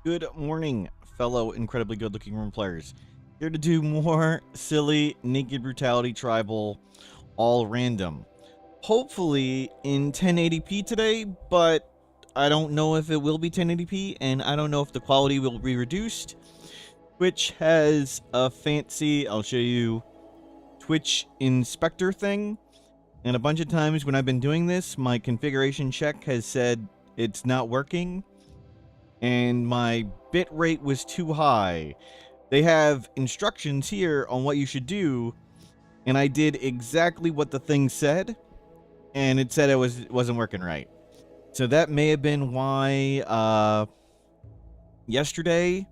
Good morning, fellow incredibly good-looking room players. Here to do more silly Naked Brutality Tribal, all random. Hopefully in 1080p today, but I don't know if it will be 1080p, and I don't know if the quality will be reduced. Twitch has a fancy, I'll show you, Twitch inspector thing, and a bunch of times when I've been doing this, my configuration check has said it's not working, and my bit rate was too high. They have instructions here on what you should do, and I did exactly what the thing said, and it said it wasn't working right. So that may have been why yesterday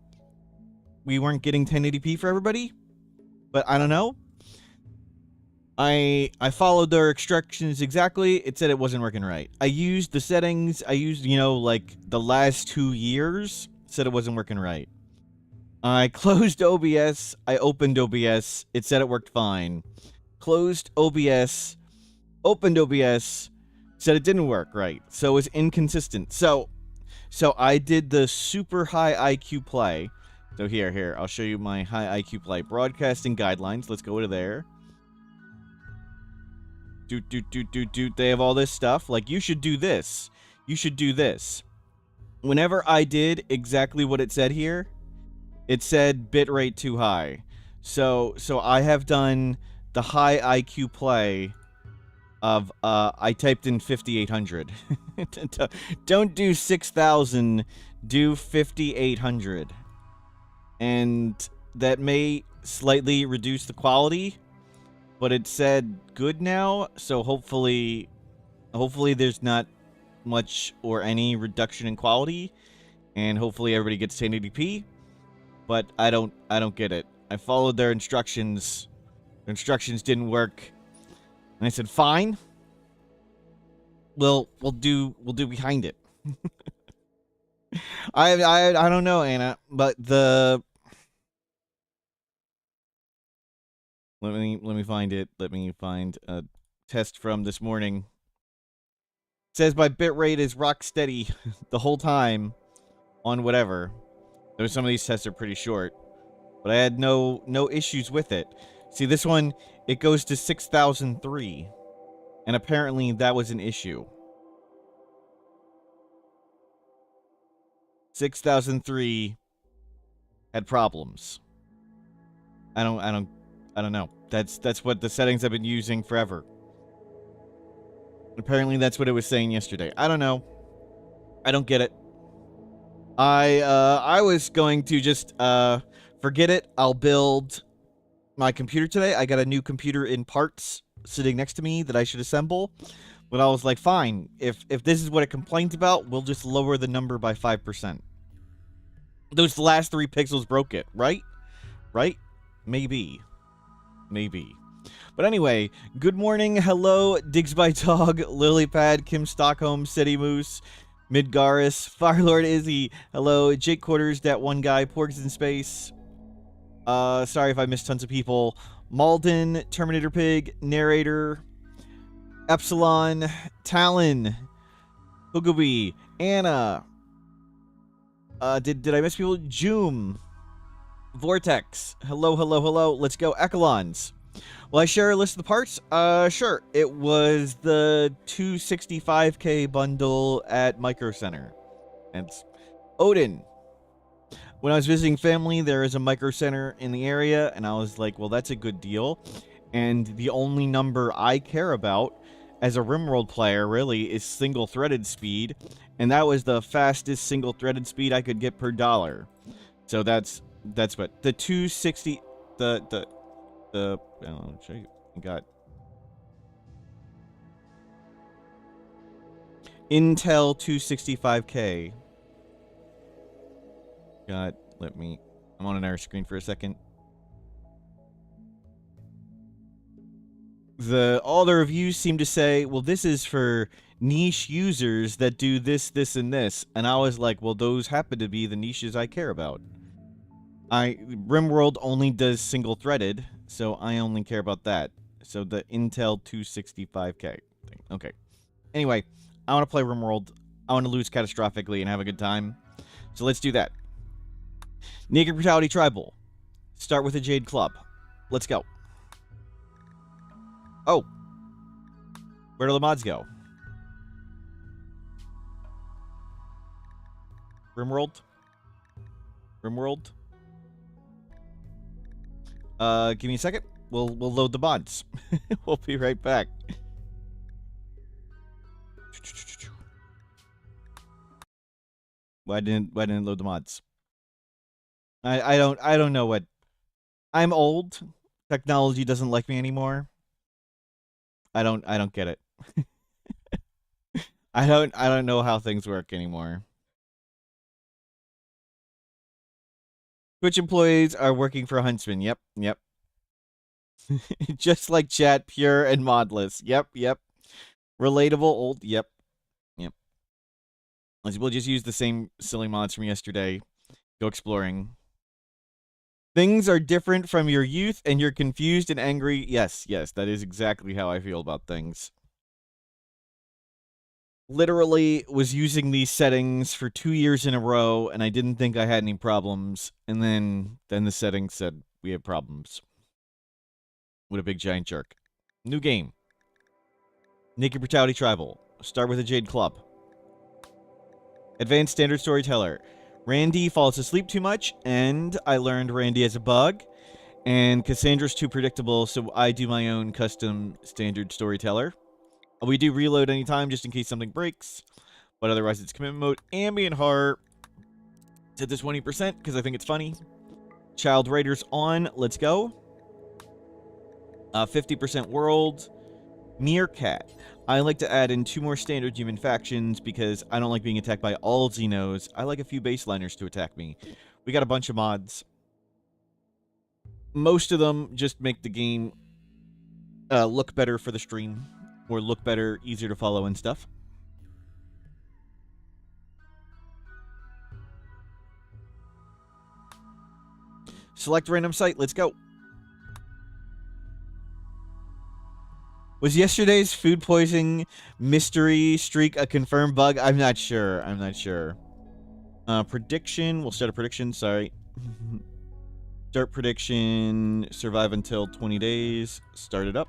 we weren't getting 1080p for everybody, but I don't know. I followed their instructions exactly. It said it wasn't working right. I used the settings. I used, like the last 2 years. Said it wasn't working right. I closed OBS. I opened OBS. It said it worked fine. Closed OBS. Opened OBS. Said it didn't work right. So it was inconsistent. So I did the super high IQ play. So here. I'll show you my high IQ play. Broadcasting guidelines. Let's go to there. They have all this stuff. Like, you should do this. You should do this. Whenever I did exactly what it said here, it said bitrate too high. So I have done the high IQ play of, I typed in 5800. Don't do 6000, do 5800. And that may slightly reduce the quality, but it said good now, so hopefully there's not much or any reduction in quality, and hopefully everybody gets 1080p. But I don't get it. I followed their instructions. Their instructions didn't work, and I said fine. We'll do behind it. I don't know, Anna, but the Let me find it. Let me find a test from this morning. It says my bitrate is rock steady the whole time on whatever. Though some of these tests are pretty short, but I had no issues with it. See, this one, it goes to 6003, and apparently that was an issue. 6003 had problems. I don't know. That's what the settings I've been using forever. Apparently that's what it was saying yesterday. I don't know. I don't get it. I was going to just forget it. I'll build my computer today. I got a new computer in parts sitting next to me that I should assemble. But I was like, fine. If this is what it complains about, we'll just lower the number by 5%. Those last 3 pixels broke it, right? Right? Maybe. But anyway, good morning, hello, Diggs by Dog, Lilypad, Kim Stockholm, City Moose, Midgaris, Firelord Izzy, hello, Jake Quarters, that one guy, Porgs in Space, sorry if I missed tons of people, Malden, Terminator Pig, Narrator, Epsilon, Talon, Hoogaby, Anna, did I miss people? Joom, Vortex, hello, let's go, Echelons. Will I share a list of the parts? Sure. It was the 265k bundle at Micro Center. And it's Odin. When I was visiting family, there is a Micro Center in the area, and I was like, well, that's a good deal. And the only number I care about as a Rimworld player, really, is single-threaded speed. And that was the fastest single-threaded speed I could get per dollar. So that's what the 260 I'll show you. Got Intel 265K. I'm on an error screen for a second. All the reviews seem to say, well, this is for niche users that do this, and this. And I was like, well, those happen to be the niches I care about. Rimworld only does single-threaded, so I only care about that. So the Intel 265K thing. Okay. Anyway, I want to play Rimworld. I want to lose catastrophically and have a good time. So let's do that. Naked Brutality Tribal. Start with a Jade Club. Let's go. Oh. Where do the mods go? Rimworld? Rimworld? Give me a second. We'll load the mods. We'll be right back. Why didn't it load the mods? I don't know what. I'm old. Technology doesn't like me anymore. I don't get it. I don't know how things work anymore. Twitch employees are working for Huntsman. Yep. Just like chat, pure and modless. Yep. Relatable, old. Yep. We'll just use the same silly mods from yesterday. Go exploring. Things are different from your youth and you're confused and angry. Yes, that is exactly how I feel about things. Literally was using these settings for 2 years in a row and I didn't think I had any problems. And then the settings said we have problems. What a big giant jerk. New game. Naked Brutality Tribal. Start with a Jade Club. Advanced Standard Storyteller. Randy falls asleep too much, and I learned Randy has a bug, and Cassandra's too predictable, so I do my own custom Standard Storyteller. We do reload anytime, just in case something breaks, but otherwise it's commitment mode. Ambient horror. Set to 20%, because I think it's funny. Child Raiders on. Let's go. 50% world. Meerkat. I like to add in 2 more standard human factions because I don't like being attacked by all Xenos. I like a few baseliners to attack me. We got a bunch of mods. Most of them just make the game look better for the stream. Or look better, easier to follow and stuff. Select random site. Let's go. Was yesterday's food poisoning mystery streak a confirmed bug? I'm not sure. Prediction. We'll start a prediction. Sorry. Start prediction. Survive until 20 days. Start it up.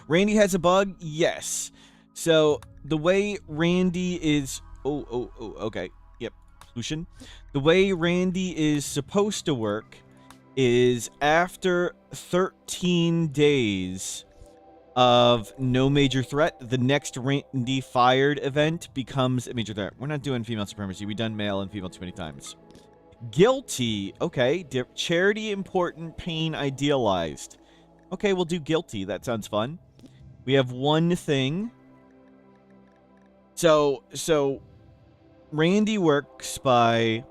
Randy has a bug? Yes. So, the way Randy is... Oh, okay. Yep. Solution. The way Randy is supposed to work is after 13 days of no major threat, the next Randy fired event becomes a major threat. We're not doing female supremacy. We've done male and female too many times. Guilty. Okay. Charity important, pain idealized. Okay, we'll do guilty. That sounds fun. We have one thing. So Randy works by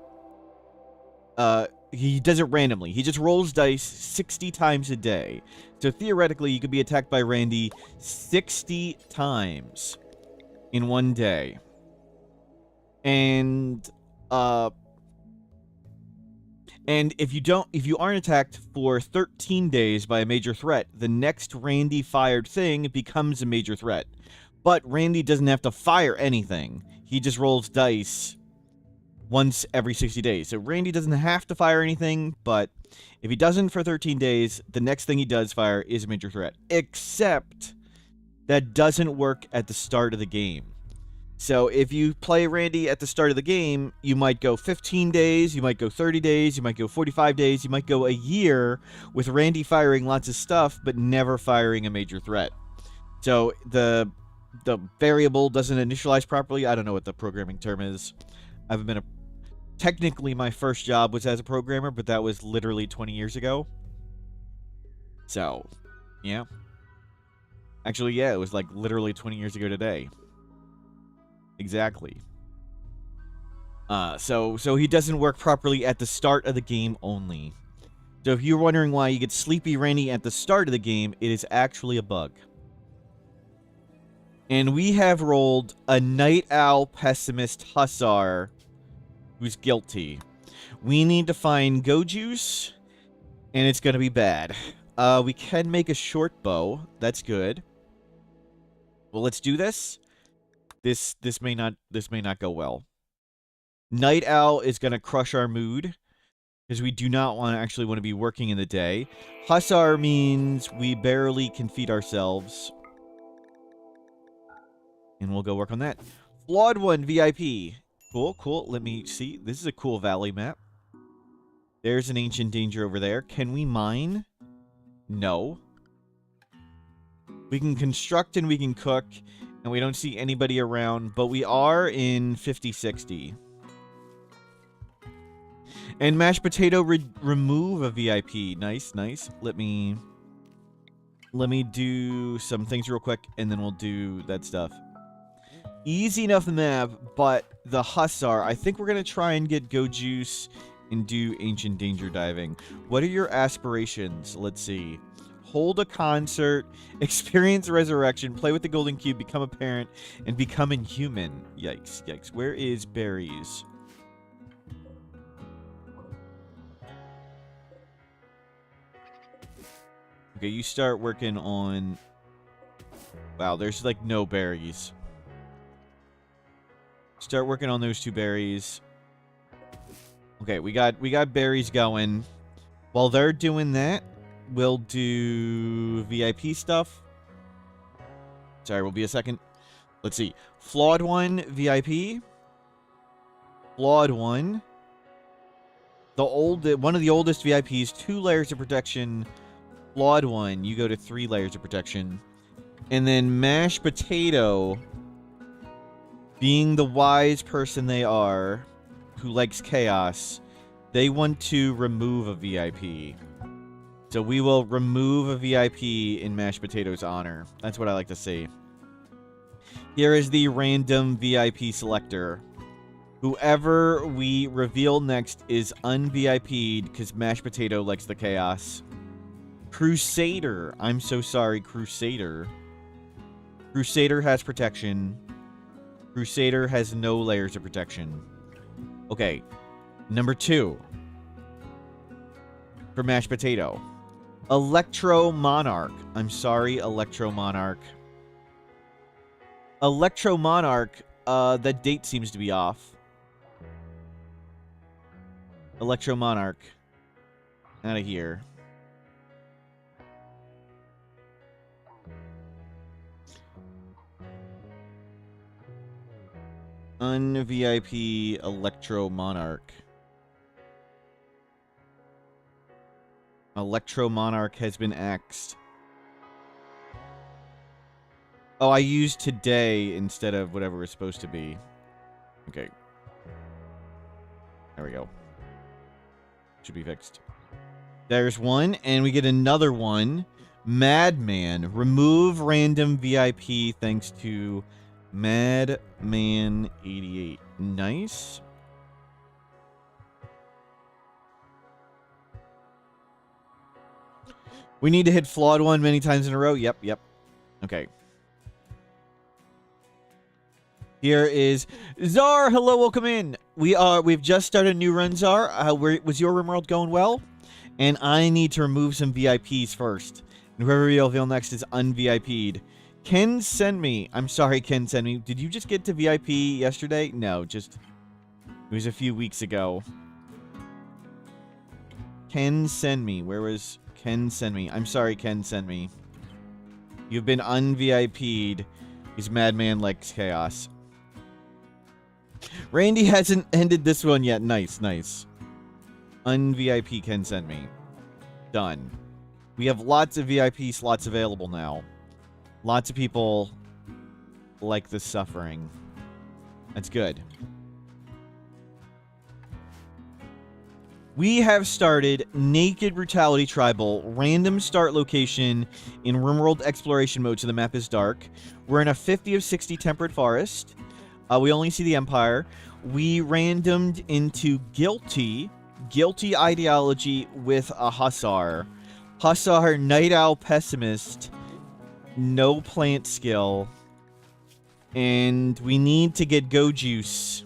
he does it randomly. He just rolls dice 60 times a day. So theoretically, you could be attacked by Randy 60 times in one day. And if you aren't attacked for 13 days by a major threat, the next Randy fired thing becomes a major threat. But Randy doesn't have to fire anything. He just rolls dice once every 60 days. So Randy doesn't have to fire anything, but if he doesn't for 13 days, the next thing he does fire is a major threat. Except that doesn't work at the start of the game. So if you play Randy at the start of the game, you might go 15 days, you might go 30 days, you might go 45 days, you might go a year with Randy firing lots of stuff, but never firing a major threat. So the variable doesn't initialize properly. I don't know what the programming term is. I haven't been technically, my first job was as a programmer, but that was literally 20 years ago. So, yeah. Actually, yeah, it was like literally 20 years ago today. Exactly. So he doesn't work properly at the start of the game only. So if you're wondering why you get Sleepy Randy at the start of the game, it is actually a bug. And we have rolled a Night Owl Pessimist Hussar who's guilty. We need to find Go Juice, and it's going to be bad. We can make a short bow. That's good. Well, let's do this. This may not go well. Night Owl is going to crush our mood because we do not want to be working in the day. Hussar means we barely can feed ourselves. And we'll go work on that. Flawed One VIP. Cool, cool. Let me see. This is a cool valley map. There's an ancient danger over there. Can we mine? No. We can construct and we can cook, and we don't see anybody around, but we are in 50-60. And mashed potato remove a VIP. Nice, nice. Let me do some things real quick, and then we'll do that stuff. Easy enough map, but the Hussar, I think we're going to try and get Go Juice and do Ancient Danger Diving. What are your aspirations? Let's see. Hold a concert, experience resurrection, play with the golden cube, become a parent, and become inhuman. Yikes, yikes. Where is berries? Okay, you start working on... Wow, there's like no berries. Start working on those 2 berries. Okay, we got berries going. While they're doing that, we'll do VIP stuff. Sorry, will be a second. Let's see. Flawed One VIP. Flawed One. One of the oldest VIPs, 2 layers of protection. Flawed One, you go to 3 layers of protection. And then mashed potato, being the wise person they are, who likes chaos, they want to remove a VIP. So we will remove a VIP in mashed potato's honor. That's what I like to see. Here is the random VIP selector. Whoever we reveal next is un-VIP'd because mashed potato likes the chaos. Crusader. I'm so sorry, Crusader. Crusader has protection. Crusader has no layers of protection. Okay. Number 2. For mashed potato. Electro Monarch. I'm sorry, Electro Monarch. Electro Monarch, that date seems to be off. Electro Monarch. Out of here. Un-VIP Electro Monarch. Electro Monarch has been axed. Oh, I used today instead of whatever it was supposed to be. Okay. There we go. Should be fixed. There's one, and we get another one. Madman. Remove random VIP thanks to Madman88. Nice. We need to hit Flawed One many times in a row. Yep, yep. Okay. Here is Czar. Hello, welcome in. We've just started a new run, Czar. Was your Rimworld going well? And I need to remove some VIPs first. And whoever we reveal next is un-VIP'd. Ken send me. I'm sorry, Ken send me. Did you just get to VIP yesterday? No, just it was a few weeks ago. Ken send me. Where was Ken send me? I'm sorry, Ken send me. You've been un-VIP'd. He's Madman likes chaos. Randy hasn't ended this one yet. Nice, nice. Un-VIP Ken send me. Done. We have lots of VIP slots available now. Lots of people like the suffering. That's good. We have started Naked Brutality Tribal, random start location in Rimworld exploration mode, so the map is dark. We're in a 50 of 60 temperate forest. We only see the Empire. We randomed into Guilty ideology with a Hussar. Hussar, Night Owl Pessimist, no plant skill. And we need to get Go Juice.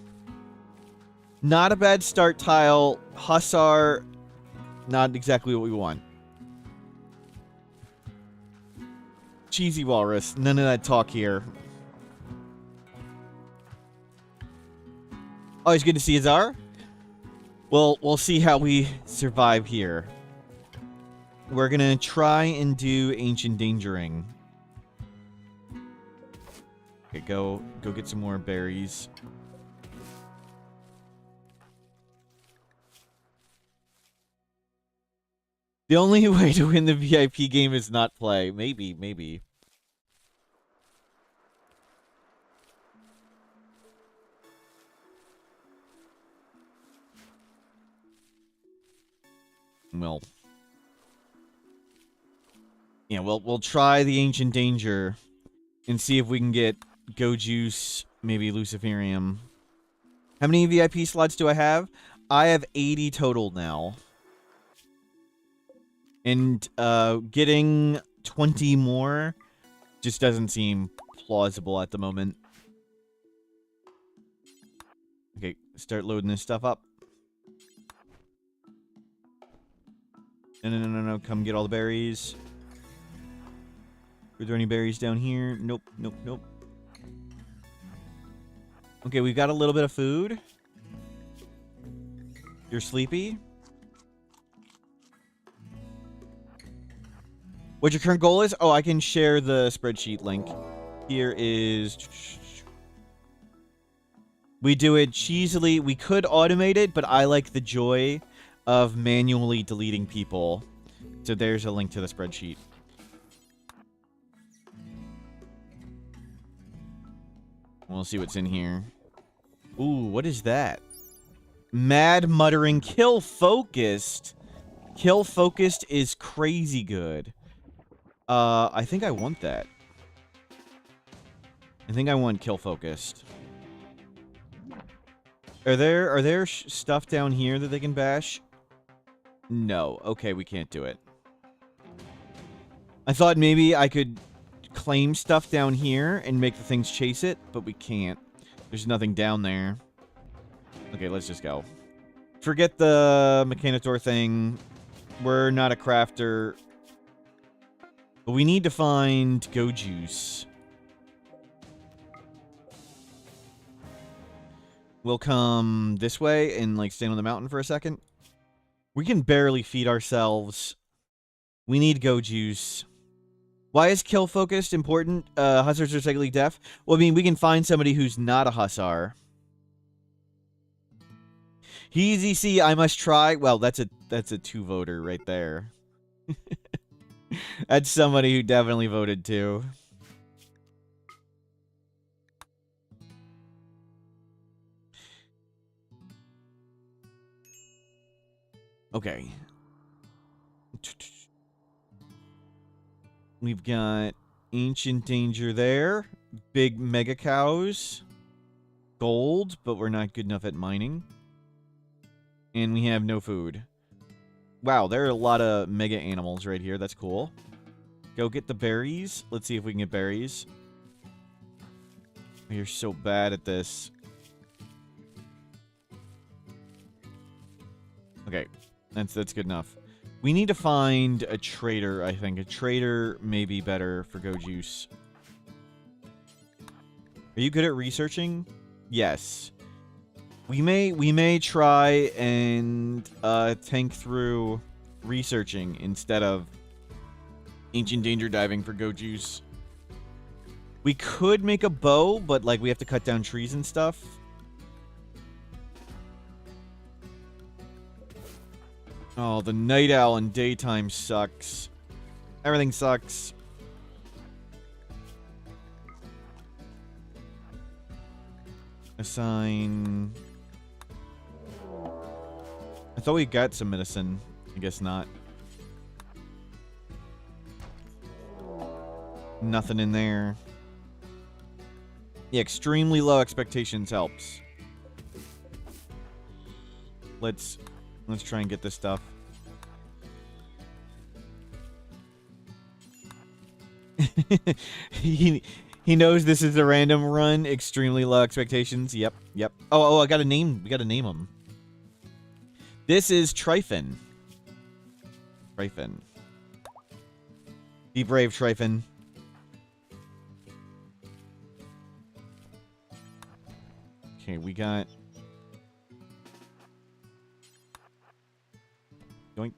Not a bad start tile. Hussar, not exactly what we want. Cheesy Walrus, none of that talk here. Always good to see Azar. Well, we'll see how we survive here. We're gonna try and do Ancient Dangering. Okay, go get some more berries. The only way to win the VIP game is not play. Maybe. Well. Yeah, we'll try the Ancient Danger and see if we can get Go Juice, maybe Luciferium. How many VIP slots do I have? I have 80 total now. And getting 20 more just doesn't seem plausible at the moment. Okay, start loading this stuff up. No. Come get all the berries. Are there any berries down here? Nope. Okay, we've got a little bit of food. You're sleepy? What your current goal is? Oh, I can share the spreadsheet link. Here is... We do it cheesily. We could automate it, but I like the joy of manually deleting people. So there's a link to the spreadsheet. We'll see what's in here. Ooh, what is that? Mad Muttering Kill Focused. Kill Focused is crazy good. I think I want that. I think I want Kill Focused. Are there stuff down here that they can bash? No. Okay, we can't do it. I thought maybe I could claim stuff down here and make the things chase it, but we can't. There's nothing down there. Okay, let's just go. Forget the Mechanitor thing. We're not a crafter. But we need to find Go Juice. We'll come this way and, like, stand on the mountain for a second. We can barely feed ourselves. We need Go Juice. Why is kill focused important? Hussars are psychically deaf? Well, I mean, we can find somebody who's not a Hussar. Easy C, I must try. Well, that's a 2-voter right there. That's somebody who definitely voted too. Okay. We've got Ancient Danger there. Big Mega Cows. Gold, but we're not good enough at mining. And we have no food. Wow, there are a lot of mega animals right here. That's cool. Go get the berries. Let's see if we can get berries. You're so bad at this. Okay, that's good enough. We need to find a trader, I think. A trader may be better for Go Juice. Are you good at researching? Yes. We may try and tank through researching instead of Ancient Danger diving for Go Juice. We could make a bow, but like we have to cut down trees and stuff. Oh, the night owl in daytime sucks. Everything sucks. Assign... I thought we got some medicine. I guess not. Nothing in there. Yeah, extremely low expectations helps. Let's try and get this stuff. He knows this is a random run. Extremely low expectations. Yep. Oh, I got a name. We got to name him. This is Tryphon. Tryphon. Be brave, Tryphon. Okay, we got Yoink.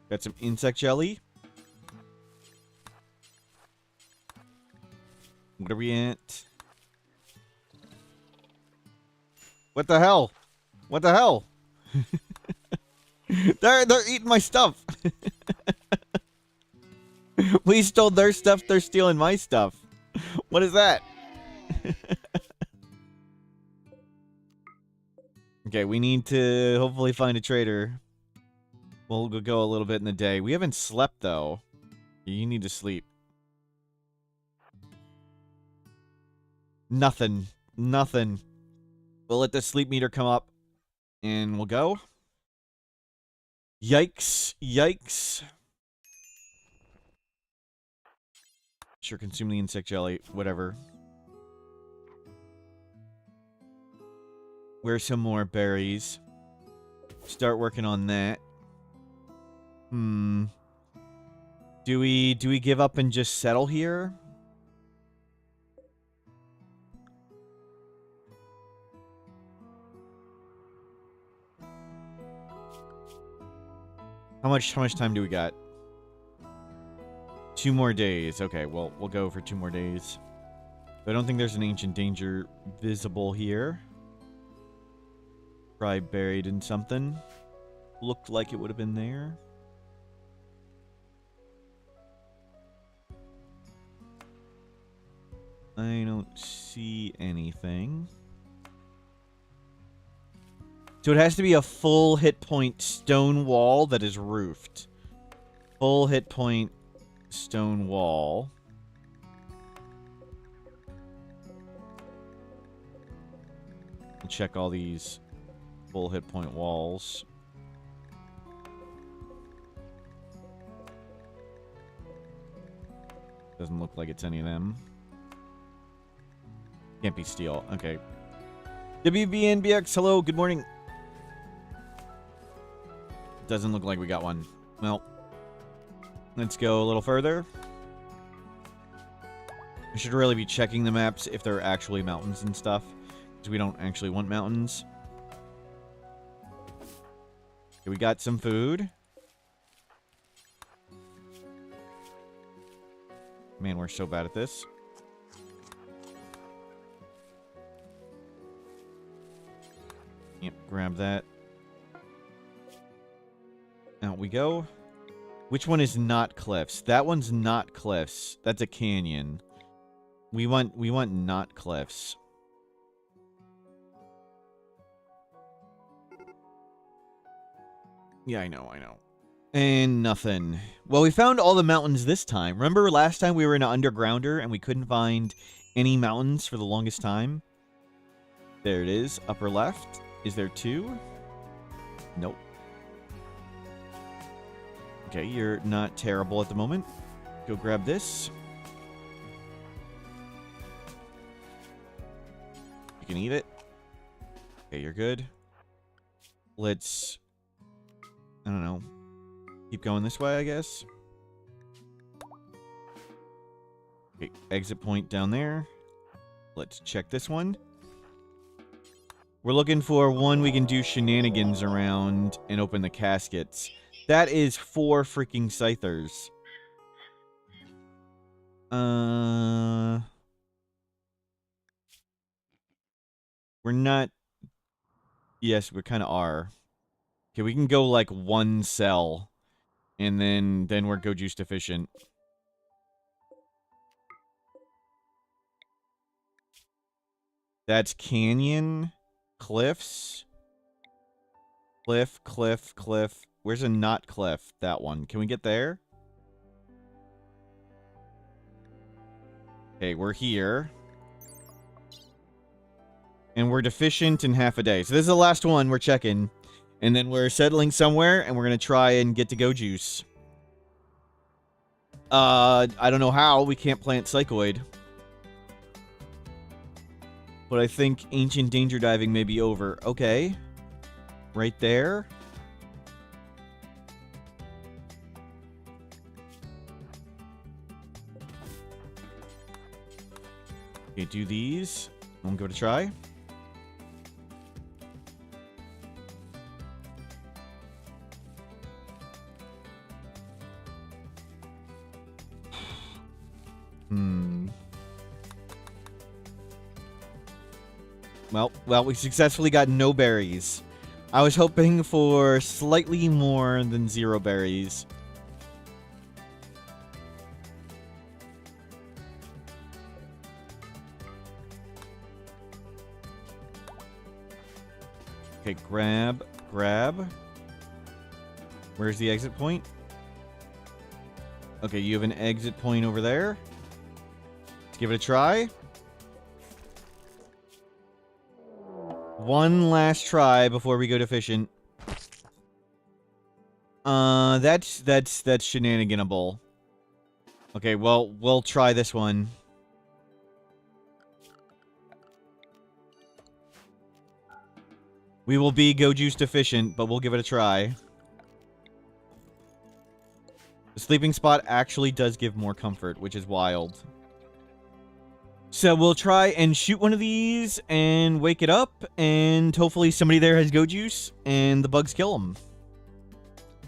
Got some insect jelly. What are we at? What the hell? What the hell? They're eating my stuff. We stole their stuff. They're stealing my stuff. What is that? Okay, we need to hopefully find a trader. We'll go a little bit in the day. We haven't slept, though. You need to sleep. Nothing. Nothing. We'll let the sleep meter come up, and we'll go. Yikes. Yikes. Sure, consume the insect jelly. Whatever. Where's some more berries? Start working on that. Do we give up and just settle here? How much time do we got? 2 more days. Okay, well, we'll go for 2 more days. I don't think there's an ancient danger visible here. Probably buried in something. Looked like it would have been there. I don't see anything. So it has to be a full hit point stone wall that is roofed. Full hit point stone wall. We'll check all these full hit point walls. Doesn't look like it's any of them. Can't be steel. Okay. WBNBX, hello, good morning. Doesn't look like we got one. Well, let's go a little further. I should really be checking the maps if there are actually mountains and stuff, because we don't actually want mountains. Okay, we got some food. Man, we're so bad at this. Yep, grab that. Out we go. Which one is not cliffs? That one's not cliffs. That's a canyon. We want not cliffs. Yeah, I know. And nothing. Well, we found all the mountains this time. Remember last time we were in an undergrounder and we couldn't find any mountains for the longest time? There it is, upper left. Is there 2? Nope. Okay, you're not terrible at the moment. Go grab this. You can eat it. Okay, you're good. Let's... I don't know. Keep going this way, I guess. Okay, exit point down there. Let's check this one. We're looking for one we can do shenanigans around and open the caskets. That is 4 freaking scythers. We're not... Yes, we kind of are. Okay, we can go like 1 cell. And then we're go juice deficient. That's canyon. Cliffs. Cliff. Where's a not cliff? That one. Can we get there? Okay, we're here. And we're deficient in half a day. So this is the last one we're checking. And then we're settling somewhere, and we're going to try and get to go juice. I don't know how. We can't plant Psychoid. But I think Ancient Danger Diving may be over. Okay. Right there. Okay, do these. I'm going to try. Well, we successfully got no berries. I was hoping for slightly more than 0 berries. Okay, grab. Where's the exit point? Okay, you have an exit point over there. Let's give it a try. One last try before we go deficient. That's shenaniganable. Okay, well, we'll try this one. We will be go juice deficient, but we'll give it a try. The sleeping spot actually does give more comfort, which is wild. So we'll try and shoot one of these and wake it up, and hopefully somebody there has go juice and the bugs kill them.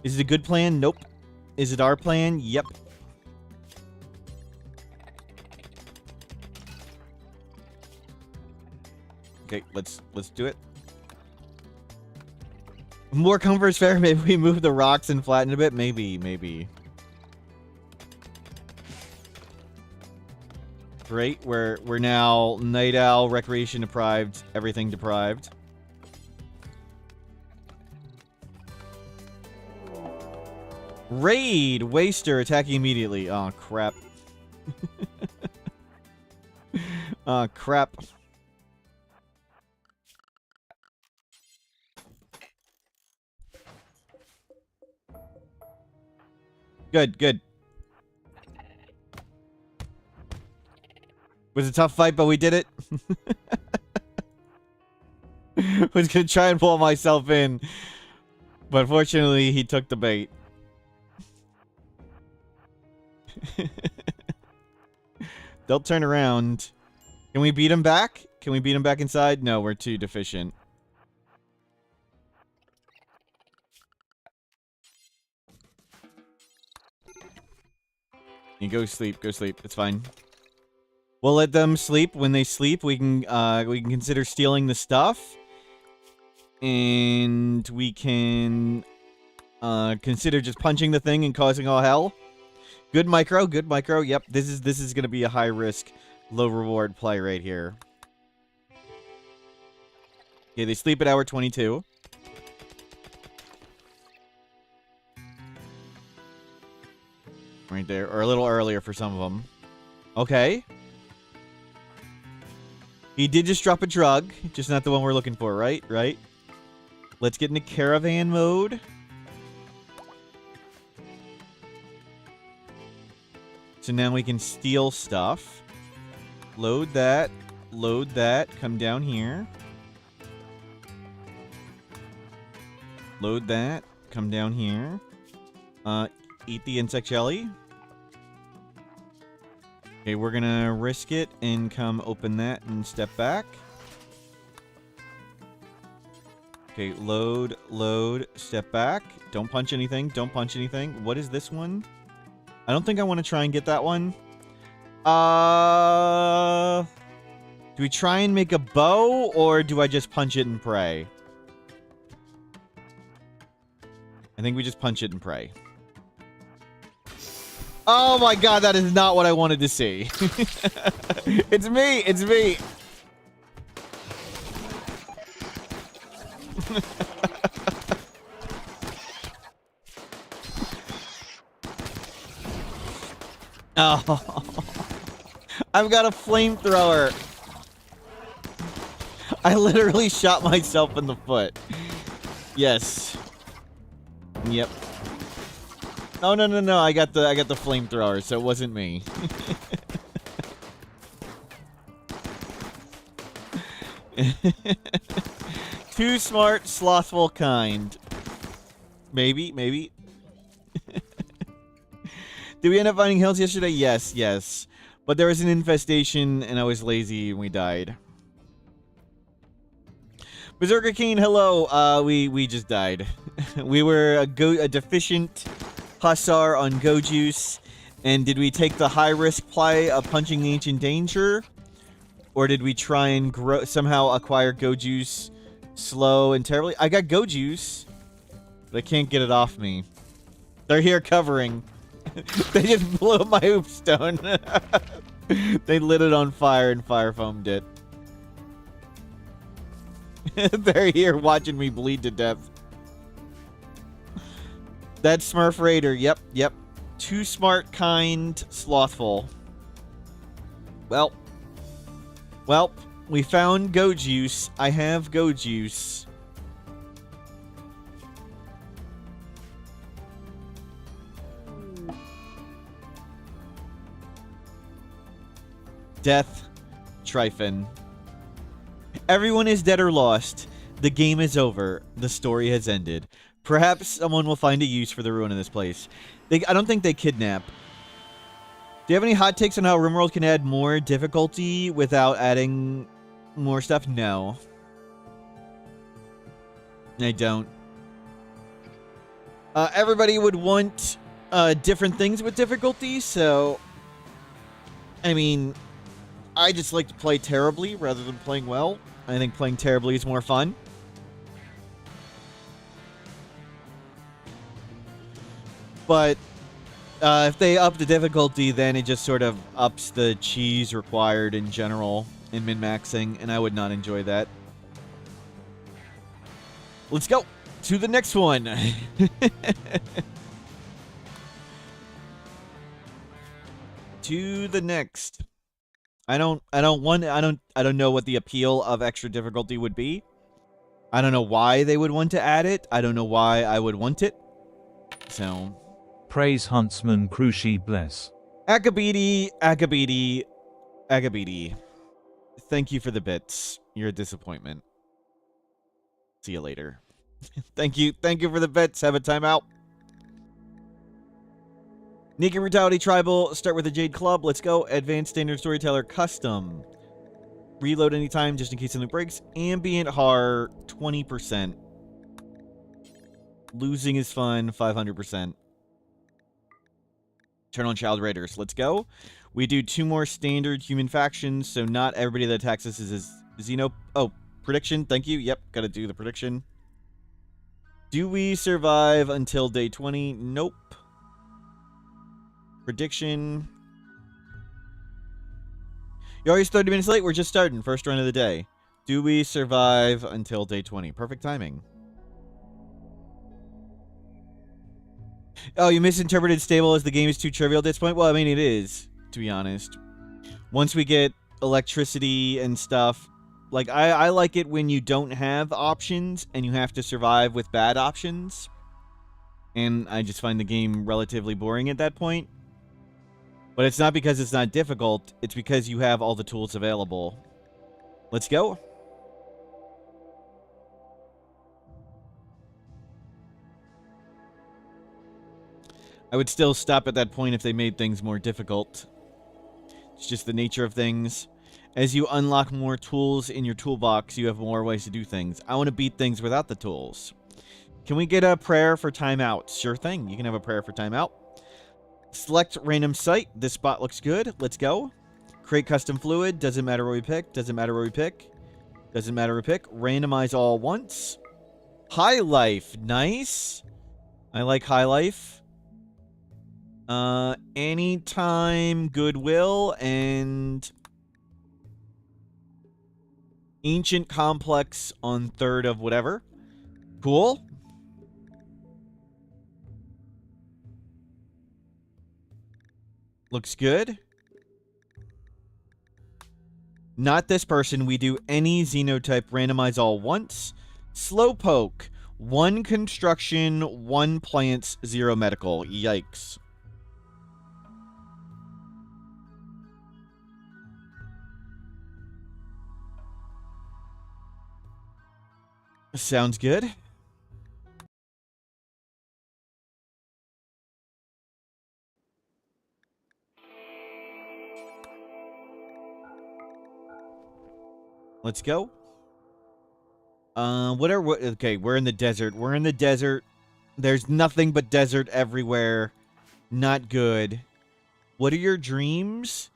Is it a good plan? Nope. Is it our plan? Yep. Okay, let's do it. More comfort is fair. Maybe we move the rocks and flatten it a bit. Maybe. Great, we're now night owl, recreation deprived, everything deprived. Raid! Waster attacking immediately. Oh, crap. Oh, crap. Good. It was a tough fight, but we did it. Was gonna try and pull myself in, but fortunately he took the bait. They'll turn around. Can we beat him back? Can we beat him back inside? No, we're too deficient. You go sleep. It's fine. We'll let them sleep. When they sleep, we can consider stealing the stuff, and we can consider just punching the thing and causing all hell. Good micro. Yep, this is gonna be a high risk, low reward play right here. Okay, they sleep at hour 22. Right there, or a little earlier for some of them. Okay. He did just drop a drug, just not the one we're looking for, right? Right. Let's get into caravan mode. So now we can steal stuff. Load that, come down here. Load that, come down here. Eat the insect jelly. Okay, we're gonna risk it and come open that and step back. Okay, load, step back. Don't punch anything. What is this one? I don't think I want to try and get that one. Do we try and make a bow, or do I just punch it and pray? I think we just punch it and pray. Oh my god, that is not what I wanted to see. It's me. Oh. I've got a flamethrower. I literally shot myself in the foot. Yes. Yep. Oh, no. I got the flamethrower, so it wasn't me. Too smart, slothful kind. Maybe. Did we end up finding hills yesterday? Yes. But there was an infestation, and I was lazy, and we died. Berserker King, hello. We just died. We were a deficient Hussar on Go Juice, and did we take the high-risk play of punching the Ancient Danger? Or did we try and somehow acquire Go Juice slow and terribly? I got Go Juice, but I can't get it off me. They're here covering. They just blew up my hoopstone. They lit it on fire and fire foamed it. They're here watching me bleed to death. That's Smurf Raider. Yep, yep. Too smart, kind, slothful. Well, we found Go Juice. I have Go Juice. Death, Trifon. Everyone is dead or lost. The game is over. The story has ended. Perhaps someone will find a use for the ruin in this place. I don't think they kidnap. Do you have any hot takes on how Rimworld can add more difficulty without adding more stuff? No. I don't. Everybody would want different things with difficulty, so... I mean, I just like to play terribly rather than playing well. I think playing terribly is more fun. But if they up the difficulty, then it just sort of ups the cheese required in general in min-maxing, and I would not enjoy that. Let's go to the next one. To the next. I don't know what the appeal of extra difficulty would be. I don't know why they would want to add it. I don't know why I would want it. So, praise Huntsman Cruci bless. Akabidi, Akabidi, Akabidi. Thank you for the bits. You're a disappointment. See you later. Thank you for the bits. Have a timeout. Naked Brutality Tribal, start with the Jade Club. Let's go. Advanced Standard Storyteller Custom. Reload anytime just in case something breaks. Ambient Horror, 20%. Losing is fun, 500%. Turn on Child Raiders. Let's go. We do 2 more standard human factions, so not everybody that attacks us is Xeno. Oh, prediction. Thank you. Yep, gotta do the prediction. Do we survive until day 20? Nope. Prediction. You're always 30 minutes late. We're just starting. First run of the day. Do we survive until day 20? Perfect timing. Oh, you misinterpreted stable as the game is too trivial at this point? Well, I mean, it is, to be honest. Once we get electricity and stuff, like, I like it when you don't have options and you have to survive with bad options. And I just find the game relatively boring at that point. But it's not because it's not difficult. It's because you have all the tools available. Let's go. I would still stop at that point if they made things more difficult. It's just the nature of things. As you unlock more tools in your toolbox, you have more ways to do things. I want to beat things without the tools. Can we get a prayer for timeout? Sure thing. You can have a prayer for timeout. Select random site. This spot looks good. Let's go. Create custom fluid. Doesn't matter where we pick. Doesn't matter where we pick. Doesn't matter where we pick. Randomize all once. High life. Nice. I like high life. Anytime goodwill and ancient complex on 3rd of whatever. Cool. Looks good. Not this person. We do any xenotype. Randomize all once. Slowpoke. 1 construction, 1 plants, 0 medical. Yikes. Sounds good. Let's go. Okay, we're in the desert. We're in the desert. There's nothing but desert everywhere. Not good. What are your dreams?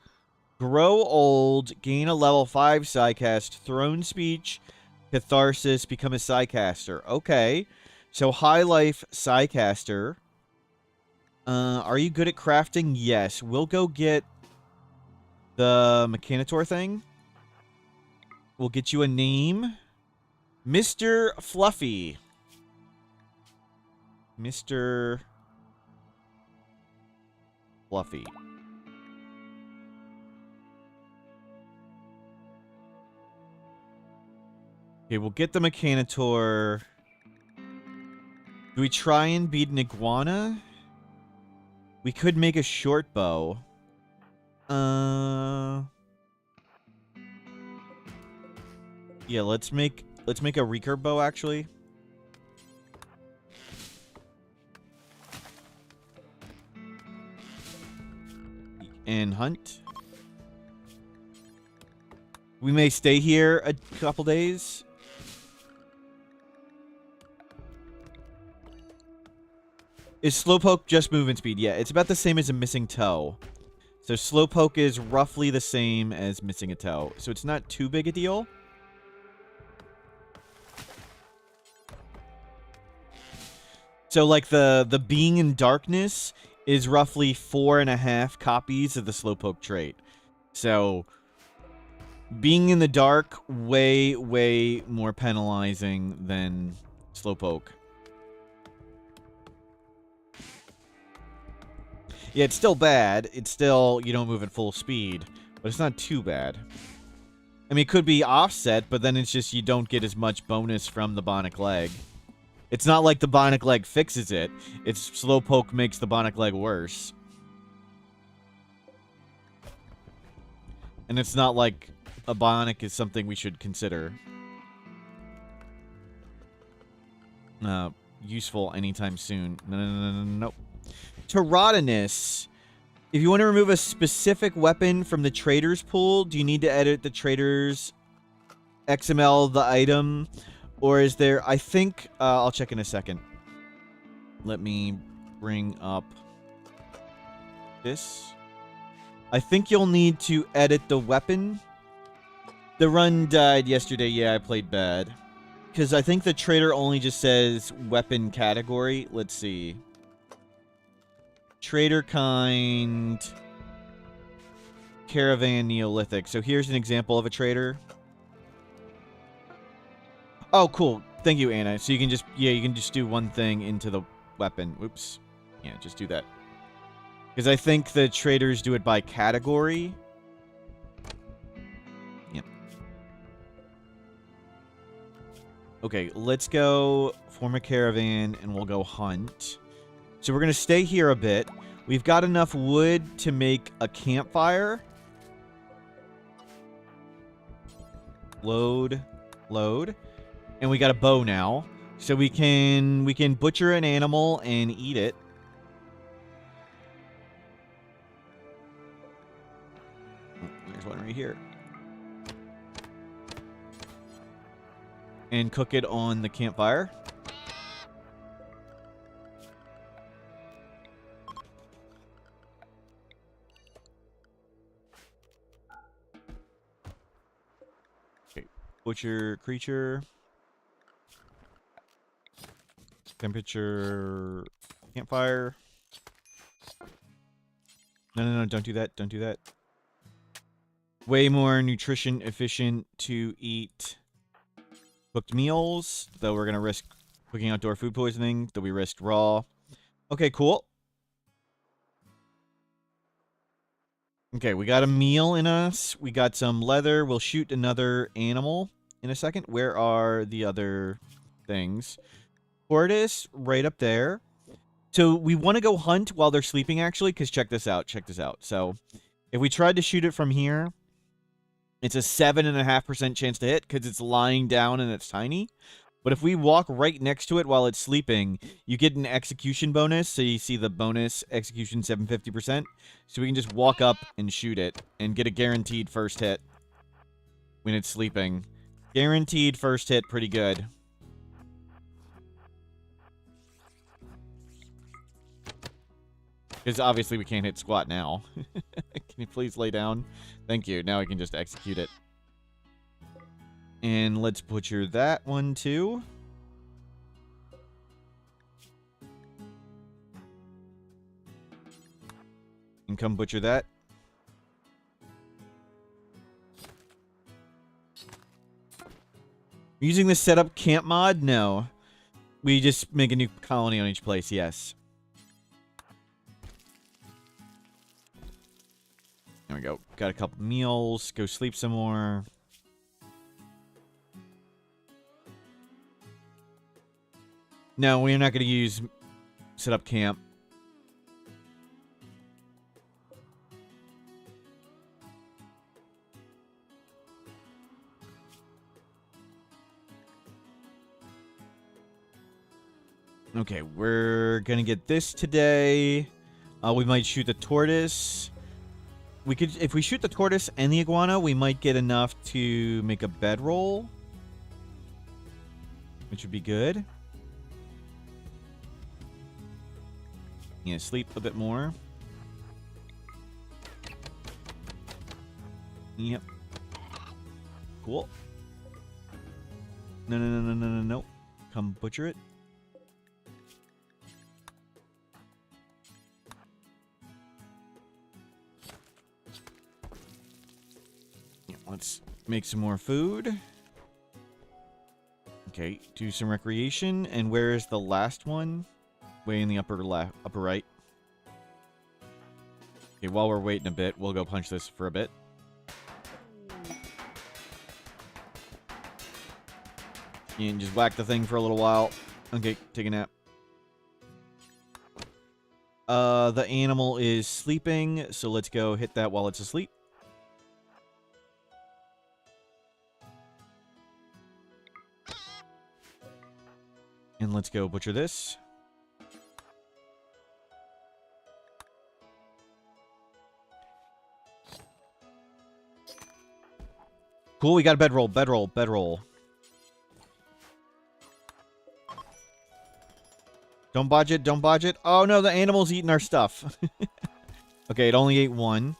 Grow old, gain a level 5 Psycast, Throne Speech, Catharsis, become a Psycaster. Okay. So high life Psycaster. Are you good at crafting? Yes. We'll go get the Mechanitor thing. We'll get you a name. Mr. Fluffy. Mr. Fluffy. Okay, we'll get the Mechanitor. Do we try and beat an iguana? We could make a short bow. Yeah, let's make a recurve bow actually. And hunt. We may stay here a couple days. Is Slowpoke just movement speed? Yeah, it's about the same as a missing toe. So Slowpoke is roughly the same as missing a toe. So it's not too big a deal. So like the being in darkness is roughly 4.5 copies of the Slowpoke trait. So being in the dark, way, way more penalizing than Slowpoke. Yeah, it's still bad. It's still, you don't move at full speed. But it's not too bad. I mean, it could be offset, but then it's just you don't get as much bonus from the Bionic Leg. It's not like the Bionic Leg fixes it. It's Slowpoke makes the Bionic Leg worse. And it's not like a Bionic is something we should consider. Useful anytime soon. Nope. Tyrannus. If you want to remove a specific weapon from the traders pool, do you need to edit the traders XML the item? Or is there... I think... I'll check in a second. Let me bring up this. I think you'll need to edit the weapon. The run died yesterday. Yeah, I played bad. Because I think the trader only just says weapon category. Let's see. Trader kind. Caravan Neolithic. So here's an example of a trader. Oh, cool. Thank you, Anna. So you can just, yeah, you can just do one thing into the weapon. Oops. Yeah, just do that. Because I think the traders do it by category. Yep. Okay, let's go form a caravan and we'll go hunt. So we're going to stay here a bit. We've got enough wood to make a campfire. Load. Load. And we got a bow now. So we can butcher an animal and eat it. Oh, there's one right here. And cook it on the campfire. Okay. Butcher creature. Temperature. Campfire. No, don't do that. Don't do that. Way more nutrition efficient to eat cooked meals, though we're going to risk cooking outdoor food poisoning, though we risked raw. Okay, cool. Okay, we got a meal in us. We got some leather. We'll shoot another animal in a second. Where are the other things? Tortoise, right up there. So we want to go hunt while they're sleeping, actually, because check this out. Check this out. So if we tried to shoot it from here, it's a 7.5% chance to hit because it's lying down and it's tiny. But if we walk right next to it while it's sleeping, you get an execution bonus. So you see the bonus execution 750%. So we can just walk up and shoot it and get a guaranteed first hit when it's sleeping. Guaranteed first hit, pretty good. Because obviously we can't hit squat now. Can you please lay down? Thank you. Now we can just execute it. And let's butcher that one too. And come butcher that. Using the setup camp mod? No. We just make a new colony on each place, yes. There we go. Got a couple meals. Go sleep some more. No, we're not going to use set up camp. Okay, we're going to get this today. We might shoot the tortoise. We could, if we shoot the tortoise and the iguana, we might get enough to make a bedroll, which would be good. Yeah, sleep a bit more. Yep. Cool. No. Come butcher it. Let's make some more food. Okay, do some recreation. And where is the last one? Way in the upper left, upper right. Okay, while we're waiting a bit, we'll go punch this for a bit. And just whack the thing for a little while. Okay, take a nap. The animal is sleeping, so let's go hit that while it's asleep. And let's go butcher this. Cool, we got a bedroll, bedroll. Don't bodge it. Oh no, the animal's eating our stuff. Okay, it only ate one.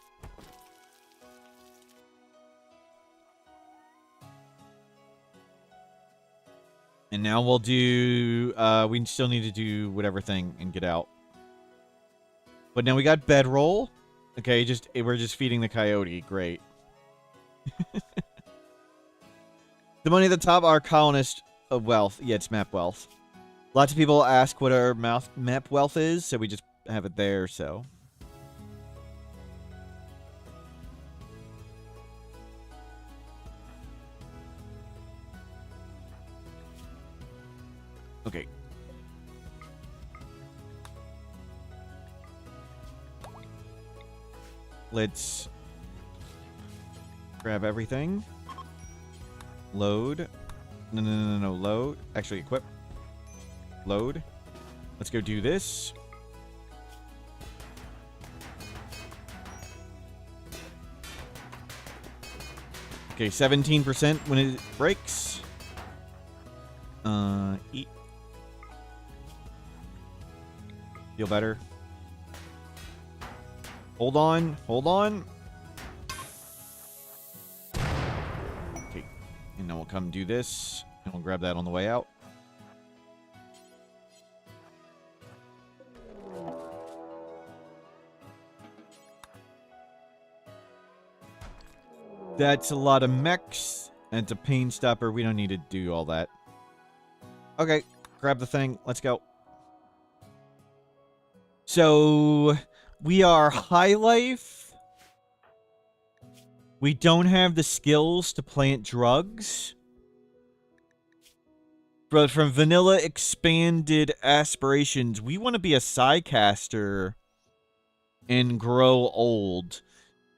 And now we'll do, we still need to do whatever thing and get out. But now we got bedroll. Okay, we're just feeding the coyote. Great. The money at the top, our colonist of wealth. Yeah, it's map wealth. Lots of people ask what our map wealth is, so we just have it there, so. Okay. Let's grab everything. Load. No. Load. Actually, equip. Load. Let's go do this. Okay, 17% when it breaks. Eat. Feel better. Hold on. Okay. And then we'll come do this. And we'll grab that on the way out. That's a lot of mechs. And it's a pain stopper. We don't need to do all that. Okay. Grab the thing. Let's go. So, we are high life. We don't have the skills to plant drugs. But from vanilla expanded aspirations, we want to be a Psycaster and grow old.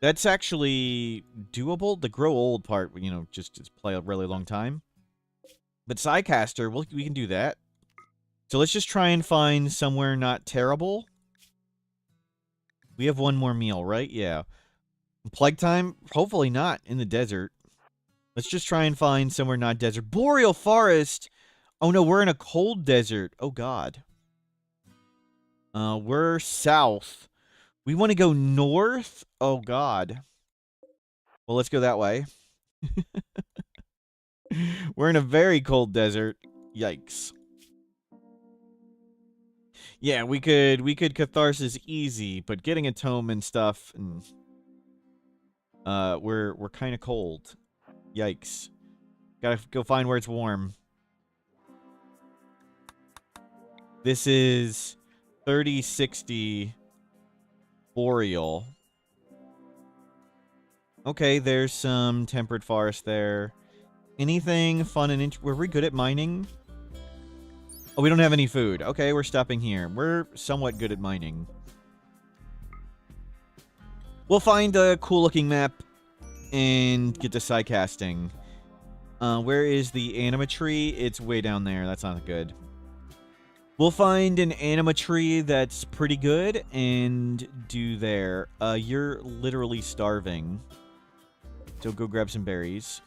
That's actually doable. The grow old part, you know, just play a really long time. But Psycaster, we can do that. So let's just try and find somewhere not terrible. We have one more meal, right? Yeah. Plague time? Hopefully not in the desert. Let's just try and find somewhere not desert. Boreal forest! Oh no, we're in a cold desert. Oh god. We're south. We want to go north? Oh, God. Well, let's go that way. We're in a very cold desert. Yikes. Yeah, we could catharsis easy, but getting a tome and stuff, and we're kind of cold. Yikes. Gotta go find where it's warm. This is 3060 Boreal. Okay, there's some temperate forest there. Anything fun and were we good at mining? Oh, we don't have any food. Okay, we're stopping here. We're somewhat good at mining. We'll find a cool-looking map and get to sidecasting. Where is the anima tree? It's way down there. That's not good. We'll find an anima tree that's pretty good and do there. You're literally starving. So go grab some berries.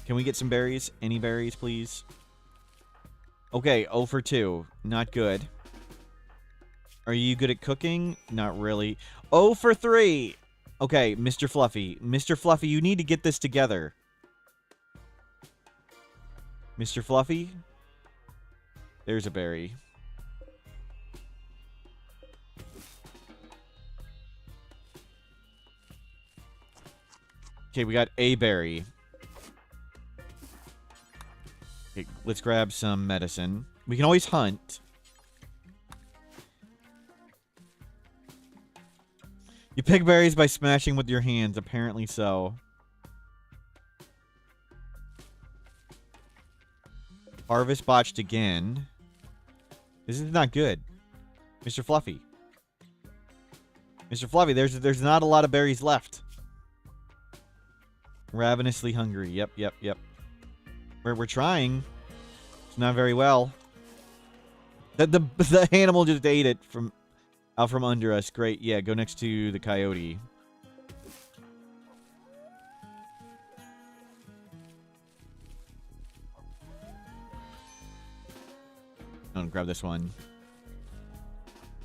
Can we get some berries? Any berries, please? Okay, 0 for 2. Not good. Are you good at cooking? Not really. 0 for 3. Okay, Mr. Fluffy. Mr. Fluffy, you need to get this together. Mr. Fluffy? There's a berry. Okay, we got a berry. Okay, let's grab some medicine. We can always hunt. You pick berries by smashing with your hands. Apparently so. Harvest botched again. This is not good. Mr. Fluffy. Mr. Fluffy, there's not a lot of berries left. Ravenously hungry. Yep. We're trying. It's not very well. The animal just ate it from out from under us. Great. Yeah, go next to the coyote. I'm gonna grab this one.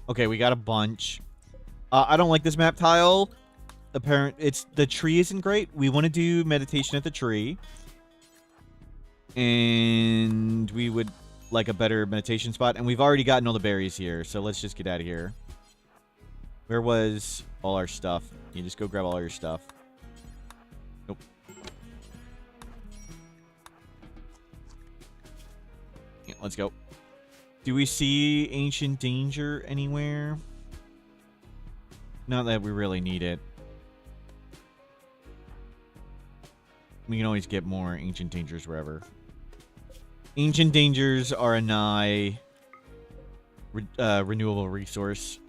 Okay, we got a bunch. I don't like this map tile. The tree isn't great. We want to do meditation at the tree. And we would like a better meditation spot. And we've already gotten all the berries here. So let's just get out of here. Where was all our stuff? You just go grab all your stuff. Nope. Yeah, let's go. Do we see Ancient Danger anywhere? Not that we really need it. We can always get more Ancient Dangers wherever. Ancient Dangers are a nigh renewable resource.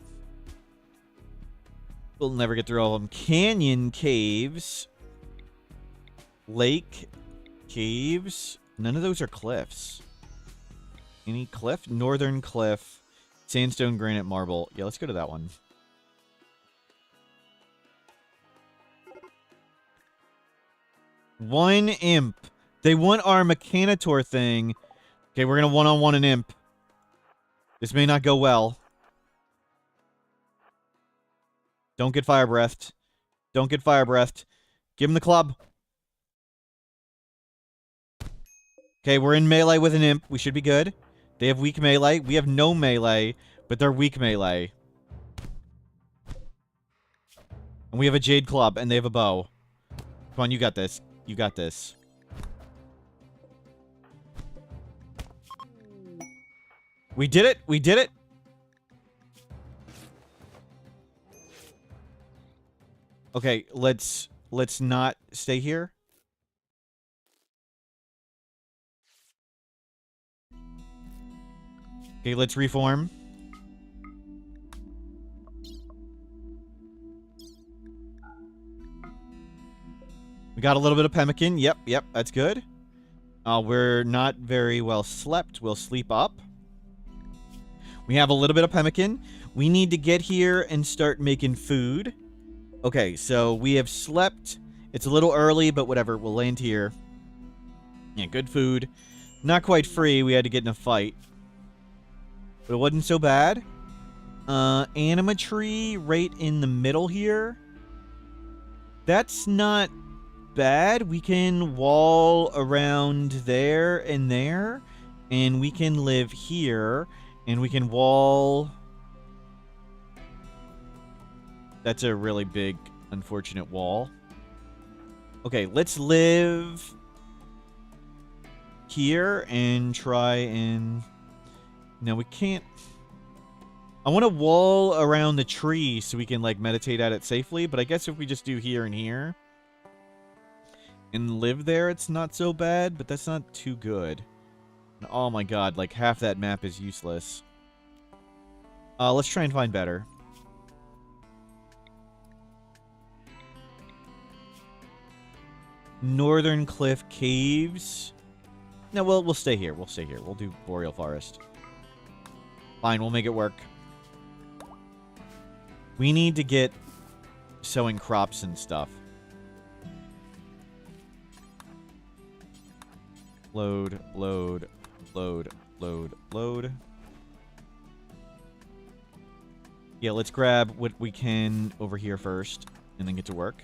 We'll never get through all of them. Canyon caves. Lake caves. None of those are cliffs. Any cliff? Northern cliff. Sandstone, granite, marble. Yeah, let's go to that one. One imp. They want our Mechanitor thing. Okay, we're going to one-on-one an imp. This may not go well. Don't get fire breathed. Don't get fire breathed. Give him the club. Okay, we're in melee with an imp. We should be good. They have weak melee. We have no melee, but they're weak melee. And we have a jade club, and they have a bow. Come on, you got this. You got this. We did it. We did it. Okay, let's not stay here. Okay, let's reform. We got a little bit of pemmican. Yep, that's good. We're not very well slept. We'll sleep up. We have a little bit of pemmican. We need to get here and start making food. Okay, so we have slept. It's a little early, but whatever. We'll land here. Yeah, good food. Not quite free. We had to get in a fight. But it wasn't so bad. Anima tree right in the middle here. That's not bad. We can wall around there, and we can live here, and we can wall. That's a really big, unfortunate wall. Okay, let's live here and try and... No, we can't... I want to wall around the tree so we can, like, meditate at it safely, but I guess if we just do here and here and live there, it's not so bad, but that's not too good. Oh my god, like, half that map is useless. Let's try and find better. Northern Cliff Caves. No, we'll stay here. We'll stay here. We'll do Boreal Forest. Fine, we'll make it work. We need to get sowing crops and stuff. Load, load, load, load, load. Yeah, let's grab what we can over here first, and then get to work.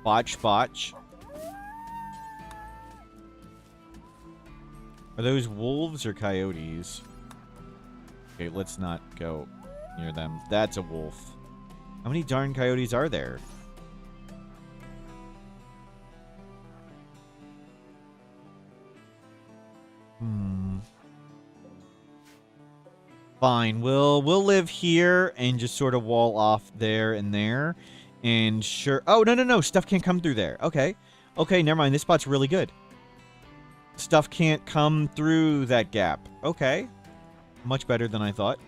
Botch, botch. Are those wolves or coyotes? Okay, let's not go near them. That's a wolf. How many darn coyotes are there? Fine, we'll live here and just sort of wall off there and there. And sure... Oh, no. Stuff can't come through there. Okay. Okay, never mind. This spot's really good. Stuff can't come through that gap. Okay. Much better than I thought.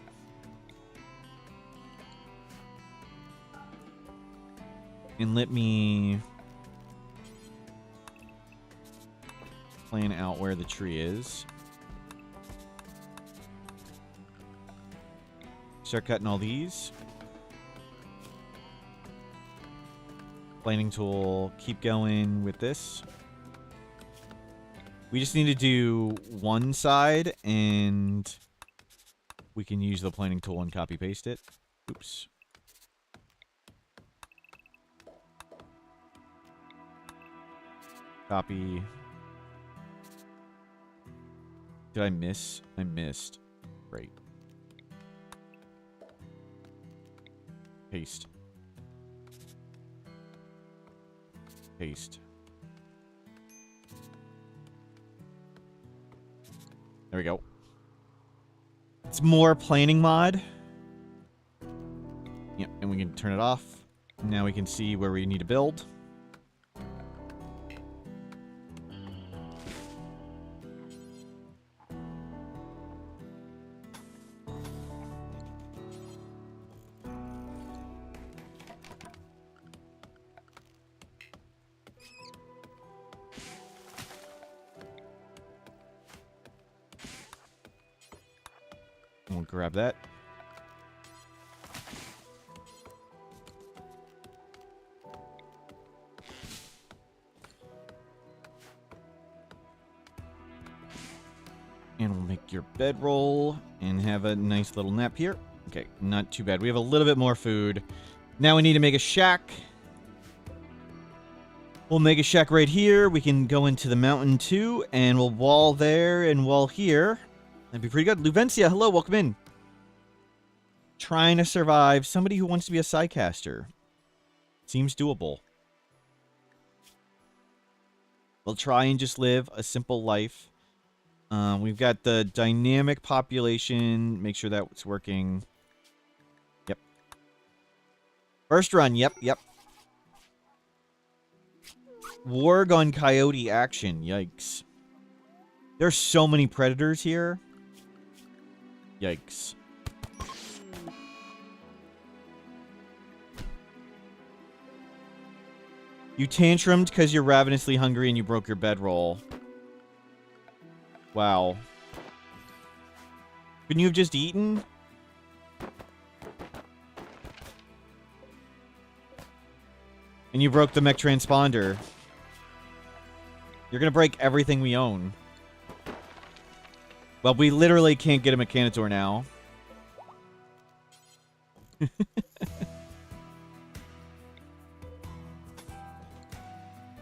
And let me... plan out where the tree is. Start cutting all these. Planing tool. Keep going with this. We just need to do one side, and we can use the planing tool and copy paste it. Oops. Copy. Did I miss? I missed. Great. Paste. Paste. There we go. It's more planning mod. Yep, and we can turn it off. Now we can see where we need to build. We'll grab that. And we'll make your bedroll and have a nice little nap here. Okay, not too bad. We have a little bit more food. Now we need to make a shack. We'll make a shack right here. We can go into the mountain too, and we'll wall there and wall here. That'd be pretty good. Luvencia, hello, welcome in. Trying to survive. Somebody who wants to be a sidecaster. Seems doable. We'll try and just live a simple life. We've got the dynamic population. Make sure that's working. Yep. First run. Yep. Warg on coyote action. Yikes. There's so many predators here. Yikes. You tantrumed because you're ravenously hungry and you broke your bedroll. Wow. Couldn't you have just eaten? And you broke the mech transponder. You're gonna break everything we own. Well, we literally can't get a Mechanitor now.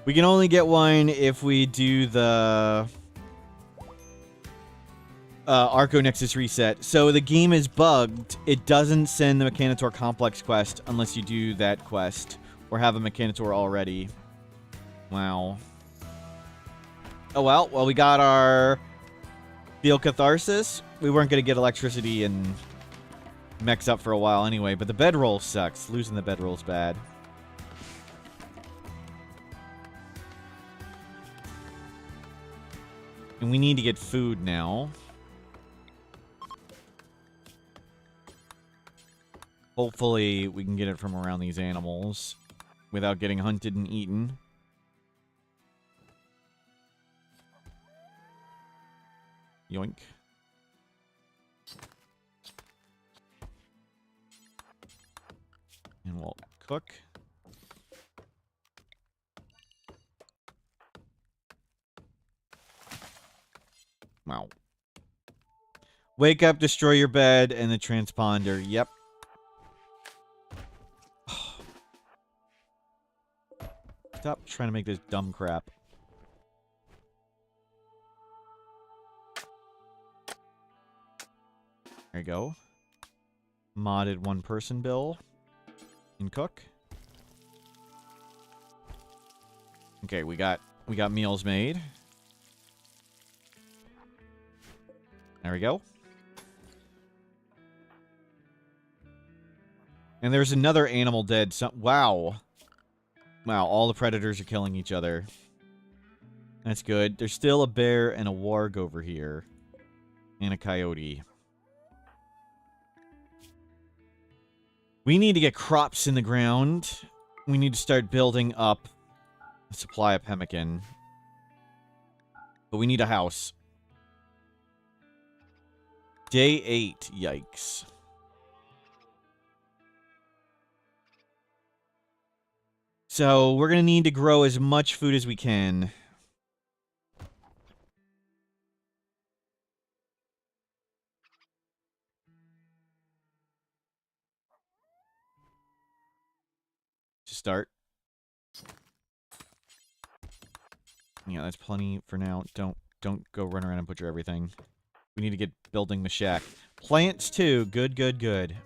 We can only get one if we do the Arco Nexus reset. So the game is bugged. It doesn't send the Mechanitor Complex quest unless you do that quest or have a Mechanitor already. Wow. Oh well. Well, we got our Field Catharsis. We weren't going to get electricity and mechs up for a while anyway, but the bedroll sucks. Losing the bedroll's bad. And we need to get food now. Hopefully, we can get it from around these animals without getting hunted and eaten. Yoink. And we'll cook. Wow. Wake up, destroy your bed, and the transponder. Yep. Stop trying to make this dumb crap. There you go. Modded one-person bill. And cook. Okay, we got meals made. There we go. And there's another animal dead. Wow. Wow, all the predators are killing each other. That's good. There's still a bear and a warg over here. And a coyote. We need to get crops in the ground. We need to start building up a supply of pemmican. But we need a house. Day 8. Yikes. So, we're going to need to grow as much food as we can. To start. Yeah, that's plenty for now. Don't go run around and butcher everything. We need to get building the shack. Plants too. Good, good, good.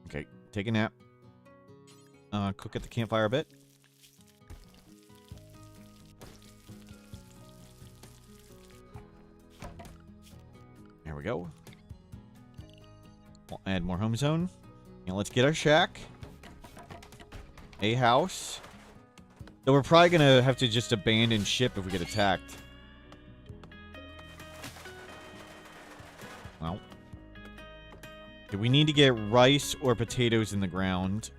Okay, take a nap. Cook at the campfire a bit. There we go. We'll add more home zone. Now let's get our shack. A house. So we're probably going to have to just abandon ship if we get attacked. Well. Do we need to get rice or potatoes in the ground?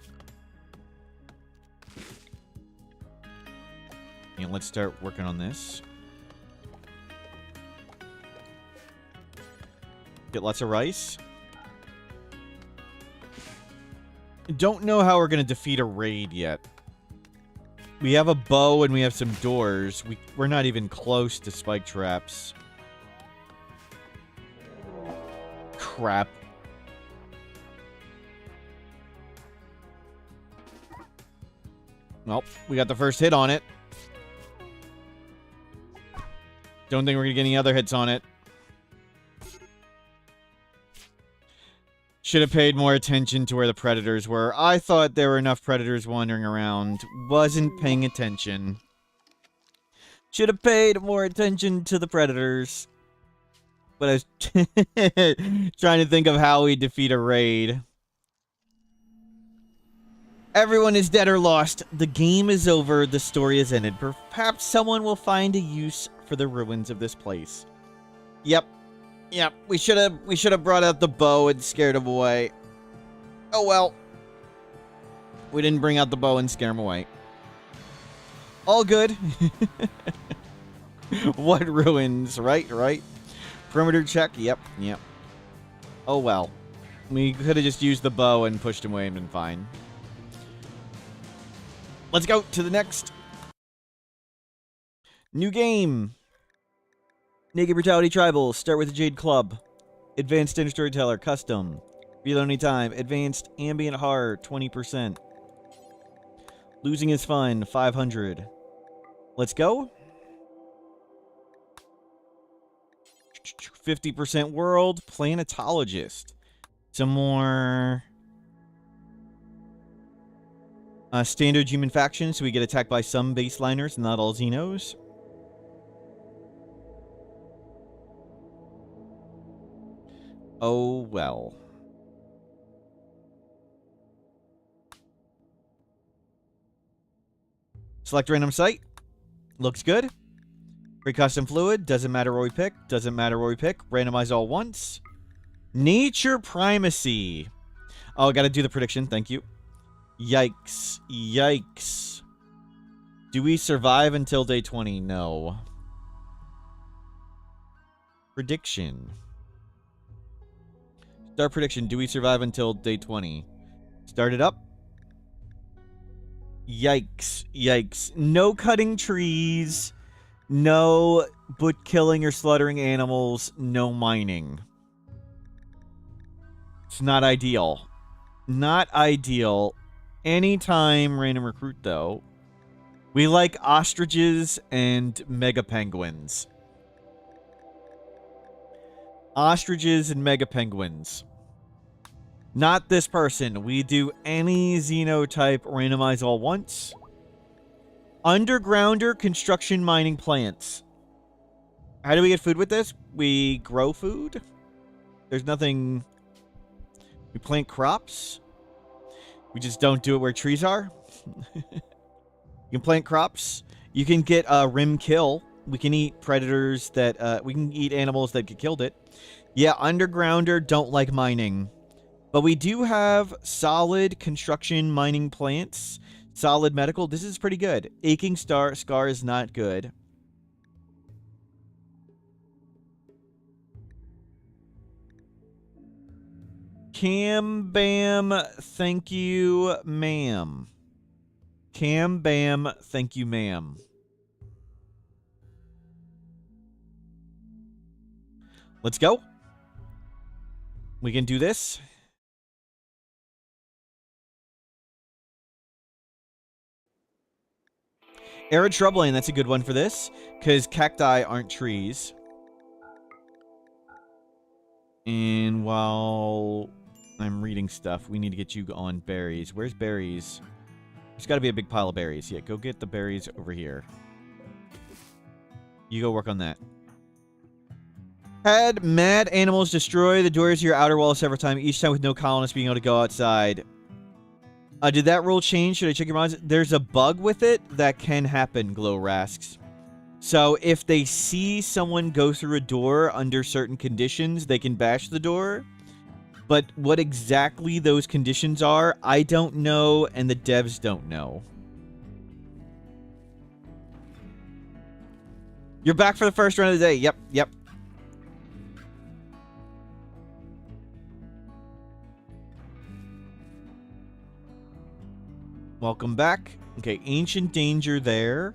And let's start working on this. Get lots of rice. Don't know how we're going to defeat a raid yet. We have a bow and we have some doors. We're not even close to spike traps. Crap. Well, we got the first hit on it. Don't think we're going to get any other hits on it. Should have paid more attention to where the predators were. I thought there were enough predators wandering around. Wasn't paying attention. Should have paid more attention to the predators. But I was trying to think of how we defeat a raid. Everyone is dead or lost. The game is over. The story is ended. Perhaps someone will find a use for the ruins of this place. Yep. Yep. We should have brought out the bow and scared him away. Oh well. We didn't bring out the bow and scare him away. All good. What ruins? Right, right. Perimeter check. Yep, yep. Oh well. We could have just used the bow and pushed him away and been fine. Let's go to the next new game. Naked Brutality Tribal. Start with the Jade Club. Advanced Standard Storyteller. Custom. Reload anytime. Advanced Ambient Horror. 20%. Losing is fun. 500. Let's go. 50% World. Planetologist. Some more standard human factions, so we get attacked by some baseliners, not all Xenos. Oh, well. Select random site. Looks good. Free custom fluid. Doesn't matter where we pick. Doesn't matter where we pick. Randomize all once. Nature primacy. Oh, I gotta do the prediction. Thank you. Yikes. Yikes. Do we survive until day 20? No. Prediction. Start prediction. Do we survive until day 20? Start it up. Yikes. Yikes. No cutting trees. No but killing or slaughtering animals. No mining. It's not ideal. Not ideal. Anytime random recruit, though. We like ostriches and mega penguins. Ostriches and mega penguins. Not this person. We do any xenotype, randomize all once. Undergrounder, construction, mining, plants. How do we get food with this? We grow food. There's nothing. We plant crops. We just don't do it where trees are. You can plant crops. You can get a rim kill. We can eat predators that, we can eat animals that get killed it. Yeah, undergrounder don't like mining. But we do have solid construction mining plants. Solid medical. This is pretty good. Aching scar is not good. Cam Bam, thank you, ma'am. Cam Bam, thank you, ma'am. Let's go. We can do this. Arid shrubland, that's a good one for this, because cacti aren't trees. And while I'm reading stuff, we need to get you on berries. Where's berries? There's got to be a big pile of berries. Yeah, go get the berries over here. You go work on that. Had mad animals destroy the doors to your outer wall several times, each time with no colonists being able to go outside. Did that rule change? Should I check your minds? There's a bug with it that can happen, Glow Rasks. So if they see someone go through a door under certain conditions, they can bash the door. But what exactly those conditions are, I don't know, and the devs don't know. You're back for the first run of the day. Yep, yep. Welcome back. Okay, Ancient Danger there.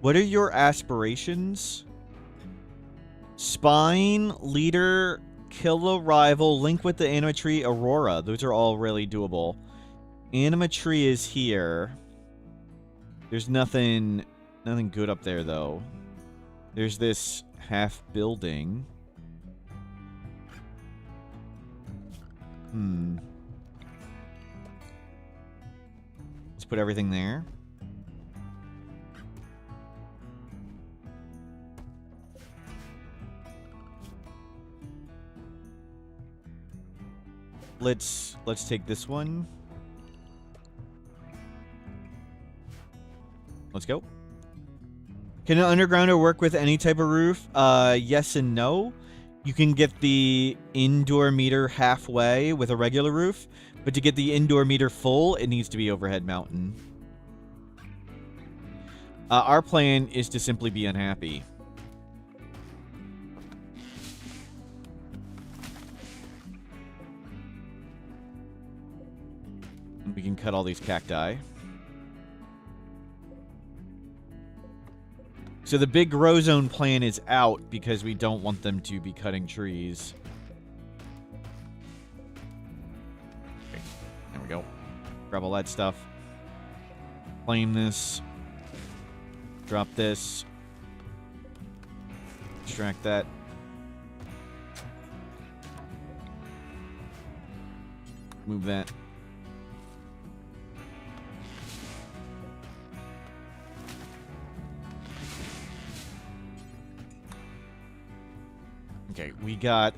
What are your aspirations? Spine, Leader, Kill a Rival, Link with the Anima Tree, Aurora. Those are all really doable. Anima Tree is here. There's nothing good up there, though. There's this half building. Let's put everything there. Let's take this one. Let's go. Can an undergrounder work with any type of roof? Yes and no. You can get the indoor meter halfway with a regular roof, but to get the indoor meter full, it needs to be overhead mountain. Our plan is to simply be unhappy. We can cut all these cacti. So the big grow zone plan is out because we don't want them to be cutting trees. Okay, there we go. Grab all that stuff. Claim this. Drop this. Extract that. Move that. Okay, we got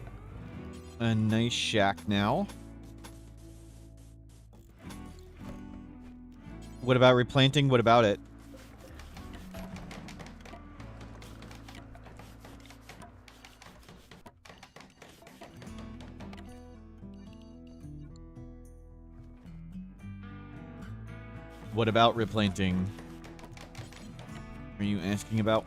a nice shack now. What about replanting? What about it? What about replanting? Are you asking about?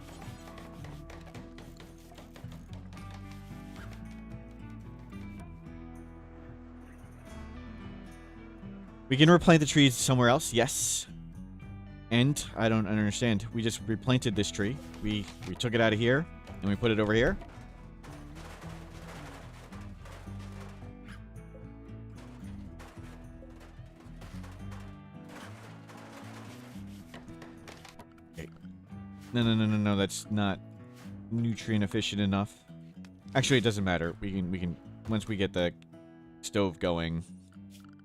We can replant the trees somewhere else, yes. And I don't understand. We just replanted this tree. We took it out of here and we put it over here. Okay. No, that's not nutrient efficient enough. Actually, it doesn't matter. We can once we get the stove going,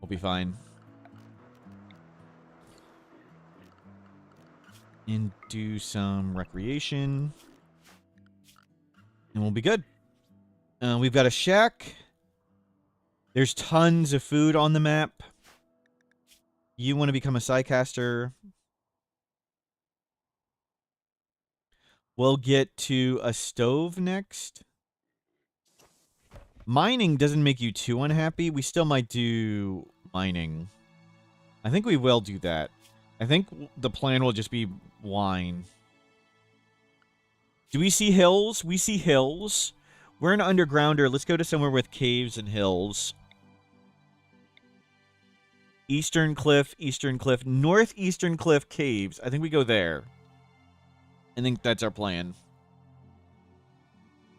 we'll be fine. And do some recreation. And we'll be good. We've got a shack. There's tons of food on the map. You want to become a Psycaster. We'll get to a stove next. Mining doesn't make you too unhappy. We still might do mining. I think we will do that. I think the plan will just be wine. Do we see hills? We see hills. We're an undergrounder. Let's go to somewhere with caves and hills. Eastern Cliff, Northeastern Cliff Caves. I think we go there. I think that's our plan.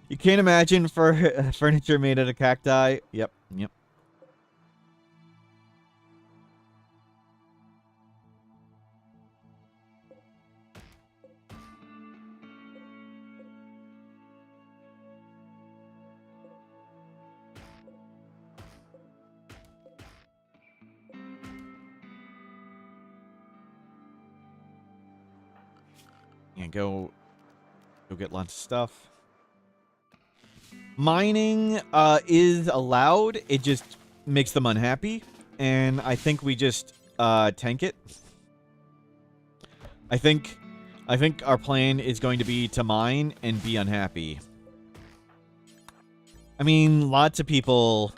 You can't imagine for furniture made out of cacti. Yep. Yeah, go get lots of stuff. Mining is allowed. It just makes them unhappy, and I think we just tank it. I think our plan is going to be to mine and be unhappy. I mean, lots of people,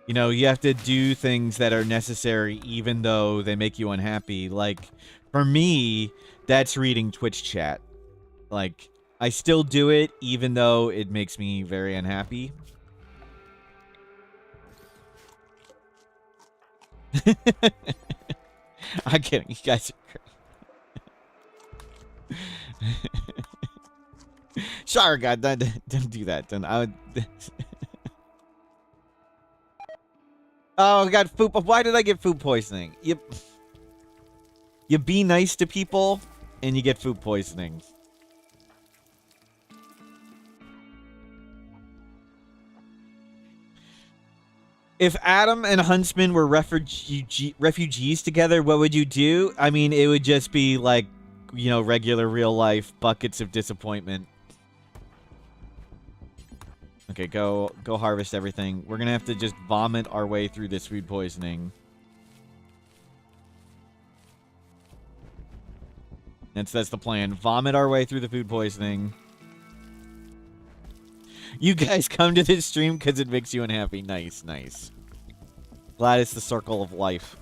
you know, you have to do things that are necessary even though they make you unhappy. Like, for me, that's reading Twitch chat. Like, I still do it even though it makes me very unhappy. I'm kidding. You guys are crazy. Sorry, God, don't do that. Don't, I would... Oh, I got food. Why did I get food poisoning? You be nice to people, and you get food poisoning. If Adam and Huntsman were refugees together, what would you do? I mean, it would just be like, you know, regular real life buckets of disappointment. Okay, go harvest everything. We're gonna have to just vomit our way through this food poisoning. That's the plan. Vomit our way through the food poisoning. You guys come to this stream because it makes you unhappy. Nice, nice. Glad it's the circle of life.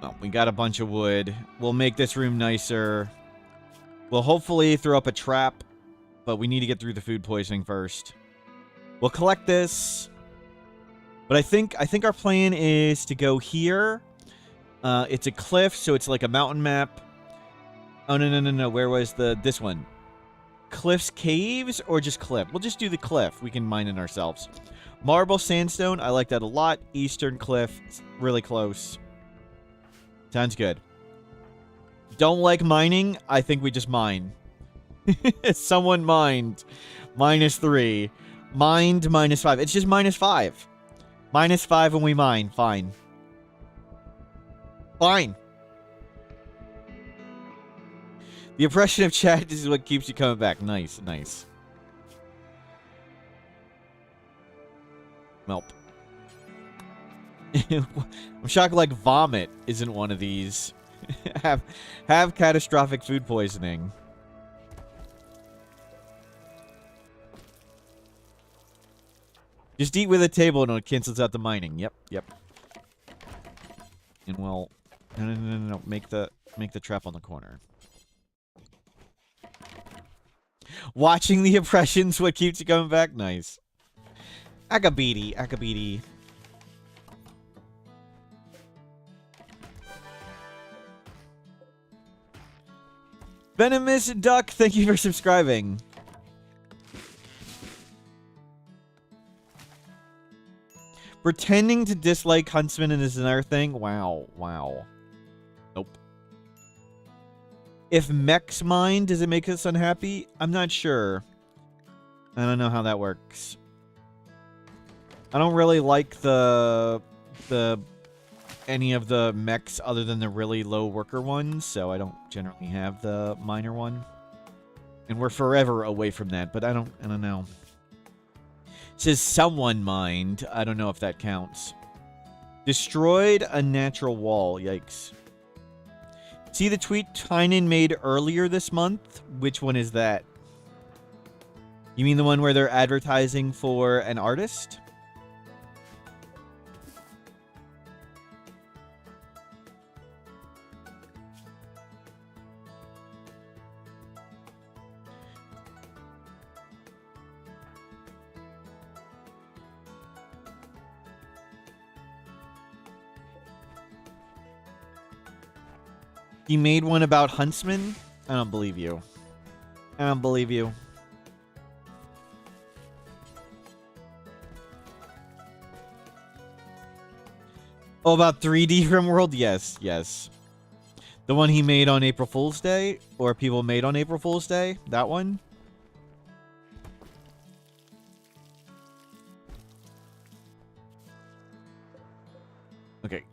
Well, we got a bunch of wood. We'll make this room nicer. We'll hopefully throw up a trap, but we need to get through the food poisoning first. We'll collect this. But I think our plan is to go here. It's a cliff, so it's like a mountain map. Oh, no. Where was this one? Cliffs, caves, or just cliff? We'll just do the cliff. We can mine it ourselves. Marble, sandstone. I like that a lot. Eastern cliff. It's really close. Sounds good. Don't like mining? I think we just mine. Someone mined. -3. Mined -5. It's just -5. -5 when we mine. Fine. Fine. The oppression of chat is what keeps you coming back. Nice, nice. Melp. I'm shocked like vomit isn't one of these. have catastrophic food poisoning. Just eat with a table and it cancels out the mining. Yep. And we'll no. Make the trap on the corner. Watching the oppression's what keeps you coming back. Nice. Akabidi. Venomous Duck, thank you for subscribing. Pretending to dislike Huntsman is another thing. Wow. Nope. If mechs mine, does it make us unhappy? I'm not sure. I don't know how that works. I don't really like any of the mechs other than the really low worker ones, so I don't generally have the miner one. And we're forever away from that, but I don't know. It says someone mined. I don't know if that counts. Destroyed a natural wall. Yikes. See the tweet Tynan made earlier this month? Which one is that? You mean the one where they're advertising for an artist? He made one about Huntsman? I don't believe you. I don't believe you. Oh, about 3D Rimworld? Yes. The one he made on April Fool's Day? Or people made on April Fool's Day? That one? Okay.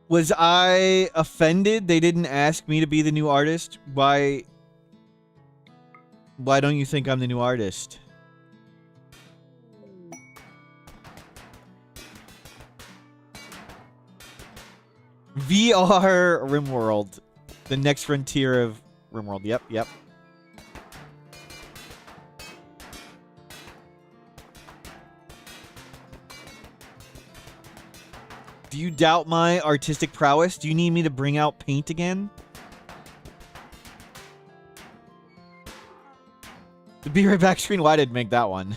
Was I offended they didn't ask me to be the new artist? Why don't you think I'm the new artist? VR Rimworld. The next frontier of Rimworld. Yep. Do you doubt my artistic prowess? Do you need me to bring out paint again? The Be Right Back screen? Why did make that one?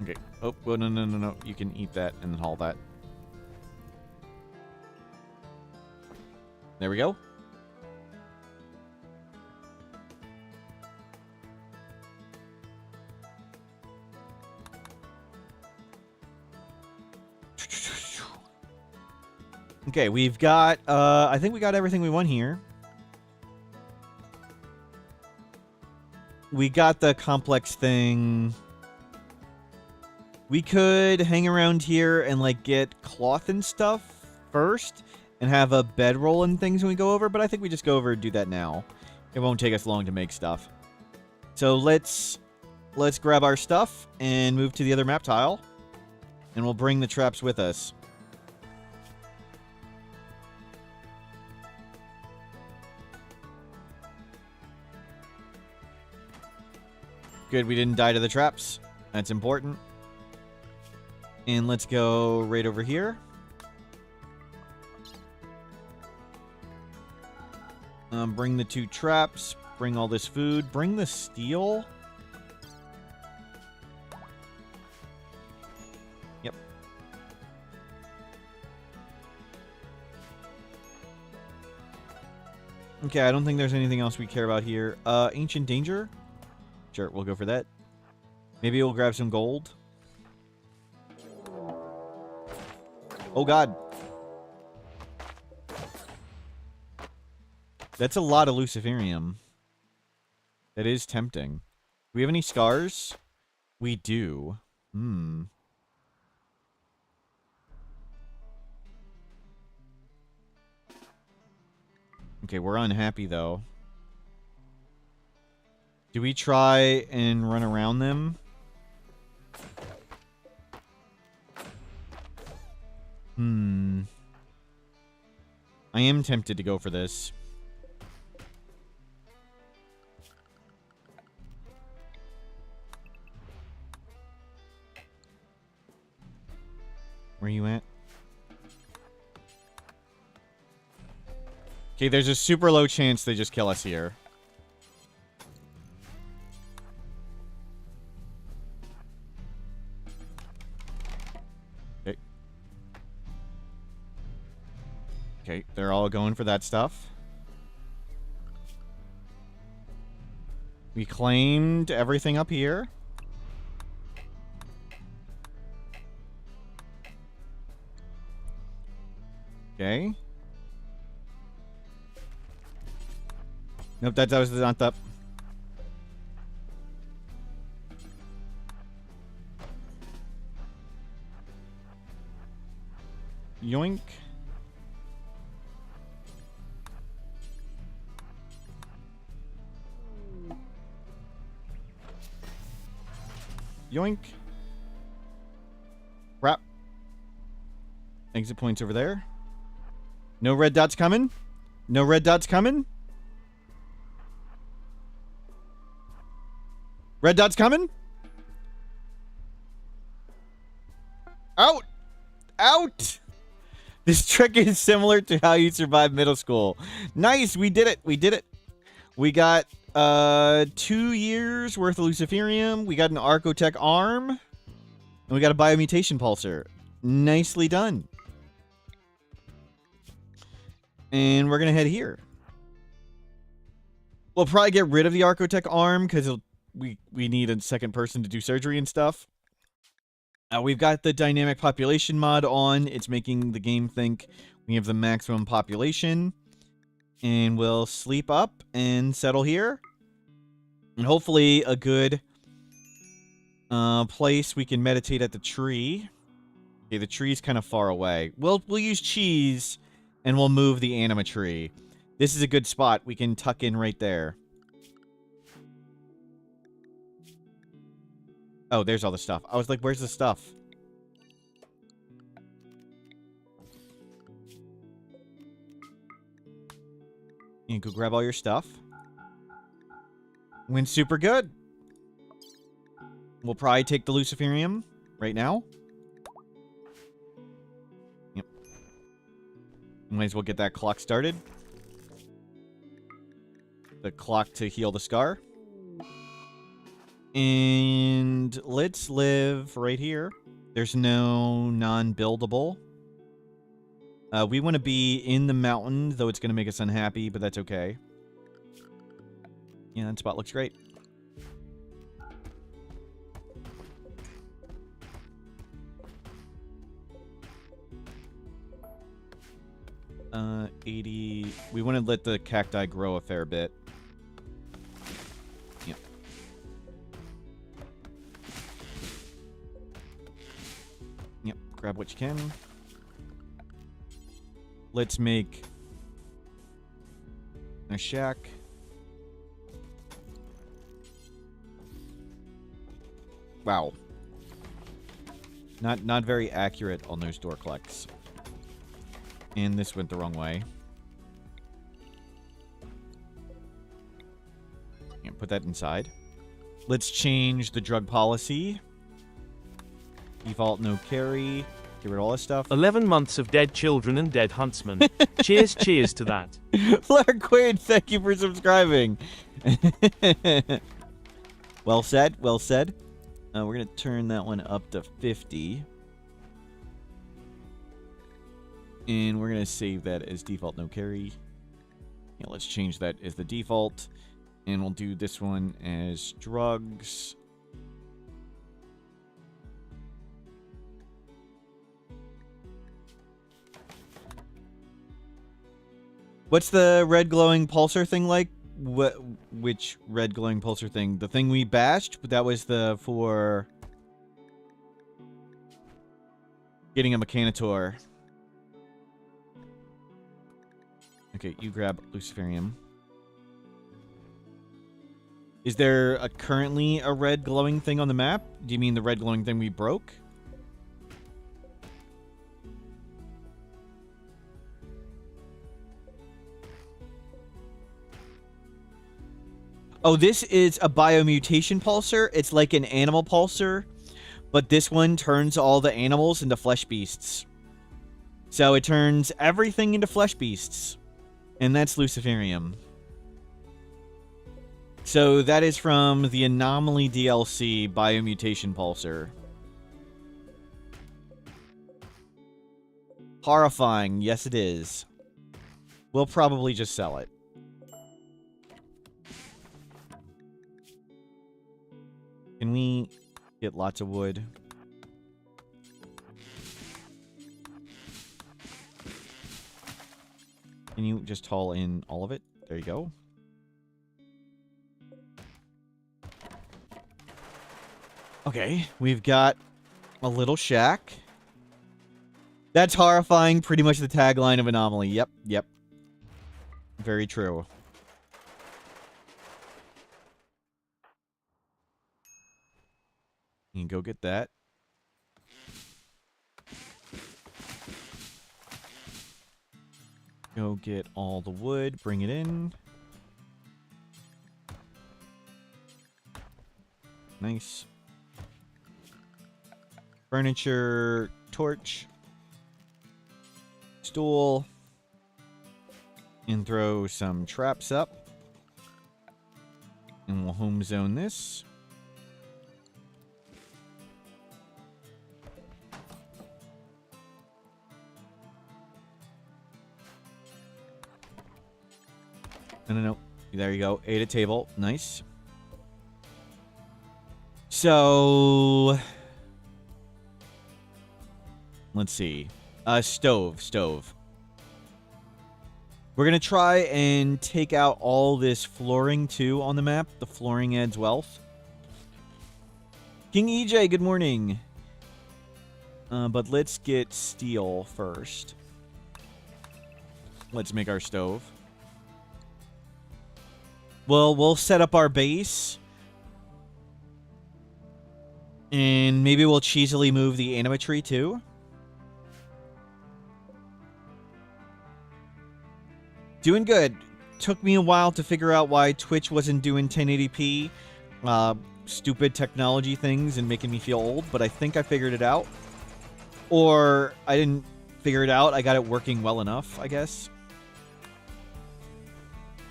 Okay. Oh, well, no. You can eat that and then haul that. There we go. Okay, we've got, I think we got everything we want here. We got the complex thing. We could hang around here and, like, get cloth and stuff first and have a bedroll and things when we go over, but I think we just go over and do that now. It won't take us long to make stuff. So let's grab our stuff and move to the other map tile, and we'll bring the traps with us. Good, we didn't die to the traps. That's important. And let's go right over here. Bring the 2 traps. Bring all this food. Bring the steel. Yep. Okay, I don't think there's anything else we care about here. Ancient Danger? Sure, we'll go for that. Maybe we'll grab some gold. Oh, God. That's a lot of Luciferium. That is tempting. Do we have any scars? We do. Okay, we're unhappy, though. Do we try and run around them? I am tempted to go for this. Where are you at? Okay, there's a super low chance they just kill us here. Okay. Okay, they're all going for that stuff. We claimed everything up here. Okay. Nope, that was not the... Yoink. Yoink. Crap. Exit points over there. No red dots coming? No red dots coming? Red dots coming? Out! Out! This trick is similar to how you survive middle school. Nice, we did it. We did it. We got 2 years worth of Luciferium. We got an Archotech arm. And we got a biomutation pulsar. Nicely done. And we're going to head here. We'll probably get rid of the Archotech arm because we need a second person to do surgery and stuff. We've got the dynamic population mod on. It's making the game think we have the maximum population. And we'll sleep up and settle here. And hopefully a good place we can meditate at the tree. Okay, the tree's kind of far away. We'll use cheese and we'll move the anima tree. This is a good spot. We can tuck in right there. Oh, there's all the stuff. I was like, where's the stuff? You can go grab all your stuff. Went super good. We'll probably take the Luciferium right now. Yep. Might as well get that clock started. The clock to heal the scar. And let's live right here. There's no non-buildable. We want to be in the mountain, though it's going to make us unhappy, but that's okay. Yeah, that spot looks great. $80. We want to let the cacti grow a fair bit. Yep. Yep, grab what you can. Let's make a shack. Wow. Not very accurate on those door clicks. And this went the wrong way. Yeah, put that inside. Let's change the drug policy. Default no carry. Get rid of all this stuff. 11 months of dead children and dead huntsmen. Cheers to that. Lark Quaid, thank you for subscribing. Well said, well said. We're going to turn that one up to 50. And we're going to save that as default no carry. Yeah, let's change that as the default. And we'll do this one as drugs. What's the red glowing pulsar thing like? Which red glowing pulsar thing? The thing we bashed? That was for getting a Mechanitor. Okay, you grab Luciferium. Is there currently a red glowing thing on the map? Do you mean the red glowing thing we broke? Oh, this is a biomutation pulsar. It's like an animal pulsar, but this one turns all the animals into flesh beasts. So it turns everything into flesh beasts. And that's Luciferium. So that is from the Anomaly DLC biomutation pulsar. Horrifying. Yes, it is. We'll probably just sell it. Can we get lots of wood? Can you just haul in all of it? There you go. Okay, we've got a little shack. That's horrifying. Pretty much the tagline of Anomaly. Yep, yep. Very true. You can go get that. Go get all the wood, bring it in. Nice. Furniture, torch, stool, and throw some traps up. And we'll home zone this. No. There you go. 8 a table. Nice. So, let's see. Stove. We're going to try and take out all this flooring, too, on the map. The flooring adds wealth. King EJ, good morning. But let's get steel first. Let's make our stove. Well, we'll set up our base. And maybe we'll cheesily move the anima tree, too. Doing good. Took me a while to figure out why Twitch wasn't doing 1080p. Stupid technology things and making me feel old, but I think I figured it out. Or I didn't figure it out. I got it working well enough, I guess.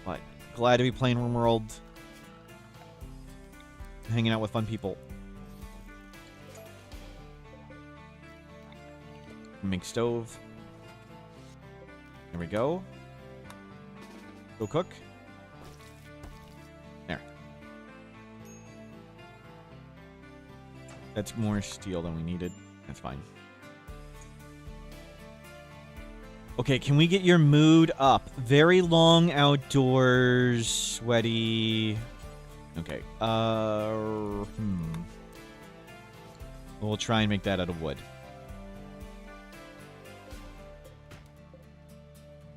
But glad to be playing Rimworld. Hanging out with fun people. Make stove. There we go. Go cook. There. That's more steel than we needed. That's fine. Okay, can we get your mood up? Very long outdoors, sweaty. Okay. We'll try and make that out of wood.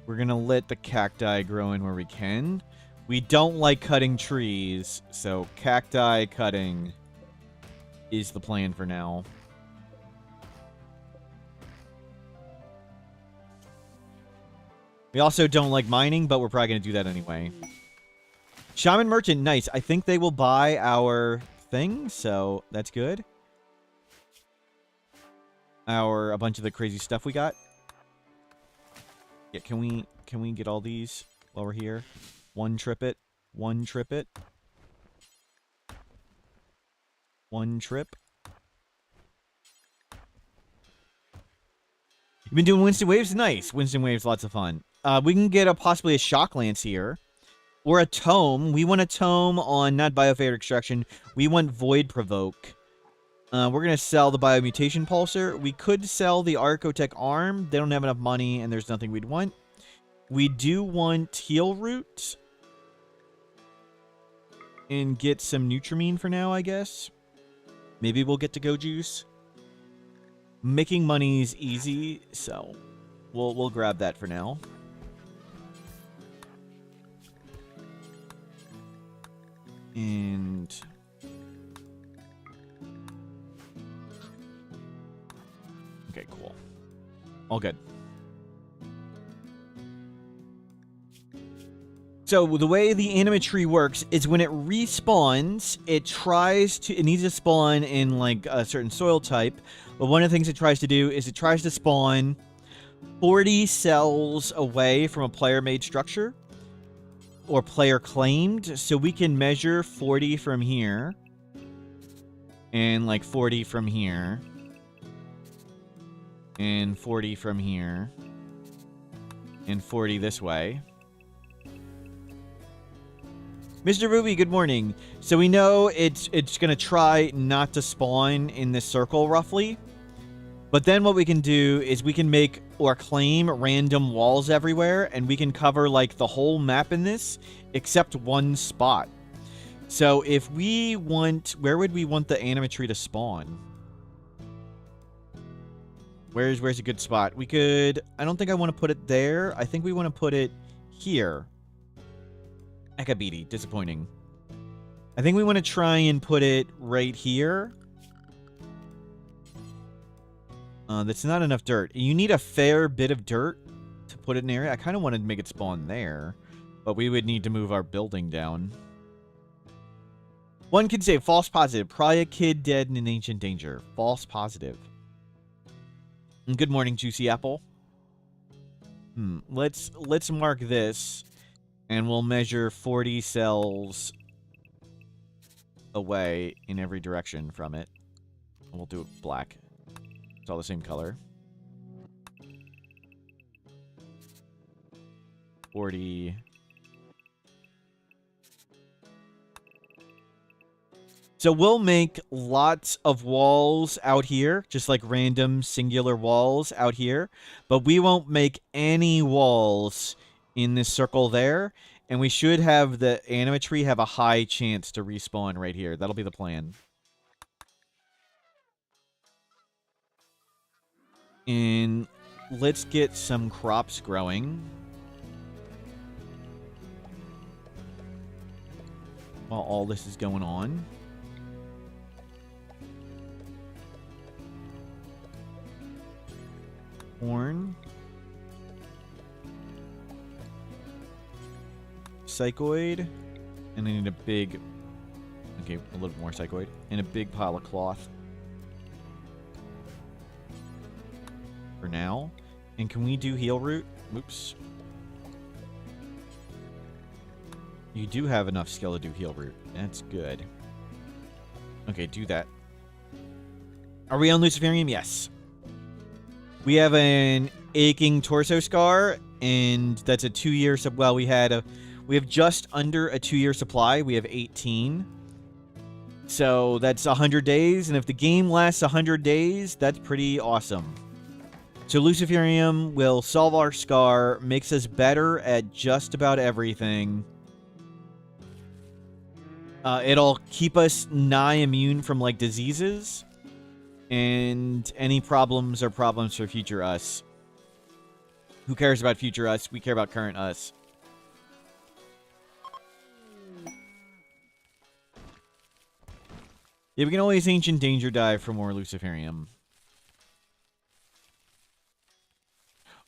We're gonna let the cacti grow in where we can. We don't like cutting trees, so cacti cutting is the plan for now. We also don't like mining, but we're probably gonna do that anyway. Shaman Merchant, nice. I think they will buy our thing, so that's good. a bunch of the crazy stuff we got. Yeah, can we get all these while we're here? One trip it. One trip it. One trip. You've been doing Winston Waves? Nice. Winston Waves, lots of fun. We can get possibly a Shock Lance here. Or a Tome. We want a Tome on not Biophase Extraction. We want Void Provoke. We're going to sell the Biomutation Pulsar. We could sell the Archotech Arm. They don't have enough money, and there's nothing we'd want. We do want Heal Root. And get some Nutrimine for now, I guess. Maybe we'll get to Go Juice. Making money's easy, so we'll grab that for now. And okay, cool. All good. So the way the anima tree works is when it respawns, it needs to spawn in like a certain soil type. But one of the things it tries to do is it tries to spawn 40 cells away from a player-made structure or player-claimed. So we can measure 40 from here and like 40 from here and 40 from here and 40 this way. Mr. Ruby, good morning. So we know it's going to try not to spawn in this circle, roughly. But then what we can do is we can make or claim random walls everywhere, and we can cover, like, the whole map in this, except one spot. So if we want... Where would we want the anima tree to spawn? Where's a good spot? We could... I don't think I want to put it there. I think we want to put it here. Ekabiti, disappointing. I think we want to try and put it right here. That's not enough dirt. You need a fair bit of dirt to put it in there. I kind of wanted to make it spawn there, but we would need to move our building down. One could say false positive. Probably a kid dead in an ancient danger. False positive. And good morning, Juicy Apple. Let's mark this. And we'll measure 40 cells away in every direction from it. And we'll do it black. It's all the same color. 40. So we'll make lots of walls out here, just like random singular walls out here. But we won't make any walls in this circle there, and we should have the anima tree have a high chance to respawn right here. That'll be the plan. And let's get some crops growing while all this is going on. Corn. Psychoid, and I need a big, okay, a little bit more psychoid, and a big pile of cloth for now. And can we do heal root? Oops. You do have enough skill to do heal root. That's good. Okay, do that. Are we on Luciferium? Yes. We have an aching torso scar, and that's a 2-year well, we have just under a 2-year supply. We have 18. So that's 100 days. And if the game lasts 100 days, that's pretty awesome. So Luciferium will solve our scar, makes us better at just about everything. It'll keep us nigh immune from, like, diseases. And any problems are problems for future us. Who cares about future us? We care about current us. Yeah, we can always Ancient Danger dive for more Luciferium.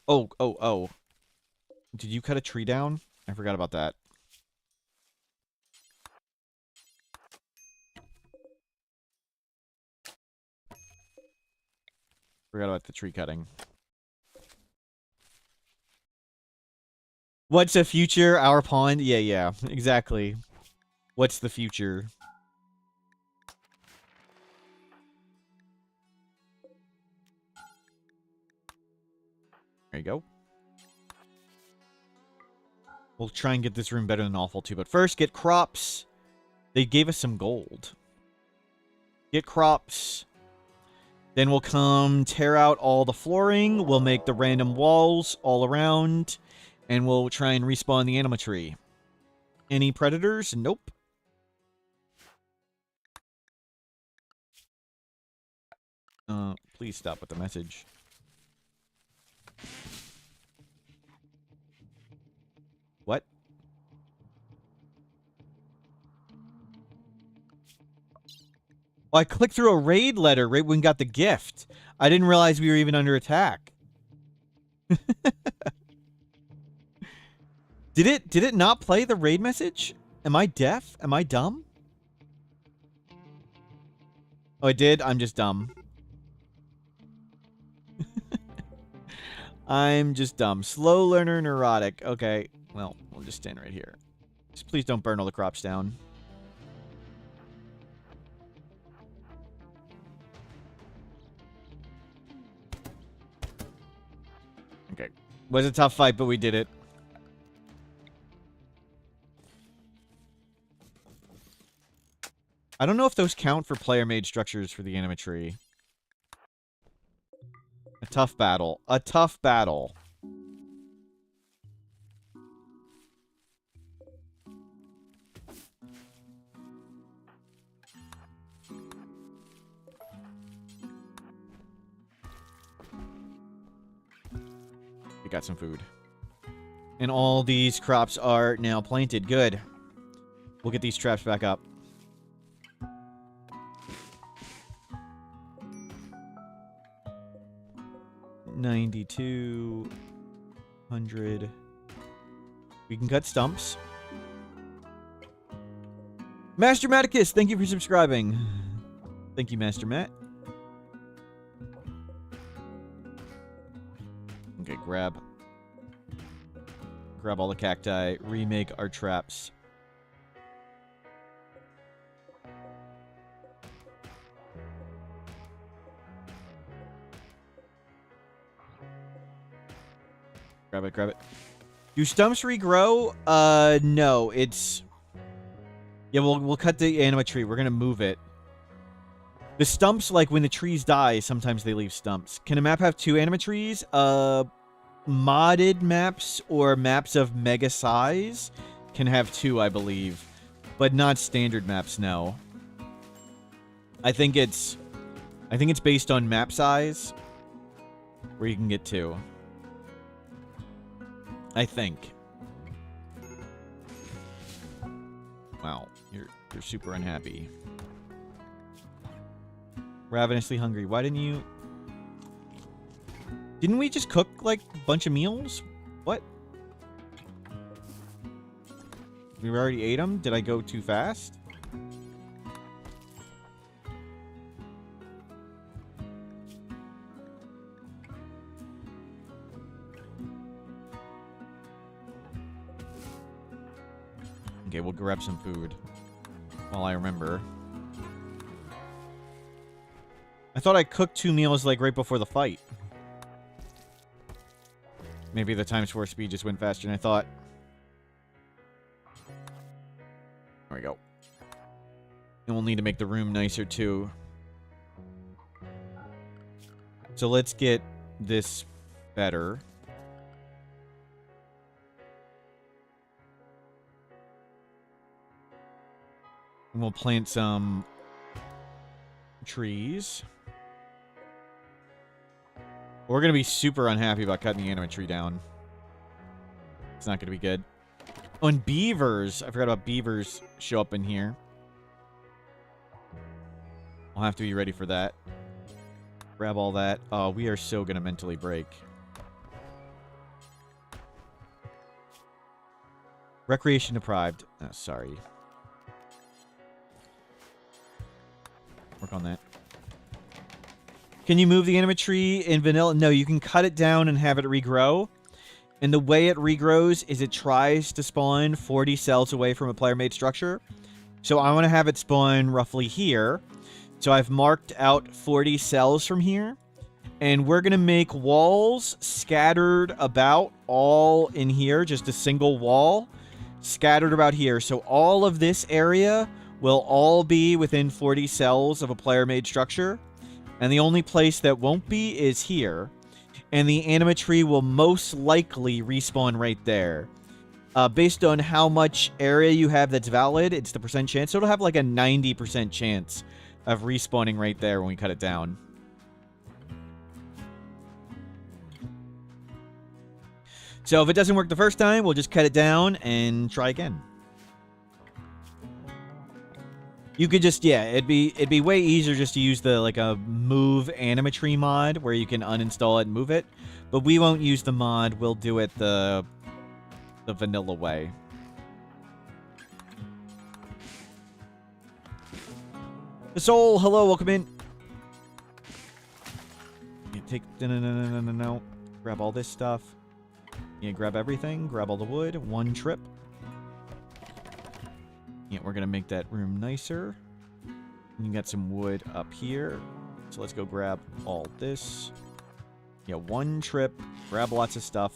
Oh. Did you cut a tree down? I forgot about that. Forgot about the tree cutting. What's the future? Our pond? Yeah, exactly. What's the future? There you go. We'll try and get this room better than awful too, but first get crops. They gave us some gold. Get crops. Then we'll come tear out all the flooring. We'll make the random walls all around. And we'll try and respawn the anima tree. Any predators? Nope. Please stop with the message. What? Well, I clicked through a raid letter right when we got the gift. I didn't realize we were even under attack. Did it not play the raid message? Am I deaf? Am I dumb? Oh, it did? I'm just dumb. I'm just dumb. Slow learner, neurotic. Okay. Well, we'll just stand right here. Just please don't burn all the crops down. Okay. Was a tough fight, but we did it. I don't know if those count for player-made structures for the anima tree. A tough battle. A tough battle. We got some food. And all these crops are now planted. Good. We'll get these traps back up. $92. We can cut stumps. Master Maticus, thank you for subscribing. Thank you, Master Matt. Okay, grab all the cacti, remake our traps. Grab it. Do stumps regrow? No, it's... Yeah, we'll cut the anima tree. We're gonna move it. The stumps, like, when the trees die, sometimes they leave stumps. Can a map have 2 anima trees? Modded maps or maps of mega size can have 2, I believe. But not standard maps, no. I think it's based on map size, where you can get 2. I think. Wow, you're super unhappy. Ravenously hungry. Why didn't you... Didn't we just cook, like, a bunch of meals? What? We already ate them? Did I go too fast? Okay, we'll grab some food while I remember. I thought I cooked 2 meals, like, right before the fight. Maybe the times 4 speed just went faster than I thought. There we go. And we'll need to make the room nicer, too. So let's get this better. And we'll plant some trees. We're going to be super unhappy about cutting the anima tree down. It's not going to be good. Oh, and beavers. I forgot about beavers show up in here. I'll have to be ready for that. Grab all that. Oh, we are so going to mentally break. Recreation deprived. Oh, sorry. Work on that. Can you move the anima tree in vanilla? No, you can cut it down and have it regrow. And the way it regrows is it tries to spawn 40 cells away from a player-made structure. So I want to have it spawn roughly here. So I've marked out 40 cells from here. And we're going to make walls scattered about all in here. Just a single wall scattered about here. So all of this area will all be within 40 cells of a player-made structure. And the only place that won't be is here. And the anima tree will most likely respawn right there. Based on how much area you have that's valid, it's the percent chance. So it'll have like a 90% chance of respawning right there when we cut it down. So if it doesn't work the first time, we'll just cut it down and try again. You could just, yeah, it'd be way easier just to use the, like, a move anima tree mod where you can uninstall it and move it. But we won't use the mod. We'll do it the vanilla way. The soul, hello, welcome in. You take, no. Grab all this stuff. Yeah, grab everything. Grab all the wood. One trip. Yeah, we're going to make that room nicer. You got some wood up here. So let's go grab all this. Yeah, one trip. Grab lots of stuff.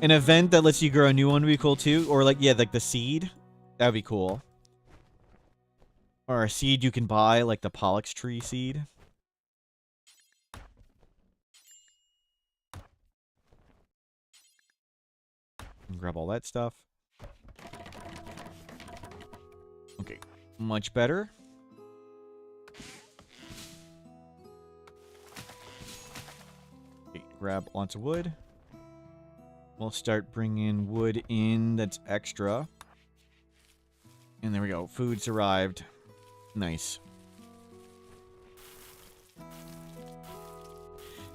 An event that lets you grow a new one would be cool too. Or like, yeah, like the seed. That would be cool. Or a seed you can buy, like the Pollux tree seed. And grab all that stuff. Okay, much better. Okay, grab lots of wood. We'll start bringing wood in that's extra. And there we go. Food's arrived. Nice.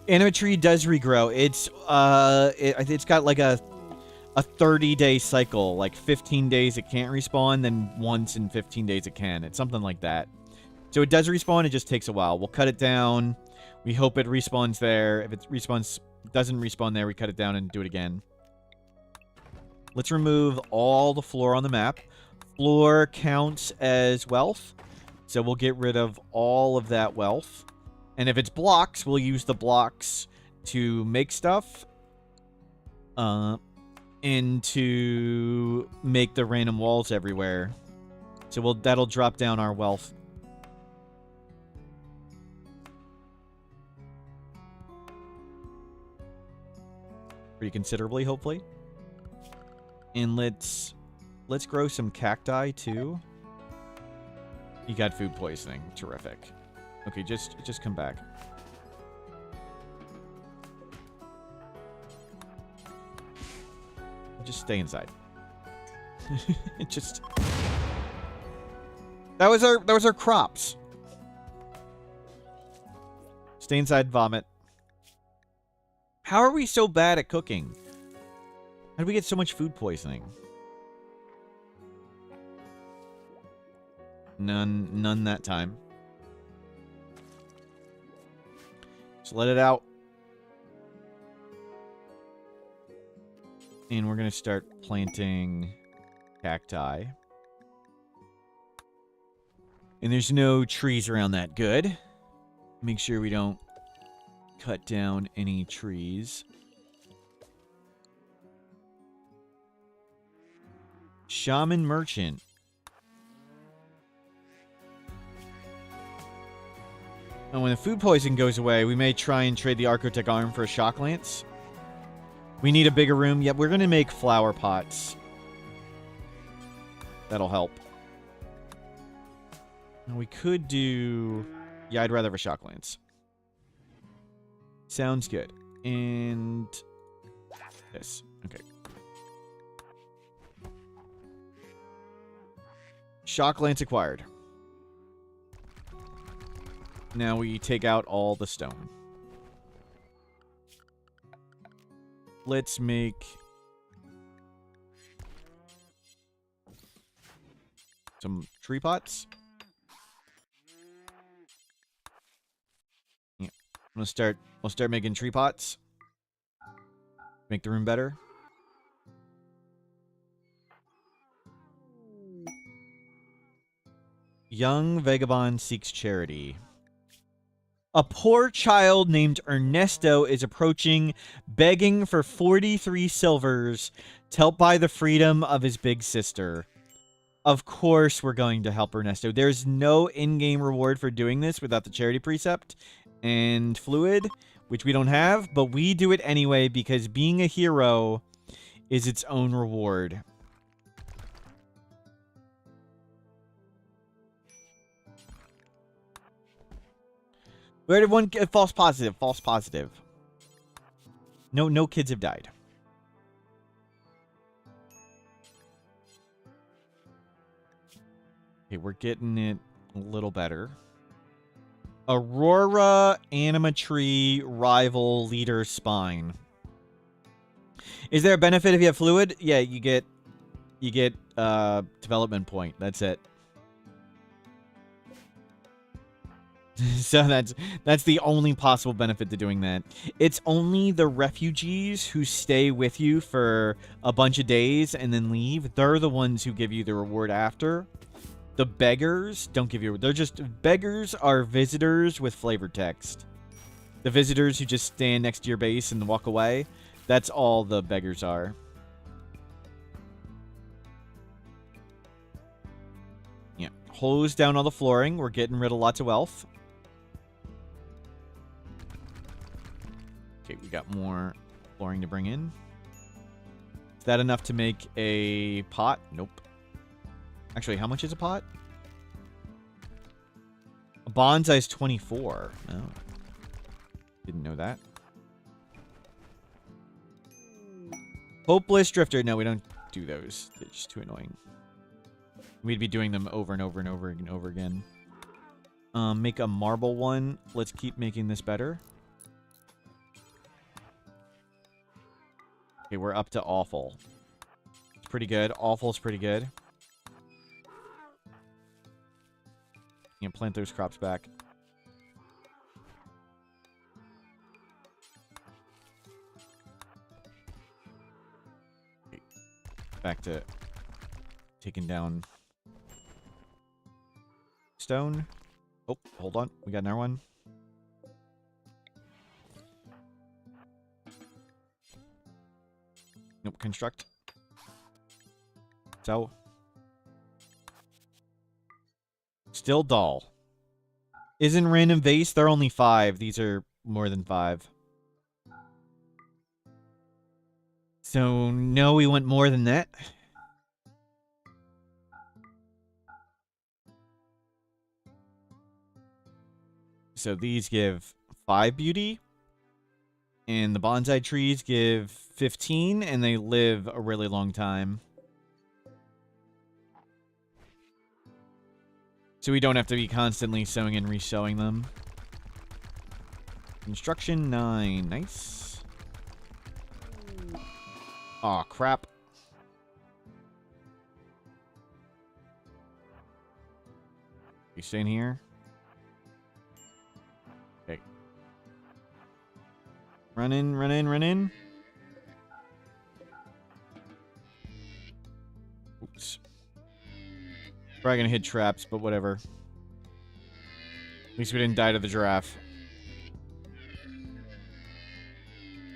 Anima tree does regrow. It's got like a 30-day cycle. Like 15 days it can't respawn, then once in 15 days it can. It's something like that. So it does respawn, it just takes a while. We'll cut it down. We hope it respawns there. If it doesn't respawn there, we cut it down and do it again. Let's remove all the floor on the map. Floor counts as wealth. So we'll get rid of all of that wealth. And if it's blocks, we'll use the blocks to make stuff. And to make the random walls everywhere. So that'll drop down our wealth. Pretty considerably, hopefully. And let's grow some cacti too. You got food poisoning. Terrific. Okay, just come back. Just stay inside. Just that was our crops. Stay inside, vomit. How are we so bad at cooking? How did we get so much food poisoning? None that time. Just let it out. And we're going to start planting cacti. And there's no trees around that. Good. Make sure we don't cut down any trees. Shaman merchant. And when the food poison goes away, we may try and trade the Archotech arm for a shock lance. We need a bigger room. Yep, we're going to make flower pots. That'll help. Now we could do... Yeah, I'd rather have a shock lance. Sounds good. And... this. Okay. Shock lance acquired. Now we take out all the stone. let's make some tree pots. Yeah, we'll start making tree pots. Make the room better. Young vagabond seeks charity. A poor child named Ernesto is approaching, begging for 43 silvers to help buy the freedom of his big sister. Of course we're going to help Ernesto. There's no in-game reward for doing this without the charity precept and fluid, which we don't have, but we do it anyway because being a hero is its own reward. Where did one get false positive? False positive. No kids have died. Okay, we're getting it a little better. Aurora, anima tree, rival, leader, spine. Is there a benefit if you have fluid? Yeah, you get development point. That's it. So that's the only possible benefit to doing that. It's only the refugees who stay with you for a bunch of days and then leave. They're the ones who give you the reward after. The beggars don't give you... They're just... Beggars are visitors with flavor text. The visitors who just stand next to your base and walk away. That's all the beggars are. Yeah. Hose down all the flooring. We're getting rid of lots of wealth. Okay, we got more flooring to bring in. Is that enough to make a pot? Nope. Actually, how much is a pot? A bonsai is 24. Oh. Didn't know that. Hopeless Drifter. No, we don't do those. They're just too annoying. We'd be doing them over and over and over and over again. Make a marble one. Let's keep making this better. Okay, we're up to awful. It's pretty good. Awful's pretty good. You know, plant those crops back. Okay. Back to taking down stone. Oh, hold on. We got another one. Nope, construct. So. Still dull. Isn't random vase? They're only 5. These are more than 5. So, no, we want more than that. So these give 5 beauty. And the bonsai trees give 15, and they live a really long time. So we don't have to be constantly sewing and resewing them. Construction 9. Nice. Aw, crap. You staying here? Okay. Run in, run in, run in. Oops. Probably gonna hit traps, but whatever. At least we didn't die to the giraffe.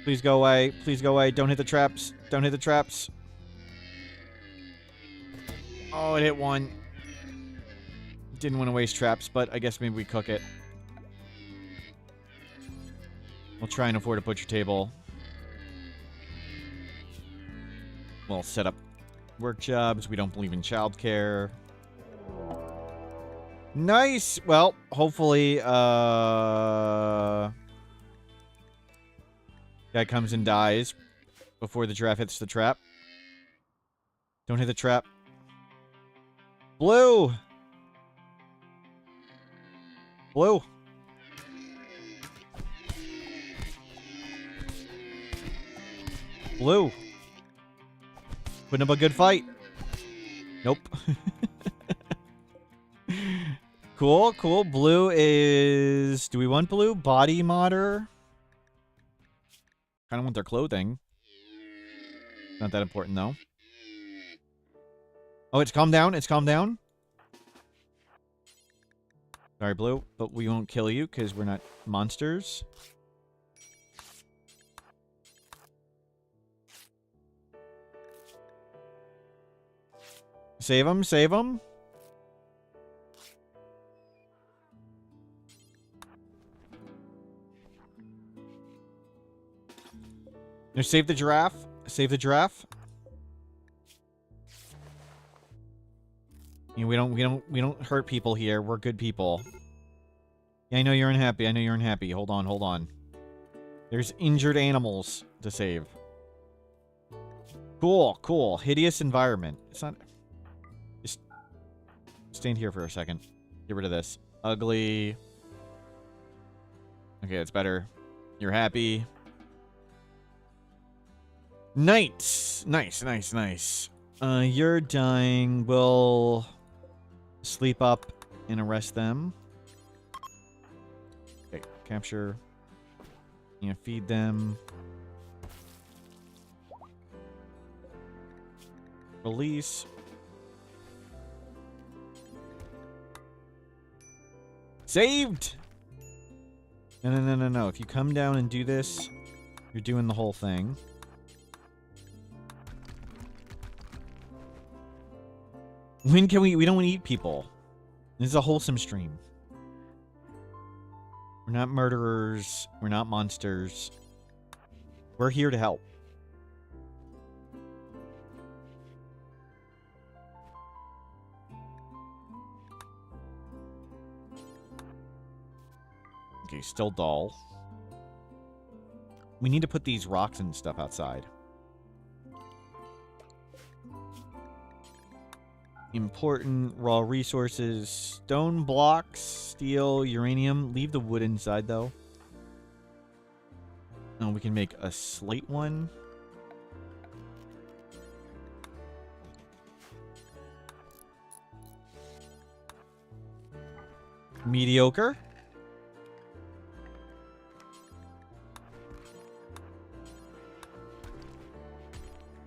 Please go away. Please go away. Don't hit the traps. Don't hit the traps. Oh, it hit one. Didn't want to waste traps, but I guess maybe we cook it. We'll try and afford a butcher table. We'll set up work jobs. We don't believe in childcare. Nice! Well, hopefully, guy comes and dies before the giraffe hits the trap. Don't hit the trap. Blue! Blue! Blue. Putting up a good fight. Nope. Cool, cool. Blue is... Do we want blue? Body modder. Kind of want their clothing. Not that important, though. Oh, it's calmed down. It's calmed down. Sorry, Blue, but we won't kill you because we're not monsters. Save him, save him. No, save the giraffe. Save the giraffe. You know, we don't hurt people here. We're good people. Yeah, I know you're unhappy. I know you're unhappy. Hold on, hold on. There's injured animals to save. Cool, cool. Hideous environment. It's not... Just stand here for a second. Get rid of this. Ugly. Okay, that's better. You're happy. Nice. Nice, nice, nice. You're dying. We'll sleep up and arrest them. Okay, capture. You know, feed them. Release. Saved! No, no, no, no, no. If you come down and do this, you're doing the whole thing. When can we don't want to eat people. This is a wholesome stream. We're not murderers. We're not monsters. We're here to help. Okay, still dull. We need to put these rocks and stuff outside. Important raw resources. Stone blocks, steel, uranium. Leave the wood inside, though. And we can make a slate one. Mediocre.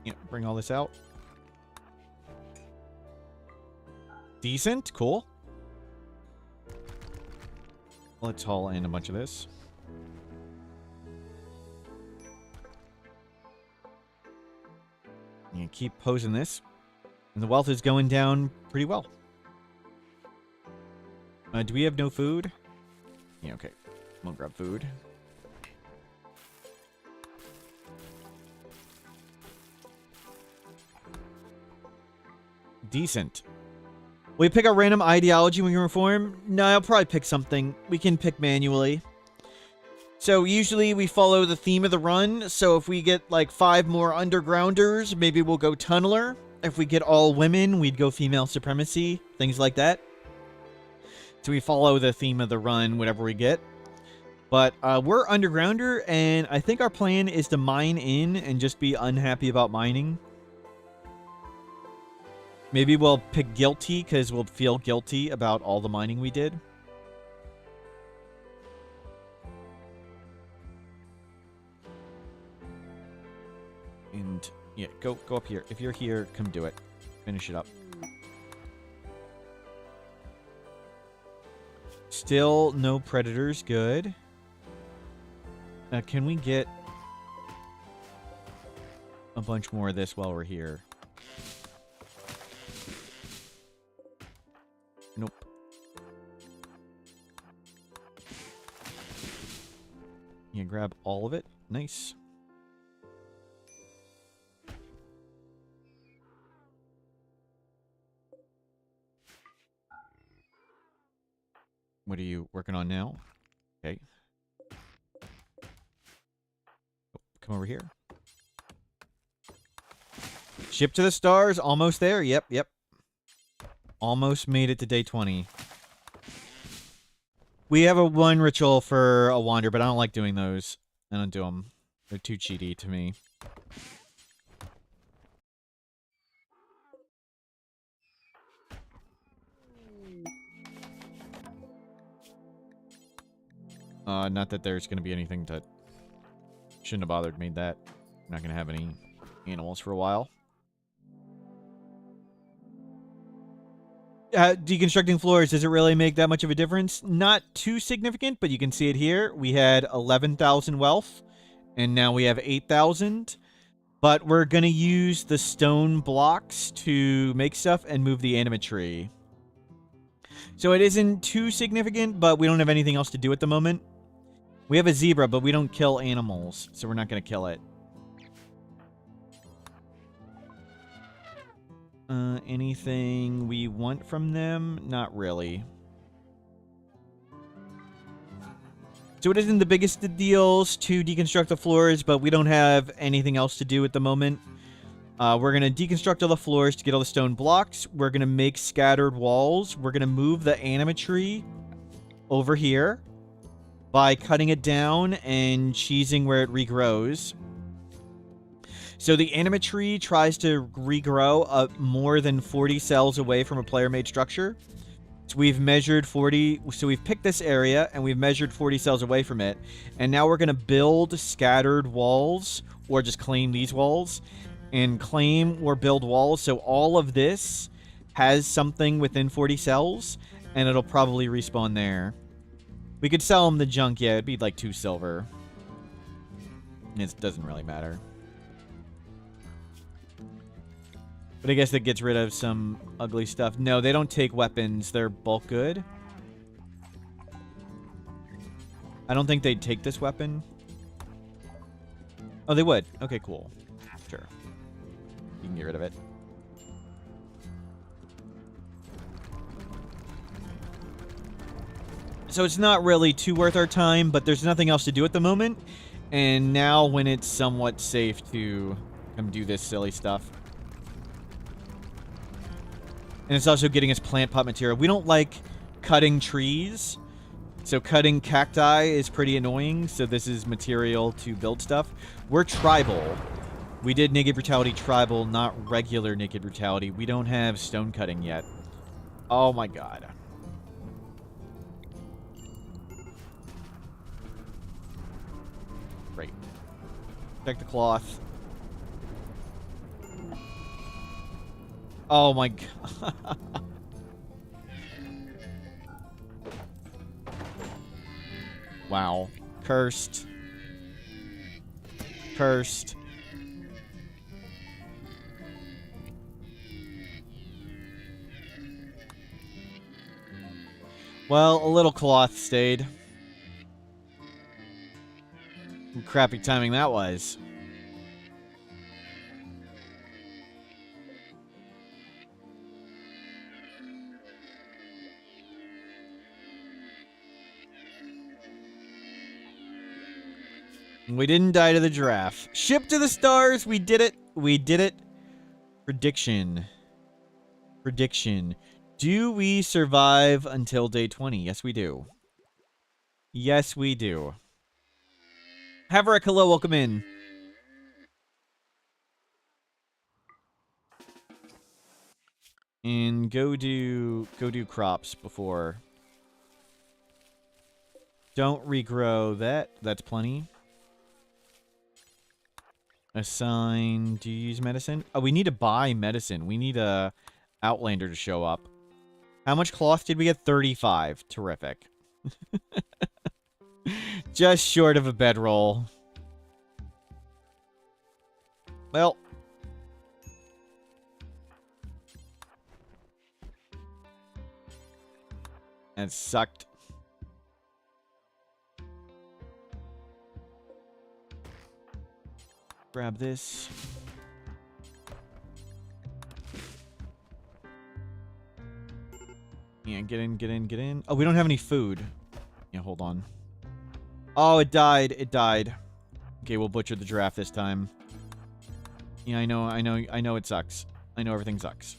Yeah, bring all this out. Decent, cool. Let's haul in a bunch of this. You keep posing this. And the wealth is going down pretty well. Do we have no food? Yeah, okay. We'll grab food. Decent. Will we pick a random ideology when we reform? No, I'll probably pick something. We can pick manually. So usually we follow the theme of the run. So if we get like 5 more undergrounders, maybe we'll go tunneler. If we get all women, we'd go female supremacy. Things like that. So we follow the theme of the run, whatever we get. But we're undergrounder, and I think our plan is to mine in and just be unhappy about mining. Maybe we'll pick guilty, because we'll feel guilty about all the mining we did. And, yeah, go up here. If you're here, come do it. Finish it up. Still no predators. Good. Can we get a bunch more of this while we're here? Nope. Yeah, grab all of it. Nice. What are you working on now? Okay. Oh, come over here. Ship to the stars. Almost there. Yep, yep. Almost made it to day 20. We have one ritual for a wander, but I don't like doing those. I don't do them. They're too cheaty to me. Not that there's going to be anything that shouldn't have bothered made that. I'm not going to have any animals for a while. Deconstructing floors, does it really make that much of a difference? Not too significant, but you can see it here. We had 11,000 wealth, and now we have 8,000. But we're going to use the stone blocks to make stuff and move the anima tree. So it isn't too significant, but we don't have anything else to do at the moment. We have a zebra, but we don't kill animals, so we're not going to kill it. Anything we want from them? Not really. So it isn't the biggest of deals to deconstruct the floors, but we don't have anything else to do at the moment. We're going to deconstruct all the floors to get all the stone blocks. We're going to make scattered walls. We're going to move the anima tree over here by cutting it down and cheesing where it regrows. So the anima tree tries to regrow more than 40 cells away from a player-made structure. So we've measured 40, so we've picked this area and we've measured 40 cells away from it. And now we're going to build scattered walls, or just claim these walls and claim or build walls. So all of this has something within 40 cells and it'll probably respawn there. We could sell them the junk. Yeah, it'd be like 2 silver. It doesn't really matter. But I guess that gets rid of some ugly stuff. No, they don't take weapons. They're bulk good. I don't think they'd take this weapon. Oh, they would. Okay, cool. Sure. You can get rid of it. So it's not really too worth our time, but there's nothing else to do at the moment. And now when it's somewhat safe to come do this silly stuff. And it's also getting us plant pot material. We don't like cutting trees. So cutting cacti is pretty annoying. So this is material to build stuff. We're tribal. We did Naked Brutality tribal, not regular Naked Brutality. We don't have stone cutting yet. Oh my god. Great. Check the cloth. Oh my god. Wow. Cursed. Cursed. Well, a little cloth stayed. Crappy timing that was. We didn't die to the giraffe. Ship to the stars. We did it. We did it. Prediction. Prediction. Do we survive until day 20? Yes, we do. Yes, we do. Haverick, hello. Welcome in. And go do crops before. Don't regrow that. That's plenty. Assign. Do you use medicine? Oh, we need to buy medicine. We need a Outlander to show up. How much cloth did we get? 35. Terrific. Just short of a bedroll. Well. That sucked. Grab this. Yeah, get in, get in, get in. Oh, we don't have any food. Yeah, hold on. Oh, it died. It died. Okay, we'll butcher the giraffe this time. Yeah, I know it sucks. I know everything sucks.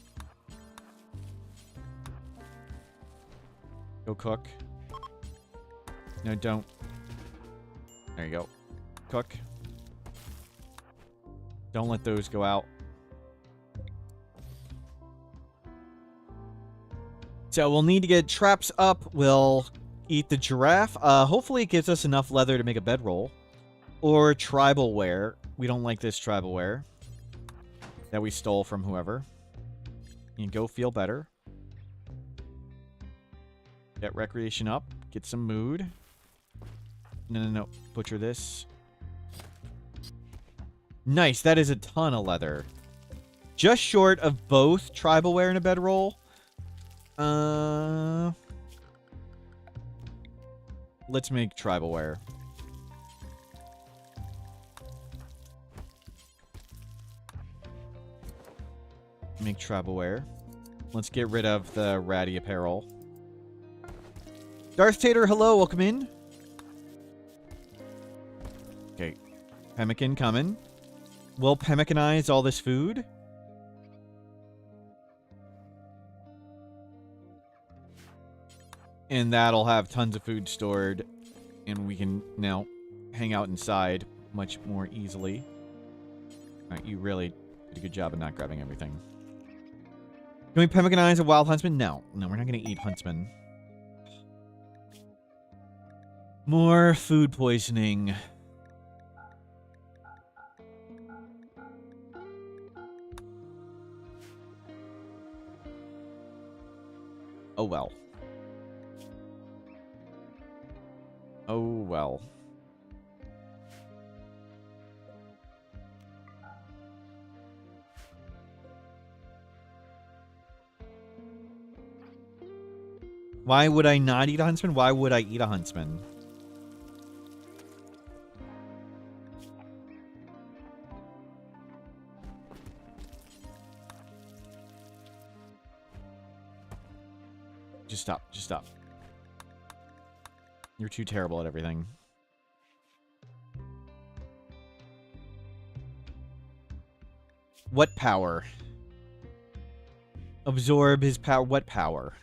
Go cook. No, don't. There you go. Cook. Don't let those go out. So we'll need to get traps up. We'll Eat the giraffe. Hopefully it gives us enough leather to make a bedroll. Or tribal wear. We don't like this tribal wear that we stole from whoever. You go feel better. Get recreation up. Get some mood. No. Butcher this. Nice. That is a ton of leather. Just short of both tribal wear and a bedroll. Let's make tribal wear. Make tribal wear. Let's get rid of the ratty apparel. Darth Tater, hello, welcome in. Okay, pemmican coming. We'll pemmicanize all this food. And that'll have tons of food stored. And we can now hang out inside much more easily. Alright, you really did a good job of not grabbing everything. Can we pemmicanize a wild huntsman? No. No, we're not going to eat huntsman. More food poisoning. Oh well. Oh well. Why would I not eat a huntsman? Why would I eat a huntsman? Just stop. Just stop. You're too terrible at everything. What power? Absorb his power. What power?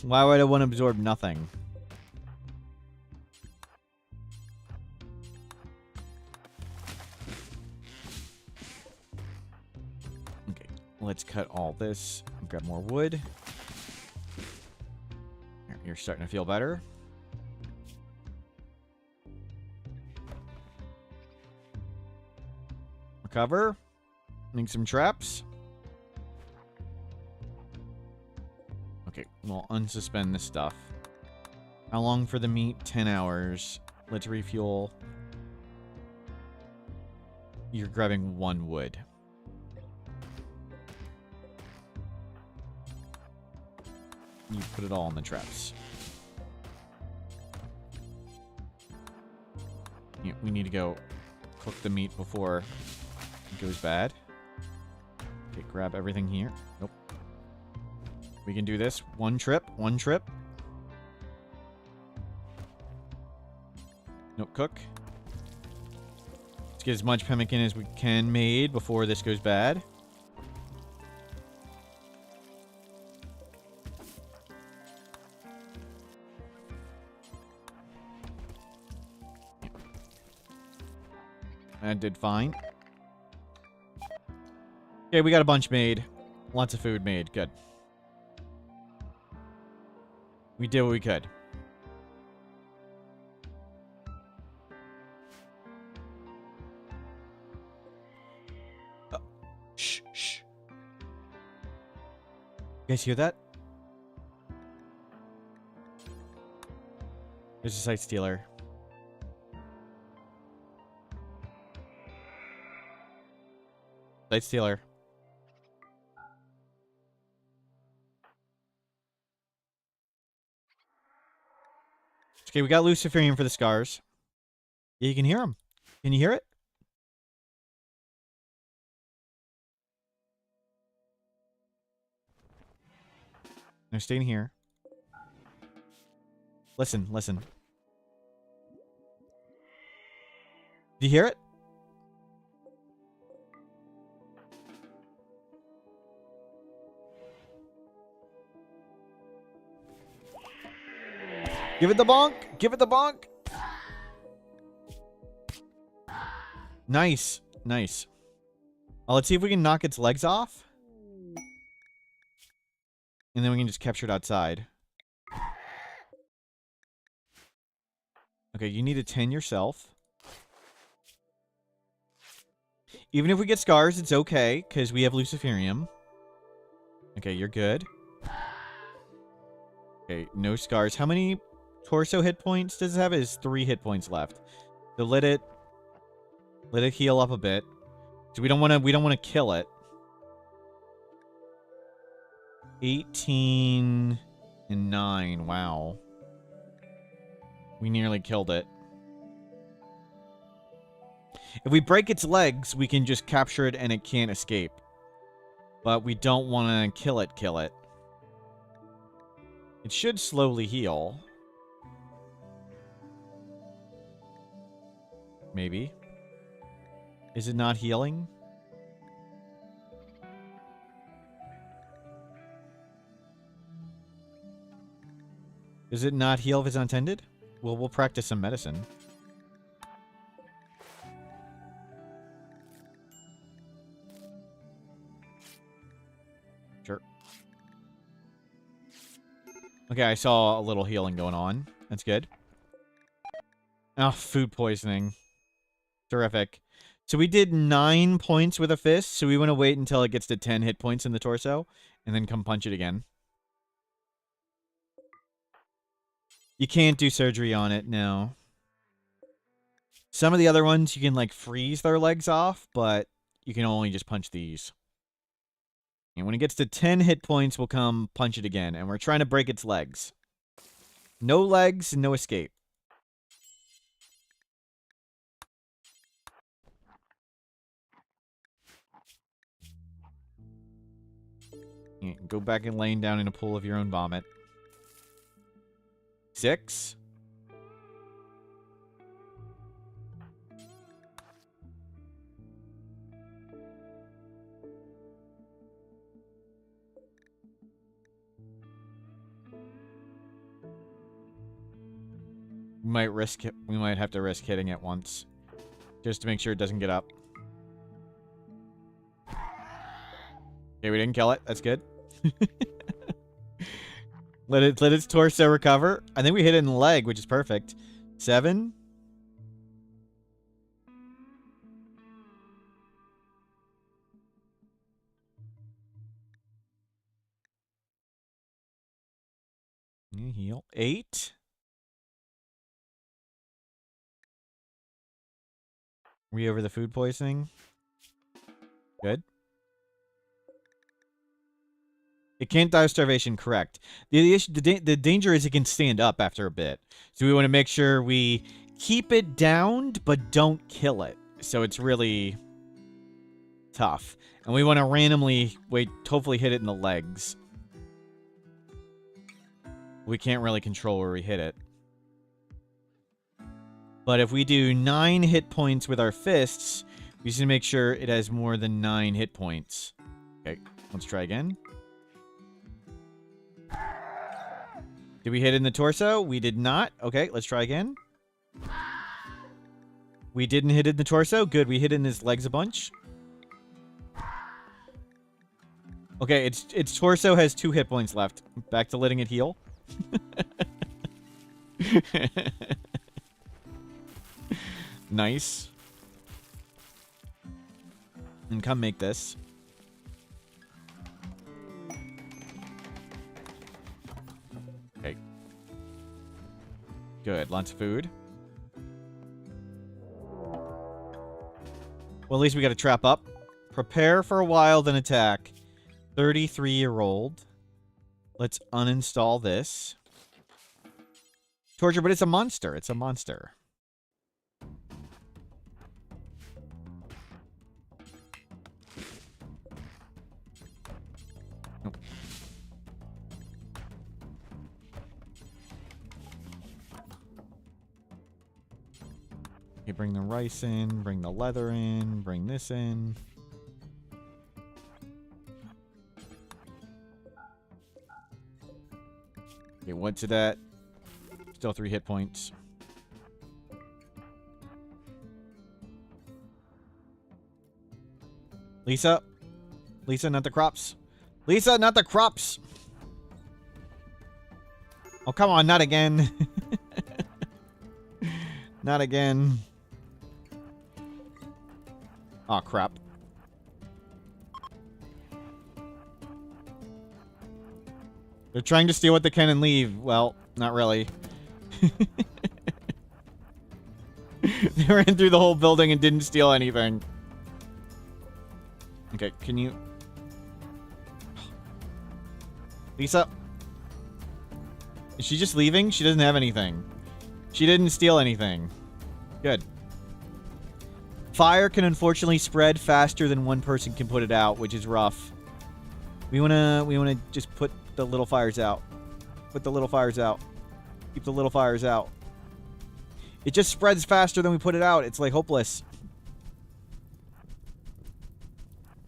Why would I want to absorb nothing? Okay, let's cut all this. Grab more wood. You're starting to feel better. Recover. Make some traps. Okay, we'll unsuspend this stuff. How long for the meat? 10 hours. Let's refuel. You're grabbing 1 wood. You put it all in the traps. Yeah, we need to go cook the meat before it goes bad. Okay, grab everything here. Nope. We can do this. One trip. Nope, cook. Let's get as much pemmican as we can made before this goes bad. That did fine. Okay, we got a bunch made. Lots of food made. Good. We did what we could. Shh. You guys hear that? There's a site stealer. Site stealer. Okay, we got Luciferian for the scars. Yeah, you can hear him. Can you hear it? No, staying here. Listen. Do you hear it? Give it the bonk. Give it the bonk. Nice. Let's see if we can knock its legs off. And then we can just capture it outside. Okay, you need a 10 yourself. Even if we get scars, it's okay, because we have Luciferium. Okay, you're good. Okay, no scars. How many torso hit points does it have? It has 3 hit points left. So let it heal up a bit. So we don't want to kill it. 18 and 9. Wow. We nearly killed it. If we break its legs, we can just capture it and it can't escape. But we don't want to kill it. It should slowly heal. Maybe. Is it not healing? Does it not heal if it's untended? Well, we'll practice some medicine. Sure. Okay, I saw a little healing going on. That's good. Oh, food poisoning. Terrific. So we did 9 points with a fist, so we want to wait until it gets to 10 hit points in the torso, and then come punch it again. You can't do surgery on it, no. Some of the other ones, you can, like, freeze their legs off, but you can only just punch these. And when it gets to 10 hit points, we'll come punch it again, and we're trying to break its legs. No legs, no escape. Yeah, go back and laying down in a pool of your own vomit. 6. We might have to risk hitting it once. Just to make sure it doesn't get up. Okay, we didn't kill it. That's good. Let its torso recover. I think we hit it in the leg, which is perfect. 7. Heal. 8. We over the food poisoning. Good. It can't die of starvation, correct. The danger is it can stand up after a bit. So we want to make sure we keep it downed, but don't kill it. So it's really tough. And we want to randomly, hopefully hit it in the legs. We can't really control where we hit it. But if we do 9 hit points with our fists, we just need to make sure it has more than 9 hit points. Okay, let's try again. Did we hit in the torso? We did not. Okay, let's try again. We didn't hit it in the torso. Good, we hit it in his legs a bunch. Okay, its torso has 2 hit points left. Back to letting it heal. Nice. And come make this. Okay. Good. Lots of food. Well, at least we got a trap up. Prepare for a while, then attack. 33-year-old. Let's uninstall this. Torture, but it's a monster. It's a monster. Nope. Okay, bring the rice in, bring the leather in, bring this in. Okay, what's it at? Still 3 hit points. Lisa? Lisa, not the crops. Lisa, not the crops! Oh, come on, not again. Not again. Aw, crap. They're trying to steal what they can and leave. Well, not really. They ran through the whole building and didn't steal anything. Okay, can you... Lisa? Is she just leaving? She doesn't have anything. She didn't steal anything. Good. Fire can unfortunately spread faster than one person can put it out, which is rough. We wanna just put the little fires out. Put the little fires out. Keep the little fires out. It just spreads faster than we put it out. It's like hopeless.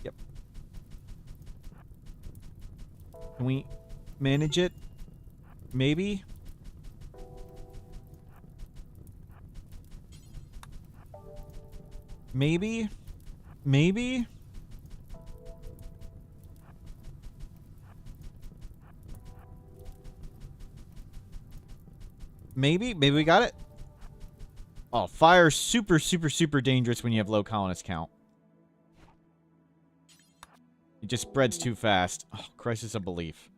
Yep. Can we manage it? Maybe? Maybe? Maybe? Maybe? Maybe we got it? Oh, fire's super, super, super dangerous when you have low colonist count. It just spreads too fast. Oh, crisis of belief.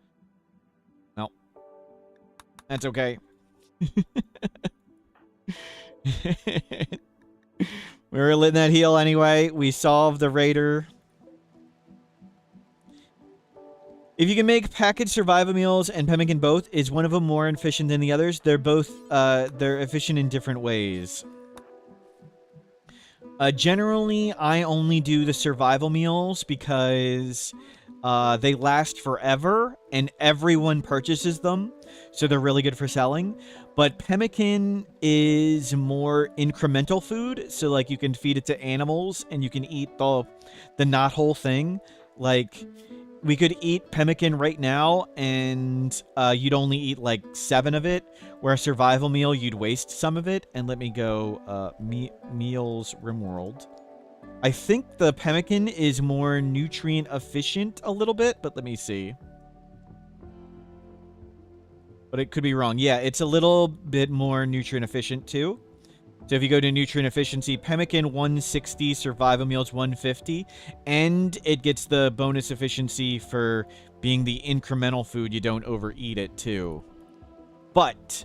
No. That's okay. We were letting that heal anyway. We solved the raider. If you can make packaged survival meals and pemmican both, is one of them more efficient than the others? They're both, they're efficient in different ways. Generally, I only do the survival meals because they last forever and everyone purchases them, so they're really good for selling. But pemmican is more incremental food, so like you can feed it to animals and you can eat the not whole thing. Like, we could eat pemmican right now and you'd only eat like 7 of it, where a survival meal you'd waste some of it. And let me go meals Rimworld. I think the pemmican is more nutrient efficient a little bit, but let me see. But it could be wrong. Yeah, it's a little bit more nutrient efficient too. So if you go to nutrient efficiency, pemmican 160, survival meals 150, and it gets the bonus efficiency for being the incremental food. You don't overeat it too. But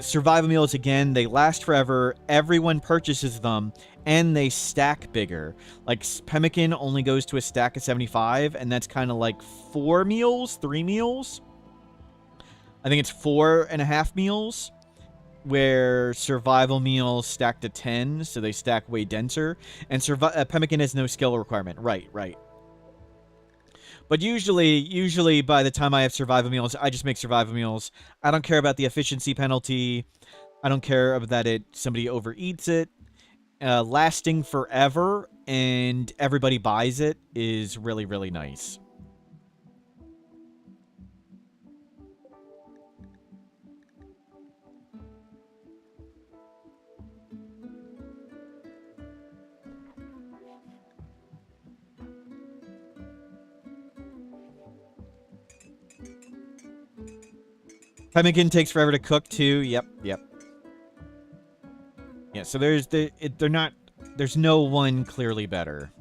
survival meals, again, they last forever. Everyone purchases them, and they stack bigger. Like, pemmican only goes to a stack of 75, and that's kind of like 4 meals, 3 meals. I think it's 4.5 meals, where survival meals stack to 10, so they stack way denser. And pemmican has no skill requirement. Right, right. But usually by the time I have survival meals, I just make survival meals. I don't care about the efficiency penalty. I don't care about that somebody overeats it. Lasting forever and everybody buys it is really, really nice. Pemmican takes forever to cook too. Yep, yep. Yeah, so there's there's no one clearly better.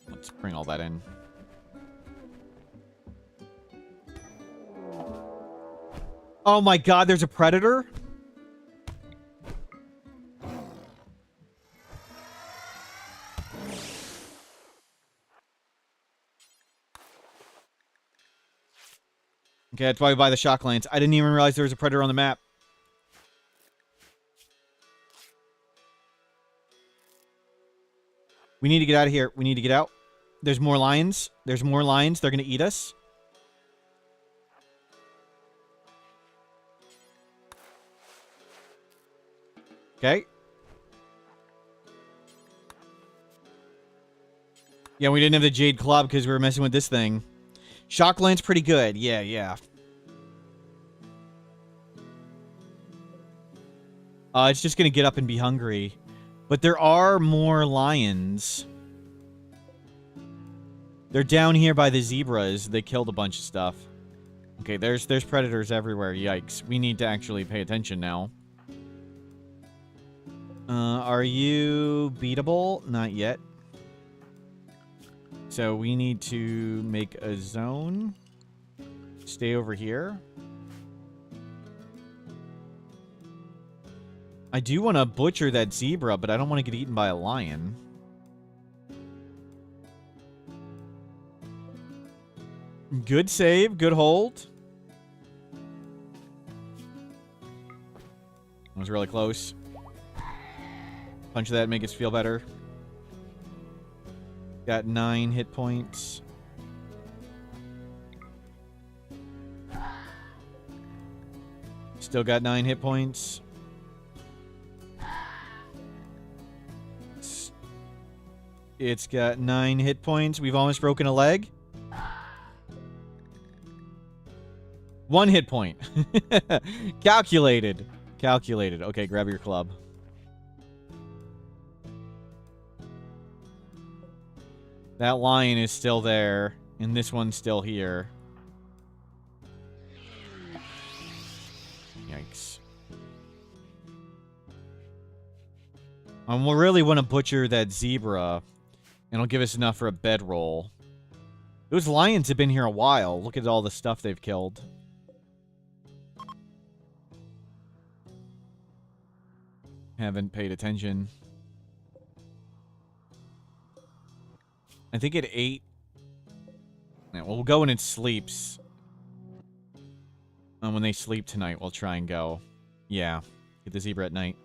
Let's bring all that in. Oh my god, there's a predator? Okay, that's why we buy the shock lance. I didn't even realize there was a predator on the map. We need to get out of here. We need to get out. There's more lions. There's more lions. They're going to eat us. Okay. Yeah, we didn't have the Jade Club because we were messing with this thing. Shock lance pretty good. Yeah, yeah. It's just going to get up and be hungry. But there are more lions. They're down here by the zebras. They killed a bunch of stuff. Okay, there's predators everywhere. Yikes. We need to actually pay attention now. Are you beatable? Not yet. So we need to make a zone. Stay over here. I do want to butcher that zebra, but I don't want to get eaten by a lion. Good save. Good hold. That was really close. Punch that, make us feel better. Got 9 hit points. Still got 9 hit points. It's got 9 hit points. We've almost broken a leg. 1 hit point. Calculated. Calculated. Okay, grab your club. That lion is still there, and this one's still here. Yikes. We'll really want to butcher that zebra, and it'll give us enough for a bedroll. Those lions have been here a while. Look at all the stuff they've killed. Haven't paid attention. I think it ate. Yeah, well, we'll go when it sleeps. And when they sleep tonight, we'll try and go. Yeah, get the zebra at night.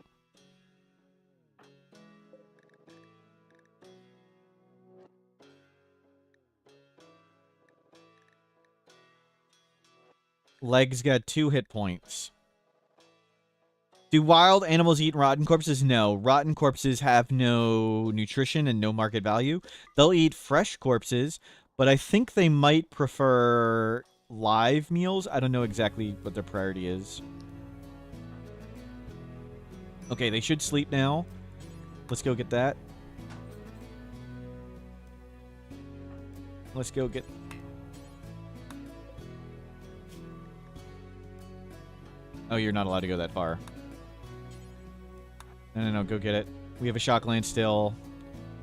Legs got 2 hit points. Do wild animals eat rotten corpses? No. Rotten corpses have no nutrition and no market value. They'll eat fresh corpses, but I think they might prefer live meals. I don't know exactly what their priority is. Okay, they should sleep now. Let's go get that. Let's go get... Oh, you're not allowed to go that far. No, go get it. We have a shockland still.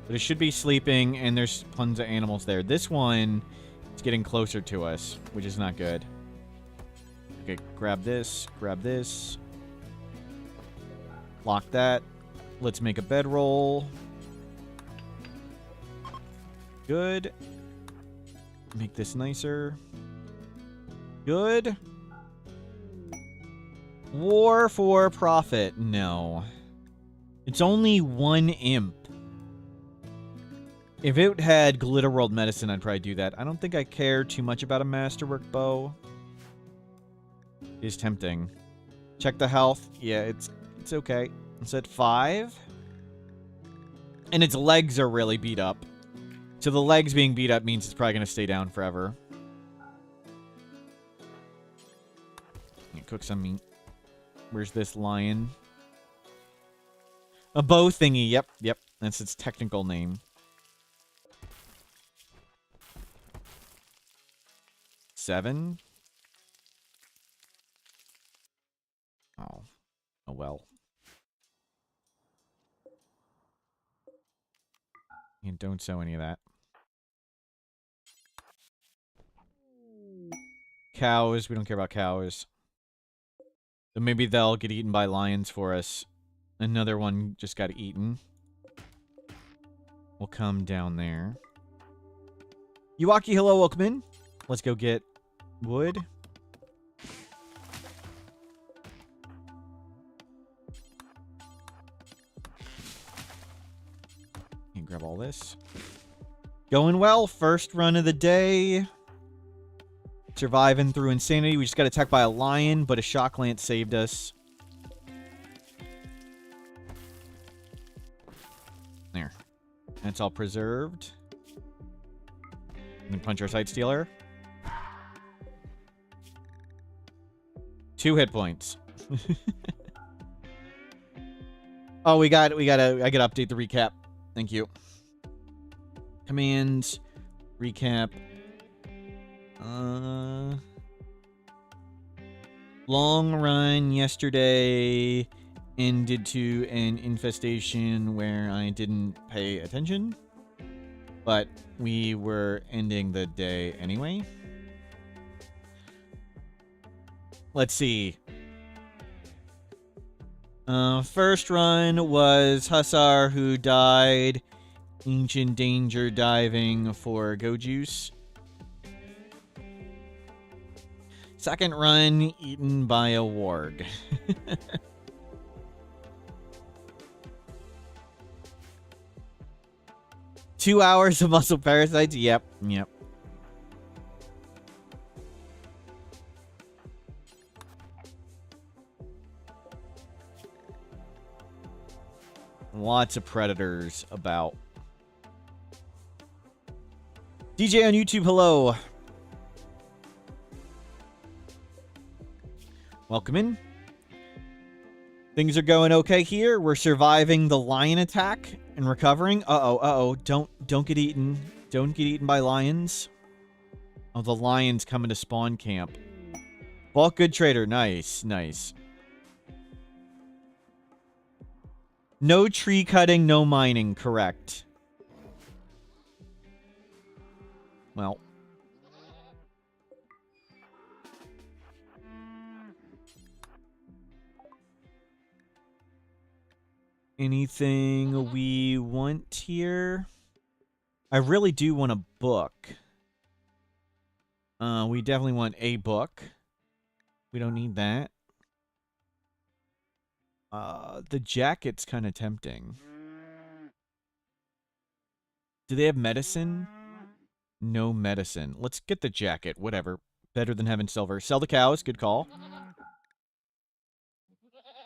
But it should be sleeping, and there's tons of animals there. This one is getting closer to us, which is not good. Okay, grab this. Grab this. Lock that. Let's make a bedroll. Good. Make this nicer. Good. War for profit. No. It's only 1 imp. If it had Glitter World Medicine, I'd probably do that. I don't think I care too much about a Masterwork bow. It's tempting. Check the health. Yeah, it's okay. It's at 5. And its legs are really beat up. So the legs being beat up means it's probably going to stay down forever. Cook some meat. Where's this lion? A bow thingy. Yep. That's its technical name. 7. Oh well. And don't sow any of that. Cows. We don't care about cows. So maybe they'll get eaten by lions for us. Another one just got eaten. We'll come down there. Yuaki, hello, welcome in. Let's go get wood. And grab all this. Going well. First run of the day. Surviving through insanity. We just got attacked by a lion, but a shock lance saved us. There. That's all preserved. We can punch our side stealer. 2 hit points. Oh, I gotta update the recap. Thank you. Commands. Recap. Long run yesterday ended to an infestation where I didn't pay attention, but we were ending the day anyway. Let's see. First run was Hussar, who died ancient danger diving for go juice. Second run, eaten by a warg. 2 hours of muscle parasites? Yep. Lots of predators about. DJ on YouTube, hello. Welcome in. Things are going okay here. We're surviving the lion attack and recovering. Uh-oh. Don't get eaten. Don't get eaten by lions. Oh, the lion's coming to spawn camp. Bulk good trader. Nice. No tree cutting, no mining. Correct. Well. Anything we want here? I really do want a book. We definitely want a book. We don't need that. The jacket's kind of tempting. Do they have medicine? No medicine. Let's get the jacket. Whatever. Better than having silver. Sell the cows. Good call.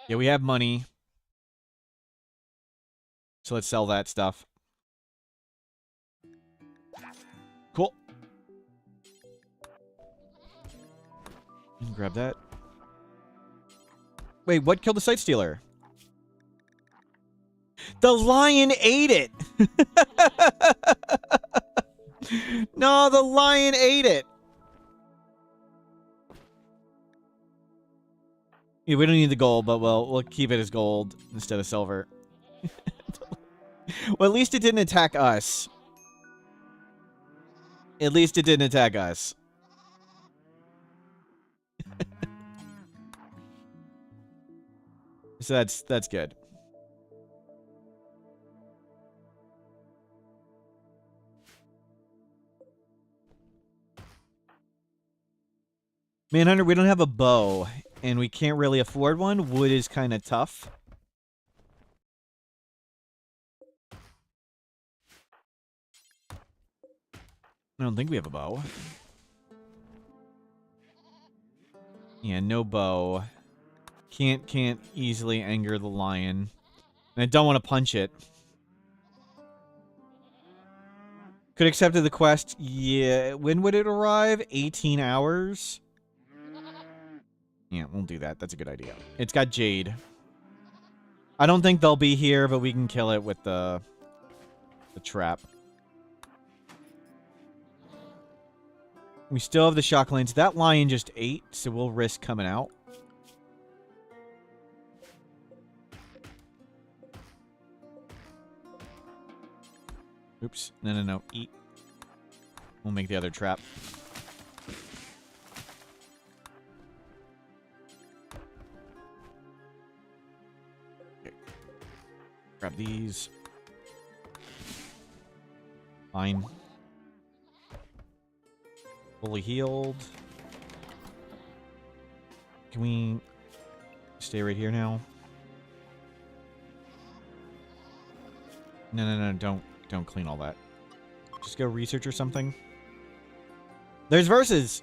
Yeah, we have money. So let's sell that stuff. Cool. Grab that. Wait, what killed the Sight Stealer? The lion ate it! No, the lion ate it! Yeah, we don't need the gold, but we'll keep it as gold instead of silver. Well, at least it didn't attack us. At least it didn't attack us. So that's good. Manhunter, we don't have a bow, and we can't really afford one. Wood is kind of tough. I don't think we have a bow. Yeah, no bow. Can't easily anger the lion. And I don't want to punch it. Could accepted the quest. Yeah, when would it arrive? 18 hours? Yeah, we'll do that. That's a good idea. It's got Jade. I don't think they'll be here, but we can kill it with the trap. We still have the shock lanes. That lion just ate, so we'll risk coming out. Oops. No. Eat. We'll make the other trap. Okay. Grab these. Fine. Fully healed. Can we stay right here now? No. Don't clean all that. Just go research or something. There's verses.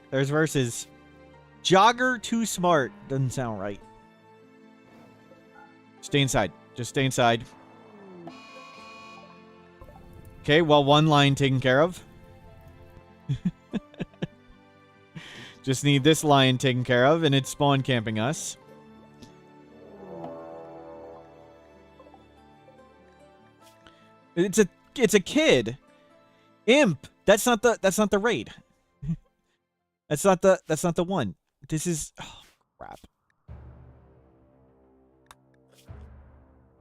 Jogger too smart. Doesn't sound right. Stay inside. Just stay inside. Okay, well, one line taken care of. Just need this lion taken care of, and it's spawn camping us. It's a kid. Imp. That's not the raid. That's not the one. This is, oh, crap.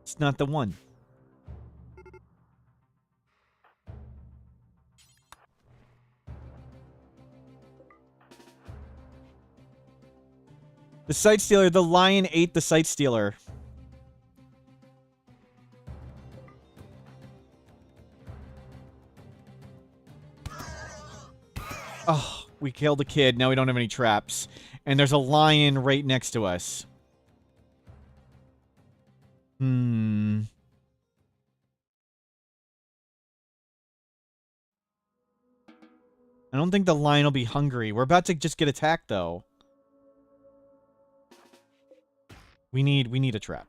It's not the one. The Sight Stealer, the lion ate the Sight Stealer. Oh, we killed a kid. Now we don't have any traps. And there's a lion right next to us. Hmm. I don't think the lion will be hungry. We're about to just get attacked, though. We need a trap.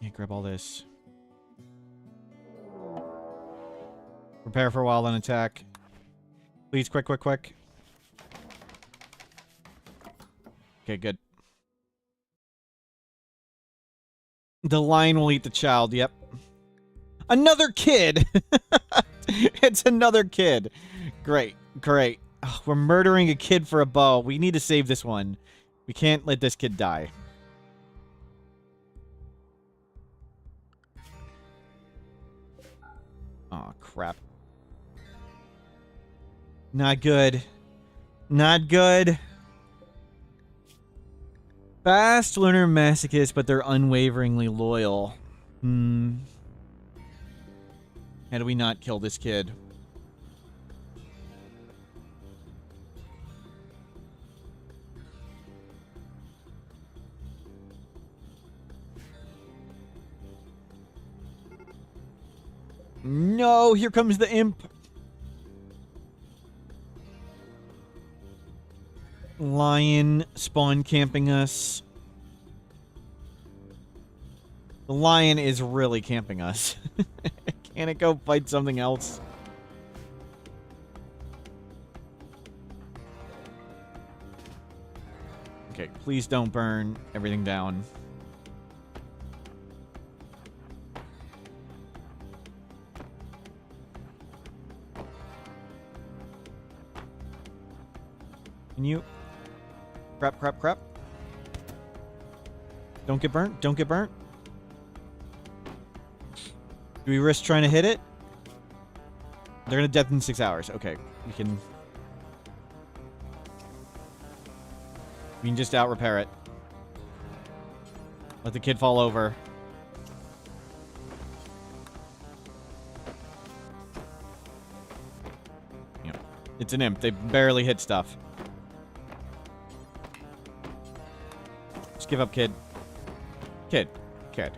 Yeah, grab all this. Prepare for a while, then attack. Please, quick, quick, quick. Okay, good. The lion will eat the child, yep. Another kid! It's another kid. Great, great. Ugh, we're murdering a kid for a bow. We need to save this one. We can't let this kid die. Oh, crap. Not good. Not good. Fast learner masochist, but they're unwaveringly loyal. Hmm. How do we not kill this kid? No, here comes the imp. Lion spawn camping us. The lion is really camping us. Can't it go fight something else? Okay, please don't burn everything down. Can you... Crap, crap, crap. Don't get burnt. Don't get burnt. Do we risk trying to hit it? They're gonna death in 6 hours. Okay, we can just out repair it. Let the kid fall over. Yeah, it's an imp. They barely hit stuff. Just give up, kid. Kid. Kid.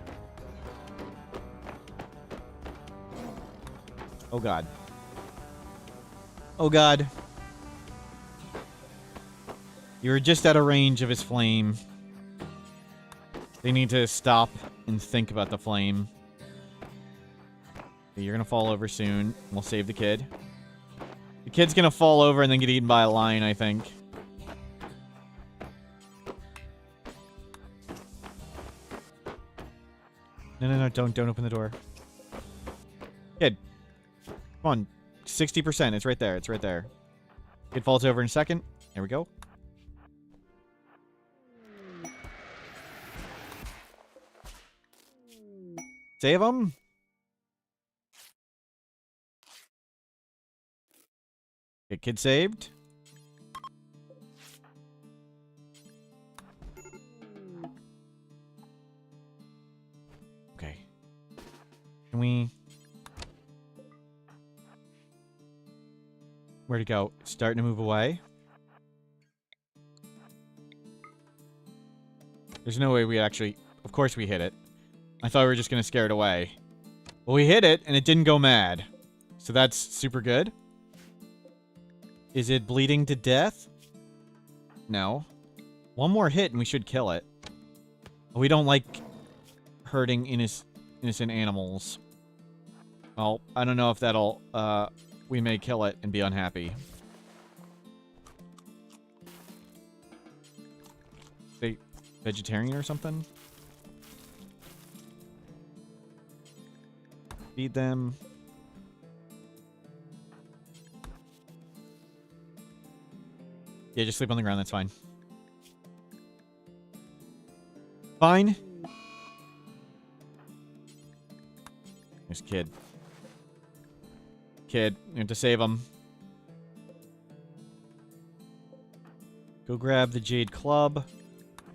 Oh, God. Oh, God. You were just out of range of his flame. They need to stop and think about the flame. Okay, you're gonna fall over soon. We'll save the kid. The kid's gonna fall over and then get eaten by a lion, I think. No, no, no, don't open the door. Kid. Come on. 60%. It's right there. It's right there. Kid falls over in a second. There we go. Save him. Get kid saved. Okay. Can we... Where'd it go? Starting to move away. There's no way we actually... Of course we hit it. I thought we were just going to scare it away. Well, we hit it, and it didn't go mad. So that's super good. Is it bleeding to death? No. One more hit, and we should kill it. We don't like hurting innocent animals. Well, I don't know if that'll... we may kill it and be unhappy. They vegetarian or something? Feed them. Yeah, just sleep on the ground. That's fine. Fine. There's kid. Kid, you have to save him. Go grab the jade club.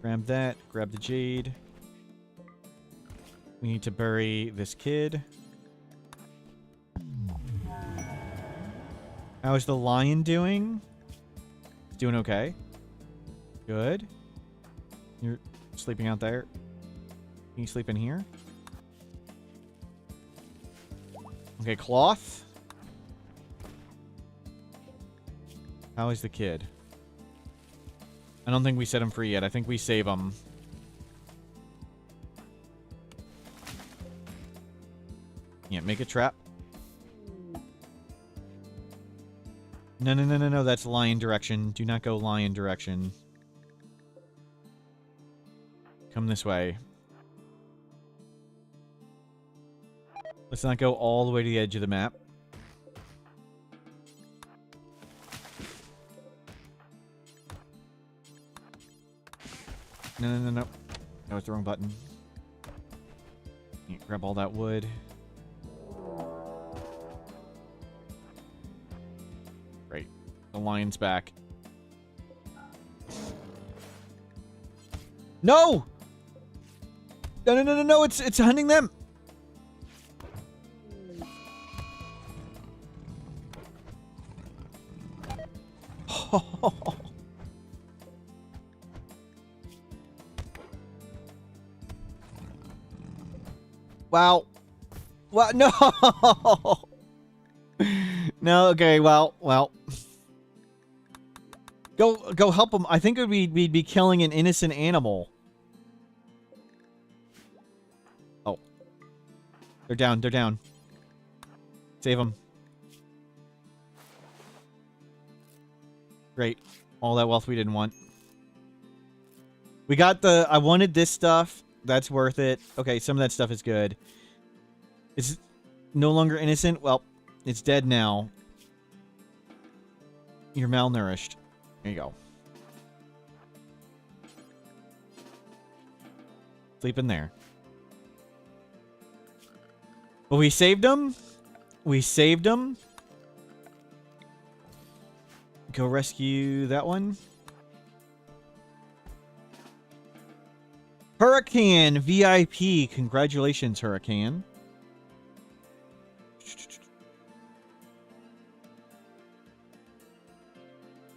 Grab that. Grab the jade. We need to bury this kid. How is the lion doing? It's doing okay. Good. You're sleeping out there. Can you sleep in here? Okay, cloth. How is the kid? I don't think we set him free yet. I think we save him. Yeah, make a trap. No, no, no, no, no. That's lion direction. Do not go lion direction. Come this way. Let's not go all the way to the edge of the map. No, no, no, no. That was the wrong button. Yeah, grab all that wood. Great. The lion's back. No! No, no, no, no, no. It's hunting them. Wow. Well, no. No, okay, well. Go help him. I think we'd be killing an innocent animal. Oh. They're down. Save them. Great. All that wealth we didn't want. We got the... I wanted this stuff. That's worth it. Okay, some of that stuff is good. It's no longer innocent. Well, it's dead now. You're malnourished. There you go. Sleep in there. But we saved him. We saved him. Go rescue that one. Hurricane VIP. Congratulations, Hurricane.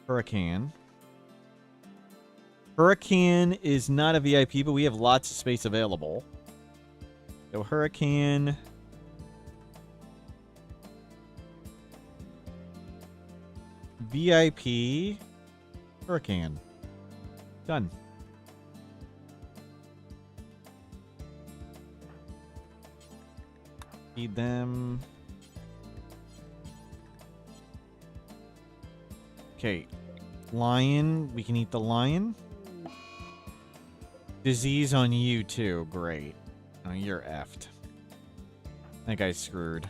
Hurricane. Hurricane is not a VIP, but we have lots of space available. So Hurricane. VIP. Hurricane. Done. Feed them. Okay. Lion. We can eat the lion. Disease on you too. Great. Oh, you're effed. That guy's screwed.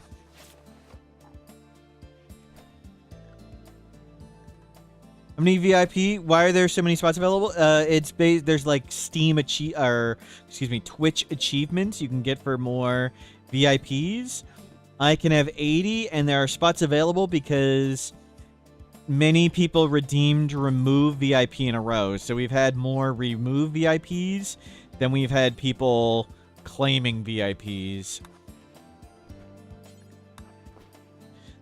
How many VIP? Why are there so many spots available? It's based. There's like Twitch achievements you can get for more VIPs. I can have 80, and there are spots available because many people redeemed remove VIP in a row. So we've had more remove VIPs than we've had people claiming VIPs.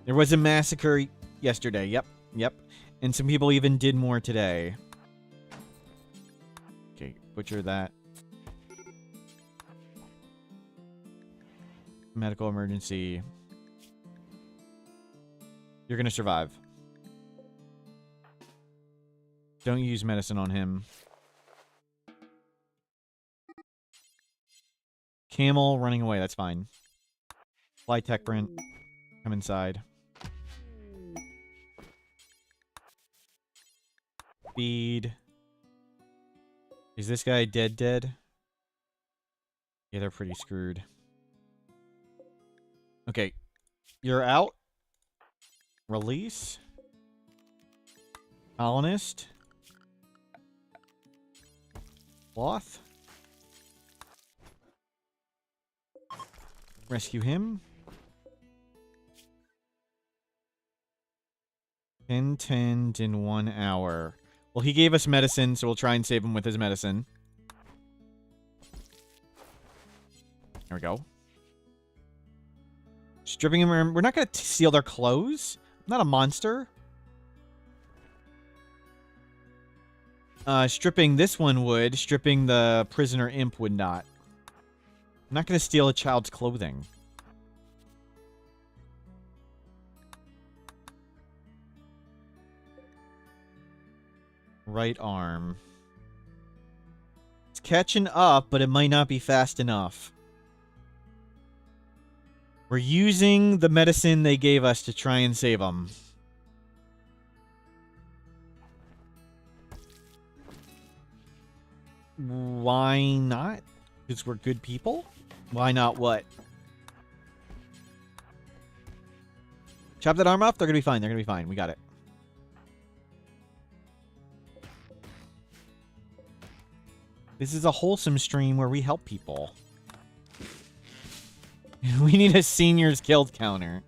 There was a massacre yesterday. Yep. And some people even did more today. Okay, butcher that. Medical emergency. You're gonna survive. Don't use medicine on him. Camel running away, that's fine. Fly tech print. Come inside. Feed. Is this guy dead? Yeah, they're pretty screwed. Okay. You're out. Release. Colonist. Cloth. Rescue him. 10 in 1 hour. Well, he gave us medicine, so we'll try and save him with his medicine. There we go. Stripping him. We're not going to steal their clothes. I'm not a monster. Stripping this one would. Stripping the prisoner imp would not. I'm not going to steal a child's clothing. Right arm. It's catching up, but it might not be fast enough. We're using the medicine they gave us to try and save them. Why not? Because we're good people? Why not what? Chop that arm off? They're going to be fine. They're going to be fine. We got it. This is a wholesome stream where we help people. We need a seniors killed counter.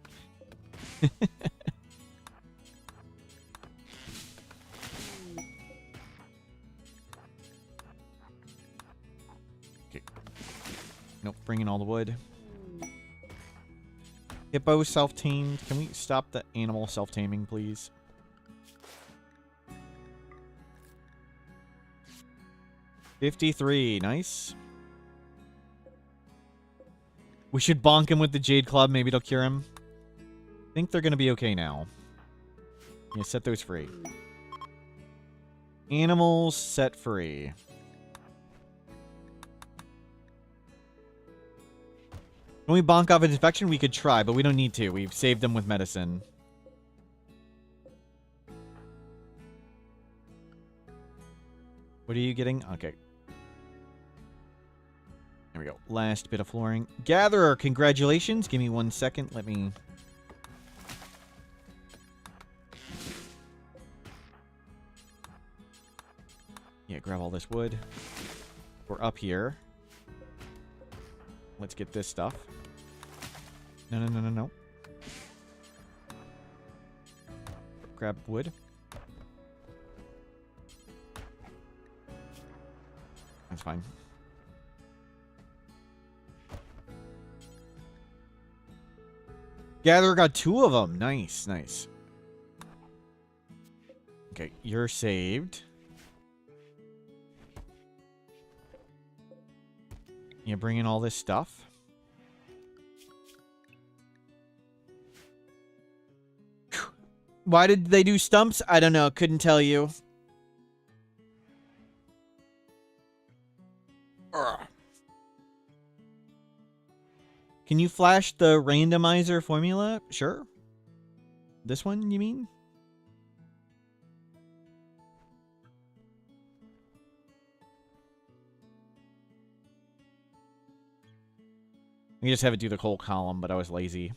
Okay. Nope, bring in all the wood. Hippo self-tamed. Can we stop the animal self-taming, please? $53, nice. We should bonk him with the Jade Club. Maybe it'll cure him. I think they're going to be okay now. Yeah, set those free. Animals set free. Can we bonk off an infection? We could try, but we don't need to. We've saved them with medicine. What are you getting? Okay. There we go. Last bit of flooring. Gatherer, congratulations. Give me 1 second. Let me... Yeah, grab all this wood. We're up here. Let's get this stuff. No. Grab wood. That's fine. Gatherer got 2 of them. Nice, nice. Okay, you're saved. You bring in all this stuff. Why did they do stumps? I don't know. Couldn't tell you. Ugh. Can you flash the randomizer formula? Sure. This one, you mean? We just have it do the whole column, but I was lazy.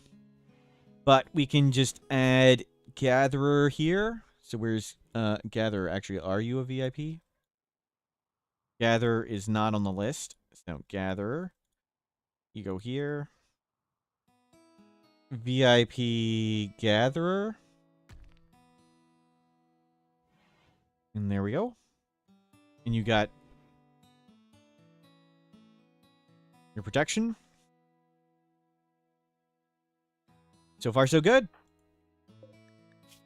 But we can just add Gatherer here. So where's Gatherer? Actually, are you a VIP? Gatherer is not on the list. So Gatherer. You go here. VIP Gatherer. And there we go. And you got your protection. So far, so good.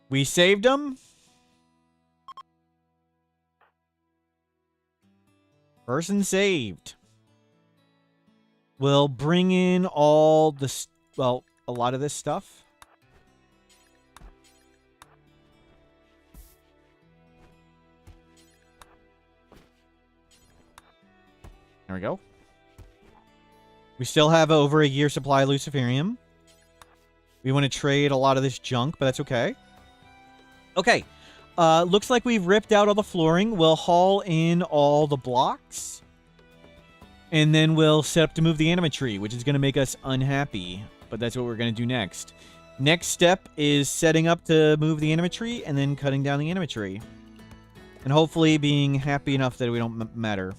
We saved them. Person saved. We'll bring in all the... Well, a lot of this stuff. There we go. We still have over a year supply of Luciferium. We want to trade a lot of this junk, but that's okay. Okay. looks like we've ripped out all the flooring. We'll haul in all the blocks. And then we'll set up to move the anima tree, which is going to make us unhappy. But that's what we're going to do next. Next step is setting up to move the anima tree and then cutting down the anima tree. And hopefully being happy enough that we don't matter.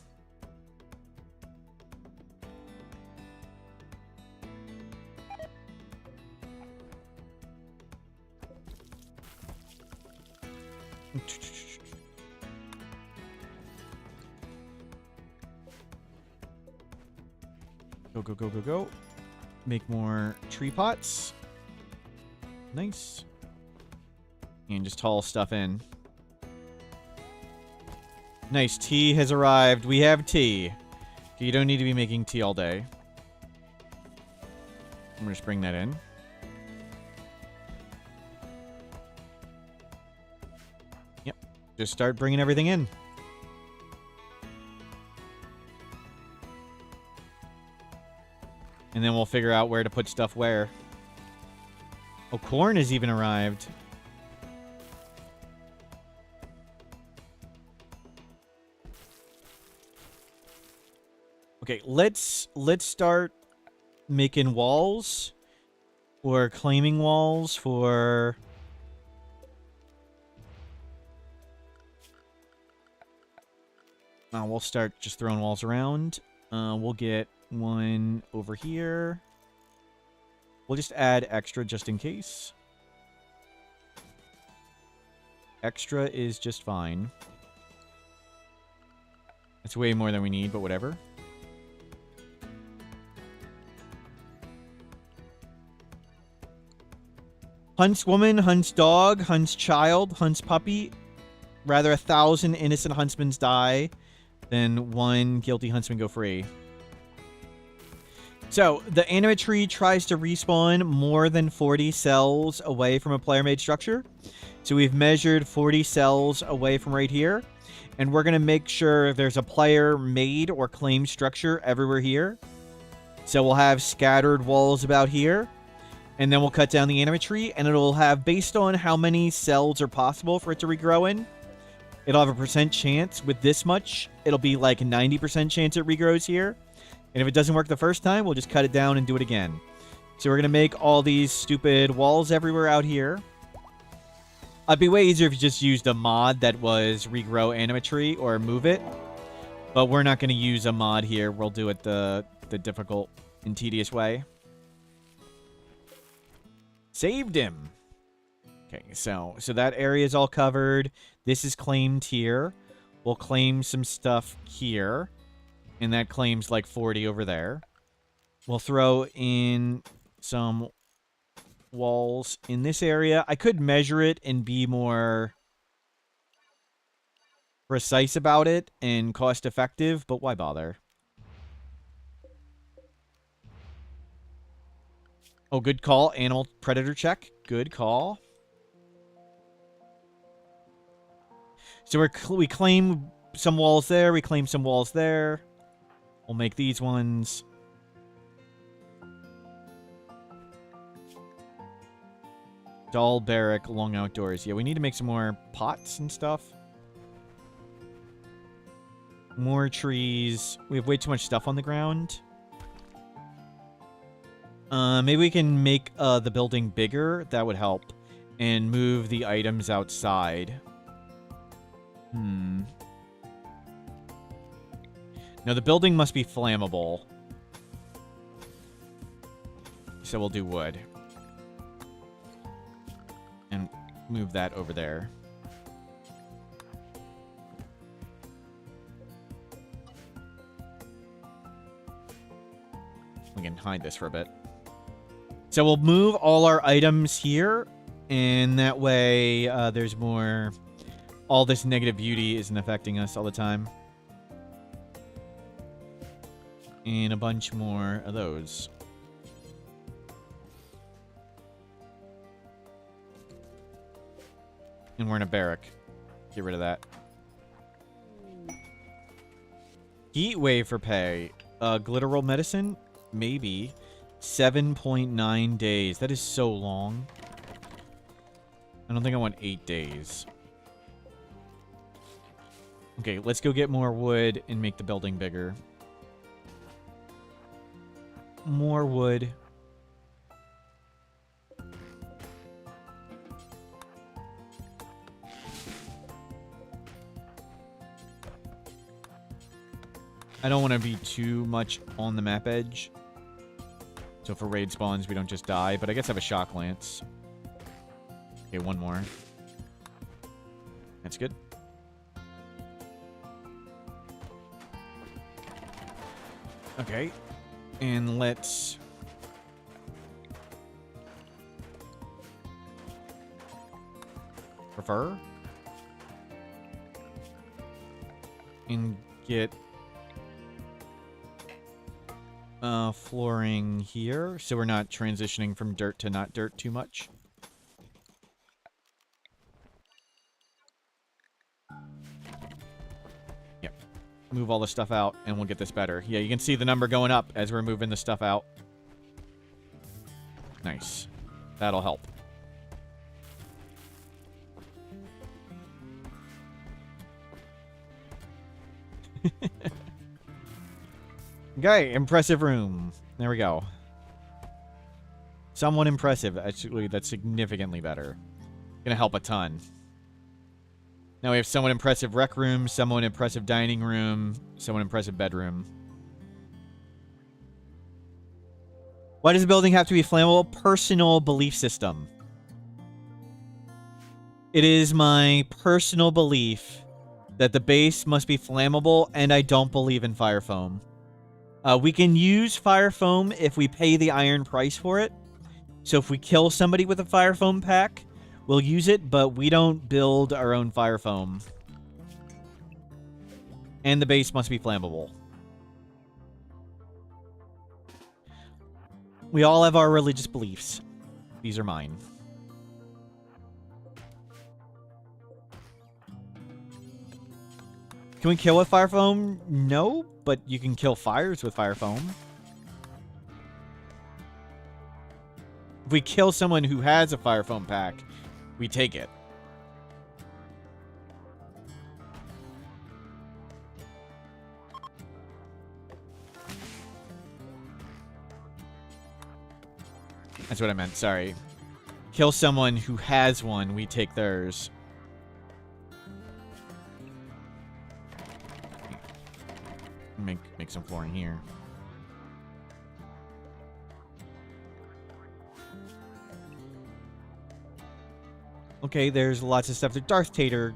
Go, go, go, go, go. Make more tree pots. Nice. And just haul stuff in. Nice. Tea has arrived. We have tea. You don't need to be making tea all day. I'm going to just bring that in. Yep. Just start bringing everything in. And then we'll figure out where to put stuff where. Oh, corn has even arrived. Okay, let's start making walls or claiming walls for we'll start just throwing walls around. We'll get one over here. We'll just add extra just in case. Extra is just fine. It's way more than we need, but whatever. Hunts woman, hunts dog, hunts child, hunts puppy. Rather 1,000 innocent huntsmen die than one guilty huntsman go free. So, the anima tree tries to respawn more than 40 cells away from a player-made structure. So we've measured 40 cells away from right here. And we're going to make sure there's a player-made or claimed structure everywhere here. So we'll have scattered walls about here. And then we'll cut down the anima tree. And it'll have, based on how many cells are possible for it to regrow in, it'll have a % chance. With this much, it'll be like a 90% chance it regrows here. And if it doesn't work the first time, we'll just cut it down and do it again. So we're going to make all these stupid walls everywhere out here. It'd be way easier if you just used a mod that was regrow anima tree or move it. But we're not going to use a mod here. We'll do it the difficult and tedious way. Saved him. Okay, so that area is all covered. This is claimed here. We'll claim some stuff here. And that claims like 40 over there. We'll throw in some walls in this area. I could measure it and be more precise about it and cost effective, but why bother? Oh, good call. Animal predator check. Good call. So we claim some walls there. We claim some walls there. We'll make these ones. Doll barrack, long outdoors. Yeah, we need to make some more pots and stuff. More trees. We have way too much stuff on the ground. Maybe we can make the building bigger. That would help. And move the items outside. No, the building must be flammable. So we'll do wood. And move that over there. We can hide this for a bit. So we'll move all our items here. And that way there's more... All this negative beauty isn't affecting us all the time. And a bunch more of those. And we're in a barrack. Get rid of that. Heat wave for pay. Glitteral medicine? Maybe. 7.9 days. That is so long. I don't think I want 8 days. Okay, let's go get more wood and make the building bigger. More wood. I don't want to be too much on the map edge. So for raid spawns, we don't just die. But I guess I have a shock lance. Okay, one more. That's good. Okay. And let's... prefer. And get... flooring here, so we're not transitioning from dirt to not dirt too much. Yep. Move all the stuff out, and we'll get this better. Yeah, you can see the number going up as we're moving the stuff out. Nice. That'll help. Okay, impressive room. There we go. Somewhat impressive. Actually, that's significantly better. Gonna help a ton. Now we have somewhat impressive rec room, somewhat impressive dining room, somewhat impressive bedroom. Why does the building have to be flammable? Personal belief system. It is my personal belief that the base must be flammable, and I don't believe in fire foam. We can use fire foam if we pay the iron price for it. So if we kill somebody with a fire foam pack, we'll use it, but we don't build our own fire foam. And the base must be flammable. We all have our religious beliefs. These are mine. Can we kill with fire foam? No, but you can kill fires with fire foam. If we kill someone who has a fire foam pack, we take it. That's what I meant, sorry. Kill someone who has one, we take theirs. Make some flooring here. Okay, there's lots of stuff. Darth Tater.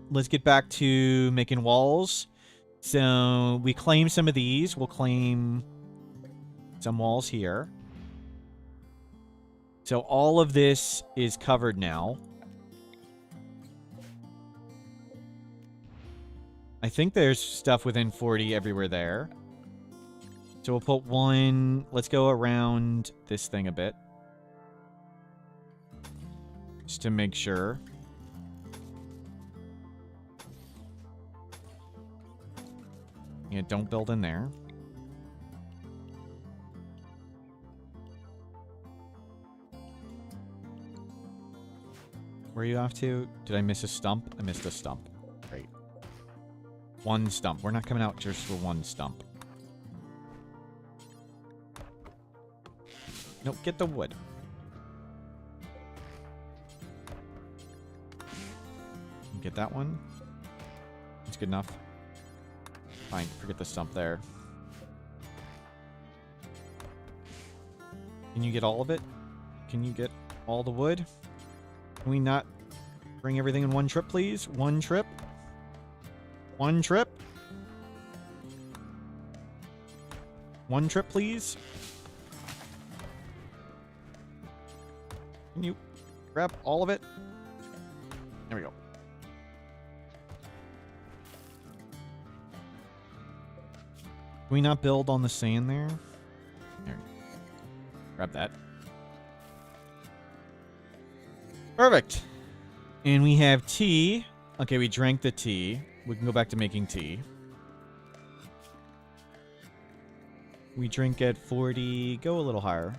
Let's get back to making walls. So we claim some of these. We'll claim some walls here. So all of this is covered now. I think there's stuff within 40 everywhere there. So we'll put one... Let's go around this thing a bit. Just to make sure. Yeah, don't build in there. Where are you off to? Did I miss a stump? I missed a stump. Great. One stump. We're not coming out just for one stump. Nope, get the wood. Get that one. That's good enough. Fine, forget the stump there. Can you get all of it? Can you get all the wood? Can we not bring everything in one trip, please? One trip? One trip? One trip, please? Can you grab all of it? There we go. Can we not build on the sand there? There. Grab that. Perfect. And we have tea. Okay, we drank the tea. We can go back to making tea. We drink at 40. Go a little higher.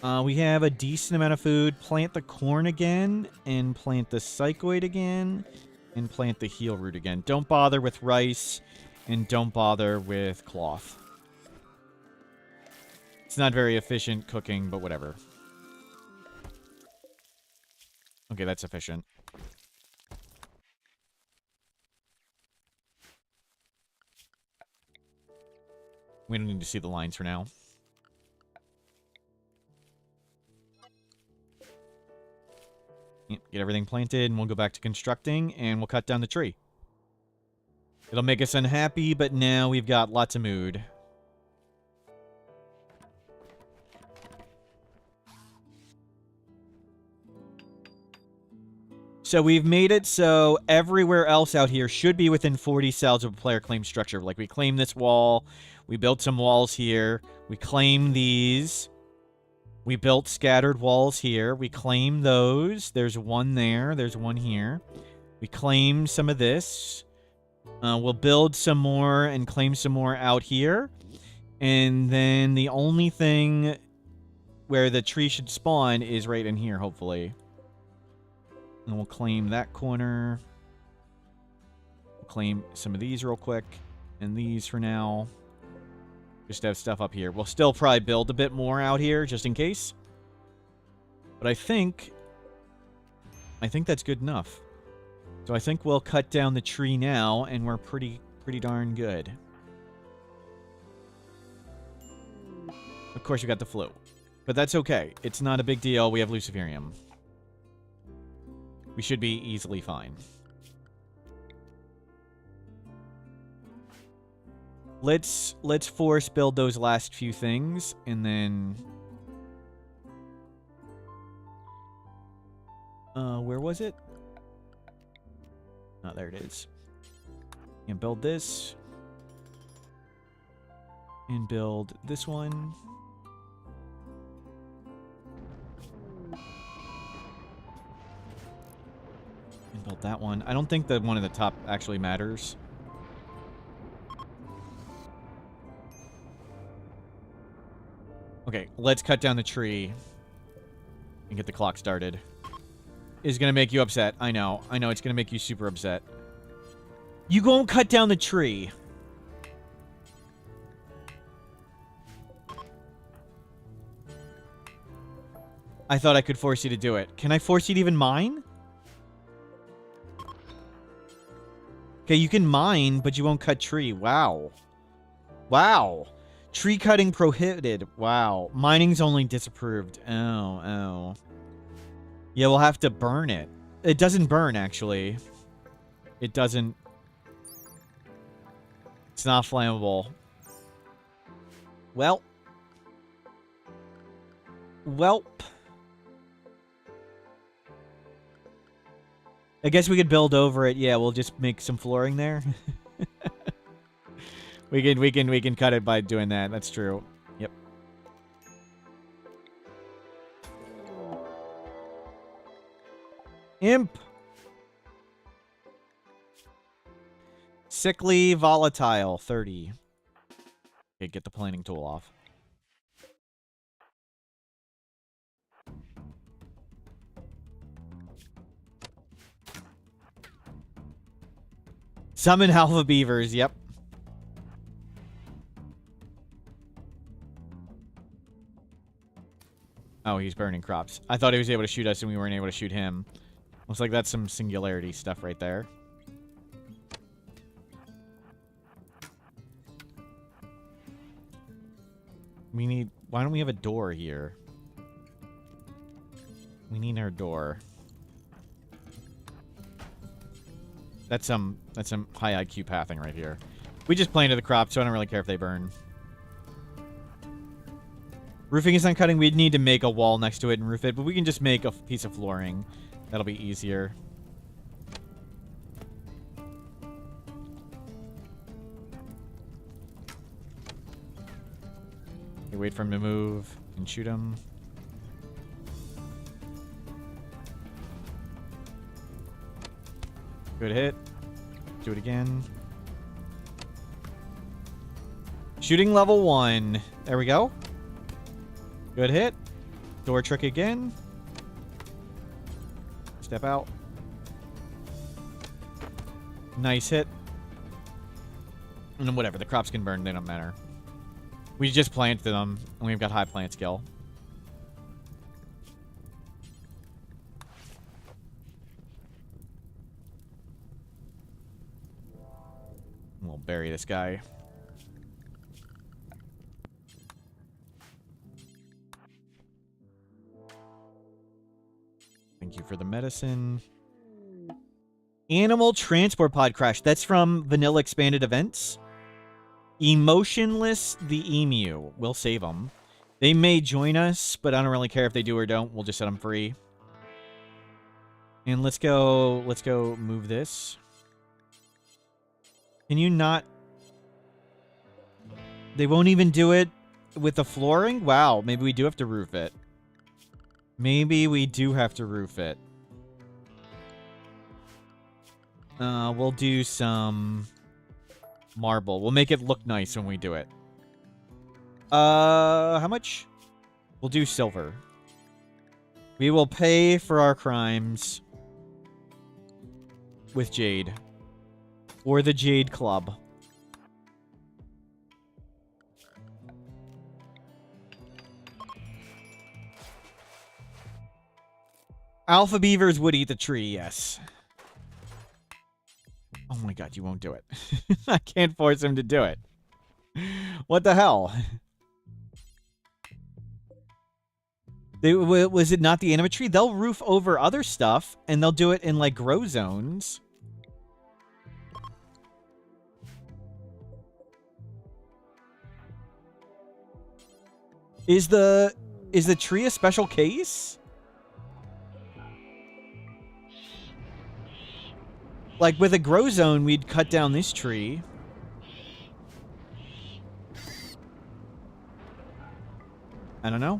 We have a decent amount of food. Plant the corn again, and plant the psychoid again, and plant the heel root again. Don't bother with rice, and don't bother with cloth. It's not very efficient cooking, but whatever. Okay, that's efficient. We don't need to see the lines for now. Yep, get everything planted, and we'll go back to constructing, and we'll cut down the tree. It'll make us unhappy, but now we've got lots of mood. So we've made it so everywhere else out here should be within 40 cells of a player claim structure. Like, we claim this wall, we built some walls here, we claim these. We built scattered walls here. We claim those. There's one there. There's one here. We claim some of this. We'll build some more and claim some more out here. And then the only thing where the tree should spawn is right in here, hopefully. And we'll claim that corner. We'll claim some of these real quick. And these for now. Just to have stuff up here. We'll still probably build a bit more out here, just in case. But I think that's good enough. So I think we'll cut down the tree now, and we're pretty darn good. Of course, we got the flu. But that's okay. It's not a big deal. We have Luciferium. We should be easily fine. Let's force build those last few things, and then... where was it? Oh, there it is. And build this. And build this one. And build that one. I don't think the one at the top actually matters. Okay, let's cut down the tree and get the clock started. Is gonna make you upset. I know, it's gonna make you super upset. You go and cut down the tree. I thought I could force you to do it. Can I force you to even mine? Okay, you can mine, but you won't cut tree. Wow. Wow. Tree cutting prohibited. Wow. Mining's only disapproved. Oh. Yeah, we'll have to burn it. It doesn't burn, actually. It doesn't... It's not flammable. Welp. I guess we could build over it. Yeah, we'll just make some flooring there. We can cut it by doing that. That's true. Yep. Imp. Sickly, volatile, 30. Okay, get the planning tool off. Summon alpha beavers, yep. Oh, he's burning crops. I thought he was able to shoot us and we weren't able to shoot him. Looks like that's some singularity stuff right there. We need... Why don't we have a door here? We need our door. That's some high IQ pathing right here. We just planted the crops, so I don't really care if they burn. Roofing is not cutting. We'd need to make a wall next to it and roof it, but we can just make a piece of flooring. That'll be easier. Okay, wait for him to move and shoot him. Good hit. Do it again. Shooting level 1. There we go. Good hit. Door trick again. Step out. Nice hit. And then whatever, the crops can burn, they don't matter. We just planted them, and we've got high plant skill. We'll bury this guy. Thank you for the medicine. Animal transport pod crash. That's from Vanilla Expanded Events. Emotionless the emu. We'll save them. They may join us, but I don't really care if they do or don't. We'll just set them free. And let's go move this. Can you not... They won't even do it with the flooring? Wow, maybe we do have to roof it. Maybe we do have to roof it. We'll do some marble. We'll make it look nice when we do it. How much? We'll do silver. We will pay for our crimes with jade. Or the Jade Club. Alpha beavers would eat the tree, yes. Oh my god, you won't do it. I can't force him to do it. What the hell? Was it not the anima tree? They'll roof over other stuff, and they'll do it in, like, grow zones. Is the tree a special case? Like, with a grow zone, we'd cut down this tree. I don't know.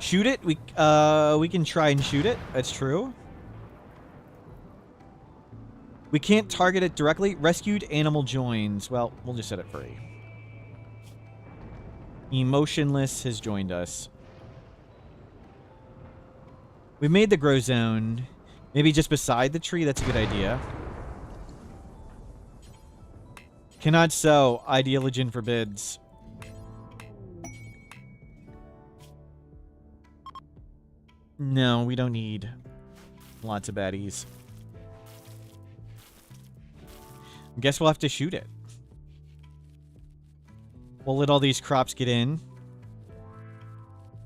Shoot it? We can try and shoot it. That's true. We can't target it directly. Rescued animal joins. Well, we'll just set it free. Emotionless has joined us. We made the grow zone. Maybe just beside the tree. That's a good idea. Cannot sow. Ideologen forbids. No, we don't need lots of baddies. Guess we'll have to shoot it. We'll let all these crops get in.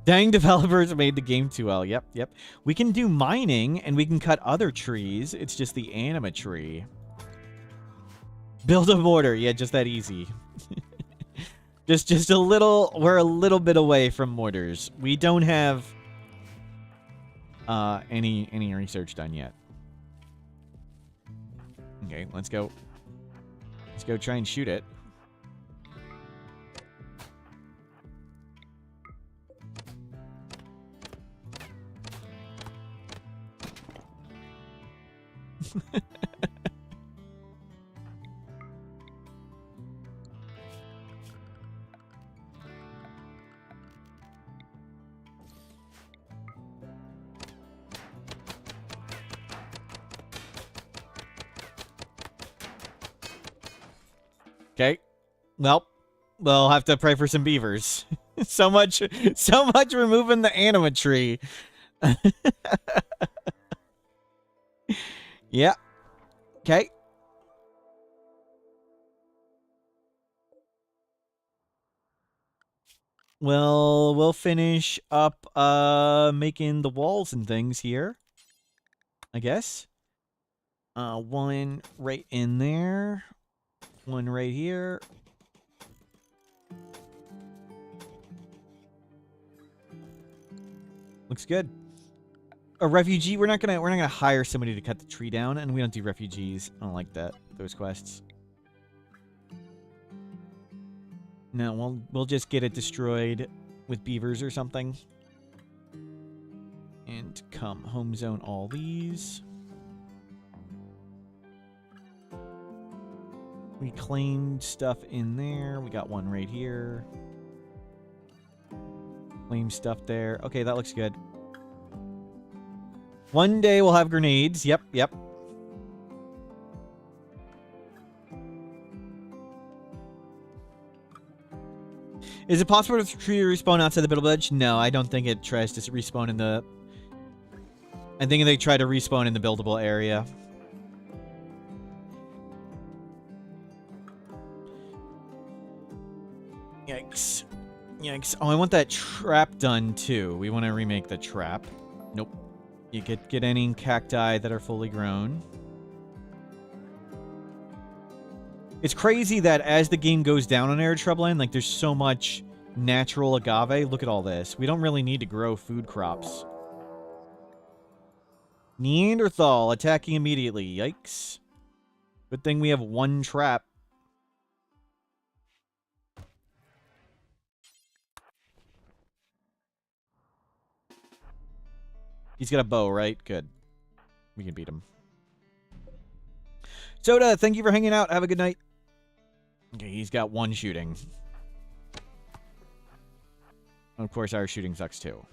Dang, developers made the game too well. Yep, yep. We can do mining, and we can cut other trees. It's just the anima tree. Build a mortar. Yeah, just that easy. just a little... We're a little bit away from mortars. We don't have any research done yet. Okay, let's go. Let's go try and shoot it. Okay. Well, we'll have to pray for some beavers. so much removing the anima tree. Yeah. Okay. Well, we'll finish up making the walls and things here. I guess. One right in there. One right here. Looks good. A refugee. We're not gonna hire somebody to cut the tree down, and we don't do refugees. I don't like that. Those quests. No, we'll just get it destroyed with beavers or something. And come home zone all these. We claimed stuff in there. We got one right here. Claim stuff there. Okay, that looks good. One day we'll have grenades. Yep, yep. Is it possible for the tree to respawn outside the middle village? No, I don't think it tries to respawn in the... I think they try to respawn in the buildable area. Yikes. Yikes. Oh, I want that trap done, too. We want to remake the trap. Nope. You get any cacti that are fully grown. It's crazy that as the game goes down on Arid Shrubland, like, there's so much natural agave. Look at all this. We don't really need to grow food crops. Neanderthal attacking immediately. Yikes. Good thing we have one trap. He's got a bow, right? Good. We can beat him. Soda, thank you for hanging out. Have a good night. Okay, he's got one shooting. Of course, our shooting sucks too.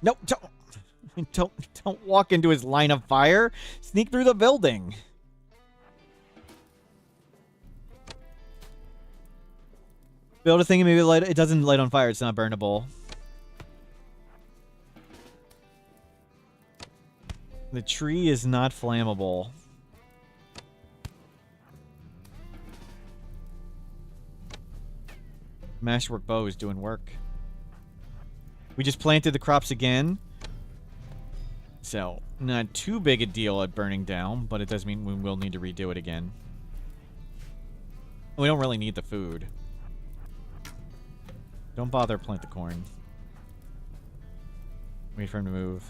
Nope, don't walk into his line of fire. Sneak through the building. Build a thing and maybe light. It doesn't light on fire. It's not burnable. The tree is not flammable. Mashwork bow is doing work. We just planted the crops again. So, not too big a deal at burning down, but it does mean we will need to redo it again. We don't really need the food. Don't bother plant the corn. Wait for him to move.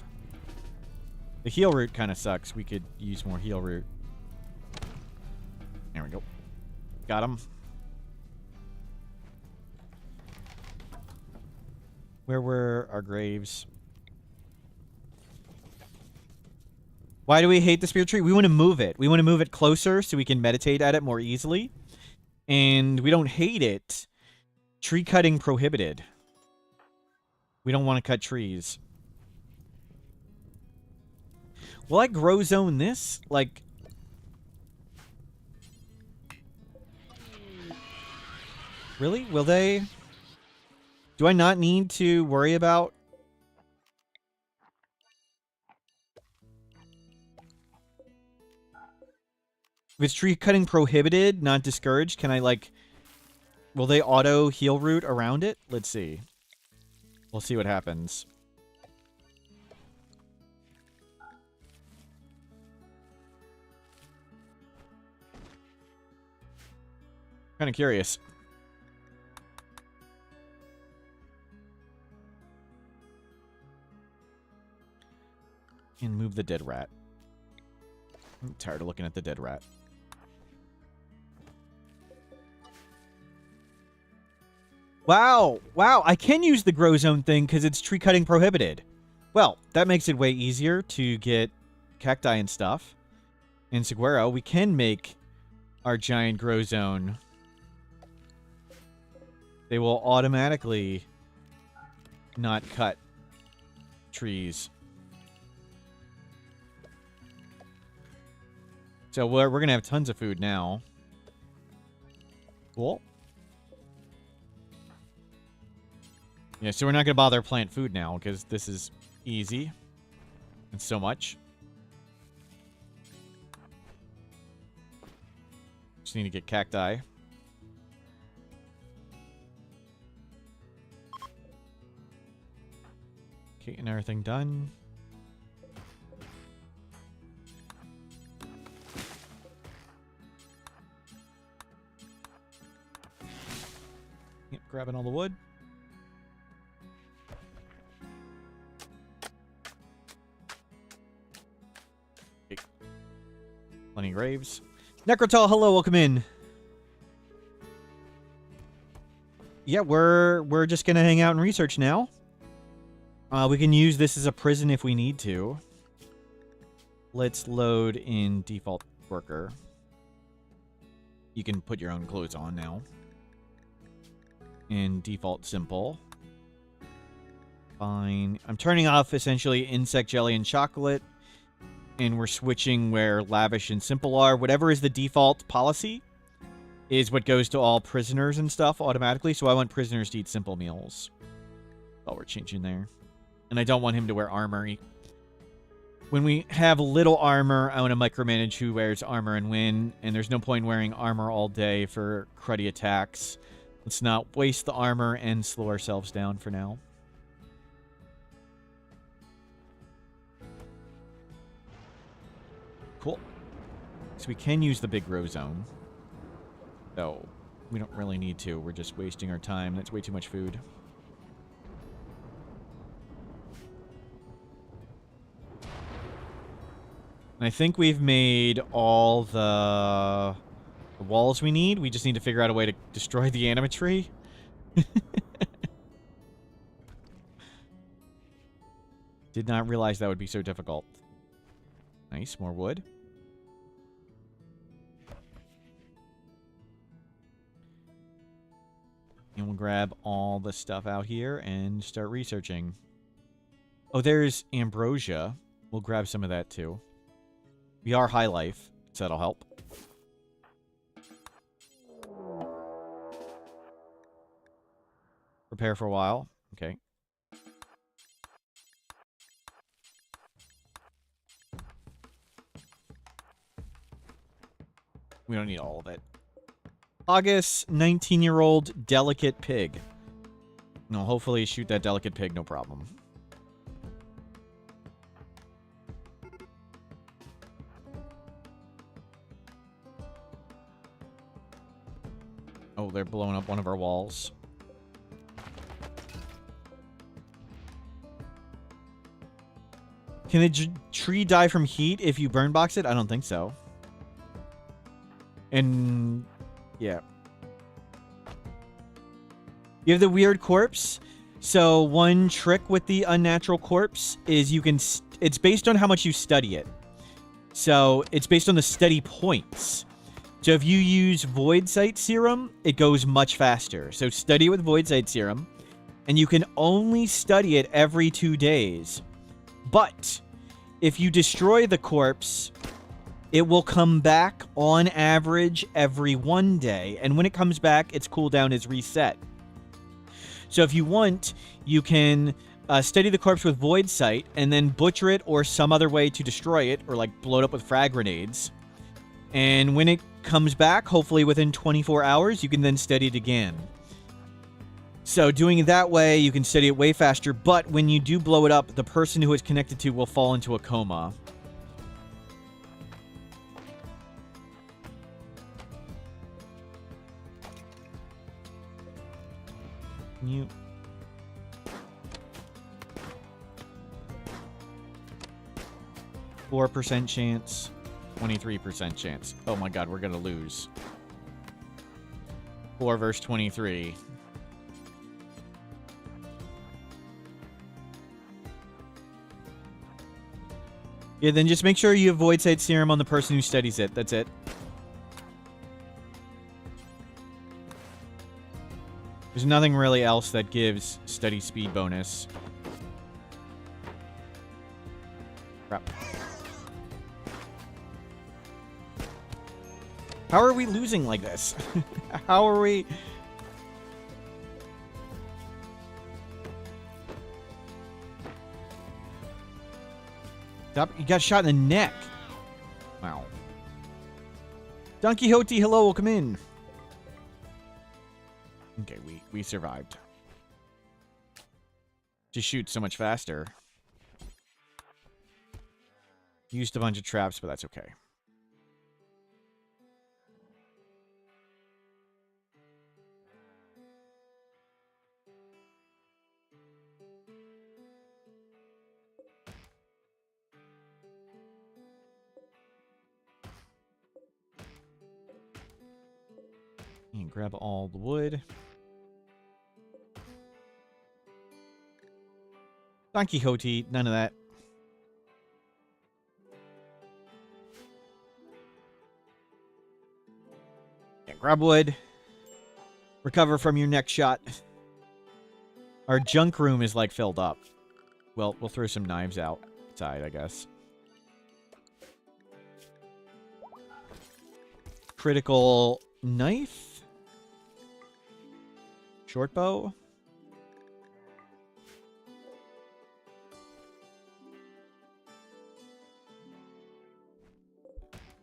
The heal root kind of sucks. We could use more heal root. There we go. Got him. Where were our graves? Why do we hate the spear tree? We want to move it. We want to move it closer so we can meditate at it more easily. And we don't hate it. Tree cutting prohibited. We don't want to cut trees. Will I grow zone this? Like... Really? Will they... Do I not need to worry about... If it's tree cutting prohibited, not discouraged, can I, like... Will they auto heal root around it? Let's see. We'll see what happens. Kind of curious. And move the dead rat. I'm tired of looking at the dead rat. Wow! Wow, I can use the grow zone thing because it's tree cutting prohibited. Well, that makes it way easier to get cacti and stuff. In Saguaro, we can make our giant grow zone. They will automatically not cut trees. So we're going to have tons of food now. Cool. Yeah, so we're not going to bother plant food now because this is easy. And so much. Just need to get cacti. Okay, and everything done. Yep, grabbing all the wood. Okay. Plenty of graves. Necrotal, hello, welcome in. Yeah, we're just gonna hang out and research now. We can use this as a prison if we need to. Let's load in default worker. You can put your own clothes on now. And default simple. Fine. I'm turning off essentially insect jelly and chocolate. And we're switching where lavish and simple are. Whatever is the default policy is what goes to all prisoners and stuff automatically. So I want prisoners to eat simple meals. Oh, we're changing there. And I don't want him to wear armor. When we have little armor, I want to micromanage who wears armor and when. And there's no point in wearing armor all day for cruddy attacks. Let's not waste the armor and slow ourselves down for now. Cool. So we can use the big row zone. Though, we don't really need to. We're just wasting our time. That's way too much food. And I think we've made all the walls we need. We just need to figure out a way to destroy the anima tree. Did not realize that would be so difficult. Nice, more wood. And we'll grab all the stuff out here and start researching. Oh, there's ambrosia. We'll grab some of that too. We are high life, so that'll help. Prepare for a while. Okay. We don't need all of it. August, 19-year-old delicate pig. No, hopefully shoot that delicate pig, no problem. Oh, they're blowing up one of our walls. Can the tree die from heat if you burn box it? I don't think so. And yeah. You have the weird corpse. So one trick with the unnatural corpse is you can... It's based on how much you study it. So it's based on the study points. So if you use Void Sight Serum, it goes much faster. So study it with Void Sight Serum. And you can only study it every 2 days. But if you destroy the corpse... It will come back on average every 1 day. And when it comes back, its cooldown is reset. So if you want, you can study the corpse with Void Sight and then butcher it or some other way to destroy it or like blow it up with frag grenades. And when it comes back, hopefully within 24 hours, you can then study it again. So doing it that way, you can study it way faster. But when you do blow it up, the person who it's connected to will fall into a coma. You 4% chance, 23% chance. Oh my god, we're gonna lose. 4 versus 23. Yeah, then just make sure you have Void Sight Serum on the person who studies it. That's it. There's nothing really else that gives study speed bonus. Crap. How are we losing like this? How are we... Stop. You got shot in the neck. Wow. Don Quixote, hello, welcome in. Okay, we survived. Just shoot so much faster. Used a bunch of traps, but that's okay. And grab all the wood. Don Quixote, none of that. Okay, grab wood. Recover from your next shot. Our junk room is like filled up. Well, we'll throw some knives outside, I guess. Critical knife. Short bow.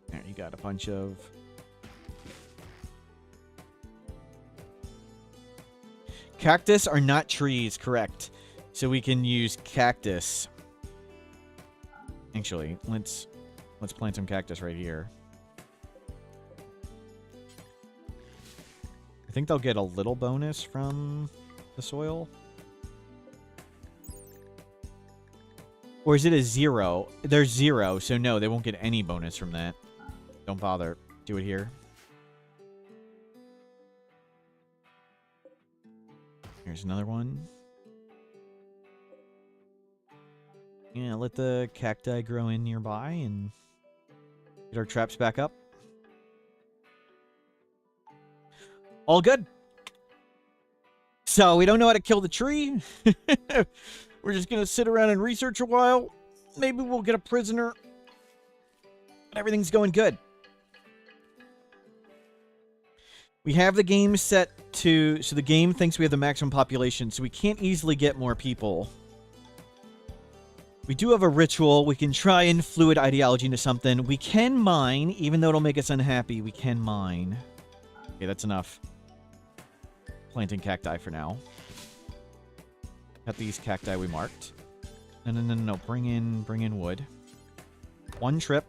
There, you got a bunch of... Cactus are not trees, correct. So we can use cactus. Actually, let's plant some cactus right here. I think they'll get a little bonus from the soil. Or is it a 0? They're 0, so no, they won't get any bonus from that. Don't bother. Do it here. Here's another one. Yeah, let the cacti grow in nearby and get our traps back up. All good. So we don't know how to kill the tree. We're just going to sit around and research a while. Maybe we'll get a prisoner. Everything's going good. We have the game set to... So the game thinks we have the maximum population, so we can't easily get more people. We do have a ritual. We can try and fluid ideology into something. We can mine, even though it'll make us unhappy. We can mine. Okay, that's enough. Planting cacti for now. Got these cacti we marked. No. Bring in wood. One trip.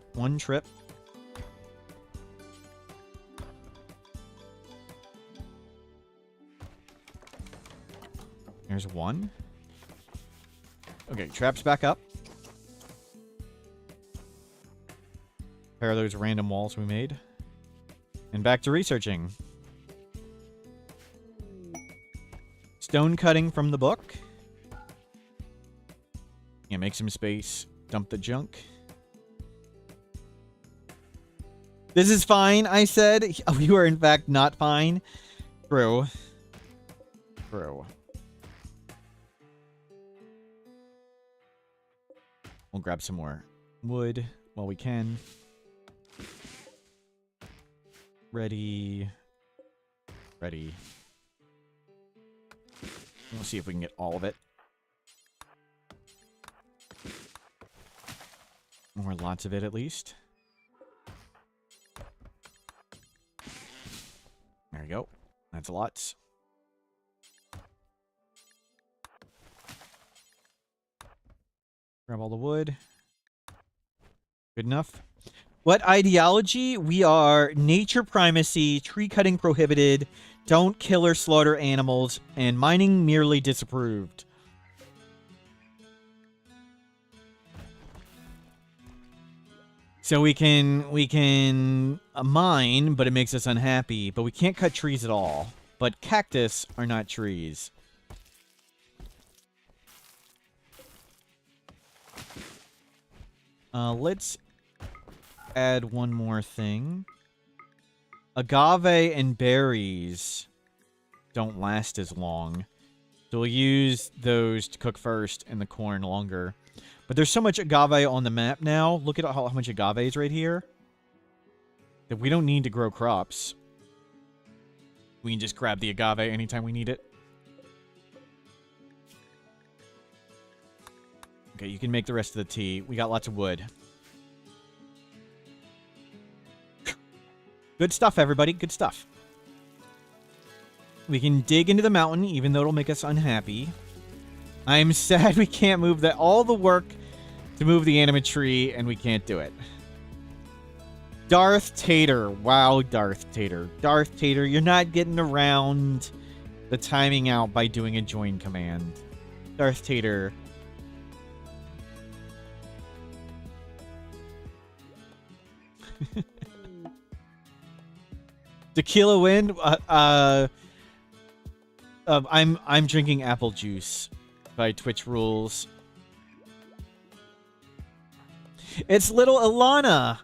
There's one. Okay, traps back up. Repair those random walls we made. And back to researching. Stone cutting from the book. Yeah, make some space. Dump the junk. This is fine, I said. Oh, you are in fact not fine. True. We'll grab some more wood while we can. Ready. We'll see if we can get all of it. Or lots of it, at least. There we go. That's lots. Grab all the wood. Good enough. What ideology? We are nature primacy, tree cutting prohibited, don't kill or slaughter animals, and mining merely disapproved. So we can mine, but it makes us unhappy. But we can't cut trees at all. But cactus are not trees. Let's add one more thing. Agave and berries don't last as long. So we'll use those to cook first and the corn longer. But there's so much agave on the map now. Look at how much agave is right here. That we don't need to grow crops. We can just grab the agave anytime we need it. Okay, you can make the rest of the tea. We got lots of wood. Good stuff, everybody. Good stuff. We can dig into the mountain, even though it'll make us unhappy. I'm sad we can't move that. All the work to move the anima tree, and we can't do it. Darth Tater. Wow, Darth Tater. Darth Tater, you're not getting around the timing out by doing a join command. Darth Tater. Tequila Wind. I'm drinking apple juice by Twitch rules. It's little Alana.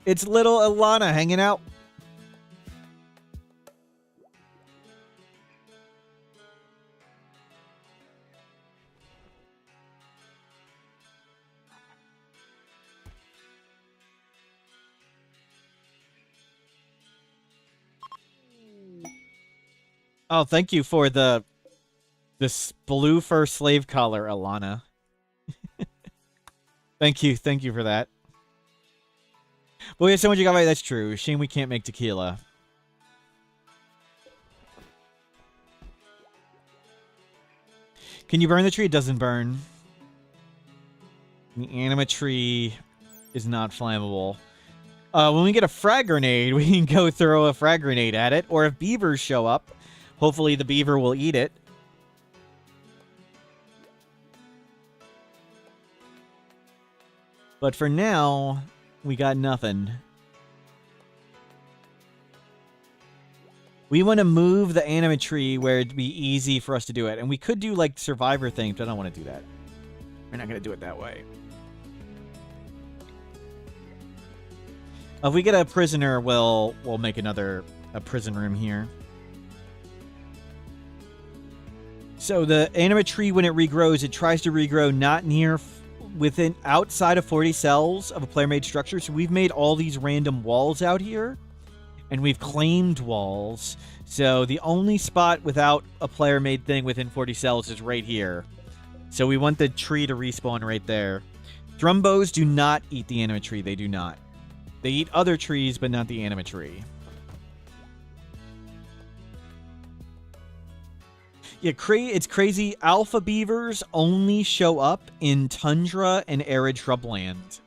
It's little Alana hanging out. Oh, thank you for the blue fur slave collar, Alana. Thank you for that. But we have so much you got right. That's true. Shame we can't make tequila. Can you burn the tree? It doesn't burn. The anima tree is not flammable. When we get a frag grenade, we can go throw a frag grenade at it. Or if beavers show up, hopefully the beaver will eat it. But for now, we got nothing. We want to move the anima tree where it'd be easy for us to do it. And we could do, like, survivor things, but I don't want to do that. We're not going to do it that way. If we get a prisoner, we'll make a prison room here. So the anima tree, when it regrows, it tries to regrow not near... outside of 40 cells of a player-made structure. So we've made all these random walls out here. And we've claimed walls. So the only spot without a player-made thing within 40 cells is right here. So we want the tree to respawn right there. Thrumbos do not eat the anima tree. They do not. They eat other trees, but not the anima tree. Yeah, it's crazy. Alpha beavers only show up in tundra and arid shrubland.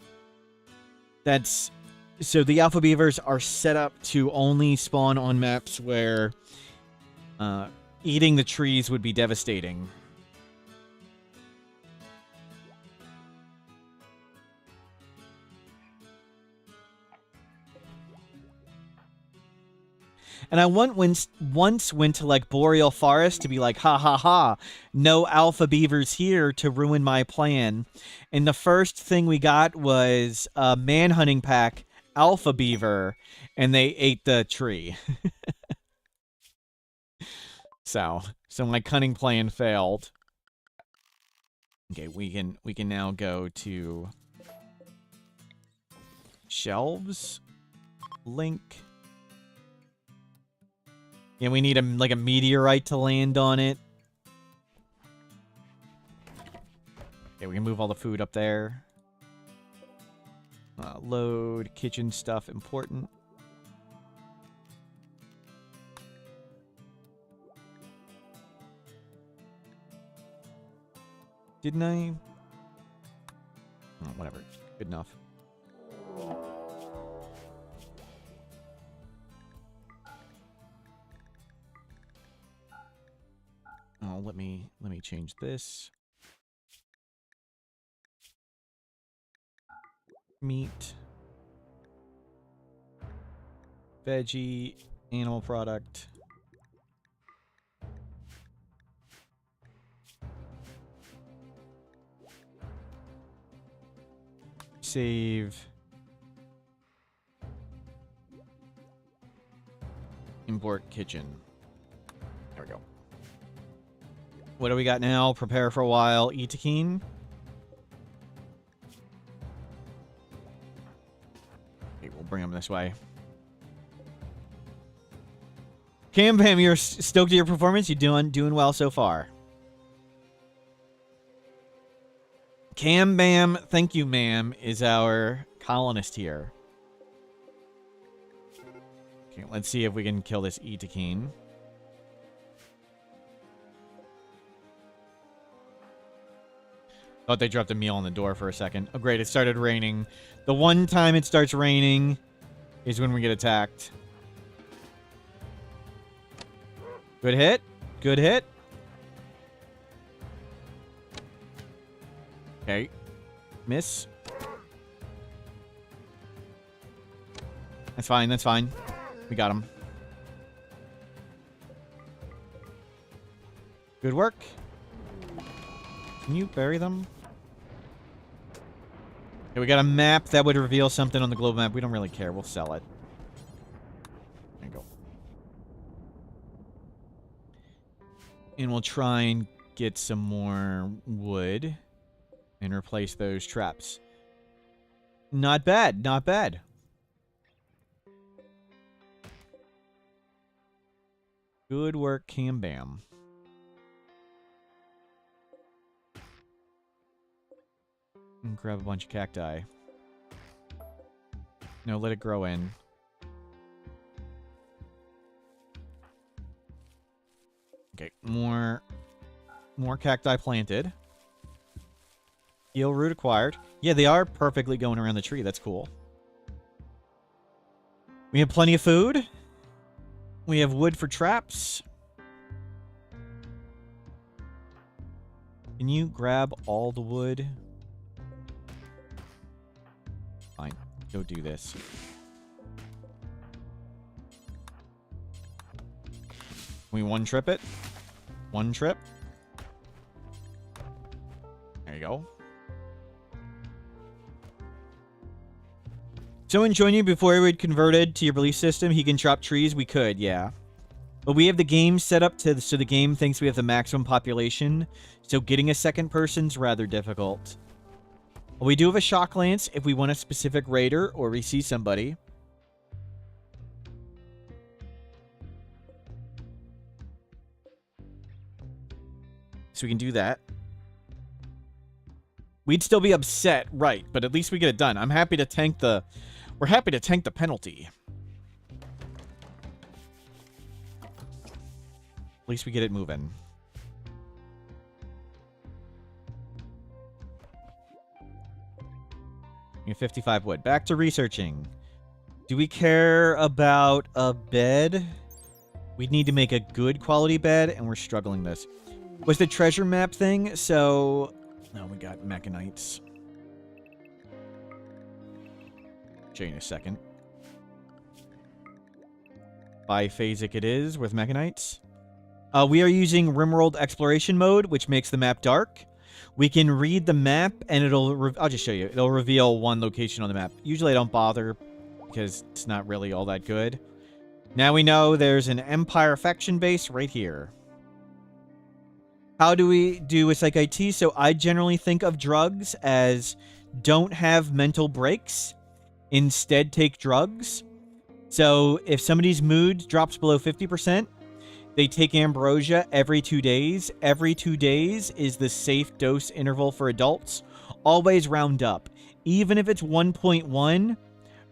So the alpha beavers are set up to only spawn on maps where eating the trees would be devastating. And I once went to, like, Boreal Forest to be like, ha ha ha, no alpha beavers here to ruin my plan. And the first thing we got was a manhunting pack alpha beaver, and they ate the tree. So my cunning plan failed. Okay, we can now go to shelves, link. Yeah, we need a meteorite to land on it. Okay, we can move all the food up there. Load, kitchen stuff, important. Didn't I? Oh, whatever. Good enough. Oh, let me change this. Meat. Veggie. Animal product. Save. Import kitchen. There we go. What do we got now? Prepare for a while. Eat a keen. Okay, we'll bring them this way. Cam Bam, you're stoked at your performance. You're doing well so far. Cam Bam, thank you, ma'am, is our colonist here. Okay, let's see if we can kill this Itakeen. Thought they dropped a meal on the door for a second. Oh, great, it started raining. The one time it starts raining is when we get attacked. Good hit. Good hit. Okay. Miss. That's fine, that's fine. We got him. Good work. Can you bury them? Okay, we got a map that would reveal something on the global map. We don't really care. We'll sell it. There you go. And we'll try and get some more wood and replace those traps. Not bad, not bad. Good work, Cam Bam. And grab a bunch of cacti. No, let it grow in. Okay, more cacti planted. Eel root acquired. Yeah, they are perfectly going around the tree. That's cool. We have plenty of food. We have wood for traps. Can you grab all the wood? Fine. Go do this. We one trip it. One trip. There you go. Someone join you before we converted to your belief system. He can chop trees. We could, yeah. But we have the game set up to so the game thinks we have the maximum population. So getting a second person's rather difficult. We do have a shock lance if we want a specific raider or we see somebody. So we can do that. We'd still be upset, right? But at least we get it done. I'm happy to tank the... We're happy to tank the penalty. At least we get it moving. We have 55 wood. Back to researching. Do we care about a bed? We'd need to make a good quality bed, and we're struggling this. Was the treasure map thing? So... No, we got mechanites. Show you in a second. Biphasic it is with mechanites. We are using Rimworld exploration mode, which makes the map dark. We can read the map, and it'll... I'll just show you. It'll reveal one location on the map. Usually I don't bother, because it's not really all that good. Now we know there's an Empire faction base right here. How do we do with Psych IT? So I generally think of drugs as don't have mental breaks. Instead, take drugs. So if somebody's mood drops below 50%, they take ambrosia every 2 days. Every 2 days is the safe dose interval for adults. Always round up. Even if it's 1.1,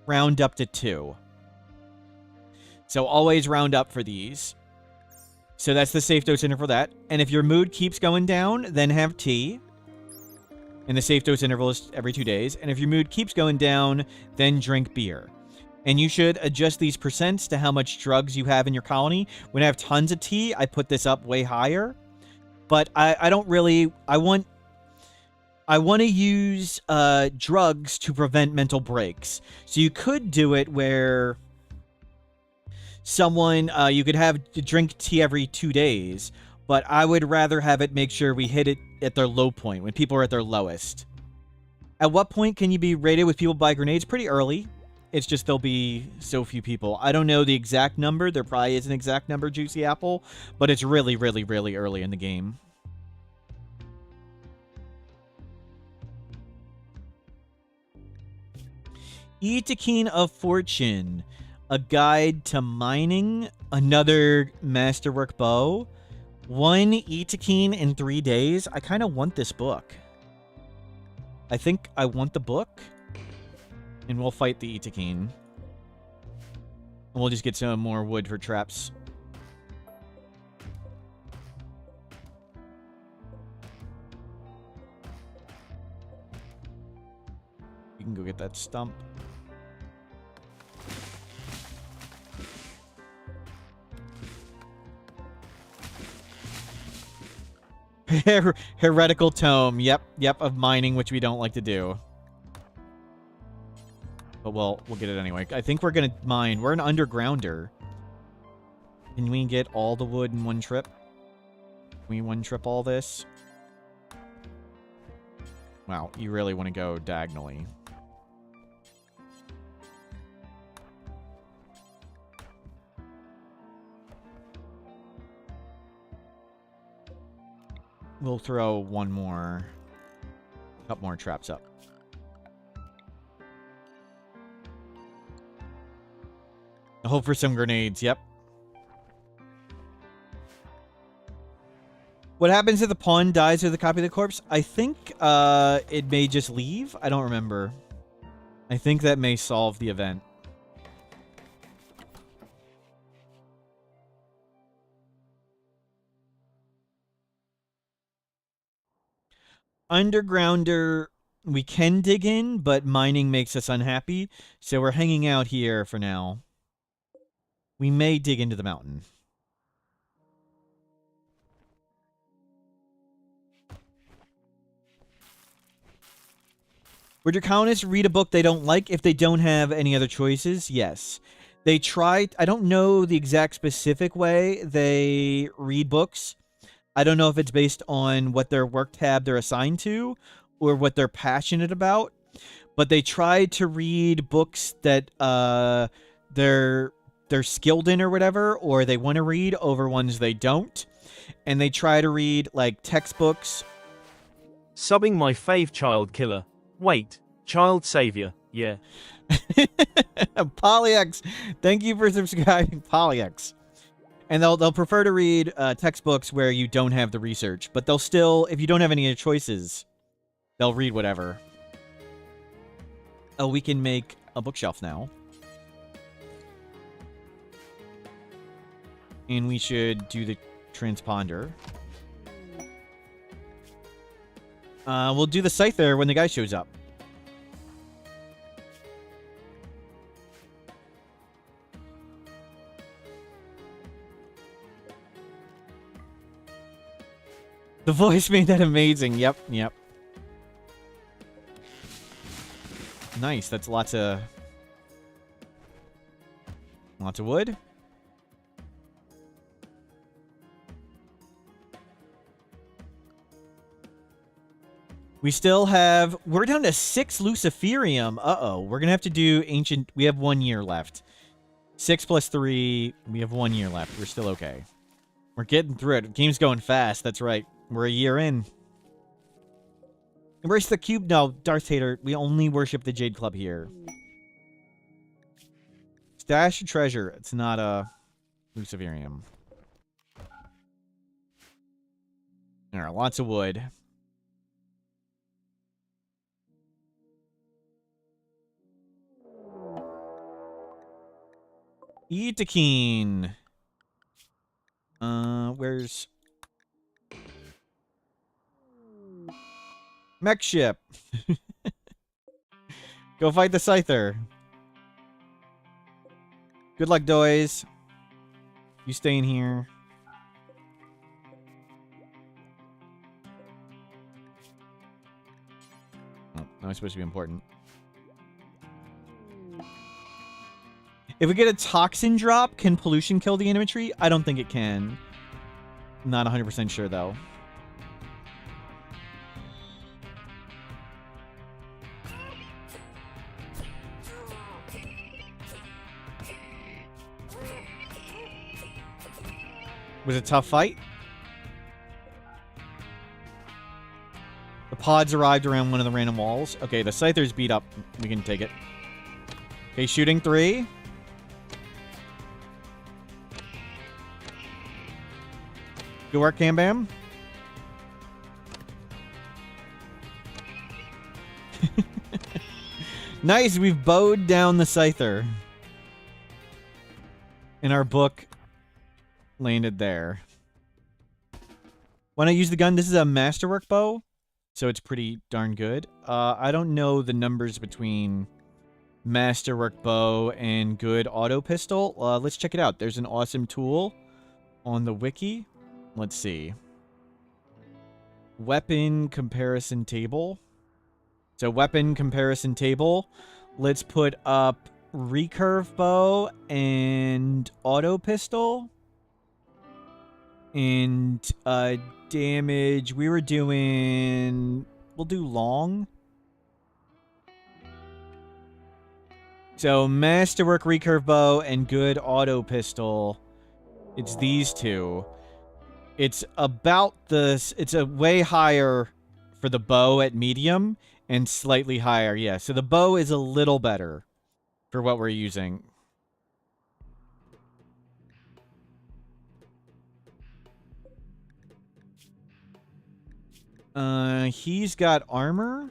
round up to 2. So always round up for these. So that's the safe dose interval for that. And if your mood keeps going down, then have tea. And the safe dose interval is every 2 days. And if your mood keeps going down, then drink beer. And you should adjust these percents to how much drugs you have in your colony. When I have tons of tea, I put this up way higher. But I don't really... I want to use drugs to prevent mental breaks. So you could do it where... Someone, you could have to drink tea every 2 days, but I would rather have it make sure we hit it at their low point, when people are at their lowest. At what point can you be raided with people by grenades? Pretty early. It's just there'll be so few people. I don't know the exact number. There probably is an exact number, Juicy Apple, but it's really, really, really early in the game. Etekine of Fortune. A guide to mining, another masterwork bow, one Etekine in 3 days. I kind of want this book. I think I want the book, and we'll fight the Etekine. And we'll just get some more wood for traps. You can go get that stump. Heretical tome. Yep, of mining, which we don't like to do. But we'll get it anyway. I think we're gonna mine. We're an undergrounder. Can we get all the wood in one trip? Can we one trip all this? Wow, you really want to go diagonally. We'll throw one more, couple more traps up. I hope for some grenades, yep. What happens if the pawn dies with a copy of the corpse? I think it may just leave. I don't remember. I think that may solve the event. Undergrounder, we can dig in, but mining makes us unhappy, so we're hanging out here for now. We may dig into the mountain. Would your colonists read a book they don't like if they don't have any other choices? Yes. They try... I don't know the exact specific way they read books. I don't know if it's based on what their work tab they're assigned to or what they're passionate about. But they try to read books that they're skilled in or whatever, or they want to read over ones they don't. And they try to read, like, textbooks. Subbing my fave child killer. Wait, child savior, yeah. Polyx, thank you for subscribing, Polyx. And they'll prefer to read textbooks where you don't have the research, but they'll still, if you don't have any other choices, they'll read whatever. Oh, we can make a bookshelf now. And we should do the transponder. We'll do the Scyther when the guy shows up. The voice made that amazing. Yep, yep. Nice. That's lots of wood. We still have... We're down to 6 Luciferium. Uh-oh. We're going to have to do ancient... We have 1 year left. 6 plus 3. We have 1 year left. We're still okay. We're getting through it. Game's going fast. That's right. We're a year in. Embrace the cube. No, Darth Hater. We only worship the Jade Club here. Stash of treasure. It's not a Luciferium. Alright, lots of wood. Itakeen. Where's... Mech ship. Go fight the Scyther. Good luck, Doys. You stay in here. Oh, that was supposed to be important. If we get a toxin drop, can pollution kill the animatry? I don't think it can. Not 100% sure, though. Was it a tough fight? The pods arrived around one of the random walls. Okay, the Scyther's beat up. We can take it. Okay, shooting 3. Good work, Cam Bam. Nice, we've bowed down the Scyther. And our book landed there. When I use the gun, this is a masterwork bow, so it's pretty darn good. I don't know the numbers between masterwork bow and good auto pistol. Let's check it out. There's an awesome tool on the wiki. Let's see. Weapon comparison table. So weapon comparison table. Let's put up recurve bow and auto pistol. And damage, we were doing... We'll do long. So masterwork recurve bow and good auto pistol. It's these two. It's about this. It's a way higher for the bow at medium and slightly higher. Yeah, so the bow is a little better for what we're using. He's got armor,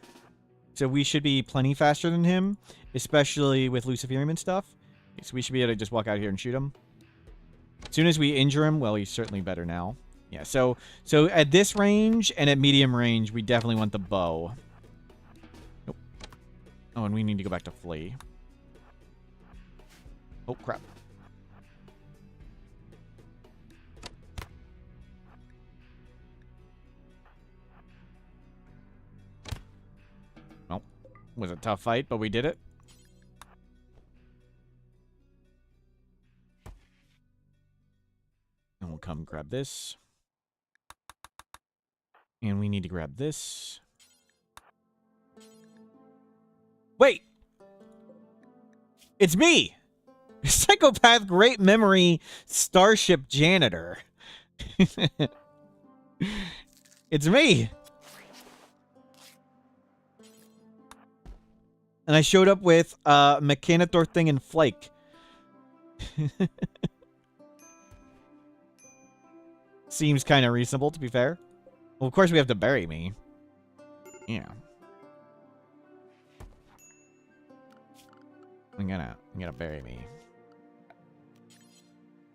so we should be plenty faster than him, especially with Luciferium and stuff. So we should be able to just walk out here and shoot him. As soon as we injure him, well, he's certainly better now. Yeah, so at this range and at medium range, we definitely want the bow. Nope. Oh, and we need to go back to Flea. Oh, crap. Well, it was a tough fight, but we did it. And we'll come grab this. And we need to grab this. Wait! It's me! Psychopath Great Memory Starship Janitor. It's me! And I showed up with Mechanator Thing and Flake. Seems kind of reasonable, to be fair. Well, of course we have to bury me. Yeah. I'm gonna bury me.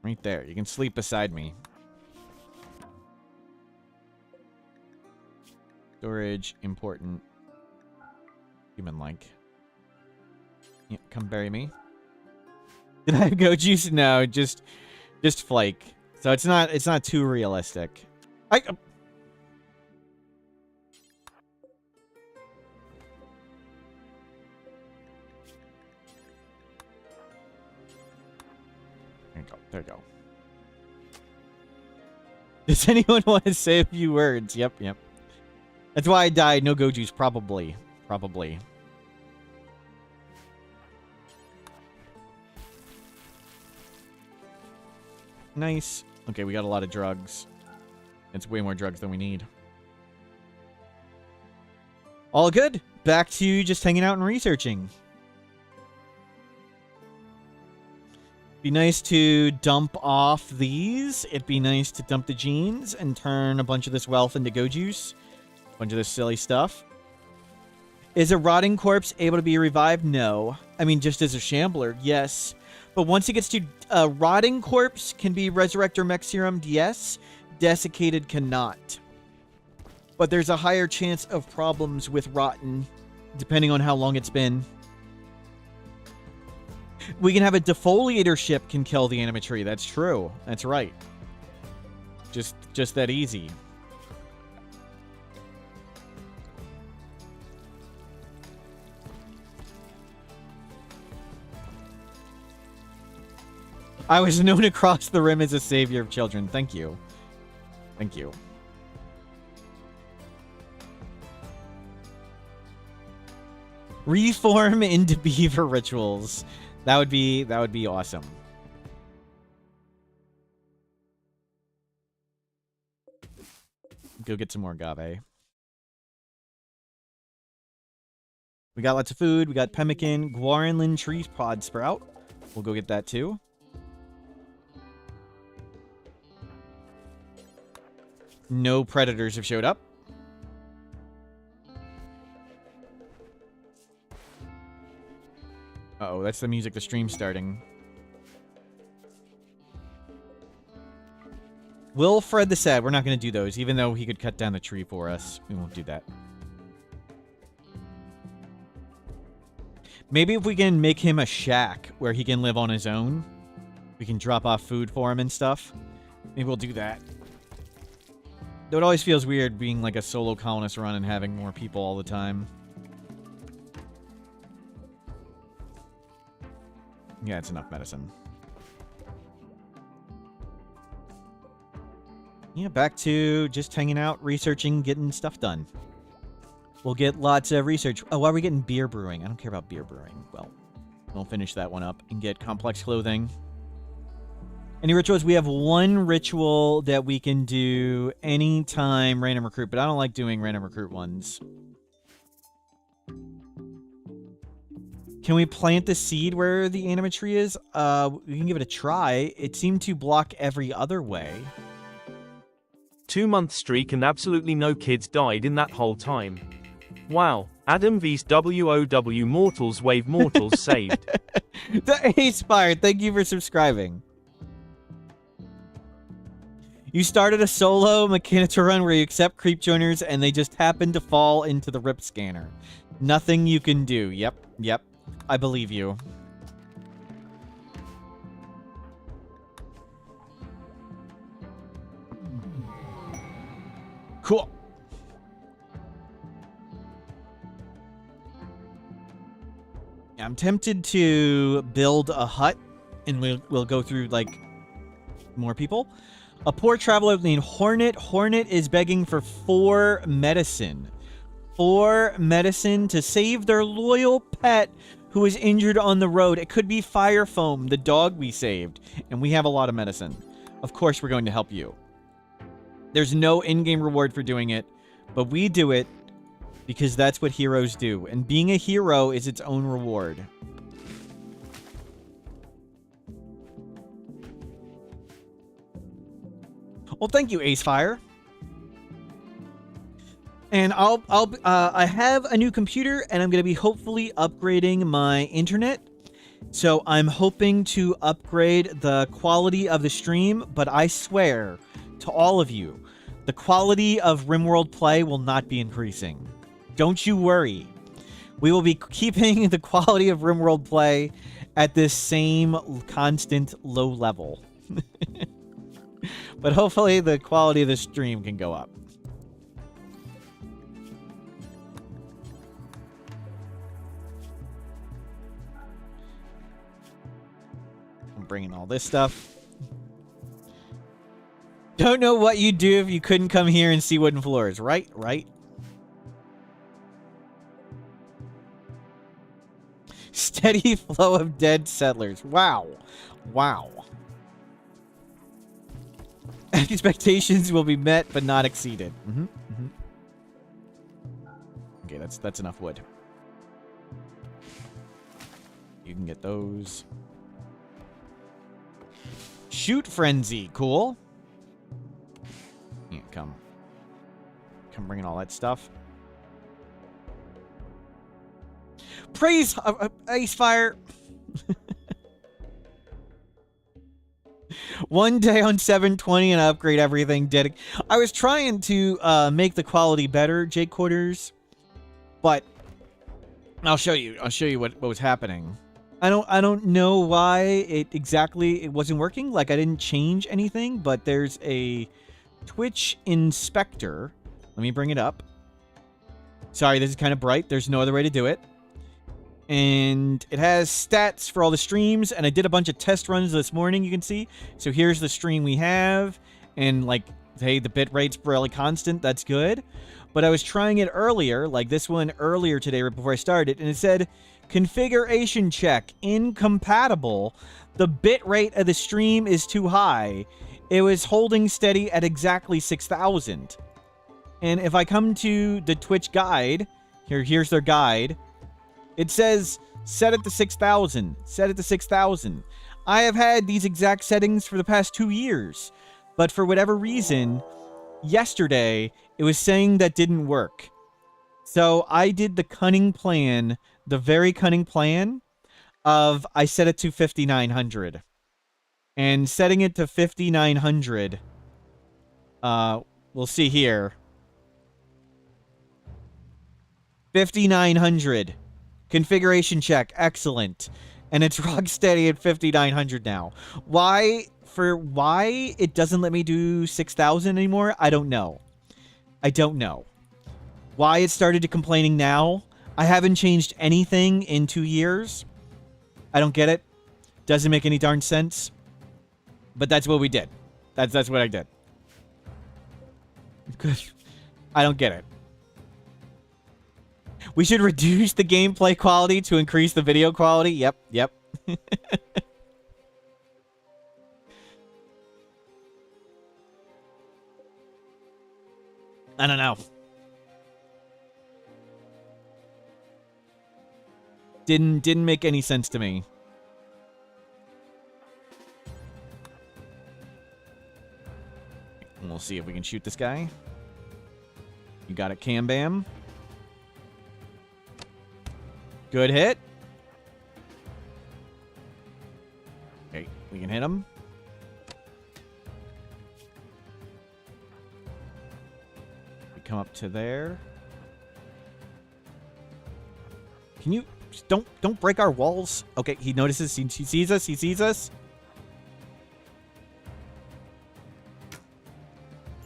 Right there. You can sleep beside me. Storage, important. Human-like. Yeah, come bury me. Did I go juice? No, just flake. So it's not too realistic. There you go. There you go. Does anyone want to say a few words? Yep. That's why I died. No go juice, probably. Probably. Nice. Okay, we got a lot of drugs. It's way more drugs than we need. All good. Back to just hanging out and researching. Be nice to dump off these. It'd be nice to dump the genes and turn a bunch of this wealth into go juice. A bunch of this silly stuff. Is a rotting corpse able to be revived? No. I mean, just as a shambler, yes. But once it gets to rotting corpse can be resurrect or mech serum, yes. Desiccated cannot. But there's a higher chance of problems with rotten, depending on how long it's been. We can have a defoliator ship can kill the anima tree. That's true. That's right. Just that easy. I was known across the rim as a savior of children. Thank you. Thank you. Reform into beaver rituals. That would be awesome. Go get some more agave. We got lots of food. We got pemmican, guaranlin tree pod sprout. We'll go get that too. No predators have showed up. Uh-oh, that's the music the stream's starting. Wilfred the Sad. We're not going to do those, even though he could cut down the tree for us. We won't do that. Maybe if we can make him a shack where he can live on his own, we can drop off food for him and stuff. Maybe we'll do that. Though it always feels weird being like a solo colonist run and having more people all the time. Yeah, it's enough medicine. Yeah, back to just hanging out, researching, getting stuff done. We'll get lots of research. Oh, why are we getting beer brewing? I don't care about beer brewing. Well, we'll finish that one up and get complex clothing. Any rituals? We have one ritual that we can do anytime random recruit, but I don't like doing random recruit ones. Can we plant the seed where the anima tree is? We can give it a try. It seemed to block every other way. 2-month streak and absolutely no kids died in that whole time. Wow. Adam vs WOW Mortals Wave Mortals saved. The Aspire, thank you for subscribing. You started a solo Mechanitor run where you accept creep joiners and they just happen to fall into the rip scanner. Nothing you can do. Yep. I believe you. Cool. I'm tempted to build a hut, and we'll go through, like, more people. A poor traveler named Hornet. Hornet is begging for 4 medicine. 4 medicine to save their loyal pet who is injured on the road. It could be Fire Foam, the dog we saved, and we have a lot of medicine. Of course, we're going to help you. There's no in-game reward for doing it, but we do it because that's what heroes do. And being a hero is its own reward. Well, thank you, Acefire. And I have a new computer, and I'm going to be hopefully upgrading my internet. So I'm hoping to upgrade the quality of the stream, but I swear to all of you, the quality of Rimworld play will not be increasing. Don't you worry. We will be keeping the quality of Rimworld play at this same constant low level. But hopefully the quality of the stream can go up. I'm bringing all this stuff. Don't know what you'd do if you couldn't come here and see wooden floors. Right? Steady flow of dead settlers. Wow. Expectations will be met, but not exceeded. Okay, that's enough wood. You can get those. Shoot Frenzy. Cool. Yeah, come bringing all that stuff. Praise Acefire. One day on 720 and I upgrade everything. I was trying to make the quality better, Jake Quarters, but I'll show you what was happening. I don't know why it wasn't working. Like, I didn't change anything, but there's a Twitch inspector. Let me bring it up. Sorry, this is kind of bright. There's no other way to do it. And it has stats for all the streams, and I did a bunch of test runs this morning, you can see. So here's the stream we have, and, like, hey, the bit rate's really constant. That's good. But I was trying it earlier, like this one earlier today, right before I started, and it said, configuration check, incompatible. The bit rate of the stream is too high. It was holding steady at exactly 6,000. And if I come to the Twitch guide, here's their guide. It says, set it to 6,000. Set it to 6,000. I have had these exact settings for the past 2 years. But for whatever reason, yesterday, it was saying that didn't work. So I did the cunning plan, the very cunning plan of I set it to 5,900. And setting it to 5,900, we'll see here. 5,900. Configuration check, excellent. And it's rock steady at 5,900 now. Why it doesn't let me do 6,000 anymore? I don't know. Why it started to complaining now? I haven't changed anything in 2 years. I don't get it. Doesn't make any darn sense. But that's what we did. That's what I did. I don't get it. We should reduce the gameplay quality to increase the video quality. Yep. I don't know. Didn't make any sense to me. see if we can shoot this guy. You got it, Cam Bam. Good hit. Okay, we can hit him. We come up to there. Can you don't break our walls? Okay, he notices. He sees us. He sees us.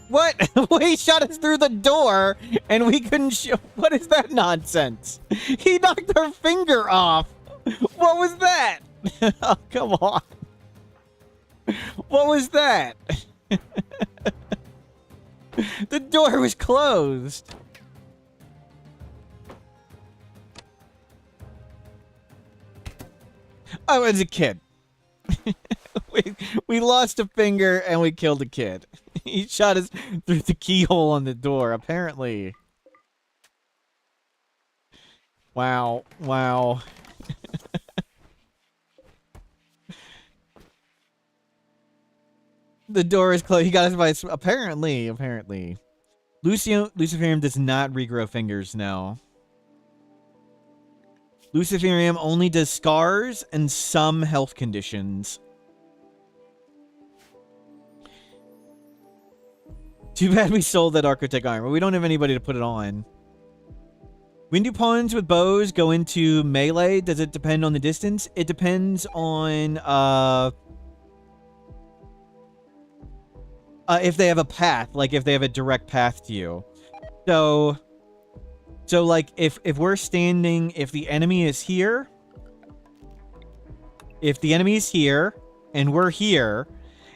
What? He shot us through the door, and we couldn't shoot. What is that nonsense? He knocked our finger off. What was that? Oh, come on. What was that? The door was closed. I was a kid. we lost a finger and we killed a kid. He shot us through the keyhole on the door, apparently. Wow. Wow. The door is closed. He got us by... Apparently. Luciferium does not regrow fingers, no. Luciferium only does scars and some health conditions. Too bad we sold that Architect armor. We don't have anybody to put it on. When do pawns with bows go into melee? Does it depend on the distance? It depends on if they have a path, like if they have a direct path to you. So like if we're standing, if the enemy is here, and we're here,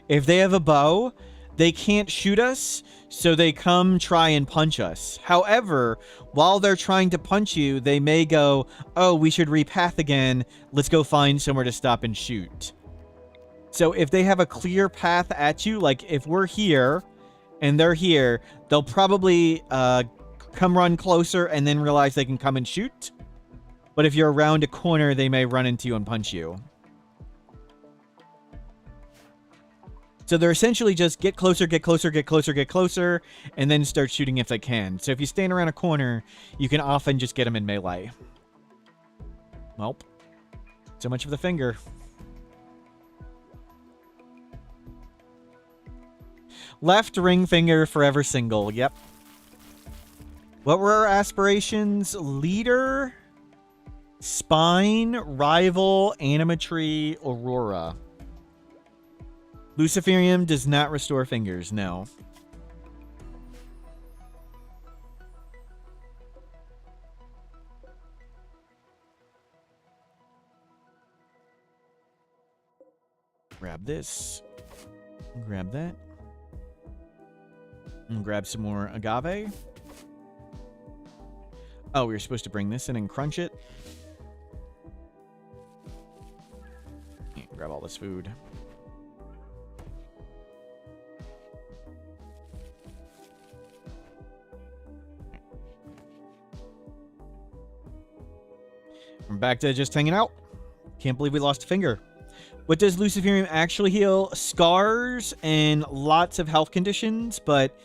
if they have a bow, they can't shoot us, so they come try and punch us. However, while they're trying to punch you, they may go, oh, we should repath again. Let's go find somewhere to stop and shoot. So if they have a clear path at you, like if we're here and they're here, they'll probably come run closer and then realize they can come and shoot. But if you're around a corner, they may run into you and punch you. So they're essentially just get closer, and then start shooting if they can. So if you stand around a corner, you can often just get them in melee. Well, so much for the finger. Left ring finger, forever single. Yep. What were our aspirations? Leader, spine, rival, animatry, aurora. Luciferium does not restore fingers, no. Grab this. Grab that. And grab some more agave. Oh, we were supposed to bring this in and crunch it. Yeah, grab all this food. I'm back to just hanging out. Can't believe we lost a finger. What does Luciferium actually heal? Scars and lots of health conditions, but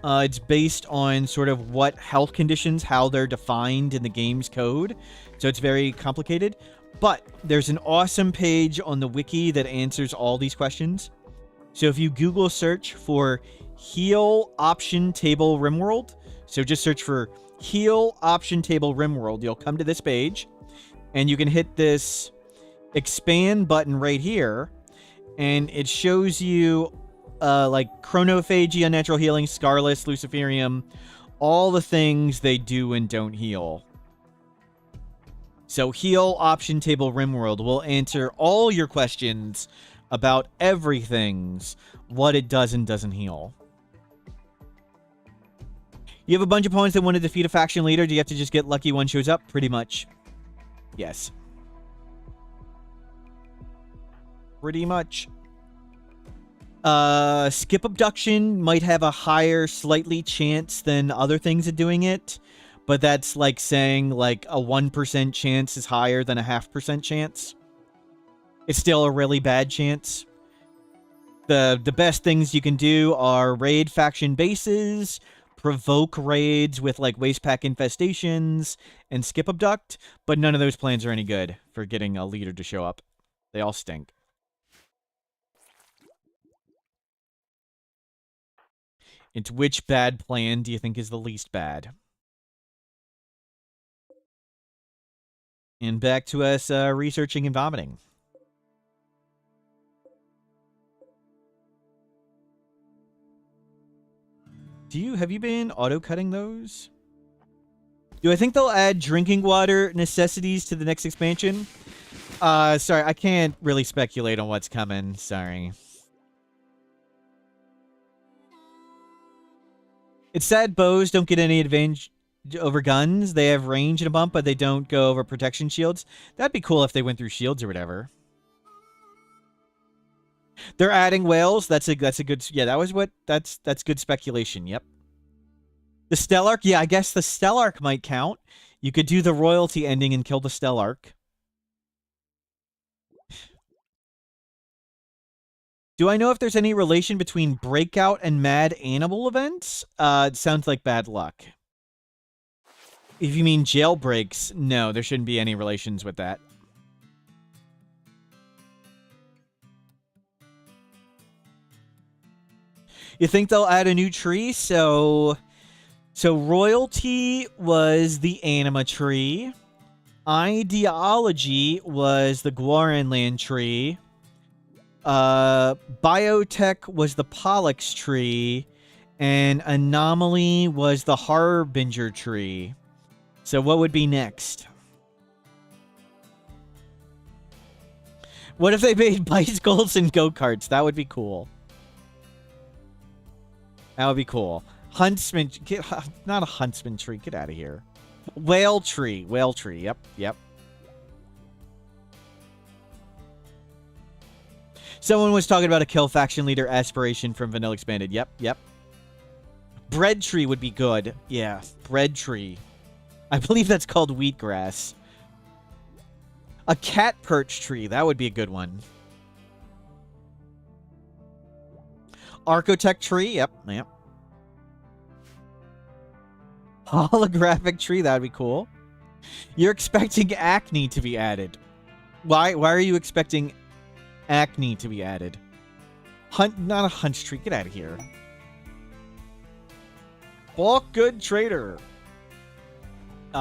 it's based on sort of what health conditions, how they're defined in the game's code. So it's very complicated. But there's an awesome page on the wiki that answers all these questions. So if you Google search for heal option table Rimworld, so just search for heal option table Rimworld, you'll come to this page. And you can hit this expand button right here, and it shows you like chronophagy, unnatural healing, scarless, luciferium, all the things they do and don't heal. So heal option table Rimworld will answer all your questions about everything's what it does and doesn't heal. You have a bunch of opponents that want to defeat a faction leader. Do you have to just get lucky one shows up? Pretty much. Yes. Pretty much. Skip abduction might have a higher slightly chance than other things at doing it, but that's like saying like a 1% chance is higher than a 0.5% chance. It's still a really bad chance. The best things you can do are raid faction bases, provoke raids with like waste pack infestations, and skip abduct, but none of those plans are any good for getting a leader to show up. They all stink. It's which bad plan do you think is the least bad? And back to us researching and vomiting. Have you been auto-cutting those? Do I think they'll add drinking water necessities to the next expansion? Sorry, I can't really speculate on what's coming. Sorry. It's sad bows don't get any advantage over guns. They have range and a bump, but they don't go over protection shields. That'd be cool if they went through shields or whatever. They're adding whales. That's a good. Yeah, that's good speculation. Yep. The Stellark. Yeah, I guess the Stellark might count. You could do the royalty ending and kill the Stellark. Do I know if there's any relation between Breakout and Mad Animal events? It sounds like bad luck. If you mean jailbreaks, no, there shouldn't be any relations with that. You think they'll add a new tree? So royalty was the anima tree. Ideology was the Guaranland tree. Biotech was the Pollux tree, and Anomaly was the Harbinger tree. So what would be next? What if they made bicycles and go-karts? That would be cool. That would be cool. Huntsman, not a huntsman tree. Get out of here. Whale tree. Whale tree. Yep, yep. Someone was talking about a kill faction leader aspiration from Vanilla Expanded. Yep, yep. Bread tree would be good. Yeah, bread tree. I believe that's called wheatgrass. A cat perch tree. That would be a good one. Architect tree. Yep, yep. Holographic tree. That would be cool. You're expecting acne to be added. Why are you expecting acne to be added? Not a hunch tree. Get out of here. Walk good trader.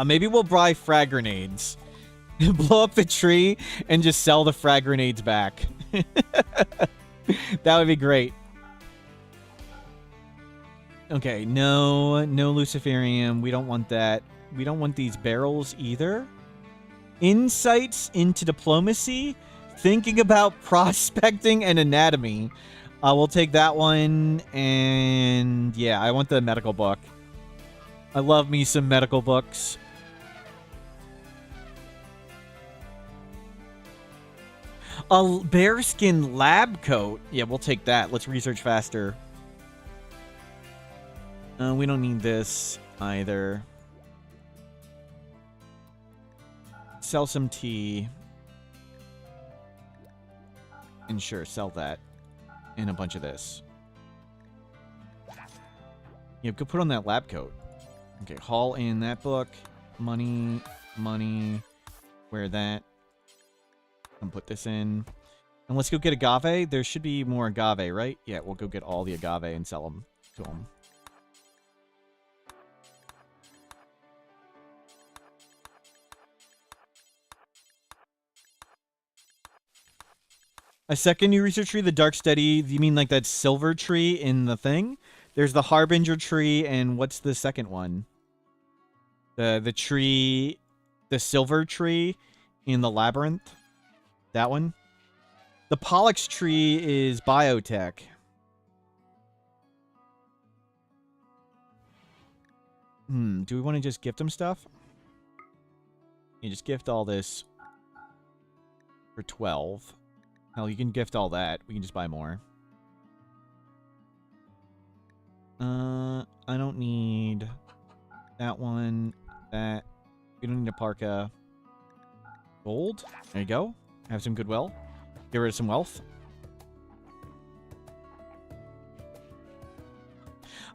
Maybe we'll buy frag grenades. Blow up the tree and just sell the frag grenades back. That would be great. Okay, no Luciferium. We don't want that. We don't want these barrels either. Insights into diplomacy. Thinking about prospecting and anatomy. We'll take that one. And yeah, I want the medical book. I love me some medical books. A bearskin lab coat. Yeah, we'll take that. Let's research faster. We don't need this either. Sell some tea. And sure, sell that. And a bunch of this. Yeah, go put on that lab coat. Okay, haul in that book. Money. Wear that. And put this in. And let's go get agave. There should be more agave, right? Yeah, we'll go get all the agave and sell them to them. A second new research tree, the Dark Steady. You mean like that silver tree in the thing? There's the Harbinger tree, and what's the second one? The tree, the silver tree in the labyrinth. That one. The Pollux tree is biotech. Do we want to just gift them stuff? You just gift all this for 12. Hell, you can gift all that. We can just buy more. I don't need that one. That. We don't need a parka. Gold. There you go. Have some goodwill. Get rid of some wealth.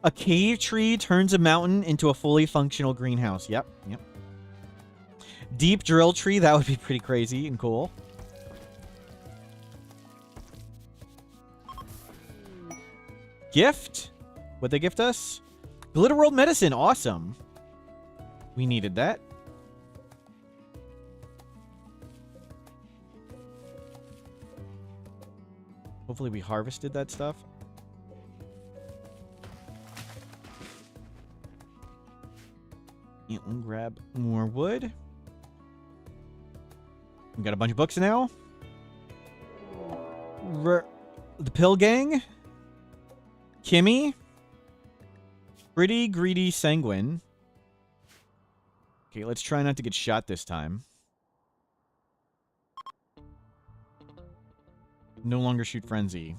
A cave tree turns a mountain into a fully functional greenhouse. Yep, yep. Deep drill tree, that would be pretty crazy and cool. Gift? What'd they gift us? Glitter World Medicine, awesome. We needed that. Hopefully we harvested that stuff. Yeah, we'll grab more wood. We got a bunch of books now. The Pill Gang. Kimmy. Pretty Greedy Sanguine. Okay, let's try not to get shot this time. No longer shoot Frenzy.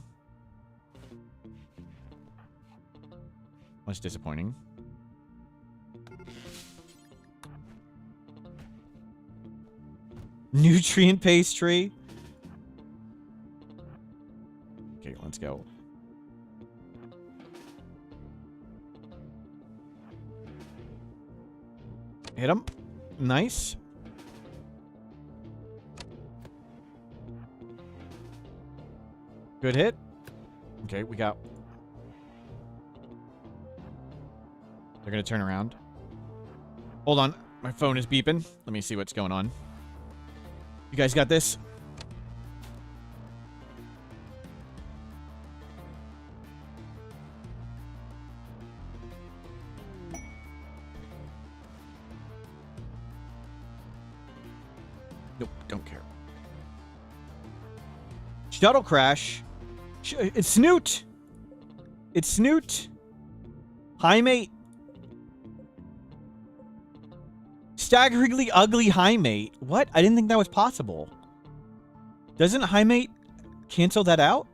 That's disappointing. Nutrient pastry. Okay, let's go. Hit him. Nice. Good hit. Okay, we got... They're gonna turn around. Hold on. My phone is beeping. Let me see what's going on. You guys got this? Nope, don't care. Shuttle crash. It's Snoot. It's Snoot. Hi, mate. Staggeringly ugly high mate. What? I didn't think that was possible. Doesn't high mate cancel that out?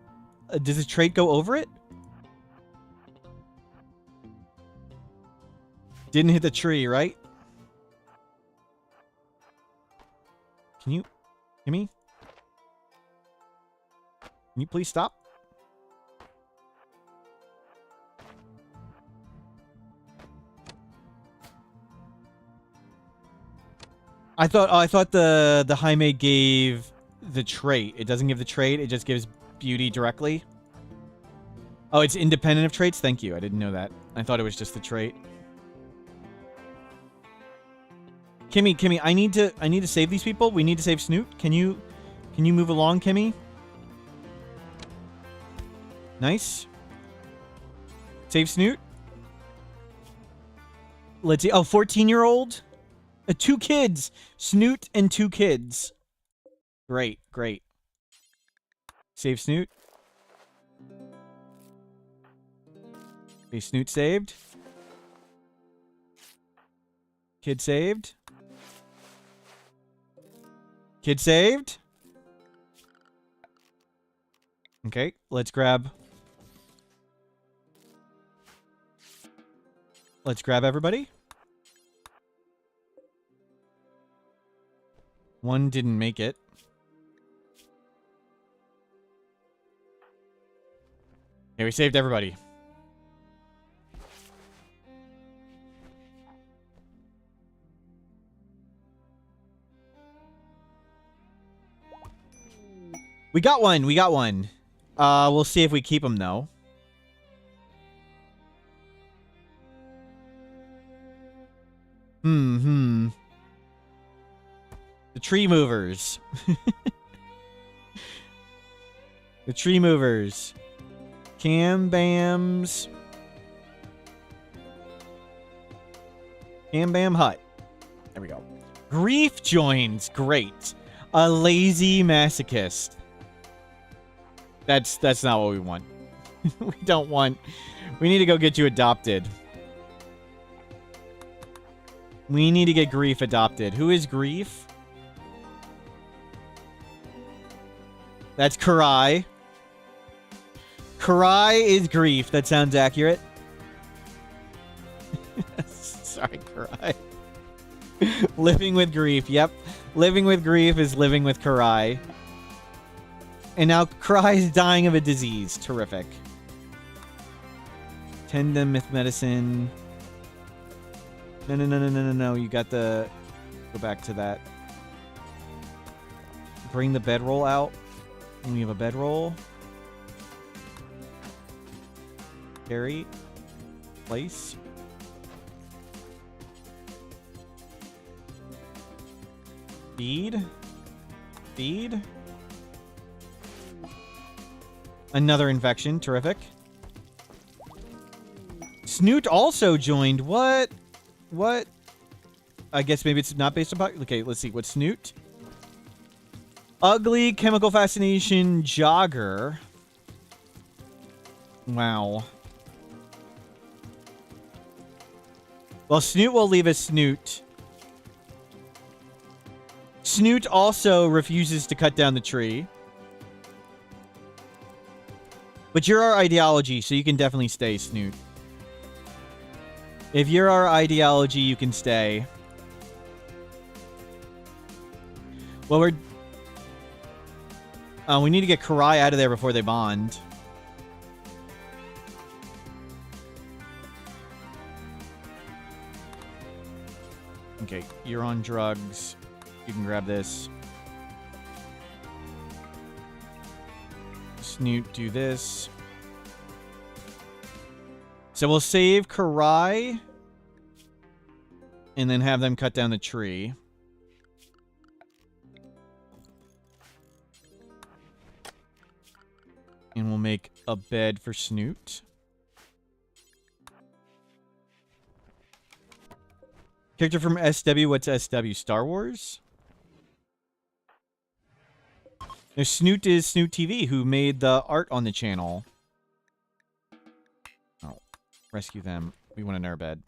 Does the trait go over it? Didn't hit the tree, right? Can you hear me? Can you please stop? I thought the high mate gave the trait. It doesn't give the trait, it just gives beauty directly. Oh, it's independent of traits? Thank you. I didn't know that. I thought it was just the trait. Kimmy, I need to save these people. We need to save Snoot. Can you move along, Kimmy? Nice. Save Snoot. Let's see. Oh, 14-year-old. 2 kids. Snoot and 2 kids. Great, great. Save Snoot. Okay, Snoot saved. Kid saved. Kid saved. Okay, let's grab... Let's grab everybody. One didn't make it. Okay, we saved everybody. We got one. We got one. We'll see if we keep him, though. The tree movers. The tree movers. Cam Bam's. Cam Bam Hut. There we go. Grief joins. Great. A lazy masochist. That's not what we want. We don't want... We need to go get you adopted. We need to get Grief adopted. Who is Grief? That's Karai. Karai is Grief. That sounds accurate. Sorry, Karai. Living with Grief. Yep. Living with Grief is living with Karai. And now Karai is dying of a disease. Terrific. Tend them with medicine. No. You got the... Go back to that. Bring the bedroll out. And we have a bedroll. Carry. Place. Feed. Feed. Another infection. Terrific. Snoot also joined. What? What? I guess maybe it's not based upon... Okay, let's see. What's Snoot? Ugly, chemical fascination, jogger. Wow. Well, Snoot will leave as Snoot. Snoot also refuses to cut down the tree. But you're our ideology, so you can definitely stay, Snoot. If you're our ideology, you can stay. Well, we need to get Karai out of there before they bond. Okay, you're on drugs. You can grab this. Snoot, do this. So we'll save Karai. And then have them cut down the tree. And we'll make a bed for Snoot. Character from SW. What's SW? Star Wars? No, Snoot is Snoot TV, who made the art on the channel. Oh, rescue them. We want an airbed.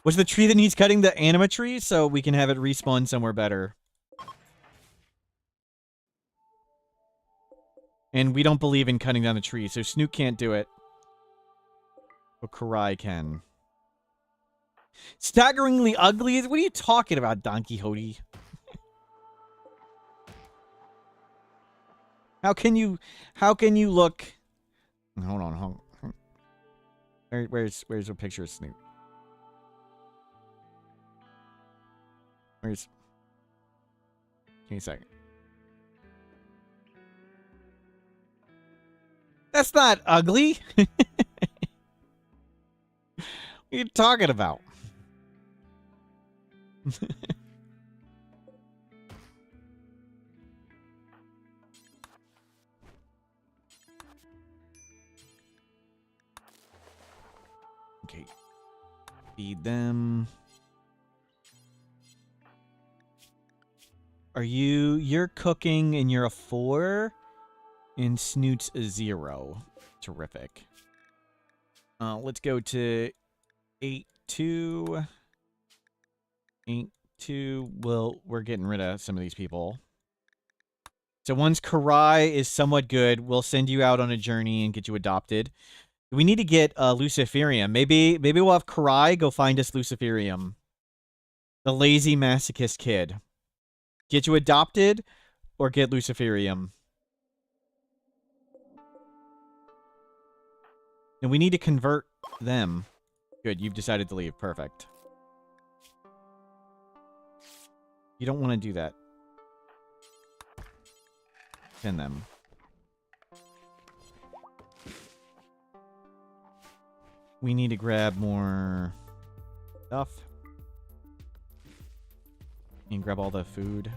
What's the tree that needs cutting? The anima tree, so we can have it respawn somewhere better. And we don't believe in cutting down the tree, so Snoot can't do it. But Karai can. Staggeringly ugly? What are you talking about, Don Quixote? How can you look... Hold on. Where's a picture of Snoot? Where's... Give me a second. That's not ugly. What are you talking about? Okay. Feed them. You're cooking and you're a 4? And Snoot's a 0. Terrific. Let's go to 8-2. 8-2. Well, we're getting rid of some of these people. So once Karai is somewhat good, we'll send you out on a journey and get you adopted. We need to get Luciferium. Maybe we'll have Karai go find us Luciferium. The lazy masochist kid. Get you adopted or get Luciferium. And we need to convert them. Good, you've decided to leave. Perfect. You don't want to do that. Send them. We need to grab more stuff. And grab all the food.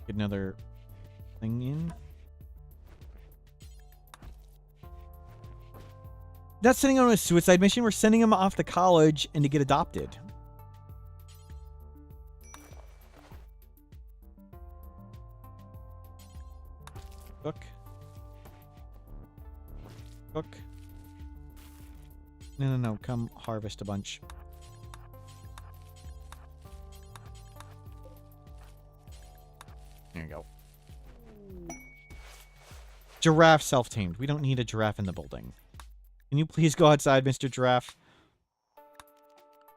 Get another thing in. Not sending him on a suicide mission. We're sending him off to college and to get adopted. Cook. Cook. No. Come harvest a bunch. There you go. Giraffe self-tamed. We don't need a giraffe in the building. Can you please go outside, Mr. Giraffe?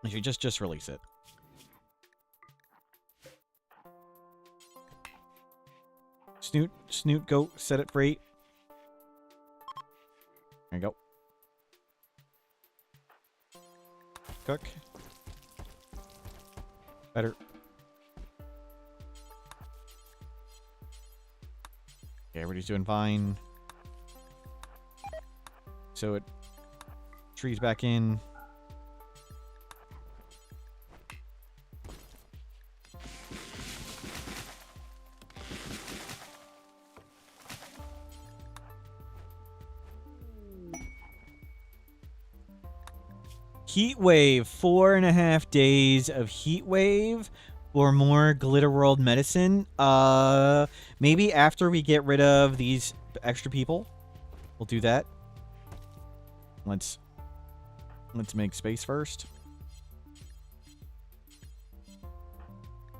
Actually, just release it. Snoot, go set it free. There you go. Cook. Better. Okay, everybody's doing fine. So it trees back in. Heat wave, 4.5 days of heat wave for more Glitter World medicine. Maybe after we get rid of these extra people, we'll do that. Let's make space first.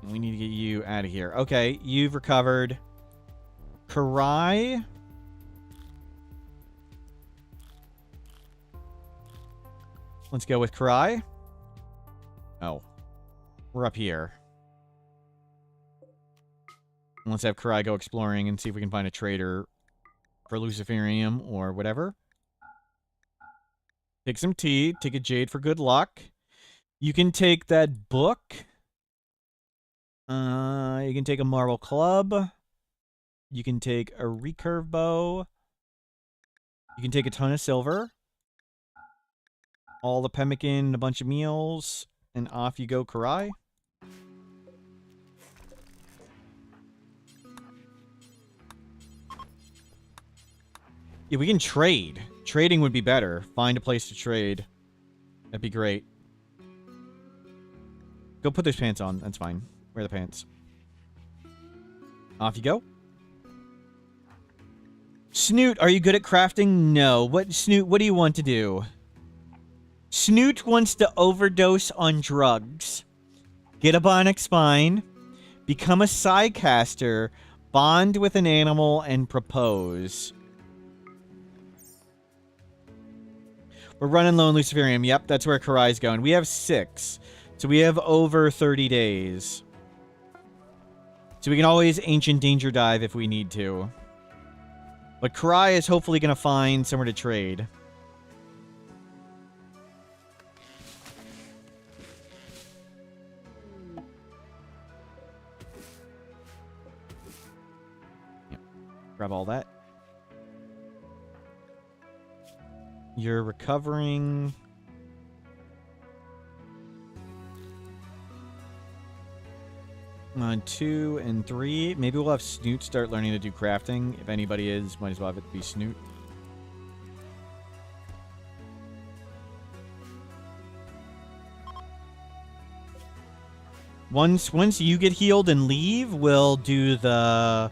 We need to get you out of here. Okay, you've recovered. Karai. Let's go with Karai. Oh. We're up here. Let's have Karai go exploring and see if we can find a trader for Luciferium or whatever. Take some tea. Take a jade for good luck. You can take that book. You can take a marble club. You can take a recurve bow. You can take a ton of silver. All the pemmican, a bunch of meals, and off you go, Karai. Yeah, we can trade. Trading would be better. Find a place to trade. That'd be great. Go put those pants on. That's fine. Wear the pants. Off you go. Snoot, are you good at crafting? No. Snoot, what do you want to do? Snoot wants to overdose on drugs, get a bionic spine, become a psycaster, bond with an animal, and propose. We're running low on Luciferium. Yep, that's where Karai's going. We have 6. So we have over 30 days. So we can always Ancient Danger Dive if we need to. But Karai is hopefully going to find somewhere to trade. Yep. Grab all that. You're recovering. On 2 and 3. Maybe we'll have Snoot start learning to do crafting. If anybody is, might as well have it be Snoot. Once you get healed and leave, we'll do the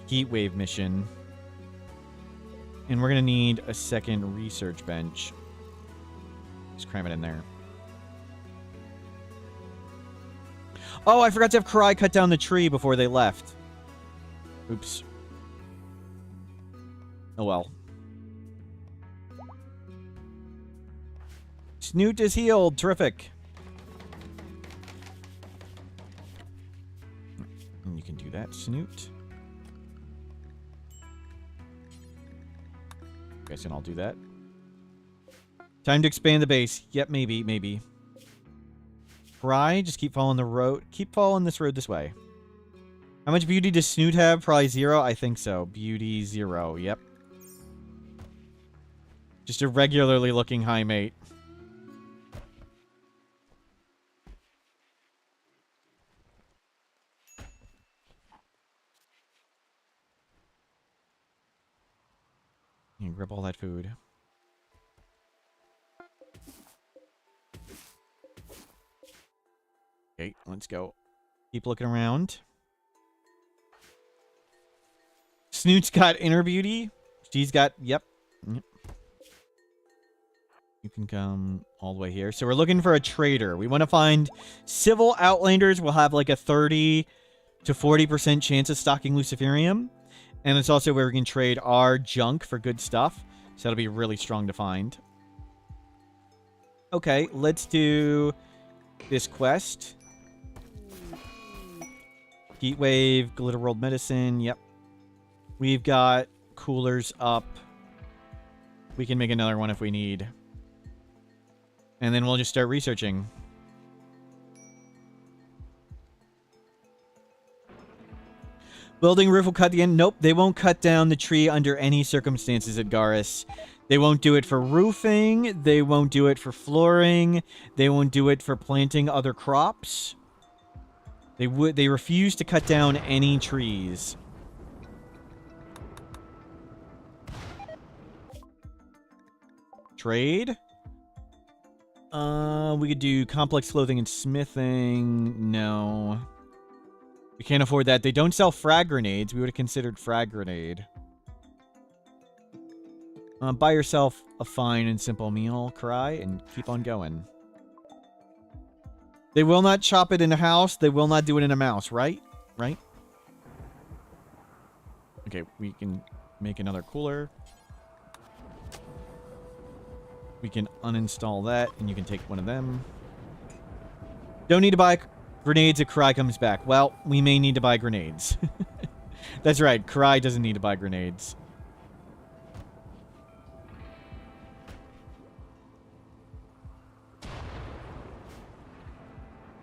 heat wave mission. And we're going to need a second research bench. Just cram it in there. Oh, I forgot to have Karai cut down the tree before they left. Oops. Oh well. Snoot is healed. Terrific. And you can do that, Snoot. Guess and I'll do that. Time to expand the base. Yep, maybe. Karai, just keep following the road. Keep following this road this way. How much beauty does Snoot have? Probably 0? I think so. Beauty 0. Yep. Just a regularly looking high mate. You can grab all that food. Okay, let's go. Keep looking around. Snoot's got inner beauty. She's got, yep. You can come all the way here. So we're looking for a trader. We want to find civil outlanders. We'll have like a 30 to 40% chance of stocking Luciferium. And it's also where we can trade our junk for good stuff. So that'll be really strong to find. Okay, let's do this quest. Heatwave, Glitter World Medicine, yep. We've got coolers up. We can make another one if we need. And then we'll just start researching. Building roof will cut the end. Nope, they won't cut down the tree under any circumstances at Garrus. They won't do it for roofing. They won't do it for flooring. They won't do it for planting other crops. They refuse to cut down any trees. Trade? We could do complex clothing and smithing. No. We can't afford that. They don't sell frag grenades. We would have considered frag grenade. Buy yourself a fine and simple meal, Cry, and keep on going. They will not chop it in a house. They will not do it in a mouse, right? Right? Okay, we can make another cooler. We can uninstall that, and you can take one of them. Don't need to buy grenades if Cry comes back. Well, we may need to buy grenades. That's right, Cry doesn't need to buy grenades.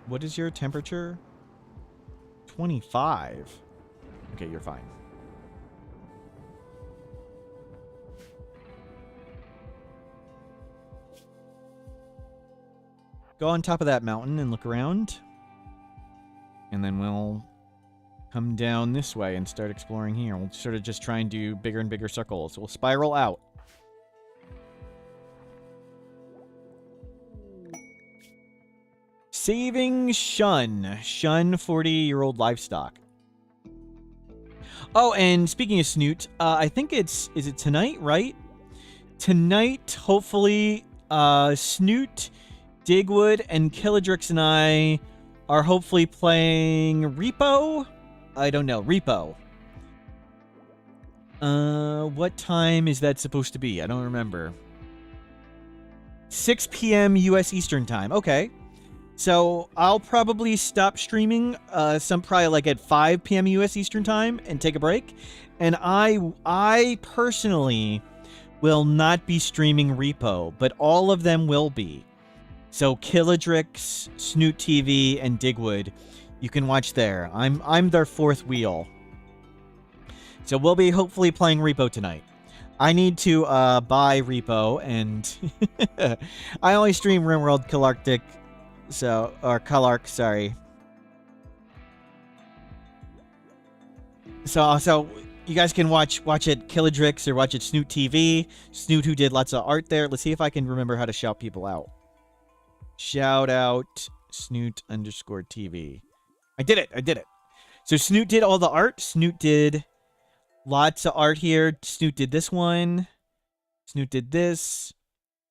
What is your temperature? 25. Okay, you're fine. Go on top of that mountain and look around. And then we'll come down this way and start exploring here. We'll sort of just try and do bigger and bigger circles. We'll spiral out. Saving Shun. Shun 40-year-old livestock. Oh, and speaking of Snoot, I think is it tonight, right? Tonight, hopefully, Snoot, Digwood, and Killadrix and I are hopefully playing Repo? I don't know. Repo. What time is that supposed to be? I don't remember. 6 p.m. U.S. Eastern Time. Okay. So I'll probably stop streaming probably like at 5 p.m. U.S. Eastern Time and take a break. And I personally will not be streaming Repo, but all of them will be. So Killadrix, Snoot TV, and Digwood, you can watch there. I'm their fourth wheel. So we'll be hopefully playing Repo tonight. I need to buy Repo, and I only stream Rimworld Calarctic. Or Calarc, sorry. So you guys can watch it Killadrix or watch it Snoot TV. Snoot, who did lots of art there. Let's see if I can remember how to shout people out. Shout out Snoot_TV. I did it. So Snoot did all the art. Snoot did lots of art here. Snoot did this one. Snoot did this.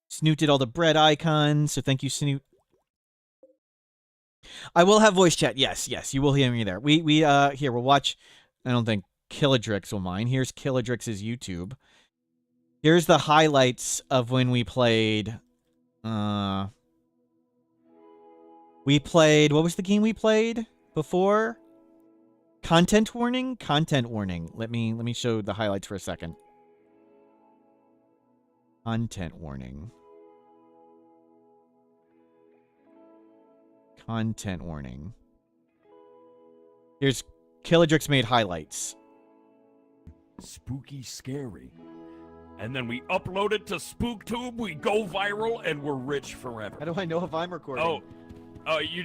Snoot did all the bread icons. So thank you, Snoot. I will have voice chat. Yes, you will hear me there. Here, we'll watch. I don't think Killadrix will mind. Here's Killadrix's YouTube. Here's the highlights of when we played. What was the game we played before? Content warning? Content warning. Let me show the highlights for a second. Content warning. Content warning. Here's Killadrix made highlights. Spooky scary. And then we upload it to SpookTube, we go viral, and we're rich forever. How do I know if I'm recording? Oh, you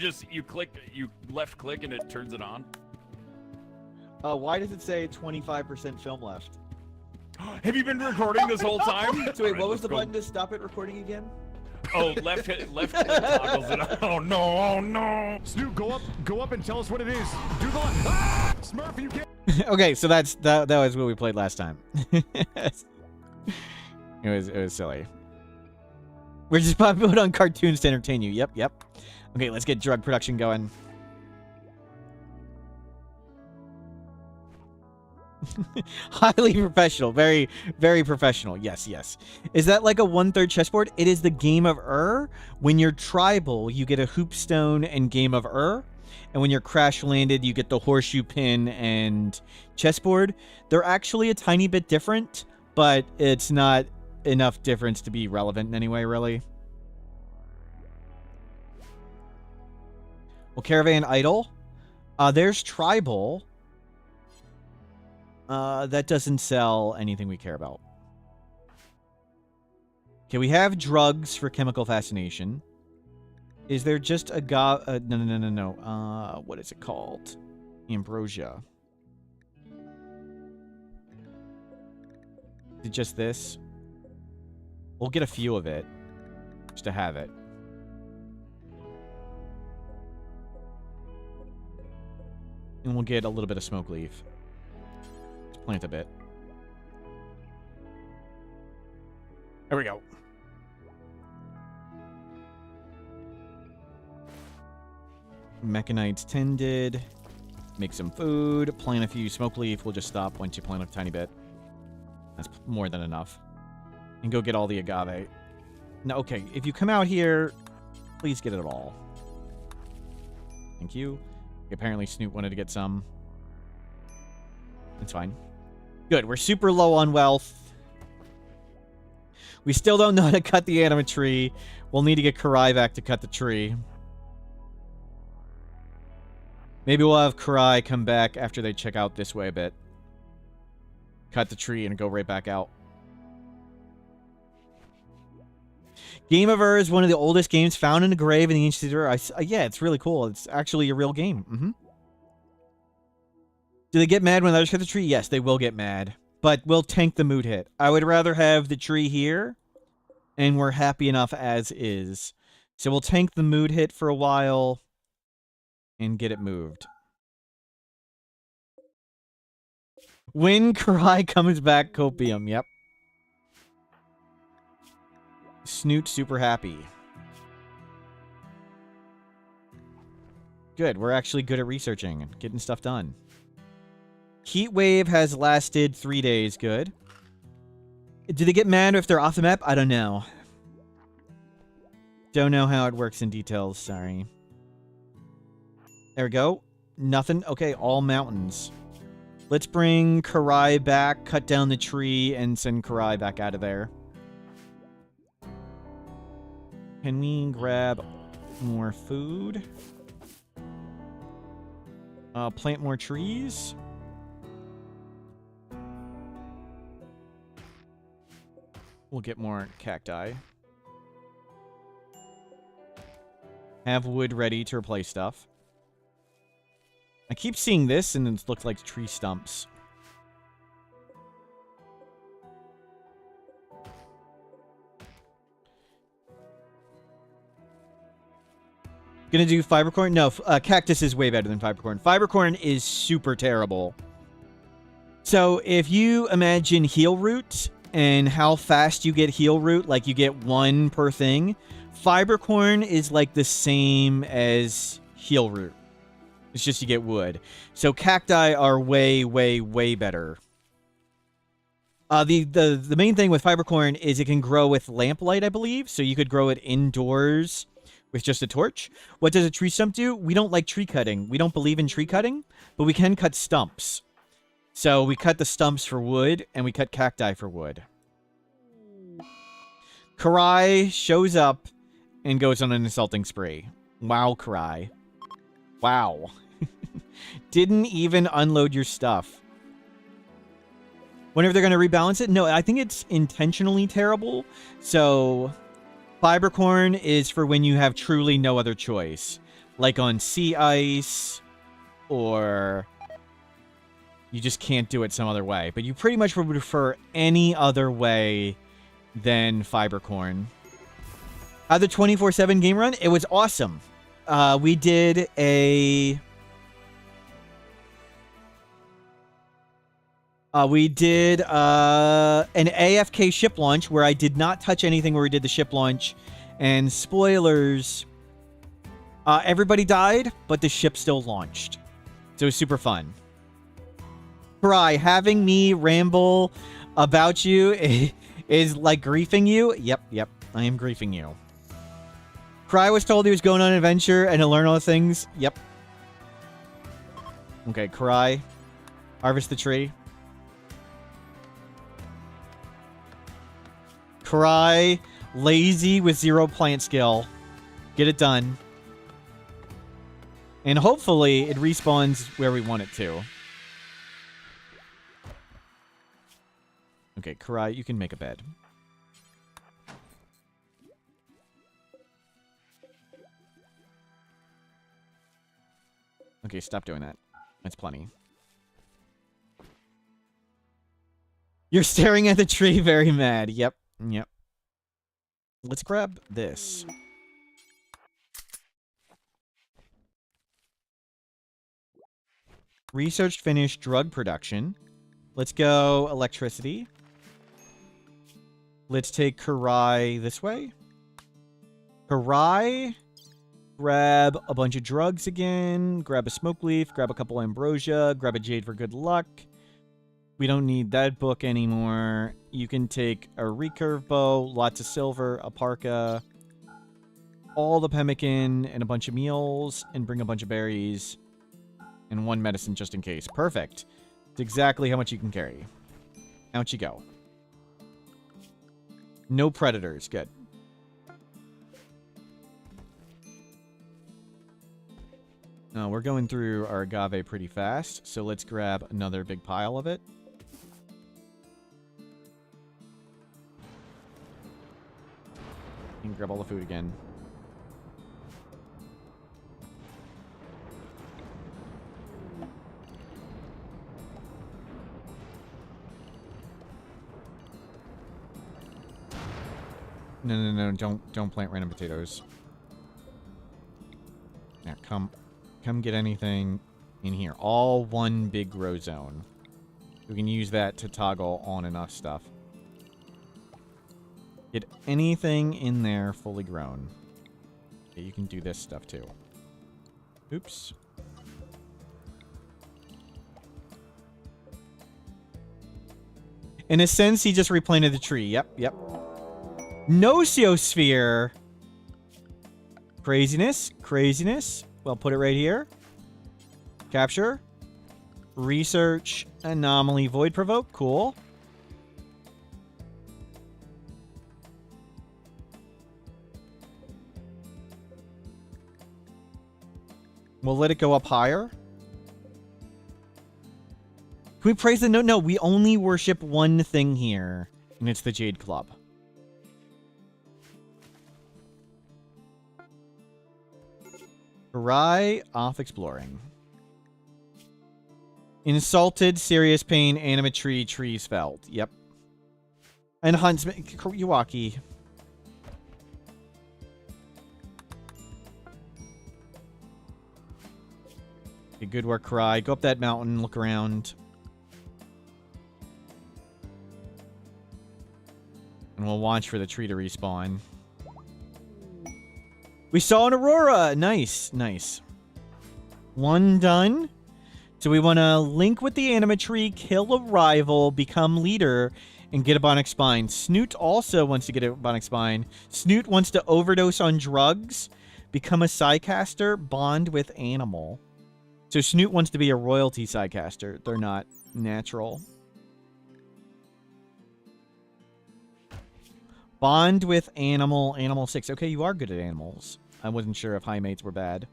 left click and it turns it on. Why does it say 25% film left? Have you been recording this whole time? So wait, what was the button to stop it recording again? Oh, left click toggles it. Oh no. Snoot, go up and tell us what it is. Do the Smurf, you get. Okay, so that was what we played last time. It was silly. We're just putting on cartoons to entertain you. Yep. Okay, let's get drug production going. Highly professional. Very, very professional. Yes. Is that like a 1/3 chessboard? It is the Game of Ur. When you're tribal, you get a hoopstone and Game of Ur. And when you're crash landed, you get the horseshoe pin and chessboard. They're actually a tiny bit different, but it's not enough difference to be relevant in any way, really. Well, Caravan Idol. There's Tribal. That doesn't sell anything we care about. Okay, we have drugs for chemical fascination. Is there just a no. What is it called? Ambrosia. Is it just this? We'll get a few of it. Just to have it. And we'll get a little bit of smoke leaf. Let's plant a bit. There we go. Mechanites tended. Make some food. Plant a few smoke leaf. We'll just stop once you plant a tiny bit. That's more than enough. And go get all the agave. Now, okay, if you come out here, please get it all. Thank you. Apparently Snoot wanted to get some. It's fine. Good, we're super low on wealth. We still don't know how to cut the anima tree. We'll need to get Karai back to cut the tree. Maybe we'll have Karai come back after they check out this way a bit. Cut the tree and go right back out. Game of Ur is one of the oldest games found in a grave in the ancient Ur. Yeah, it's really cool. It's actually a real game. Do they get mad when others cut the tree? Yes, they will get mad. But we'll tank the mood hit. I would rather have the tree here, and we're happy enough as is. So we'll tank the mood hit for a while and get it moved. When Karai comes back, copium. Yep. Snoot super happy. Good. We're actually good at researching and getting stuff done. Heat wave has lasted 3 days. Good. Do they get mad if they're off the map? I don't know. Don't know how it works in details. Sorry. There we go. Nothing. Okay, all mountains. Let's bring Karai back, cut down the tree, and send Karai back out of there. Can we grab more food? Plant more trees? We'll get more cacti. Have wood ready to replace stuff. I keep seeing this and it looks like tree stumps. Gonna do fibercorn? No, cactus is way better than fibercorn. Fibercorn is super terrible. So if you imagine heal root and how fast you get heal root, like you get 1 per thing, fibercorn is like the same as heal root. It's just you get wood. So cacti are way, way, way better. The main thing with fibercorn is it can grow with lamplight, I believe. So you could grow it indoors with just a torch. What does a tree stump do? We don't like tree cutting. We don't believe in tree cutting, but we can cut stumps. So we cut the stumps for wood, and we cut cacti for wood. Karai shows up and goes on an insulting spree. Wow, Karai. Wow. Didn't even unload your stuff. Whenever they're going to rebalance it? No, I think it's intentionally terrible. So, fibercorn is for when you have truly no other choice. Like on sea ice, or you just can't do it some other way. But you pretty much would prefer any other way than fibercorn. The 24/7 game run? It was awesome. We did an AFK ship launch where I did not touch anything where we did the ship launch. And spoilers, everybody died, but the ship still launched. So it was super fun. Karai, having me ramble about you is like griefing you. Yep, I am griefing you. Karai was told he was going on an adventure and to learn all the things. Yep. Okay, Karai. Harvest the tree. Karai, lazy with 0 plant skill. Get it done. And hopefully it respawns where we want it to. Okay, Karai, you can make a bed. Okay, stop doing that. That's plenty. You're staring at the tree very mad. Yep. Yep. Let's grab this. Research finished drug production. Let's go electricity. Let's take Karai this way. Karai. Grab a bunch of drugs again. Grab a smoke leaf. Grab a couple ambrosia. Grab a jade for good luck. We don't need that book anymore. You can take a recurve bow, lots of silver, a parka, all the pemmican, and a bunch of meals, and bring a bunch of berries, and 1 medicine just in case. Perfect. It's exactly how much you can carry. Out you go. No predators. Good. We're going through our agave pretty fast, so let's grab another big pile of it. And grab all the food again. No, don't plant random potatoes. Now come get anything in here. All one big grow zone. We can use that to toggle on and off stuff. Get anything in there fully grown. Okay, you can do this stuff too. Oops. In a sense, he just replanted the tree. Yep. Nociosphere. Craziness. Well, put it right here. Capture. Research. Anomaly. Void provoke. Cool. We'll let it go up higher. Can we praise the note? No, we only worship one thing here, and it's the Jade Club. Karai off exploring. Insulted, serious pain, animate tree, trees felled. Yep. And Huntsman, Yuwaki. Okay, good work, Karai. Go up that mountain, look around. And we'll watch for the tree to respawn. We saw an aurora! Nice. One done. So we want to link with the anima tree, kill a rival, become leader, and get a bionic spine. Snoot also wants to get a bionic spine. Snoot wants to overdose on drugs, become a psycaster, bond with animal. So Snoot wants to be a royalty psycaster. They're not natural. Bond with animal. Animal 6. Okay, you are good at animals. I wasn't sure if high mates were bad.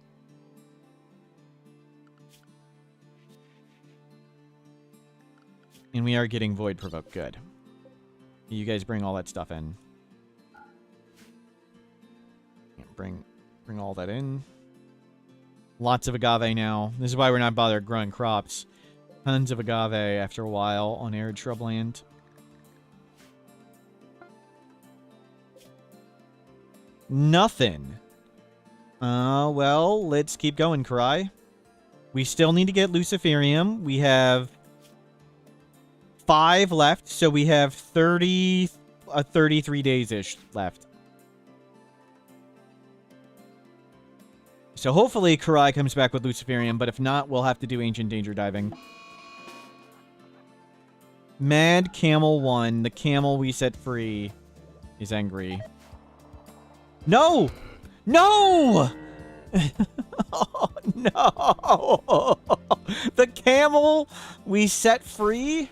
And we are getting void provoke. Good. You guys bring all that stuff in. Bring all that in. Lots of agave now. This is why we're not bothered growing crops. Tons of agave after a while on arid shrubland. Nothing. Well, let's keep going, Karai. We still need to get Luciferium. We have 5 left, so we have 33 days-ish left. So hopefully Karai comes back with Luciferium, but if not, we'll have to do Ancient Danger Diving. Mad Camel 1, the camel we set free, is angry. No! No! Oh, no! The camel we set free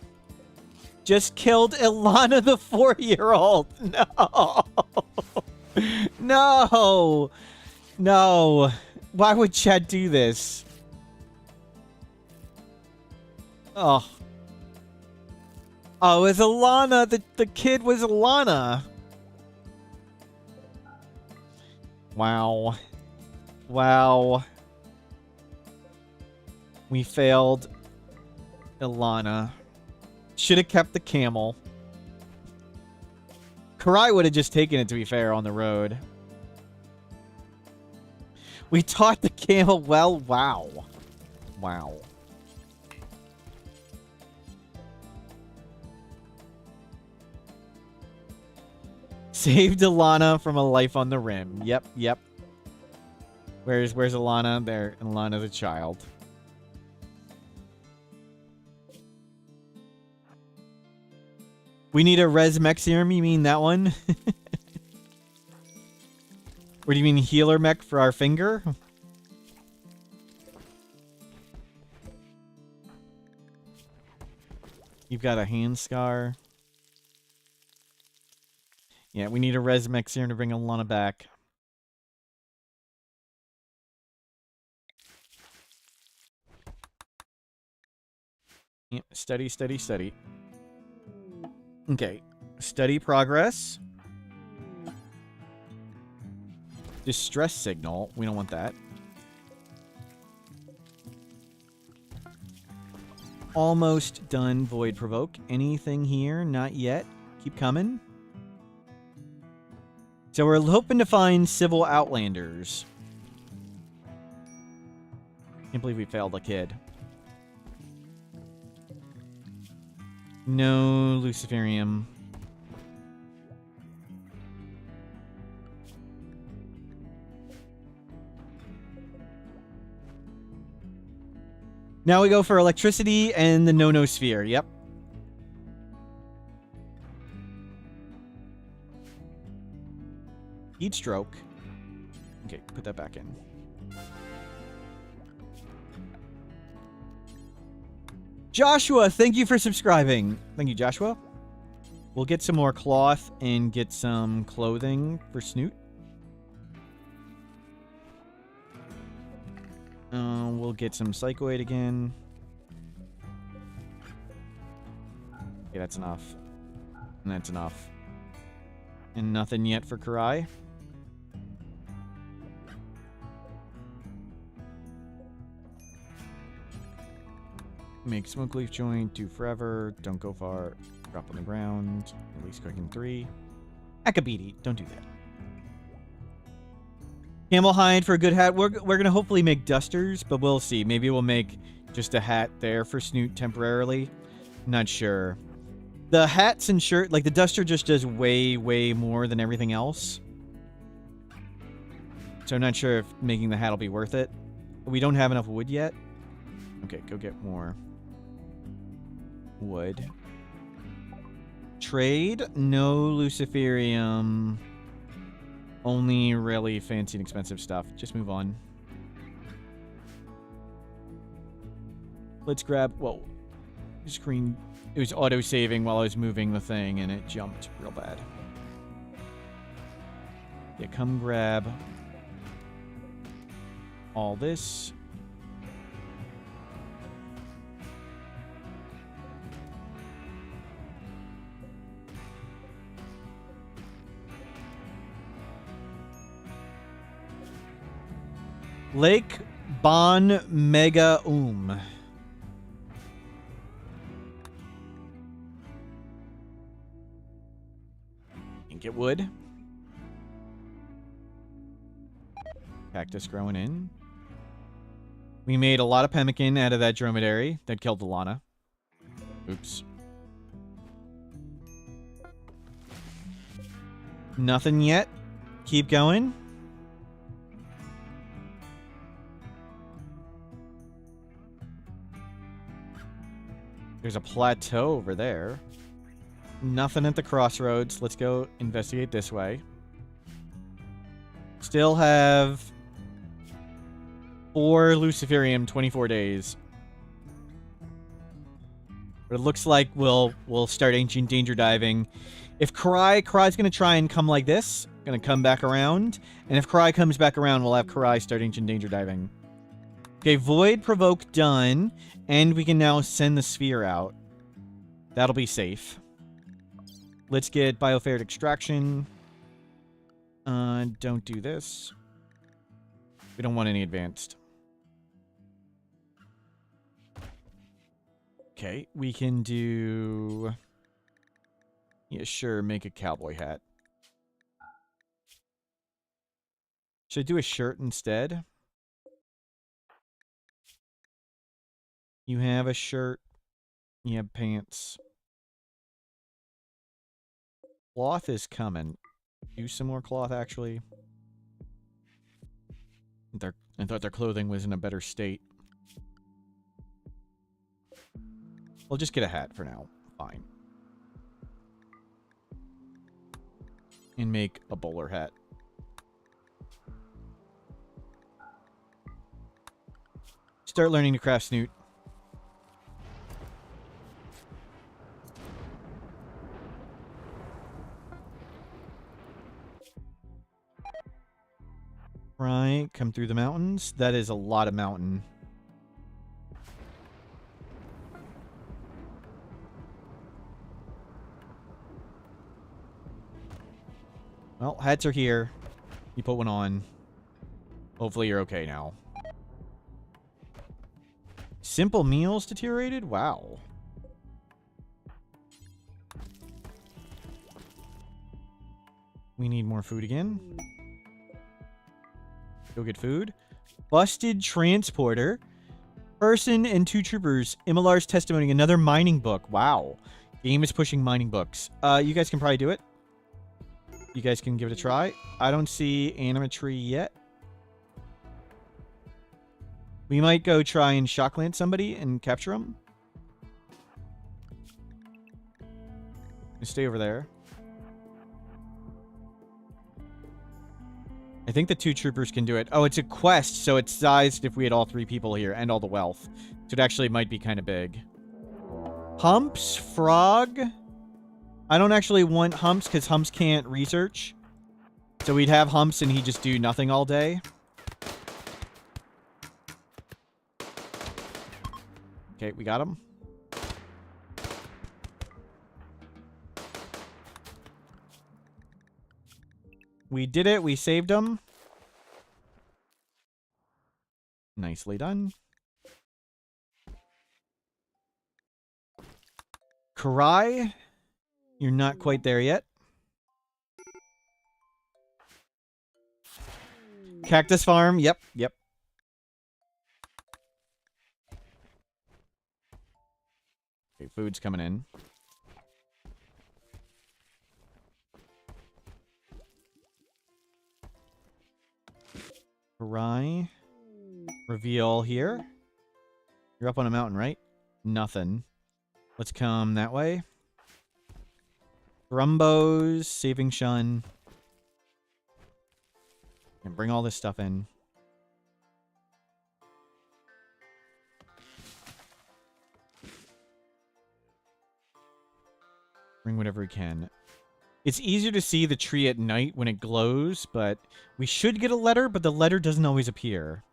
just killed Ilana the 4-year-old. No. No. No. Why would Chad do this? Oh. Oh, it was Ilana. The kid was Ilana. Wow. Wow. We failed Ilana. Should have kept the camel. Karai would have just taken it, to be fair, on the road. We taught the camel well. Wow. Wow. Saved Ilana from a life on the rim. Yep, yep. Where's Ilana? There. Ilana's a child. We need a res mech serum, you mean that one? Or do you mean healer mech for our finger? You've got a hand scar. Yeah, we need a res mech serum to bring Ilana back. Yeah, steady, steady, steady. Okay. Steady progress. Distress signal. We don't want that. Almost done. Void provoke. Anything here? Not yet. Keep coming. So we're hoping to find civil outlanders. Can't believe we failed a kid. No Luciferium. Now we go for electricity and the no-no-sphere. Yep. Heat stroke. Okay, put that back in. Joshua, thank you for subscribing. Thank you, Joshua. We'll get some more cloth and get some clothing for Snoot. We'll get some Psychoid again. Okay, that's enough. And that's enough. And nothing yet for Karai. Make smoke leaf joint, do forever, don't go far, drop on the ground, release cooking 3. Akabidi, don't do that. Camel hide for a good hat. We're gonna hopefully make dusters, but we'll see. Maybe we'll make just a hat there for Snoot temporarily. Not sure. The hats and shirt, like the duster just does way, way more than everything else. So I'm not sure if making the hat will be worth it. We don't have enough wood yet. Okay, go get more wood. Trade? No Luciferium. Only really fancy and expensive stuff. Just move on. Let's grab... Whoa. Screen... It was auto-saving while I was moving the thing, and it jumped real bad. Yeah, come grab all this. Lake Bon Mega And get wood. Cactus growing in. We made a lot of pemmican out of that dromedary that killed Ilana. Oops. Nothing yet. Keep going. There's a plateau over there. Nothing at the crossroads. Let's go investigate this way. Still have 4 Luciferium, 24 days. But it looks like we'll start ancient danger diving. If Karai's gonna try and come like this, gonna come back around, and if Karai comes back around, we'll have Karai start ancient danger diving. Okay, Void Provoke done, and we can now send the sphere out. That'll be safe. Let's get Bioferret Extraction. Don't do this. We don't want any advanced. Okay, we can do... Yeah, sure, make a cowboy hat. Should I do a shirt instead? You have a shirt. You have pants. Cloth is coming. Do some more cloth, actually. I thought their clothing was in a better state. We'll just get a hat for now. Fine. And make a bowler hat. Start learning to craft Snoot. Right, come through the mountains. That is a lot of mountain. Well, hats are here. You put one on. Hopefully you're okay now. Simple meals deteriorated? Wow. We need more food again. Go get food. Busted transporter. Person and 2 troopers. Imilar's testimony. Another mining book. Wow. Game is pushing mining books. You guys can probably do it. You guys can give it a try. I don't see anima tree yet. We might go try and shockland somebody and capture them. Stay over there. I think the 2 troopers can do it. Oh, it's a quest, so it's sized if we had all 3 people here and all the wealth. So it actually might be kind of big. Humps, frog. I don't actually want Humps because Humps can't research. So we'd have Humps and he'd just do nothing all day. Okay, we got him. We did it. We saved him. Nicely done. Karai, you're not quite there yet. Cactus farm. Yep, yep. Okay, food's coming in. Karai. Reveal here. You're up on a mountain, right? Nothing. Let's come that way. Grumbos, saving Shun. And bring all this stuff in. Bring whatever we can. It's easier to see the tree at night when it glows, but we should get a letter, but the letter doesn't always appear.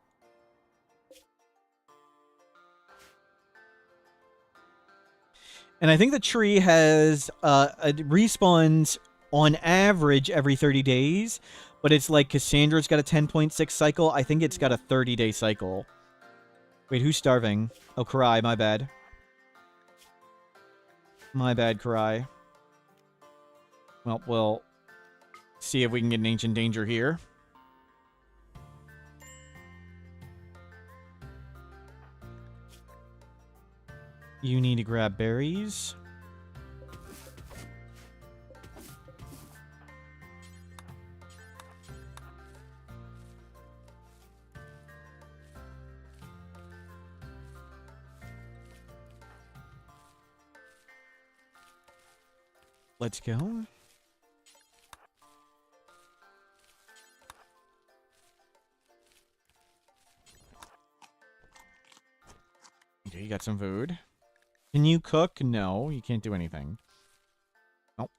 And I think the tree has it respawns on average every 30 days, but it's like Cassandra's got a 10.6 cycle. I think it's got a 30-day cycle. Wait, who's starving? Oh, Karai, my bad. My bad, Karai. Well, we'll see if we can get an ancient danger here. You need to grab berries. Let's go. Okay, you got some food. Can you cook? No, you can't do anything. Nope.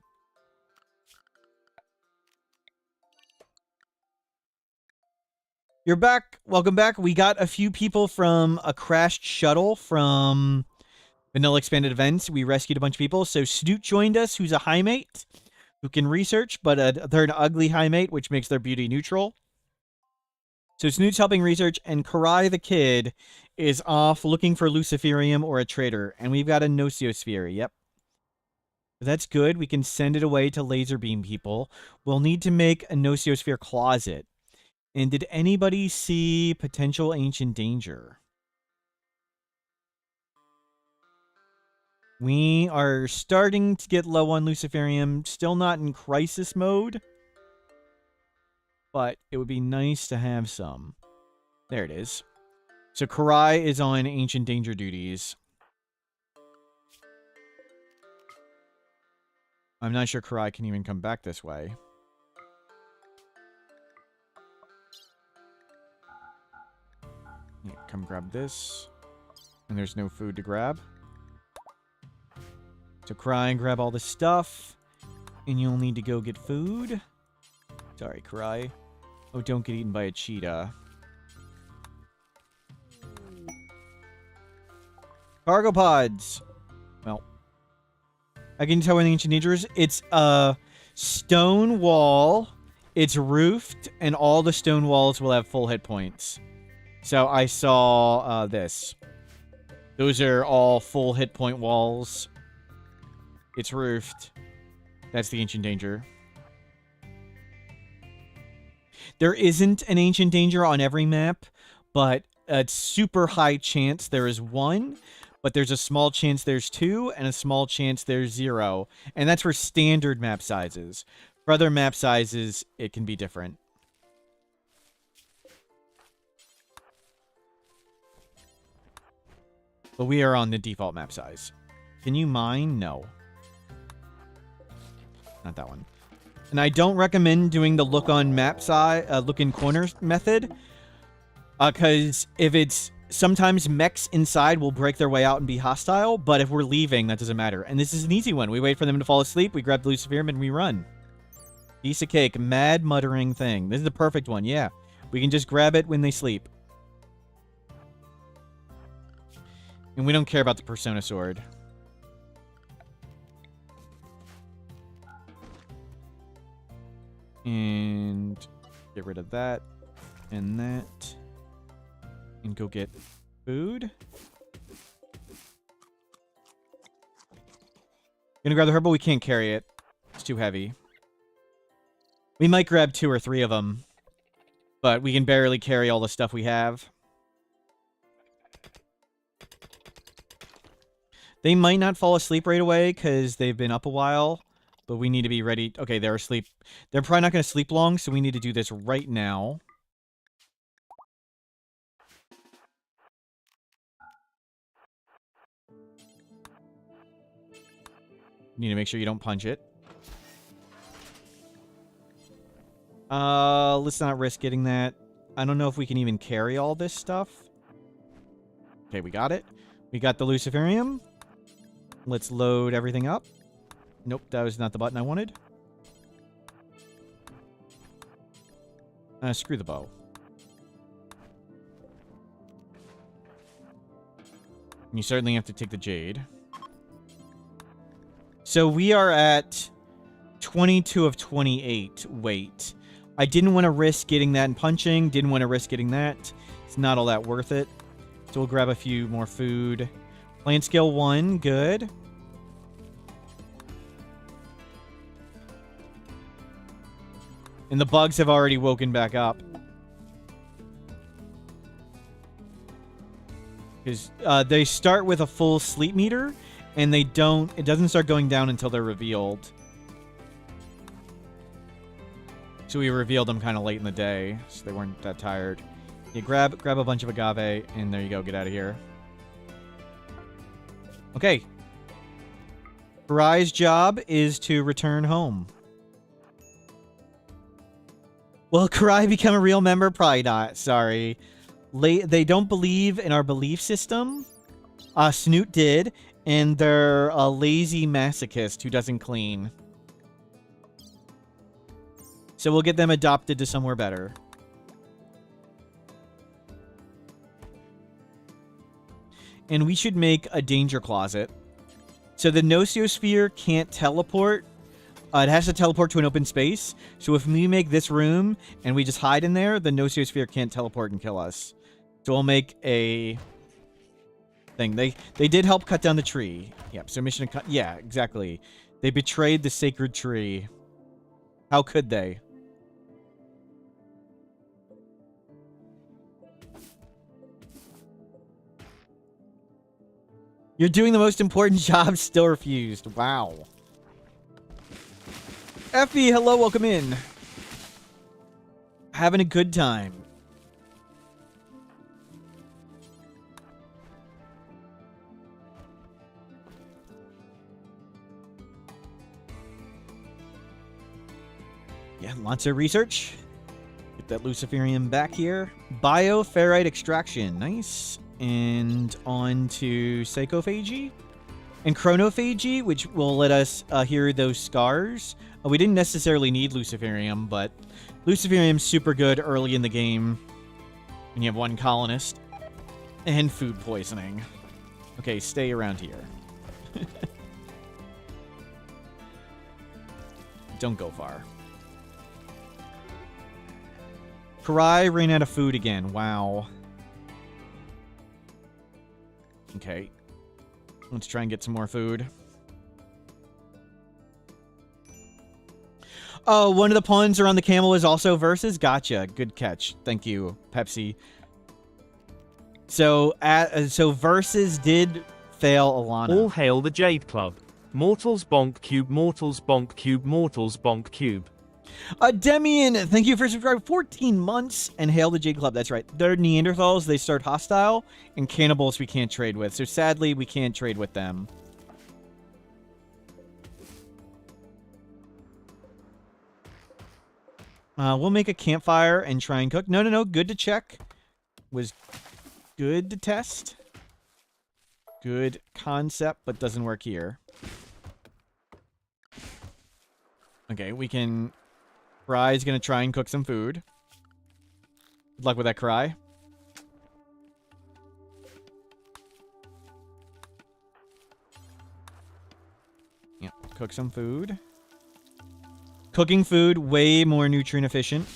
You're back. Welcome back. We got a few people from a crashed shuttle from Vanilla Expanded Events. We rescued a bunch of people. So Snoot joined us, who's a high mate, who can research, but they're an ugly high mate, which makes their beauty neutral. So Snoot's helping research, and Karai the kid is off looking for Luciferium or a trader. And we've got a Nociosphere. Yep. That's good. We can send it away to laser beam people. We'll need to make a Nociosphere closet. And did anybody see potential ancient danger? We are starting to get low on Luciferium. Still not in crisis mode. But it would be nice to have some. There it is. So Karai is on ancient danger duties. I'm not sure Karai can even come back this way. Yeah, come grab this. And there's no food to grab. So Karai and grab all the stuff. And you'll need to go get food. Sorry, Karai. Oh, don't get eaten by a cheetah. Cargo pods. Well, I can tell where the ancient danger is. It's a stone wall. It's roofed, and all the stone walls will have full hit points. So I saw this. Those are all full hit point walls. It's roofed. That's the ancient danger. There isn't an ancient danger on every map, but a super high chance there is one. But there's a small chance there's 2, and a small chance there's 0. And that's for standard map sizes. For other map sizes, it can be different. But we are on the default map size. Can you mine? No. Not that one. And I don't recommend doing the look on map size, look in corners method. Because if it's... Sometimes mechs inside will break their way out and be hostile, but if we're leaving, that doesn't matter. And this is an easy one. We wait for them to fall asleep, we grab the Luciferium, and we run. Piece of cake. Mad muttering thing. This is the perfect one, yeah. We can just grab it when they sleep. And we don't care about the Persona Sword. And get rid of that. And that. And go get food. Gonna grab the herbal. We can't carry it. It's too heavy. We might grab 2 or 3 of them. But we can barely carry all the stuff we have. They might not fall asleep right away because they've been up a while. But we need to be ready. Okay, they're asleep. They're probably not going to sleep long, so we need to do this right now. You need to make sure you don't punch it. Let's not risk getting that. I don't know if we can even carry all this stuff. Okay, we got it. We got the Luciferium. Let's load everything up. Nope, that was not the button I wanted. Screw the bow. You certainly have to take the jade. So we are at 22 of 28 weight. I didn't want to risk getting that and punching. Didn't want to risk getting that. It's not all that worth it. So we'll grab a few more food. Plant scale 1, good. And the bugs have already woken back up. Because they start with a full sleep meter, and they don't... It doesn't start going down until they're revealed. So we revealed them kind of late in the day, so they weren't that tired. You grab a bunch of agave, and there you go. Get out of here. Okay. Karai's job is to return home. Will Karai become a real member? Probably not. Sorry. They don't believe in our belief system. Snoot did. And they're a lazy masochist who doesn't clean. So we'll get them adopted to somewhere better. And we should make a danger closet. So the Nocosphere can't teleport. It has to teleport to an open space. So if we make this room and we just hide in there, the Nocosphere can't teleport and kill us. So we'll make a thing. They did help cut down the tree. Yep, so mission... Yeah, exactly. They betrayed the sacred tree. How could they? You're doing the most important job, still refused. Wow. Effie, hello, welcome in. Having a good time. Yeah, lots of research. Get that Luciferium back here. Bioferrite extraction. Nice. And on to psychophagy and chronophagy, which will let us hear those scars. We didn't necessarily need Luciferium, but Luciferium's super good early in the game when you have one colonist. And food poisoning. Okay, stay around here. Don't go far. Karai ran out of food again. Wow. Okay. Let's try and get some more food. Oh, one of the pawns around the camel is also versus? Gotcha. Good catch. Thank you, Pepsi. So, versus did fail Alana. All hail the Jade Club. Mortals bonk cube, mortals bonk cube, mortals bonk cube. Demian, thank you for subscribing 14 months and hail the Jade Club. That's right. They're Neanderthals. They start hostile, and cannibals we can't trade with. So sadly, we can't trade with them. We'll make a campfire and try and cook. No. Good to check. Was good to test. Good concept, but doesn't work here. Okay, we can... Cry's gonna try and cook some food. Good luck with that, Cry. Yeah, cook some food. Cooking food, way more nutrient efficient.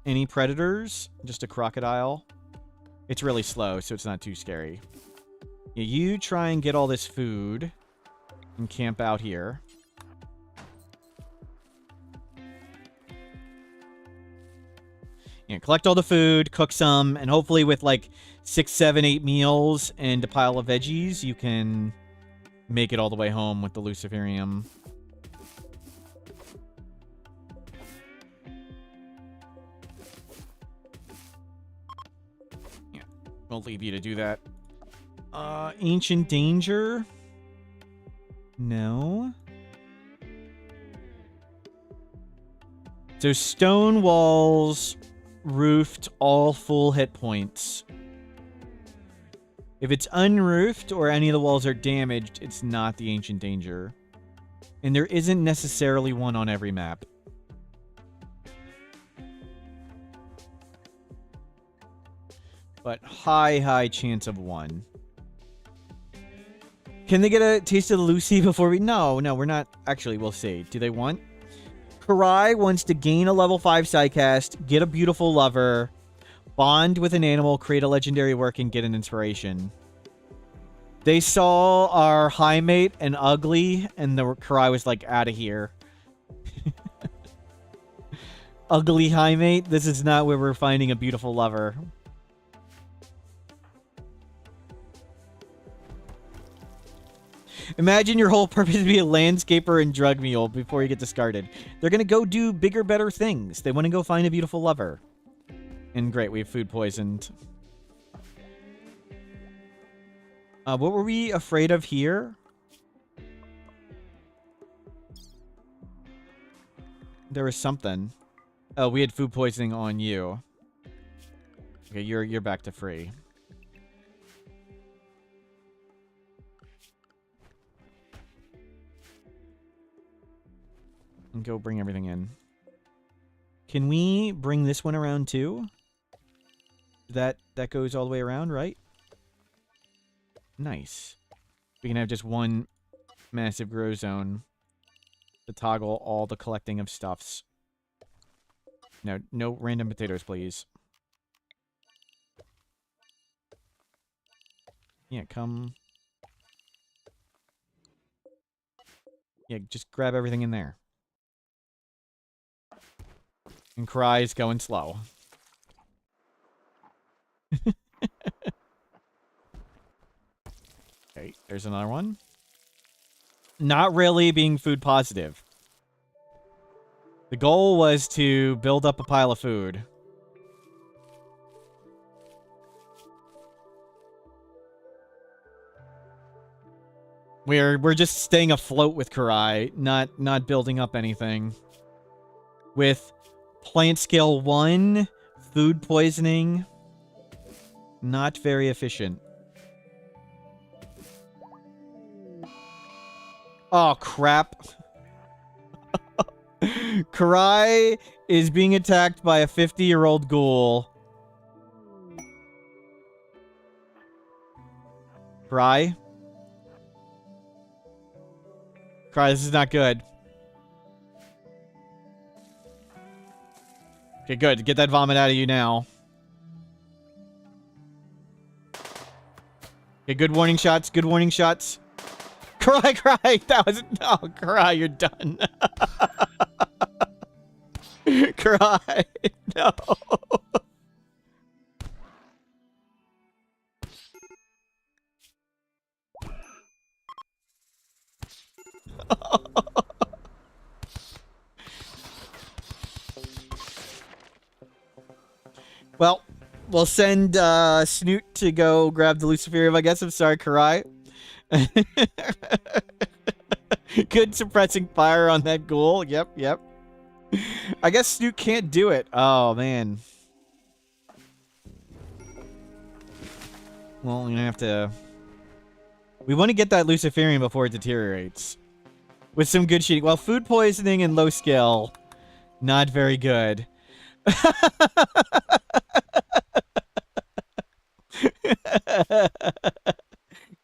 Any predators? Just a crocodile. It's really slow, so it's not too scary. Yeah, you try and get all this food and camp out here. Yeah, collect all the food, cook some, and hopefully with like 6, 7, 8 meals and a pile of veggies, you can make it all the way home with the Luciferium. Yeah, we'll leave you to do that. Ancient Danger? No. So stone walls... roofed, all full hit points. If it's unroofed or any of the walls are damaged, it's not the Ancient Danger. And there isn't necessarily one on every map. But high chance of one. Can they get a taste of the Lucy before we... No, we're not... Actually, we'll see. Do they want... Karai wants to gain a level 5 sidecast, get a beautiful lover, bond with an animal, create a legendary work, and get an inspiration. They saw our high mate and ugly, and the Karai was like, out of here. Ugly high mate, this is not where we're finding a beautiful lover. Imagine your whole purpose to be a landscaper and drug mule before you get discarded. They're going to go do bigger, better things. They want to go find a beautiful lover. And great, we have food poisoned. What were we afraid of here? There was something. Oh, we had food poisoning on you. Okay, you're back to free. And go bring everything in. Can we bring this one around too? That goes all the way around, right? Nice. We can have just one massive grow zone to toggle all the collecting of stuffs. No, no random potatoes, please. Yeah, come. Yeah, just grab everything in there. And Cry's going slow. Okay, there's another one. Not really being food positive. The goal was to build up a pile of food. We're just staying afloat with Karai, not building up anything. With plant scale 1, food poisoning, not very efficient. Oh, crap. Karai is being attacked by a 50-year-old ghoul. Karai? Karai, this is not good. Okay, good. Get that vomit out of you now. Okay, good warning shots. Good warning shots. Cry. That was... No, Cry, you're done. Cry. No. Well, we'll send Snoot to go grab the Luciferium, I guess. I'm sorry, Karai. Good suppressing fire on that ghoul. Yep. I guess Snoot can't do it. Oh, man. Well, you're gonna have to... We want to get that Luciferium before it deteriorates. With some good shooting. Well, food poisoning and low skill, not very good.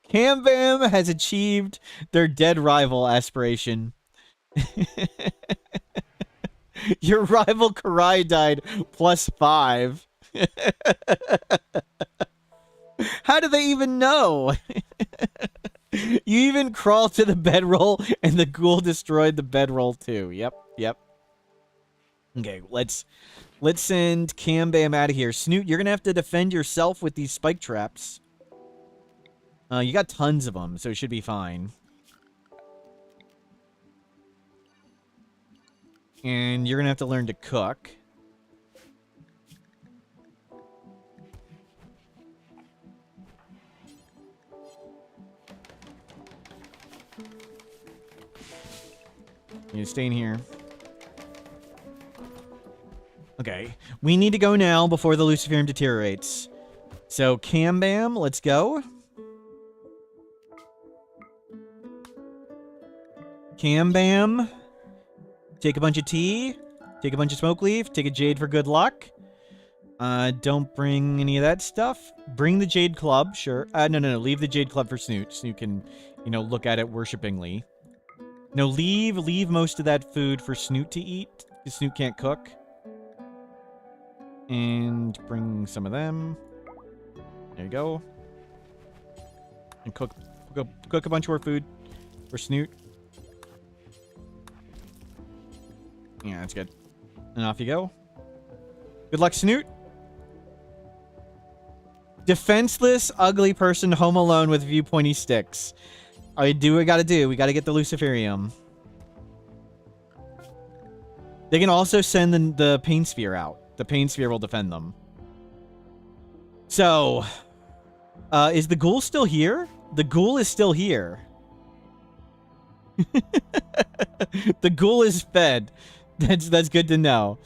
Cambam has achieved their dead rival aspiration. Your rival Karai died +5. How do they even know? You even crawled to the bedroll and the ghoul destroyed the bedroll too. Yep. Okay, let's send Cambam out of here. Snoot, you're gonna have to defend yourself with these spike traps. You got tons of them, so it should be fine. And you're gonna have to learn to cook. You're staying here. Okay, we need to go now before the Luciferium deteriorates. So, Cambam, let's go. Cambam. Take a bunch of tea. Take a bunch of smoke leaf. Take a jade for good luck. Don't bring any of that stuff. Bring the jade club, sure. No. Leave the jade club for Snoot. Snoot can, look at it worshipingly. No, leave most of that food for Snoot to eat. Because Snoot can't cook. And bring some of them. There you go. And cook a bunch more food for Snoot. Yeah, that's good. And off you go. Good luck, Snoot. Defenseless, ugly person home alone with viewpointy sticks. I do what we gotta do. We gotta get the Luciferium. They can also send the Pain Sphere out. The Pain Sphere will defend them. So, is the ghoul still here? The ghoul is still here. The ghoul is fed. That's good to know.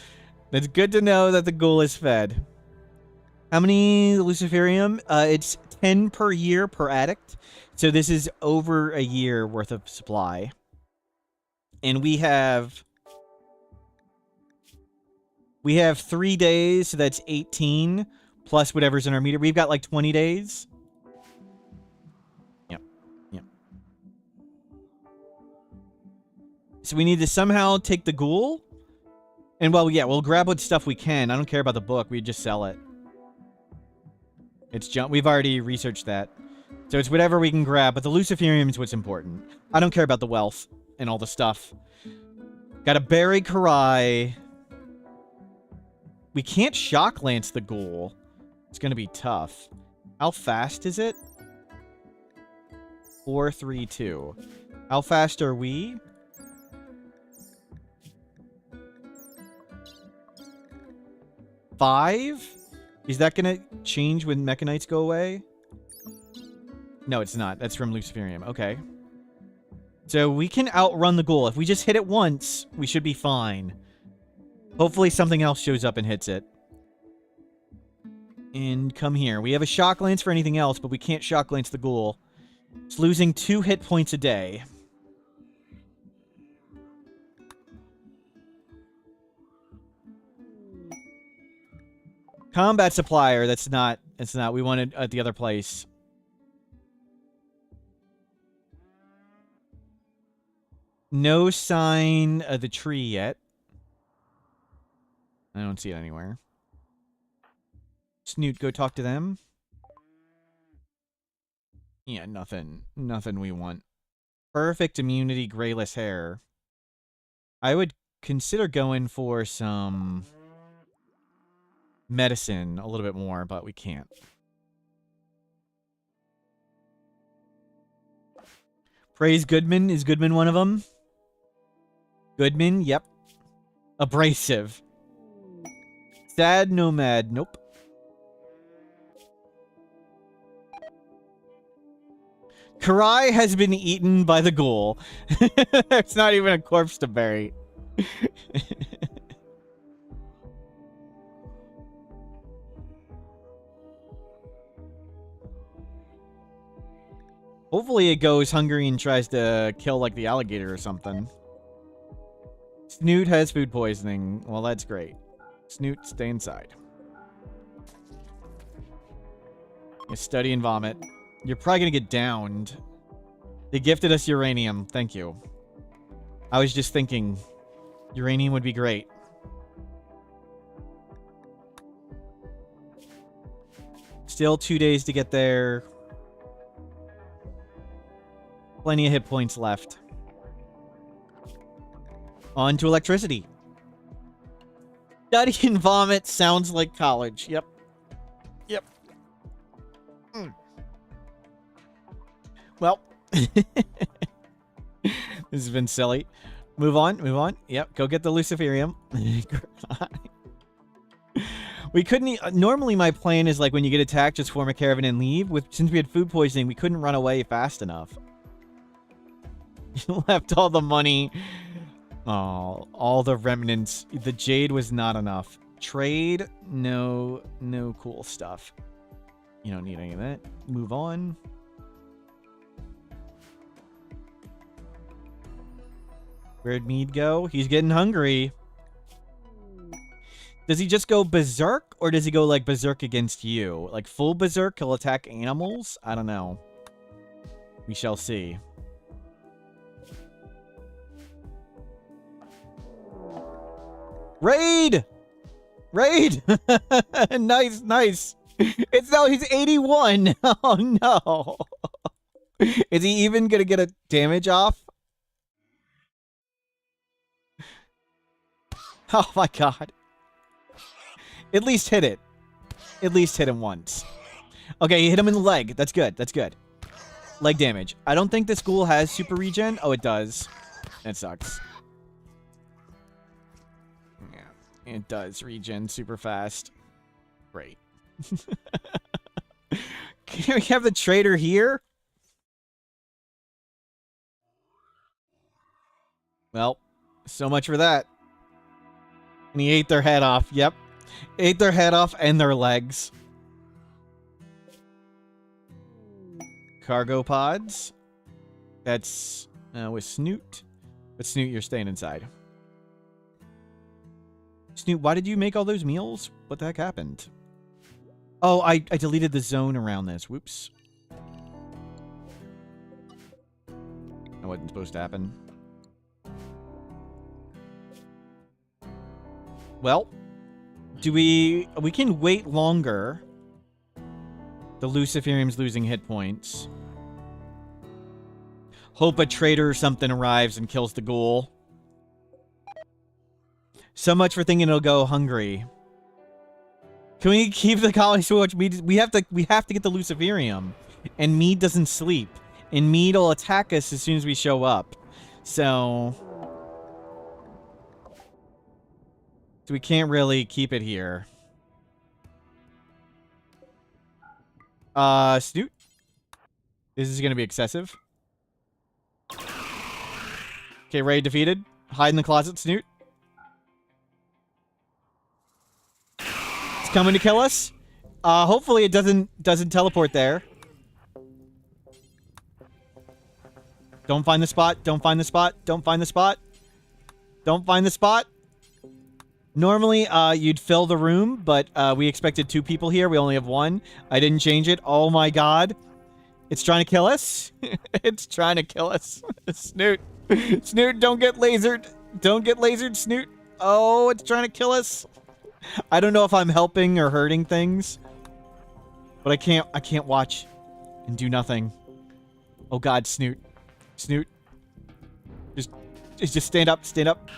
That's good to know that the ghoul is fed. How many Luciferium? It's 10 per year per addict. So this is over a year worth of supply. And we have We have 3 days, so that's 18, plus whatever's in our meter. We've got like 20 days. Yep. Yep. So we need to somehow take the ghoul. And, well, yeah, we'll grab what stuff we can. I don't care about the book. We just sell it. It's junk. We've already researched that. So it's whatever we can grab, but the Luciferium is what's important. I don't care about the wealth and all the stuff. Gotta bury Karai. We can't shock lance the ghoul. It's gonna be tough. How fast is it? 432. How fast are we? Five? Is that gonna change when Mechanites go away? No, it's not. That's from Luciferium. Okay. So we can outrun the ghoul. If we just hit it once, we should be fine. Hopefully something else shows up and hits it. And come here. We have a shock lance for anything else, but we can't shock lance the ghoul. It's losing 2 hit points a day. Combat supplier, that's not, we want it at the other place. No sign of the tree yet. I don't see it anywhere. Snoot, go talk to them. Yeah, nothing. Nothing we want. Perfect immunity, grayless hair. I would consider going for some medicine a little bit more, but we can't. Praise Goodman. Is Goodman one of them? Goodman, yep. Abrasive. Sad Nomad, nope. Karai has been eaten by the ghoul. It's not even a corpse to bury. Hopefully it goes hungry and tries to kill, like, the alligator or something. Snoot has food poisoning. Well, that's great. Snoot, stay inside. You study and vomit. You're probably gonna get downed. They gifted us uranium. Thank you. I was just thinking uranium would be great. Still 2 days to get there. Plenty of hit points left. On to electricity. Study and vomit sounds like college. Yep. Yep. Mm. Well. This has been silly. Move on. Move on. Yep. Go get the Luciferium. We couldn't... normally my plan is like when you get attacked, just form a caravan and leave. Since we had food poisoning, we couldn't run away fast enough. You left all the money. Oh, all the remnants. The jade was not enough. Trade? No cool stuff. You don't need any of that. Move on. Where'd Mead go? He's getting hungry. Does he just go berserk? Or does he go, like, berserk against you? Like, full berserk? He'll attack animals? I don't know. We shall see. Raid! Raid! Nice, nice. It's no, he's 81. Oh, no. Is he even going to get a damage off? Oh, my God. At least hit it. At least hit him once. Okay, he hit him in the leg. That's good. That's good. Leg damage. I don't think this ghoul has super regen. Oh, it does. That sucks. Yeah, it does regen super fast. Great. Can we have the trader here? Well, so much for that. And he ate their head off. Yep. Ate their head off and their legs. Cargo pods. That's with Snoot. But Snoot, you're staying inside. Snoot, why did you make all those meals? What the heck happened? Oh, I deleted the zone around this. Whoops. That wasn't supposed to happen. Well, we can wait longer. The Luciferium's losing hit points. Hope a traitor or something arrives and kills the ghoul. So much for thinking it'll go hungry. Can we keep the colony switch? We have to get the Luciferium. And Mead doesn't sleep. And Mead will attack us as soon as we show up. So we can't really keep it here. Snoot? This is gonna be excessive. Okay, Ray defeated. Hide in the closet, Snoot. It's coming to kill us. Hopefully it doesn't teleport there. Don't find the spot. Don't find the spot. Don't find the spot. Don't find the spot. Normally, you'd fill the room, but we expected 2 people here. We only have 1. I didn't change it. Oh my god. It's trying to kill us. It's trying to kill us. Snoot. Snoot, don't get lasered. Don't get lasered, Snoot. Oh, it's trying to kill us. I don't know if I'm helping or hurting things. But I can't watch and do nothing. Oh god, Snoot. Snoot. Just stand up. Stand up.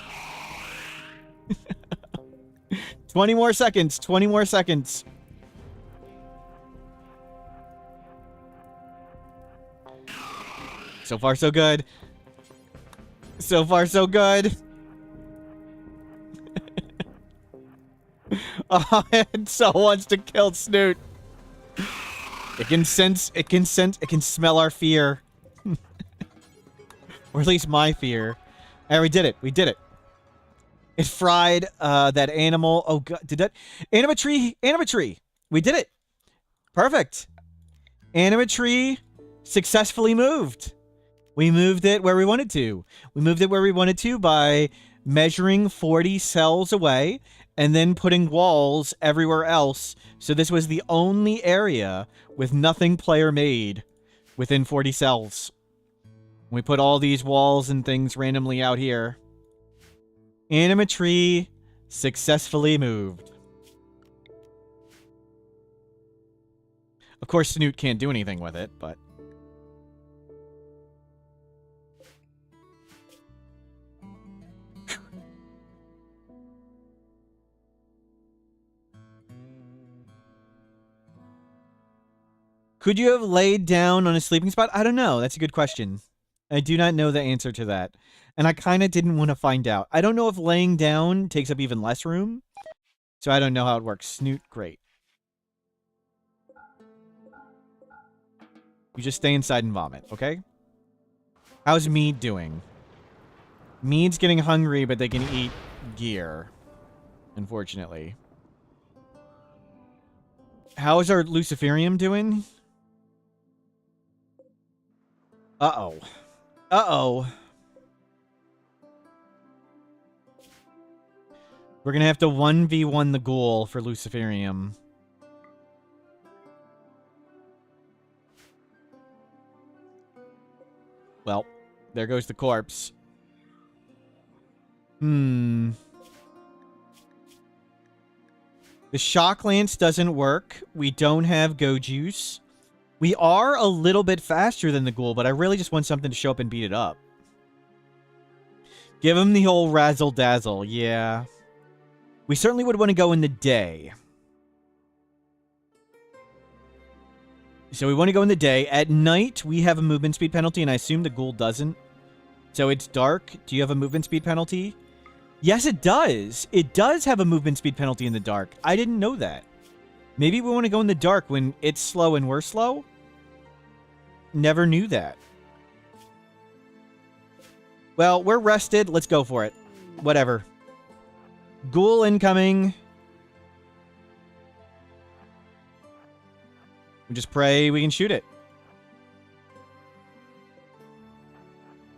20 more seconds. 20 more seconds. So far, so good. So far, so good. Oh, it so wants to kill Snoot. It can smell our fear. Or at least my fear. We did it. We did it. It fried that animal. Oh god, did that? Anima tree. We did it. Perfect. Anima tree successfully moved. We moved it where we wanted to. We moved it where we wanted to by measuring 40 cells away and then putting walls everywhere else. So this was the only area with nothing player made within 40 cells. We put all these walls and things randomly out here. Anima tree successfully moved. Of course, Snoot can't do anything with it, but... Could you have laid down on a sleeping spot? I don't know. That's a good question. I do not know the answer to that. And I kind of didn't want to find out. I don't know if laying down takes up even less room. So I don't know how it works. Snoot, great. You just stay inside and vomit, okay? How's Mead doing? Mead's getting hungry, but they can eat gear. Unfortunately. How is our Luciferium doing? Uh-oh. Uh-oh. We're gonna have to 1v1 the ghoul for Luciferium. Well, there goes the corpse. The shock lance doesn't work. We don't have go juice. We are a little bit faster than the ghoul, but I really just want something to show up and beat it up. Give him the old razzle dazzle, yeah. We certainly would want to go in the day. So we want to go in the day. At night, we have a movement speed penalty, and I assume the ghoul doesn't. So it's dark. Do you have a movement speed penalty? Yes, it does. It does have a movement speed penalty in the dark. I didn't know that. Maybe we want to go in the dark when it's slow and we're slow? Never knew that. Well, we're rested. Let's go for it. Whatever. Ghoul incoming. We just pray we can shoot it.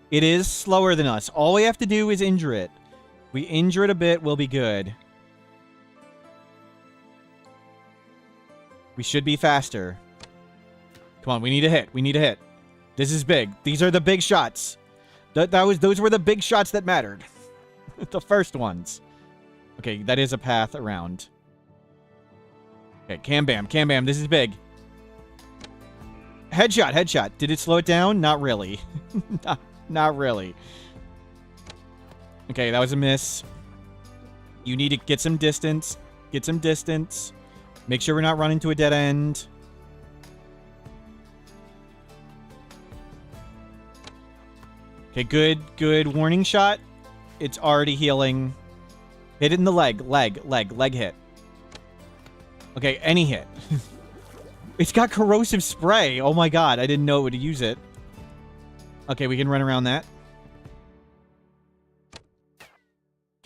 It is slower than us. All we have to do is injure it. We injure it a bit, we'll be good. We should be faster. Come on, we need a hit. We need a hit. This is big. These are the big shots. Those were the big shots that mattered. The first ones. Okay, that is a path around. Okay, Cam Bam, this is big. Headshot. Did it slow it down? Not really. Not really. Okay, that was a miss. You need to get some distance. Get some distance. Make sure we're not running to a dead end. Okay, good. Warning shot. It's already healing. Hit it in the leg hit. Okay, any hit. It's got corrosive spray. Oh my god, I didn't know it would use it. Okay, we can run around that.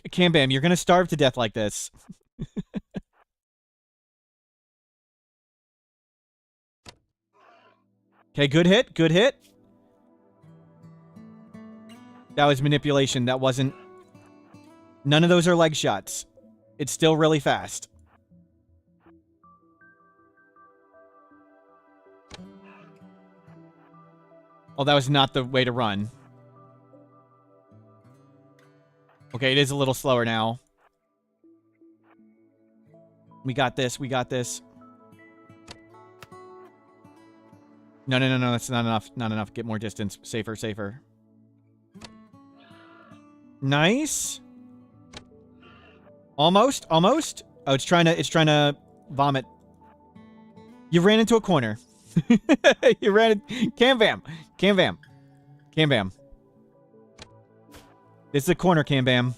Cam Bam, you're gonna starve to death like this. Okay, good hit. That was manipulation. That wasn't... None of those are leg shots. It's still really fast. Oh, that was not the way to run. Okay, it is a little slower now. We got this. No, that's not enough. Not enough. Get more distance. Safer. Nice. Almost. Oh, it's trying to vomit. You ran into a corner. You ran in... Cam Bam. This is a corner, Cam Bam.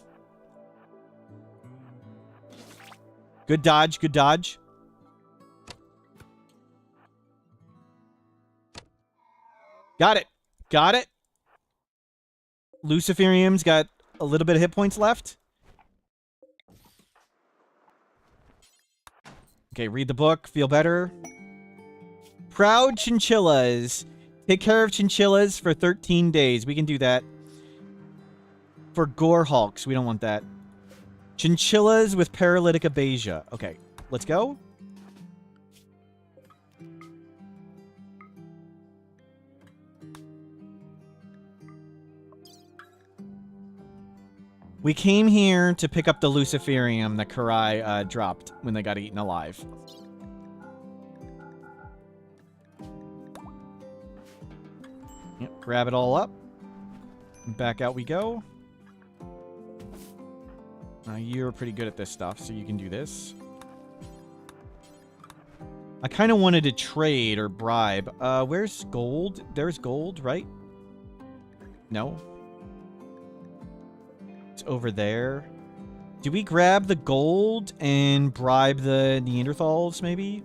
Good dodge. Got it. Luciferium's got a little bit of hit points left. Okay, read the book. Feel better. Proud chinchillas. Take care of chinchillas for 13 days. We can do that. For gore hulks. We don't want that. Chinchillas with paralytic abasia. Okay, let's go. We came here to pick up the Luciferium that Karai dropped when they got eaten alive. Yep, grab it all up. Back out we go. You're pretty good at this stuff, so you can do this. I kind of wanted to trade or bribe. Where's gold? There's gold, right? No. It's over there. Do we grab the gold and bribe the Neanderthals, maybe?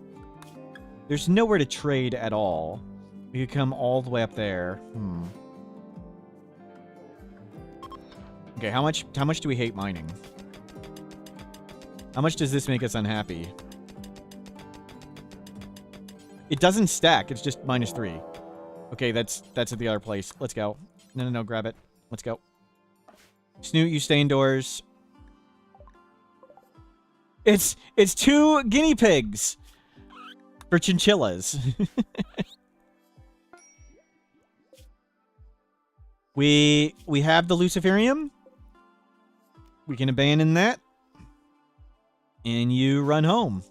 There's nowhere to trade at all. We could come all the way up there. Okay, how much do we hate mining? How much does this make us unhappy? It doesn't stack. It's just -3. Okay, that's at the other place. Let's go. No, grab it. Let's go. Snoot, you stay indoors. It's 2 guinea pigs for chinchillas. We have the Luciferium. We can abandon that. And you run home.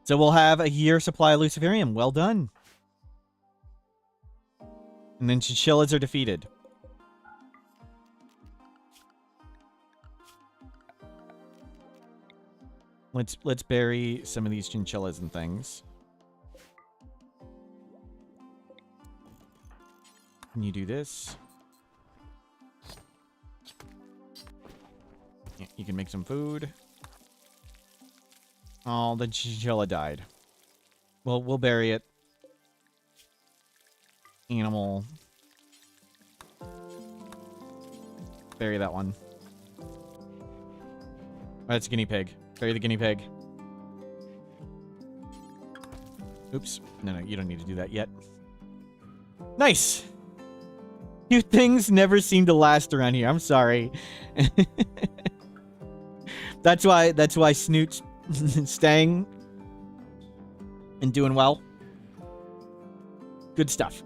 So we'll have a year supply of Luciferium. Well done. And then chinchillas are defeated. Let's bury some of these chinchillas and things. Can you do this? Yeah, you can make some food. Oh, the chinchilla died. Well, we'll bury it. Animal. Bury that one. Oh, that's a guinea pig. Bury the guinea pig. Oops. No, you don't need to do that yet. Nice! You things never seem to last around here. I'm sorry. That's why Snoot's staying. and doing well. Good stuff.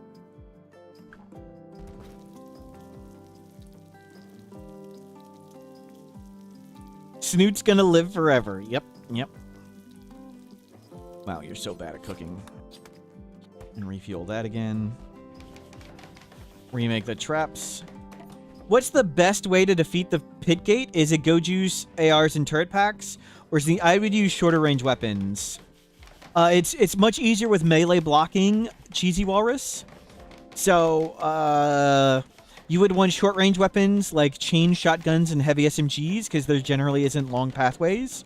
Snoot's gonna live forever. Yep, yep. Wow, you're so bad at cooking. And refuel that again. Remake the traps. What's the best way to defeat the pit gate? Is it go juice, ARs, and turret packs? Or is I would use shorter range weapons. It's much easier with melee blocking Cheesy Walrus. So, you would want short range weapons like chain shotguns and heavy SMGs because there generally isn't long pathways.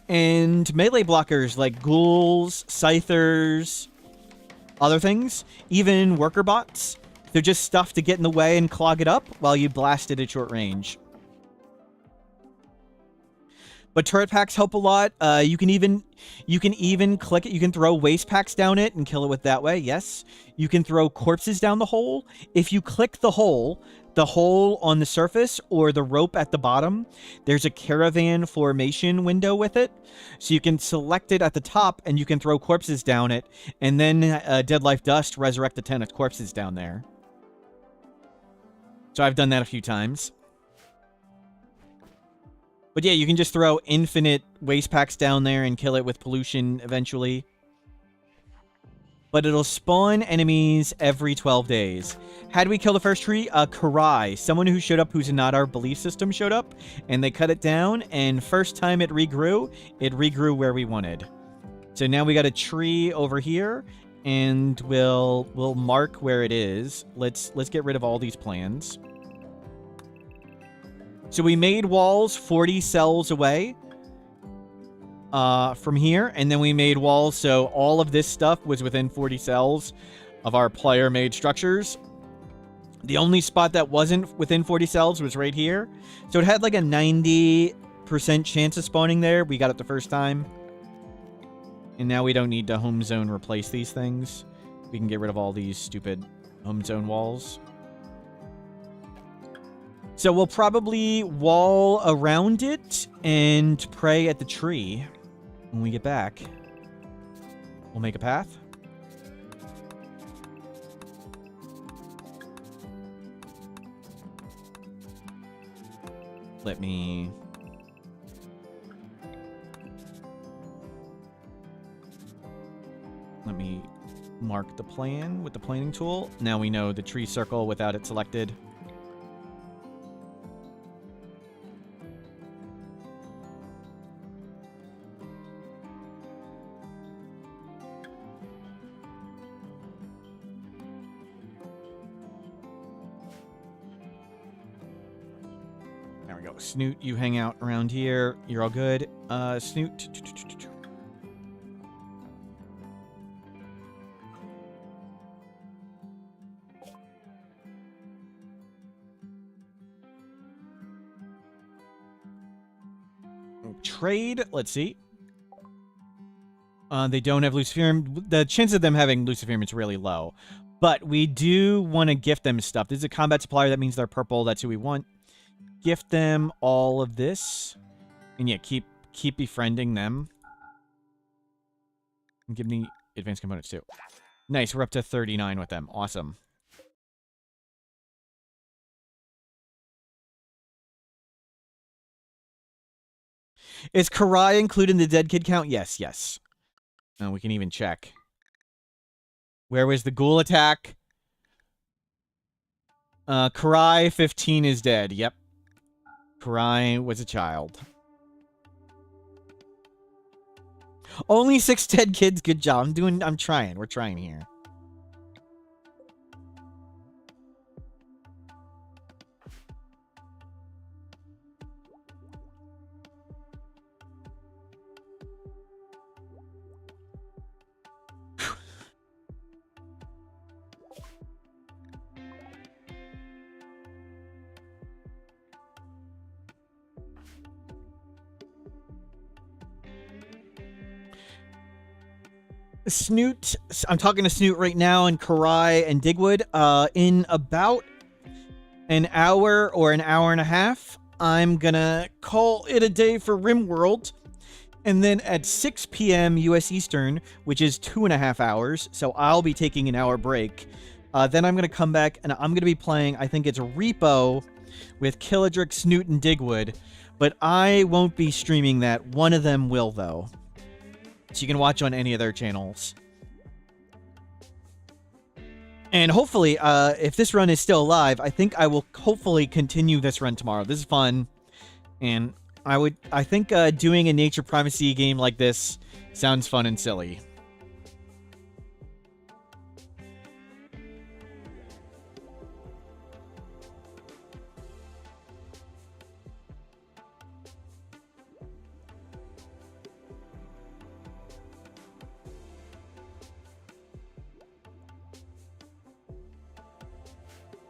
And melee blockers like ghouls, scythers, other things, even worker bots. They're just stuff to get in the way and clog it up while you blast it at short range. But turret packs help a lot. You can even click it. You can throw waste packs down it and kill it with that way. Yes. You can throw corpses down the hole. If you click the hole on the surface or the rope at the bottom, there's a caravan formation window with it. So you can select it at the top and you can throw corpses down it. And then Dead Life Dust resurrect the 10 corpses down there. So I've done that a few times. But yeah, you can just throw infinite waste packs down there and kill it with pollution eventually. But it'll spawn enemies every 12 days. How do we kill the first tree? Karai. Someone who showed up who's not our belief system showed up, and they cut it down, and first time it regrew where we wanted. So now we got a tree over here, and we'll mark where it is. Let's get rid of all these plans. So we made walls 40 cells away from here, and then we made walls so all of this stuff was within 40 cells of our player-made structures. The only spot that wasn't within 40 cells was right here. So it had like a 90% chance of spawning there. We got it the first time. And now we don't need to home zone replace these things. We can get rid of all these stupid home zone walls. So we'll probably wall around it and pray at the tree when we get back. We'll make a path. Let me mark the plan with the planning tool. Now we know the tree circle without it selected. There we go. Snoot, you hang out around here. You're all good. Snoot. Trade. Let's see. They don't have Luciferium. The chance of them having Luciferium is really low. But we do want to gift them stuff. This is a combat supplier. That means they're purple. That's who we want. Gift them all of this. And yeah, keep befriending them. And give me advanced components too. Nice. We're up to 39 with them. Awesome. Is Karai included in the dead kid count? Yes, yes. We can even check. Where was the ghoul attack? Karai 15 is dead. Yep. Karai was a child. Only 6 dead kids. Good job. I'm trying. We're trying here. Snoot, I'm talking to Snoot right now, and Karai and Digwood. In about an hour or an hour and a half, I'm gonna call it a day for Rimworld. And then at 6 p.m. U.S. Eastern, which is 2.5 hours, so I'll be taking an hour break. Then I'm going to come back, and I'm going to be playing, I think it's Repo with Killadrick, Snoot, and Digwood. But I won't be streaming that. One of them will, though. So you can watch on any of their channels. And hopefully, if this run is still alive, I think I will hopefully continue this run tomorrow. This is fun. And I think doing a nature primacy game like this sounds fun and silly.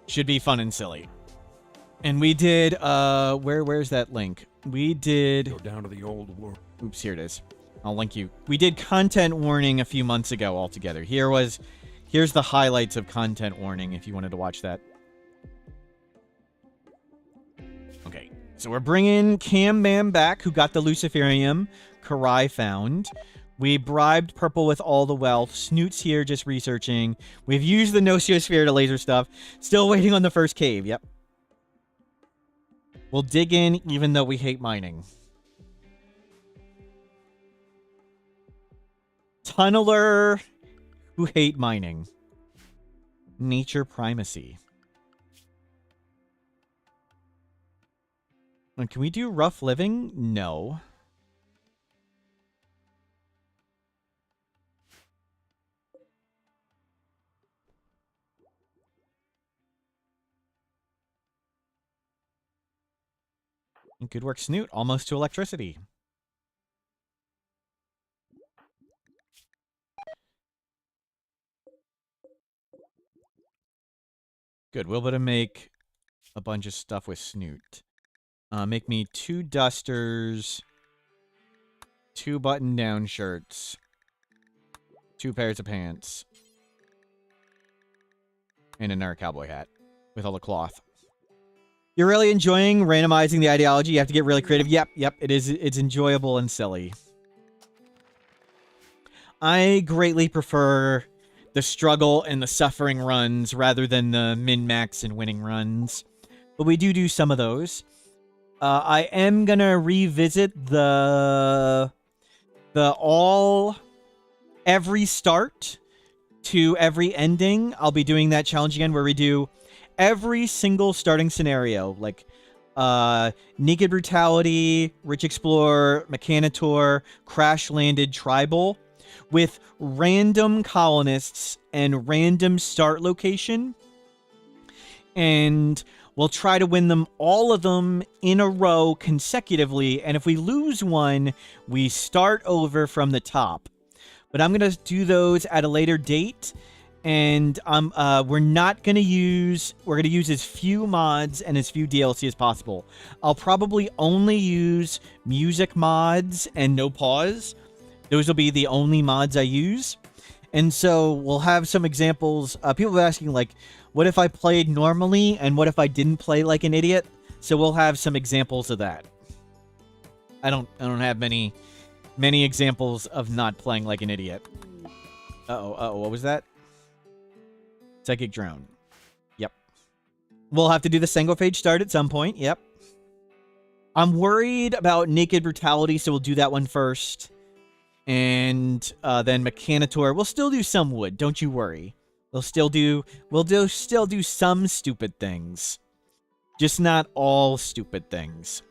Should be fun and silly. And we did, where's that link? We did... Go down to the old world. Oops, here it is. I'll link you. We did content warning a few months ago altogether. Here's the highlights of content warning if you wanted to watch that. Okay, so we're bringing Cam Bam back, who got the Luciferium Karai found. We bribed Purple with all the wealth. Snoot's here just researching. We've used the Nociosphere to laser stuff. Still waiting on the first cave. Yep. We'll dig in even though we hate mining. Tunneler who hate mining. Nature primacy. And can we do rough living? No. Good work, Snoot. Almost to electricity. Good. We'll be able to make a bunch of stuff with Snoot. Make me 2 dusters, 2 button-down shirts, 2 pairs of pants, and another cowboy hat with all the cloth. You're really enjoying randomizing the ideology? You have to get really creative? Yep, it is. It's enjoyable and silly. I greatly prefer the struggle and the suffering runs rather than the min-max and winning runs. But we do some of those. I am gonna revisit every start to every ending. I'll be doing that challenge again where we do every single starting scenario, like Naked Brutality, Rich Explorer, Mechanitor, Crash Landed, Tribal, with random colonists and random start location. And we'll try to win them, all of them, in a row consecutively. And if we lose one, we start over from the top. But I'm going to do those at a later date. And we're going to use as few mods and as few DLC as possible. I'll probably only use music mods and NoPause. Those will be the only mods I use. And so we'll have some examples. People are asking, like, what if I played normally and what if I didn't play like an idiot? So we'll have some examples of that. I don't have many examples of not playing like an idiot. Uh-oh, what was that? Psychic Drone. Yep. We'll have to do the Sangophage start at some point. Yep. I'm worried about Naked Brutality, so we'll do that one first. And then Mechanitor. We'll still do some wood, don't you worry. We'll still do some stupid things. Just not all stupid things.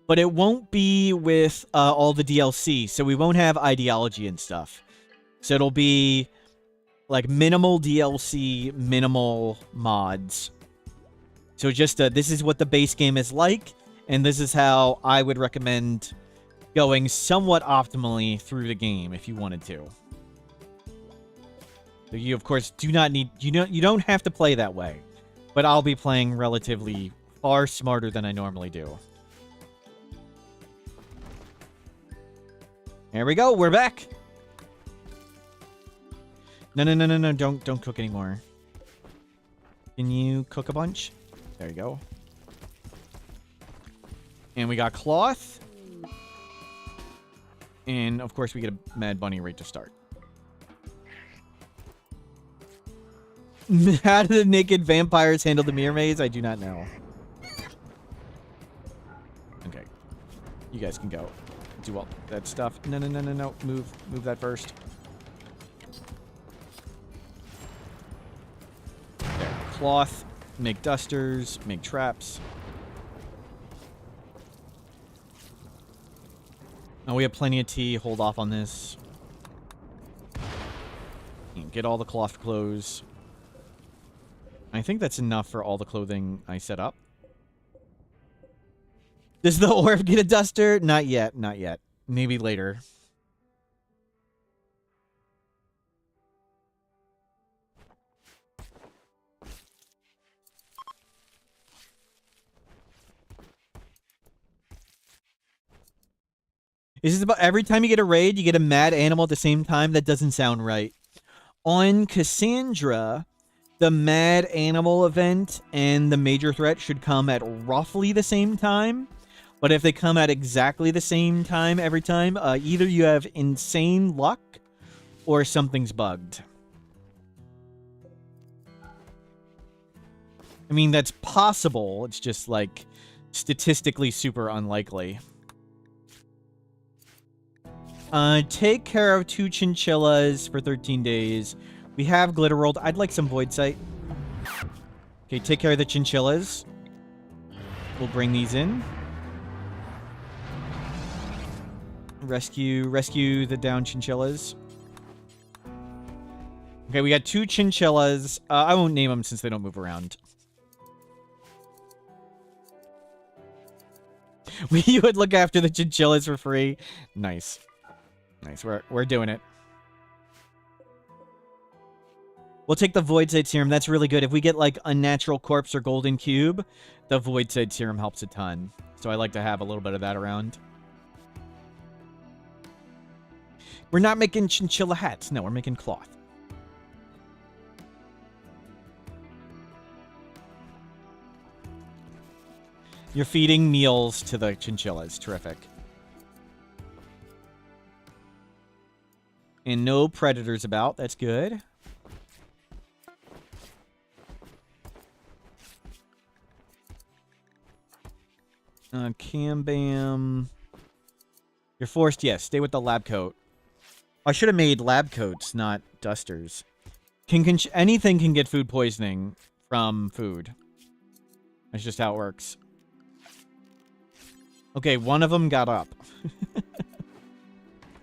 But it won't be with all the DLC, so we won't have ideology and stuff. So it'll be like minimal DLC, minimal mods. So just this is what the base game is like, and this is how I would recommend going somewhat optimally through the game if you wanted to. So you of course do not need you don't have to play that way, but I'll be playing relatively far smarter than I normally do. There we go, we're back. No, don't cook anymore. Can you cook a bunch? There you go. And we got cloth. And, of course, we get a Mad Bunny right to start. How do the naked vampires handle the mirror maze? I do not know. Okay. You guys can go. Do all that stuff. No. Move that first. There. Cloth. Make dusters. Make traps. Oh, we have plenty of tea. Hold off on this. Get all the cloth clothes. I think that's enough for all the clothing I set up. Does the orb get a duster? Not yet. Not yet. Maybe later. Is this about every time you get a raid, you get a mad animal at the same time? That doesn't sound right. On Cassandra, the mad animal event and the major threat should come at roughly the same time. But if they come at exactly the same time every time, either you have insane luck or something's bugged. I mean, that's possible. It's just, like, statistically super unlikely. Take care of 2 chinchillas for 13 days. We have Glitterworld. I'd like some Void Sight. Okay, take care of the chinchillas. We'll bring these in. Rescue the downed chinchillas. Okay, we got 2 chinchillas. I won't name them since they don't move around. You would look after the chinchillas for free. Nice. Nice. We're doing it. We'll take the Void Sight Serum. That's really good. If we get, like, Unnatural Corpse or Golden Cube, the Void Sight Serum helps a ton. So I like to have a little bit of that around. We're not making chinchilla hats. No, we're making cloth. You're feeding meals to the chinchillas. Terrific. And no predators about. That's good. Cam Bam. You're forced, yes. Stay with the lab coat. I should have made lab coats, not dusters. Anything can get food poisoning from food. That's just how it works. Okay, one of them got up.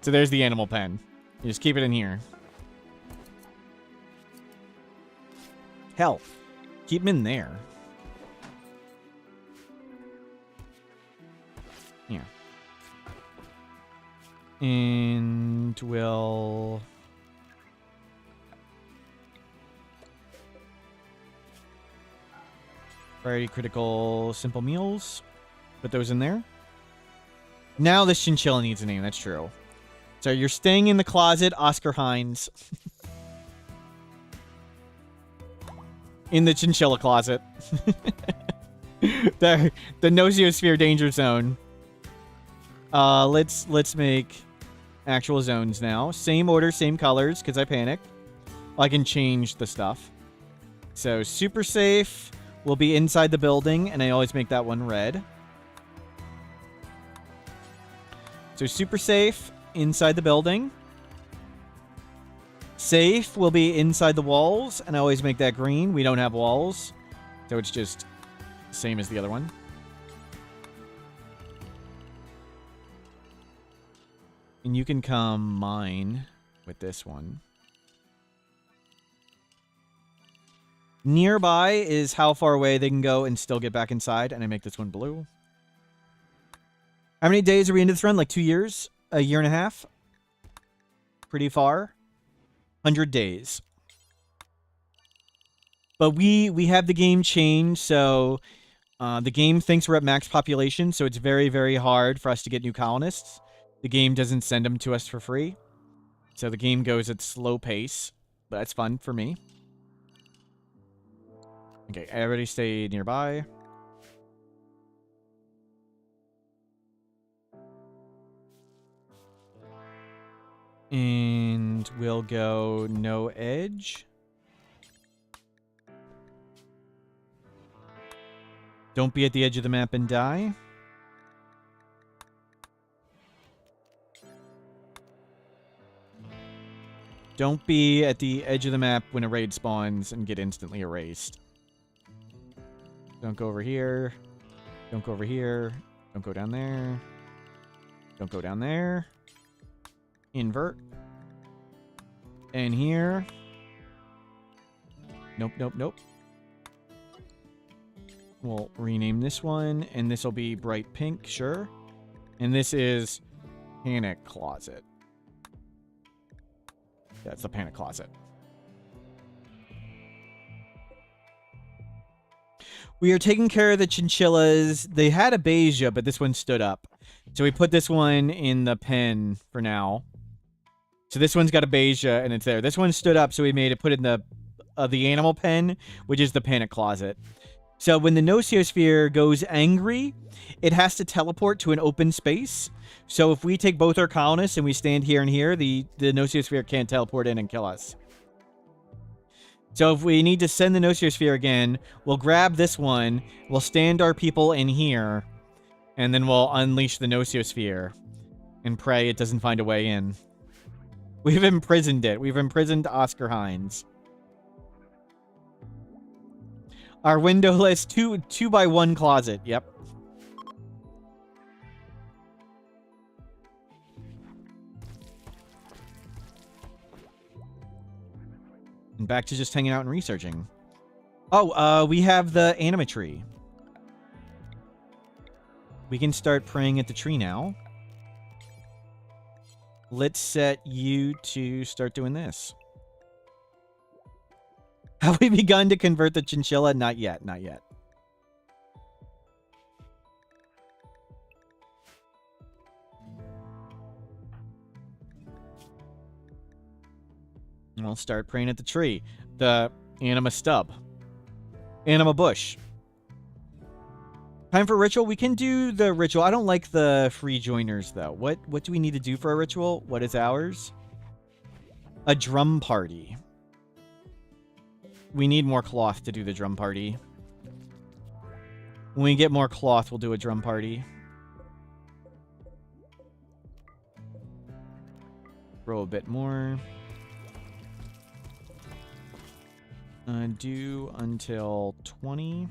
So there's the animal pen. You just keep it in here. Hell, keep them in there. Here. And we'll... Variety critical simple meals. Put those in there. Now this chinchilla needs a name. That's true. So you're staying in the closet, Oscar Hines. In the chinchilla closet. the Nosiosphere danger zone. Let's make actual zones now. Same order, same colors, because I panicked. I can change the stuff. So super safe will be inside the building, and I always make that one red. So super safe, inside the building. Safe will be inside the walls, and I always make that green. We don't have walls, so it's just the same as the other one. And you can come mine with this one. Nearby is how far away they can go and still get back inside, and I make this one blue. How many days are we into this run? Like 2 years? A year and a half? Pretty far. 100 days. But we have the game changed, so the game thinks we're at max population, so it's very, very hard for us to get new colonists. The game doesn't send them to us for free. So the game goes at slow pace, but that's fun for me. Okay, everybody stay nearby. And we'll go no edge. Don't be at the edge of the map and die. Don't be at the edge of the map when a raid spawns and get instantly erased. Don't go over here. Don't go over here. Don't go down there. Don't go down there. Invert. And here. Nope, nope, nope. We'll rename this one, and this will be bright pink, sure. And this is Panic Closet. That's the Panic Closet. We are taking care of the chinchillas. They had a beija, but this one stood up. So we put this one in the pen for now. So this one's got a beija, and it's there. This one stood up, so we made it put it in the animal pen, which is the Panic Closet. So when the Nocosphere goes angry, it has to teleport to an open space. So if we take both our colonists and we stand here and here, the Nocosphere can't teleport in and kill us. So if we need to send the Nocosphere again, we'll grab this one, we'll stand our people in here, and then we'll unleash the Nocosphere and pray it doesn't find a way in. We've imprisoned it. We've imprisoned Oscar Hines. Our windowless 2x1 closet. Yep. And back to just hanging out and researching. Oh, we have the anima tree. We can start praying at the tree now. Let's set you to start doing this. Have we begun to convert the chinchilla? Not yet, not yet. And we'll start praying at the tree. The anima stub. Anima bush. Time for ritual? We can do the ritual. I don't like the free joiners, though. What do we need to do for a ritual? What is ours? A drum party. We need more cloth to do the drum party. When we get more cloth, we'll do a drum party. Throw a bit more. Do until 20.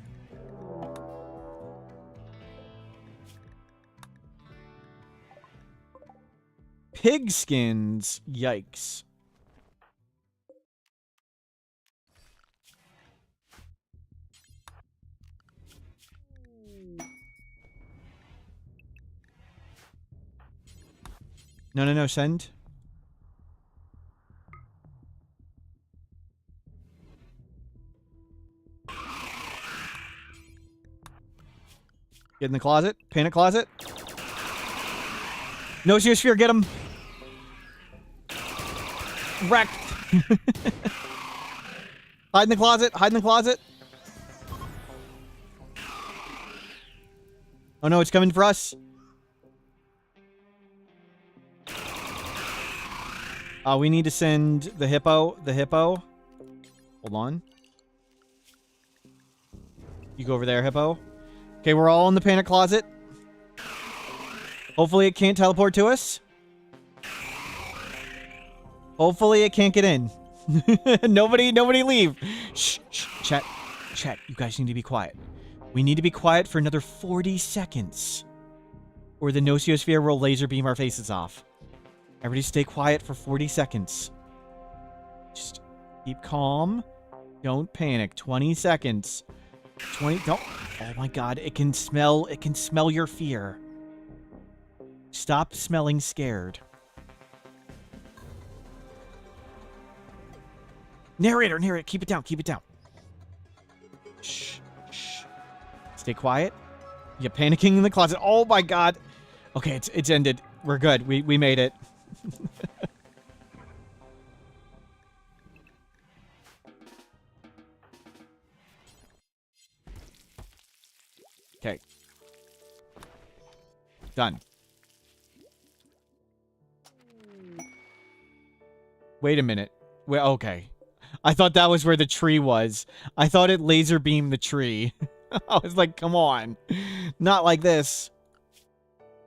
Pig skins. Yikes. No, send. Get in the closet. Panic closet. No Nocosphere, get him. Wrecked. Hide in the closet. Hide in the closet. Oh no, it's coming for us. We need to send the hippo. The hippo. Hold on. You go over there, hippo. Okay, we're all in the panic closet. Hopefully it can't teleport to us. Hopefully it can't get in. Nobody leave. Shh, chat, you guys need to be quiet. We need to be quiet for another 40 seconds. Or the Nocosphere will laser beam our faces off. Everybody stay quiet for 40 seconds. Just keep calm. Don't panic. 20 seconds. 20, don't. Oh my god, it can smell your fear. Stop smelling scared. Narrator, keep it down. Shh. Stay quiet. You're panicking in the closet. Oh my god. Okay, it's ended. We're good. We made it. Okay. Done. Wait a minute. Well, okay. I thought that was where the tree was. I thought it laser beamed the tree. I was like, come on. Not like this.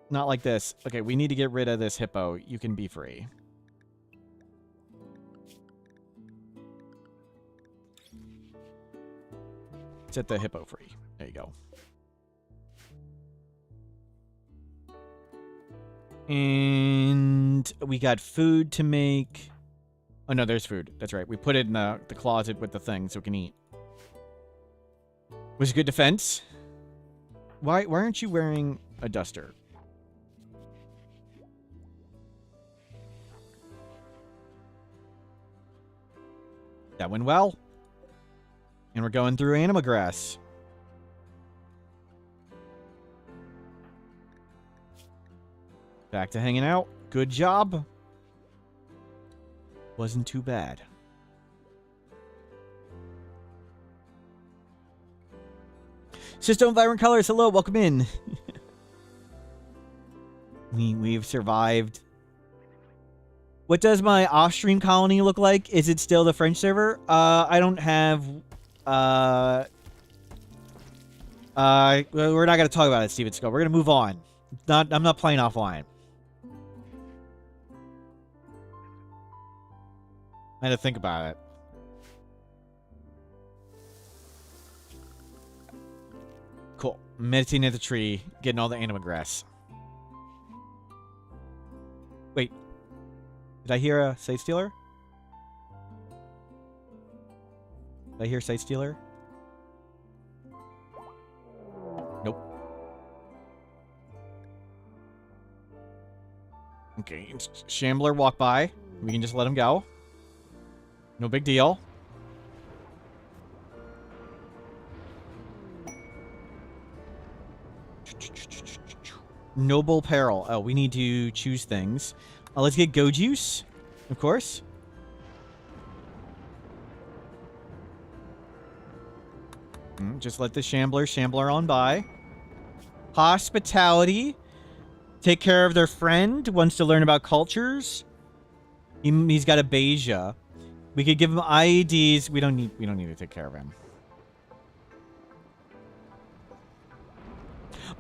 Not like this. Okay, we need to get rid of this hippo. You can be free. Set the hippo free. There you go. And we got food to make. Oh, no, there's food. That's right. We put it in the closet with the thing so we can eat. Was it good defense? Why aren't you wearing a duster? That went well. And we're going through anima grass. Back to hanging out. Good job. Wasn't too bad. System Vibrant Colors, hello, welcome in. We've survived. What does my off-stream colony look like? Is it still the French server? I don't have... we're not going to talk about it, Steven Skull. We're going to move on. I'm not playing offline. I had to think about it. Cool. Meditating at the tree, getting all the anima grass. Wait. Did I hear a Site Stealer? Did I hear Site Stealer? Nope. Okay. Shambler walk by. We can just let him go. No big deal. Noble Peril. Oh, we need to choose things. Let's get Go Juice, of course. Just let the Shambler on by. Hospitality. Take care of their friend. Wants to learn about cultures. He's got a Beja. We could give him IEDs. We don't need to take care of him.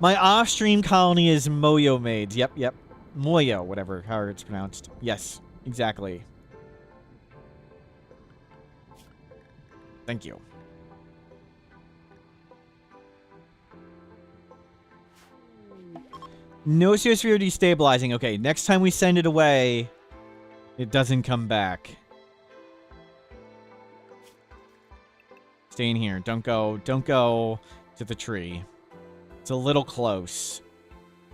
My off-stream colony is Moyo Maids. Yep. Moyo, whatever, however it's pronounced. Yes, exactly. Thank you. No CSVO destabilizing. Okay, next time we send it away, it doesn't come back. Stay in here. Don't go to the tree. It's a little close.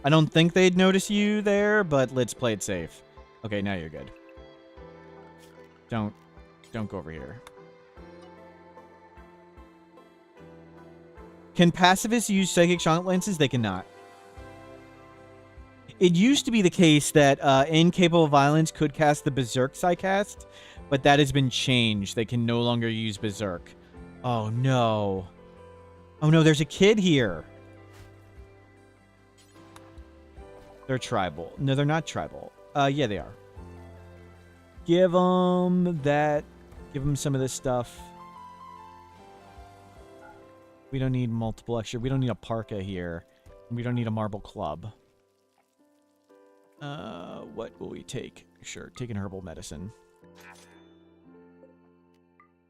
I don't think they'd notice you there, but let's play it safe. Okay, now you're good. Don't go over here. Can pacifists use psychic shock lenses? They cannot. It used to be the case that incapable of violence could cast the Berserk Psycast, but that has been changed. They can no longer use Berserk. Oh, no. Oh, no, there's a kid here. They're tribal. No, they're not tribal. Yeah, they are. Give them that. Give them some of this stuff. We don't need multiple extra. We don't need a parka here. We don't need a marble club. What will we take? Sure, take an herbal medicine.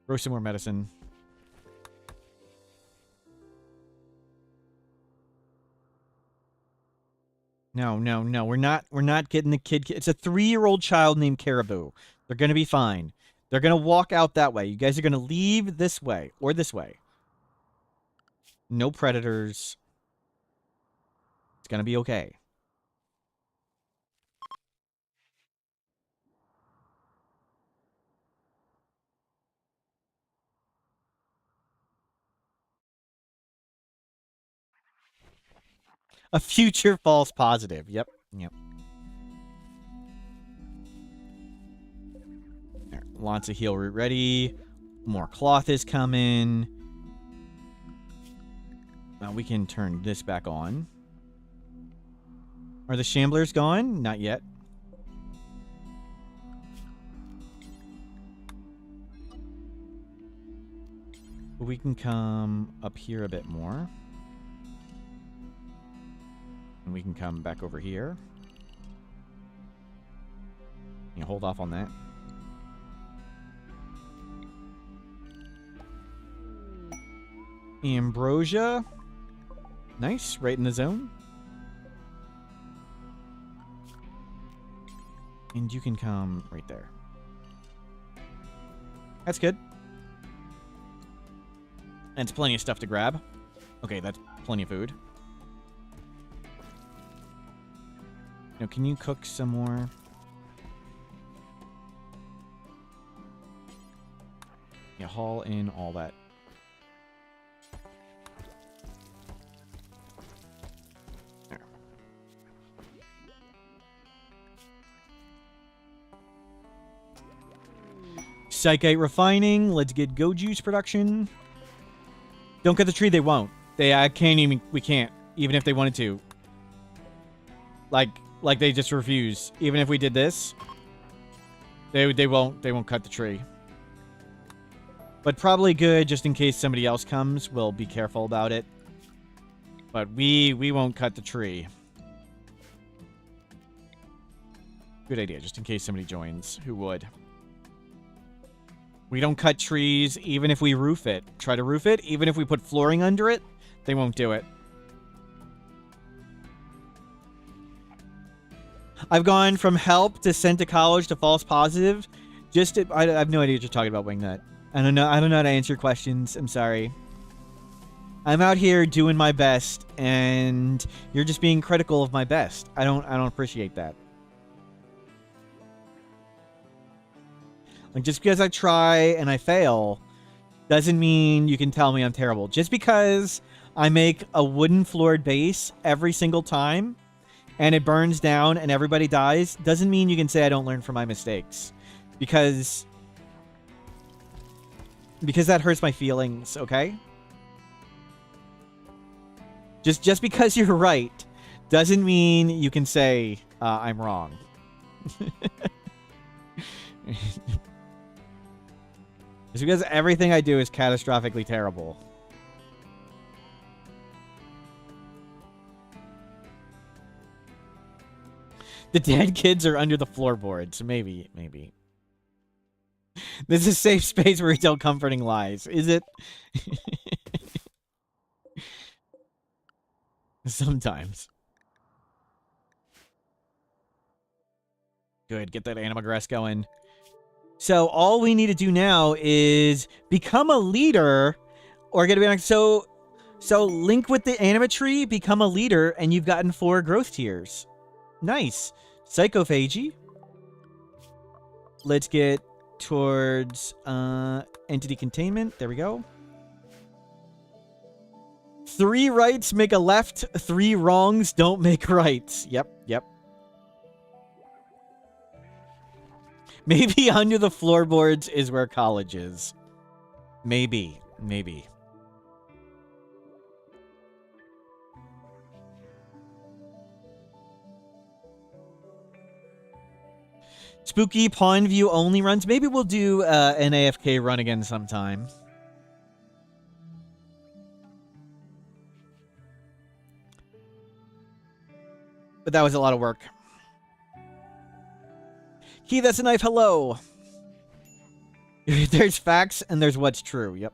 Grow some more medicine. No. We're not getting the kid. It's a 3-year-old child named Caribou. They're going to be fine. They're going to walk out that way. You guys are going to leave this way or this way. No predators. It's going to be okay. A future false positive. Yep. There, lots of heal root ready. More cloth is coming. Now we can turn this back on. Are the Shamblers gone? Not yet. We can come up here a bit more. And we can come back over here. You hold off on that. Ambrosia. Nice, right in the zone. And you can come right there. That's good. And it's plenty of stuff to grab. Okay, that's plenty of food. Now, can you cook some more? Yeah, haul in all that. There. Psychite refining. Let's get go juice production. Don't cut the tree. They won't. I can't even. We can't. Even if they wanted to. Like they just refuse. Even if we did this, they won't. They won't cut the tree. But probably good, just in case somebody else comes. We'll be careful about it. But we won't cut the tree. Good idea, just in case somebody joins. Who would? We don't cut trees, even if we roof it. Try to roof it, even if we put flooring under it, they won't do it. I've gone from help to sent to college to false positive. I have no idea what you're talking about, Wingnut. I don't know how to answer questions. I'm sorry. I'm out here doing my best, and you're just being critical of my best. I don't appreciate that. Like, just because I try and I fail doesn't mean you can tell me I'm terrible. Just because I make a wooden floored base every single time and it burns down and everybody dies doesn't mean you can say I don't learn from my mistakes. Because that hurts my feelings, okay? Just because you're right doesn't mean you can say I'm wrong. Just because everything I do is catastrophically terrible. The dead kids are under the floorboards. Maybe. This is a safe space where we tell comforting lies. Is it? Sometimes. Good. Get that anima grass going. So all we need to do now is become a leader or get a so link with the anima tree, become a leader, and you've gotten 4 growth tiers. Nice. Psychophagy. Let's get towards entity containment. There we go. 3 rights make a left, 3 wrongs don't make rights. Yep. Maybe under the floorboards is where college is. Maybe. Spooky pawn view only runs. Maybe we'll do an AFK run again sometime. But that was a lot of work. Key, that's a knife. Hello. There's facts and there's what's true. Yep.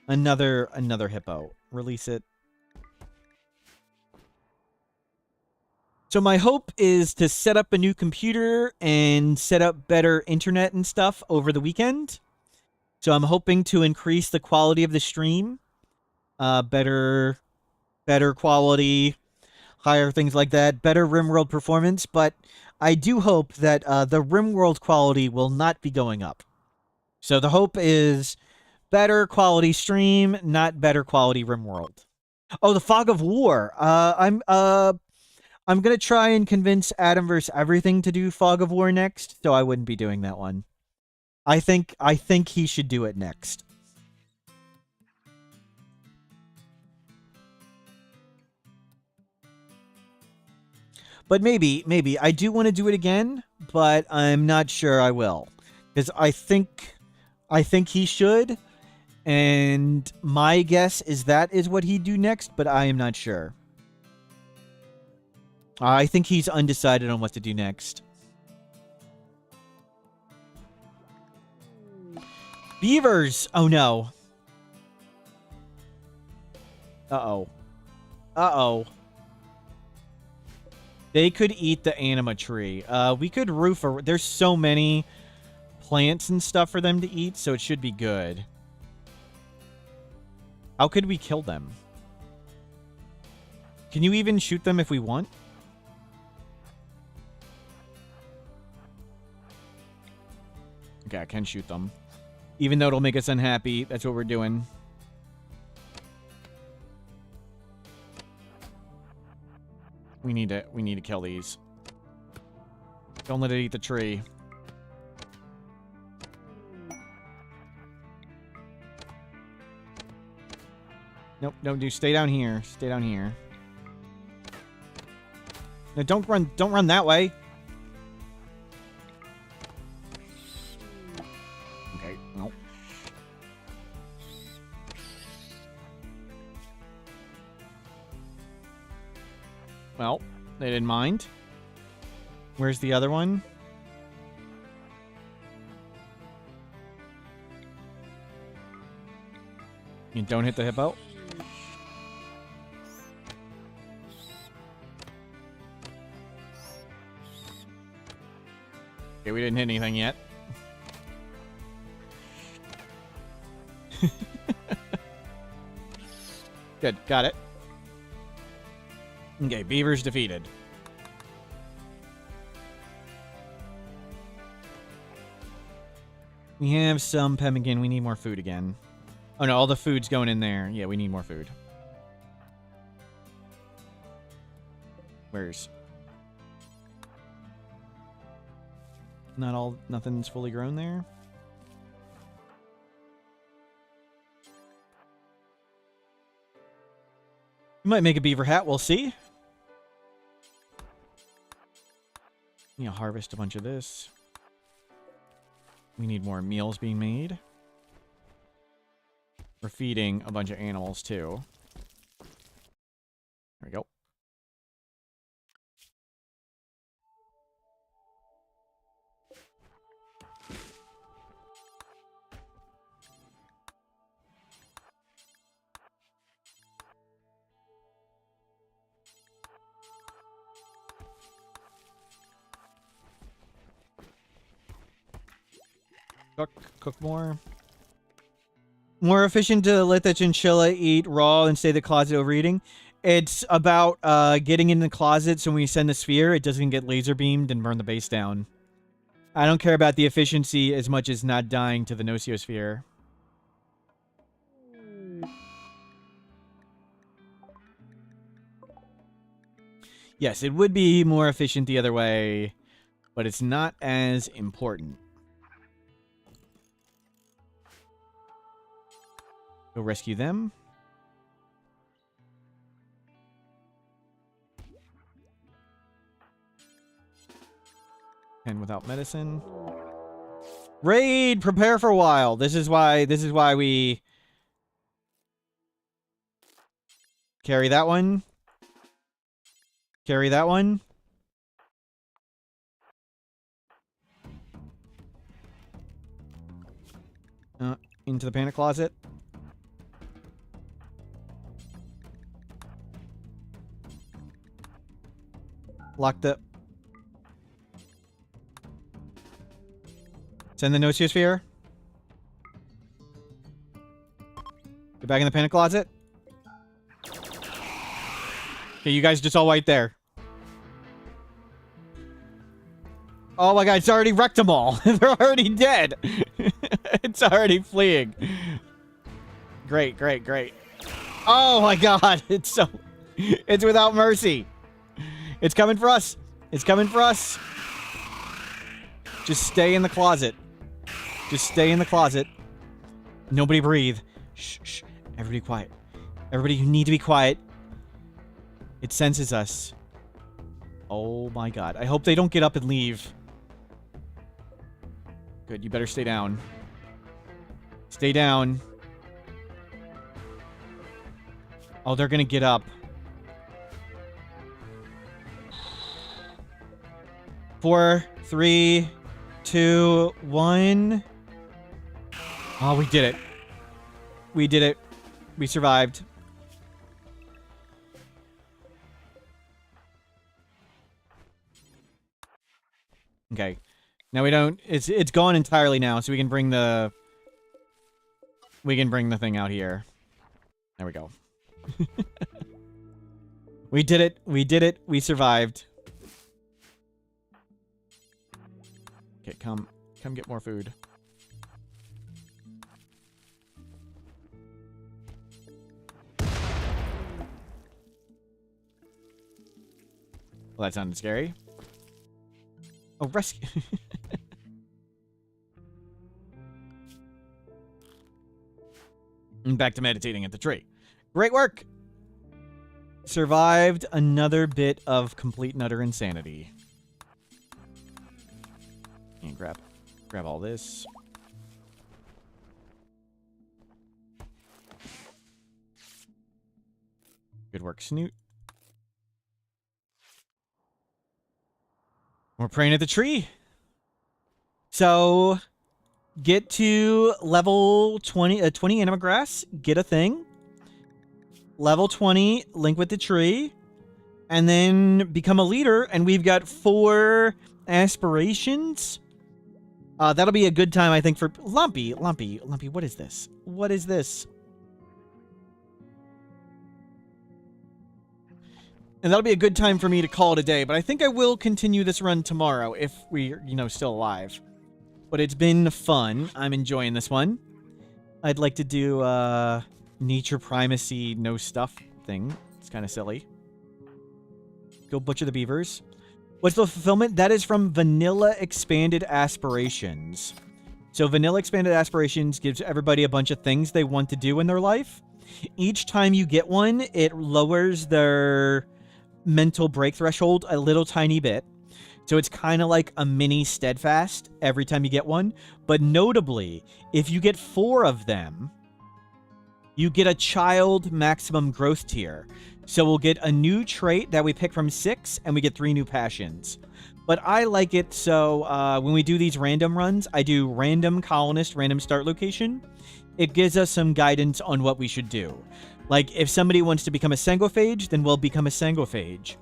Another hippo. Release it. So my hope is to set up a new computer and set up better internet and stuff over the weekend. So I'm hoping to increase the quality of the stream. Better quality, higher things like that, better Rimworld performance, but I do hope that the Rimworld quality will not be going up. So the hope is better quality stream, not better quality Rimworld. Oh, the Fog of War. I'm gonna try and convince Adam vs. Everything to do Fog of War next, so I wouldn't be doing that one. I think he should do it next. But maybe. I do want to do it again, but I'm not sure I will. Because I think he should, And my guess is that is what he'd do next, but I am not sure. I think he's undecided on what to do next. Beavers! Oh no. Uh-oh. Uh-oh. They could eat the anima tree. We could roof a... There's so many plants and stuff for them to eat, so it should be good. How could we kill them? Can you even shoot them if we want? Okay, I can shoot them. Even though it'll make us unhappy, that's what we're doing. We need to kill these. Don't let it eat the tree. Nope, no, dude, stay down here. Stay down here. No, don't run that way. Okay, nope. Well, they didn't mind. Where's the other one? You don't hit the hippo. Okay, we didn't hit anything yet. Good, got it. Okay, beavers defeated. We have some pemmican. We need more food again. Oh no, all the food's going in there. Yeah, we need more food. Where's... Nothing's fully grown there. We might make a beaver hat, we'll see. You know, harvest a bunch of this. We need more meals being made. We're feeding a bunch of animals too. There we go. Cook more. More efficient to let the chinchilla eat raw and stay in the closet overeating. It's about getting in the closet so when we send the sphere, it doesn't get laser beamed and burn the base down. I don't care about the efficiency as much as not dying to the nocosphere. Yes, it would be more efficient the other way, but it's not as important. Go rescue them. And without medicine. Raid! Prepare for a while. This is why we carry that one. Carry that one. Into the panic closet. Lock the... Send the nocosphere. Get back in the panic closet. Okay, you guys just all wait there. Oh my god, it's already wrecked them all. They're already dead. It's already fleeing. Great, great, great. Oh my god, it's so... It's without mercy. It's coming for us. It's coming for us. Just stay in the closet. Just stay in the closet. Nobody breathe. Shh, shh. Everybody quiet. Everybody, you need to be quiet. It senses us. Oh my god. I hope they don't get up and leave. Good, you better stay down. Stay down. Oh, they're gonna get up. 4, 3, 2, 1. Oh, we did it. We did it. We survived. Okay. Now we don't... It's gone entirely now, so we can bring the... We can bring the thing out here. There we go. We did it. We did it. We survived. Okay, come get more food. Well, that sounded scary. Oh, rescue. And back to meditating at the tree. Great work! Survived another bit of complete and utter insanity. And grab all this. Good work, Snoot. We're praying at the tree. So, get to level 20 anima grass, get a thing. Level 20, link with the tree, and then become a leader, and we've got 4 aspirations. That'll be a good time, I think, for Lumpy, what is this? What is this? And that'll be a good time for me to call it a day, but I think I will continue this run tomorrow if we're, still alive. But it's been fun. I'm enjoying this one. I'd like to do nature primacy no stuff thing. It's kind of silly. Go butcher the beavers. What's the fulfillment? That is from Vanilla Expanded Aspirations. So Vanilla Expanded Aspirations gives everybody a bunch of things they want to do in their life. Each time you get one, it lowers their mental break threshold a little tiny bit. So it's kind of like a mini steadfast every time you get one. But notably, if you get 4 of them, you get a child maximum growth tier. So we'll get a new trait that we pick from 6, and we get 3 new passions. But I like it so when we do these random runs, I do random colonist, random start location. It gives us some guidance on what we should do. Like, if somebody wants to become a sangophage, then we'll become a sangophage.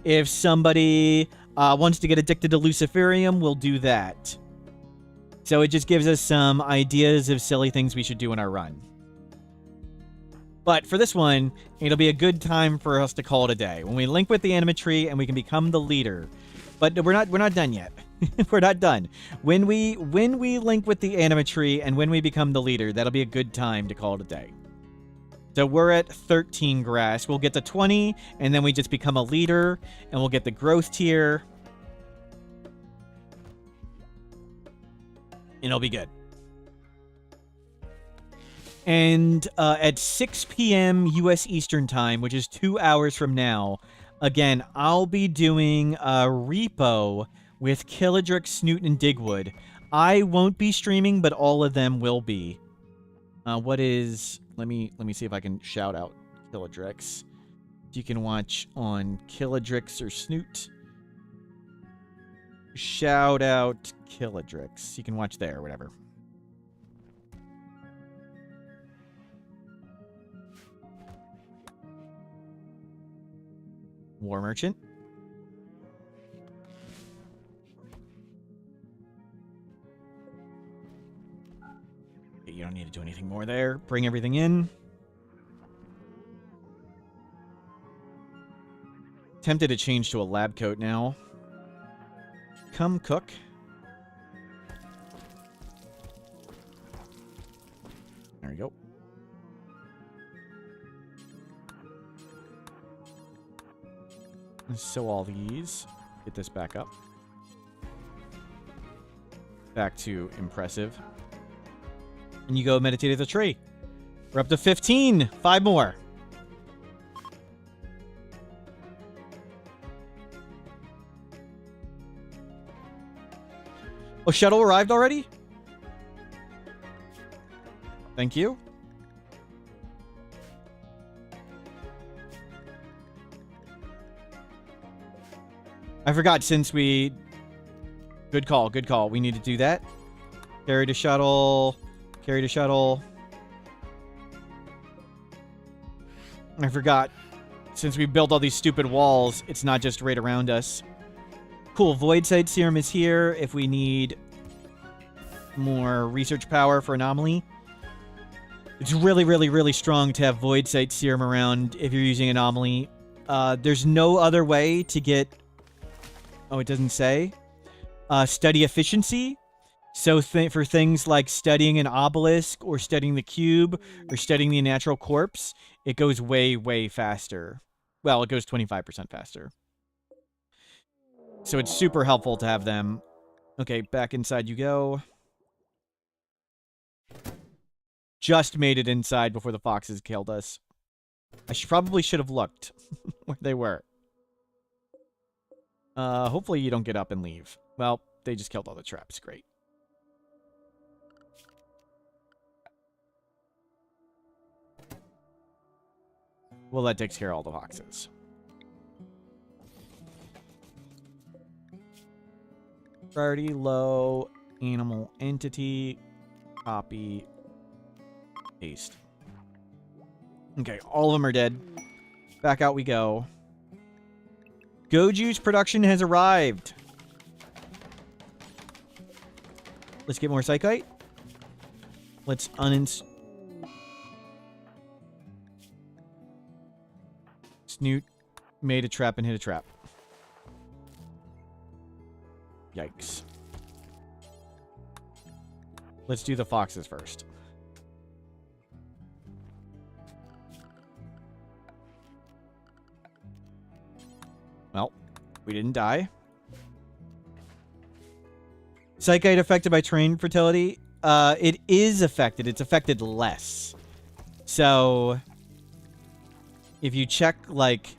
If somebody wants to get addicted to luciferium, we'll do that. So it just gives us some ideas of silly things we should do in our run. But for this one, it'll be a good time for us to call it a day. When we link with the anima tree and we can become the leader. But we're not done yet. We're not done. When we link with the anima tree and when we become the leader, that'll be a good time to call it a day. So we're at 13 grass. We'll get to 20, and then we just become a leader, and we'll get the growth tier. And it'll be good. And at 6 p.m. U.S. Eastern Time, which is 2 hours from now, again, I'll be doing a repo with Killadrix, Snoot, and Digwood. I won't be streaming, but all of them will be. What is... Let me see if I can shout out Killadrix. You can watch on Killadrix or Snoot. Shout out Killadrix. You can watch there, whatever. War Merchant. You don't need to do anything more there. Bring everything in. Tempted to change to a lab coat now. Come cook. There we go. Let's sew all these. Get this back up. Back to impressive. And you go meditate at the tree. We're up to 15. 5 more. Oh, shuttle arrived already? Thank you. I forgot since we... Good call, good call. We need to do that. Carry the shuttle. Carry the shuttle. I forgot. Since we built all these stupid walls, it's not just right around us. Cool, Void Site Serum is here if we need more research power for Anomaly. It's really, really, really strong to have Void Site Serum around if you're using Anomaly. There's no other way to get... Oh, it doesn't say. Study efficiency. So for things like studying an obelisk or studying the cube or studying the natural corpse, it goes way, way faster. Well, it goes 25% faster. So it's super helpful to have them. Okay, back inside you go. Just made it inside before the foxes killed us. I probably should have looked where they were. Hopefully you don't get up and leave. Well, they just killed all the traps. Great. Well, that takes care of all the foxes. Priority low, animal entity, copy, paste. Okay, all of them are dead. Back out we go. Goju's production has arrived. Let's get more Psychite. Let's uninstall. Snoot made a trap and hit a trap. Yikes. Let's do the foxes first. Well, we didn't die. Psychite affected by terrain fertility? It is affected. It's affected less. So... if you check, like,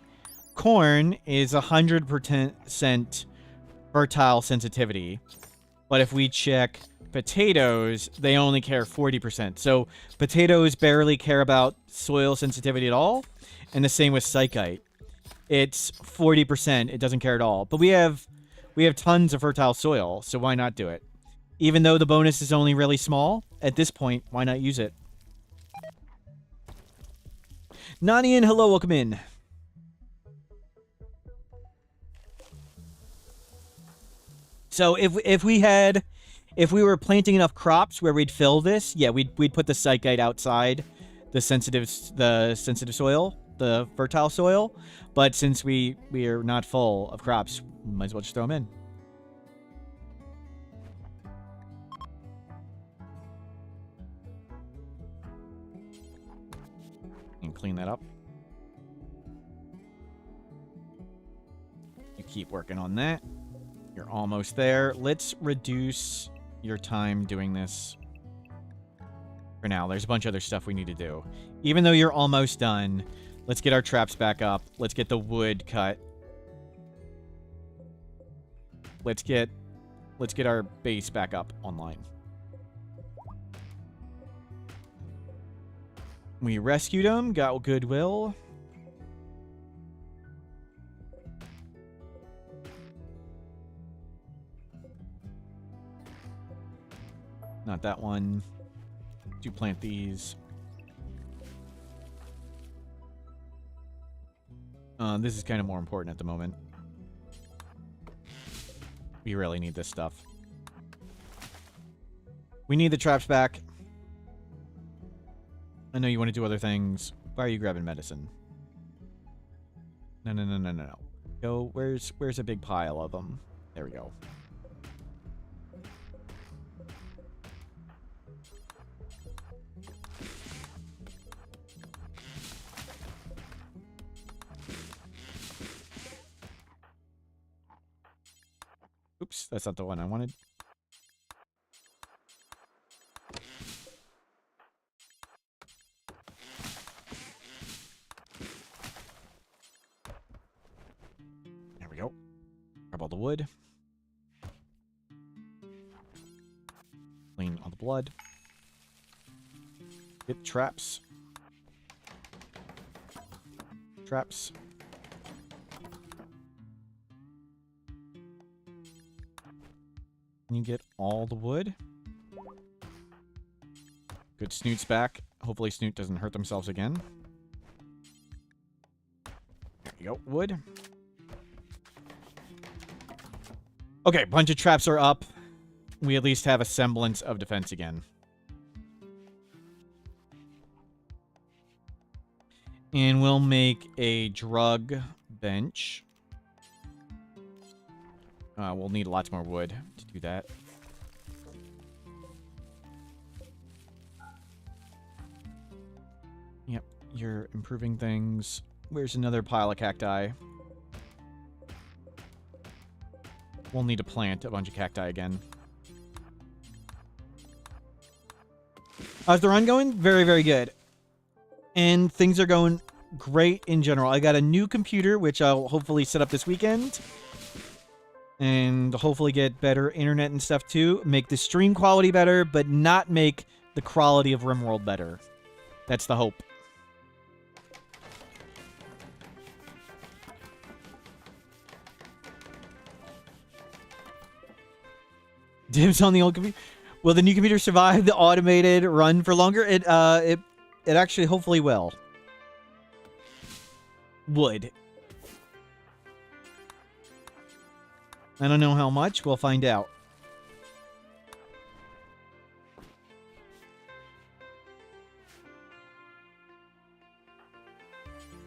corn is 100% fertile sensitivity. But if we check potatoes, they only care 40%. So potatoes barely care about soil sensitivity at all. And the same with Psychite. It's 40%. It doesn't care at all. But we have tons of fertile soil, so why not do it? Even though the bonus is only really small, at this point, why not use it? Nani and hello, welcome in. So if we were planting enough crops where we'd fill this, yeah, we'd put the Psychite outside the sensitive soil, the fertile soil. But since we are not full of crops, we might as well just throw them in. And clean that up. You keep working on that. You're almost there. Let's reduce your time doing this for now. There's a bunch of other stuff we need to do. Even though you're almost done, let's get our traps back up. Let's get the wood cut. Let's get our base back up online. We rescued him, got goodwill. Not that one. Do plant these. This is kind of more important at the moment. We really need this stuff. We need the traps back. I know you want to do other things. Why are you grabbing medicine? No. Go, where's a big pile of them? There we go. Oops, that's not the one I wanted. There we go. Grab all the wood. Clean all the blood. Get traps. You get all the wood. Good, Snoot's back. Hopefully Snoot doesn't hurt themselves again. There you go, wood. Okay, bunch of traps are up. We at least have a semblance of defense again. And we'll make a drug bench. We'll need lots more wood to do that. Yep, you're improving things. Where's another pile of cacti? We'll need to plant a bunch of cacti again. How's the run going? Very, very good. And things are going great in general. I got a new computer, which I'll hopefully set up this weekend. And hopefully get better internet and stuff too. Make the stream quality better, but not make the quality of Rimworld better. That's the hope. Dibs on the old computer. Will the new computer survive the automated run for longer? It actually hopefully will. Would. I don't know how much. We'll find out.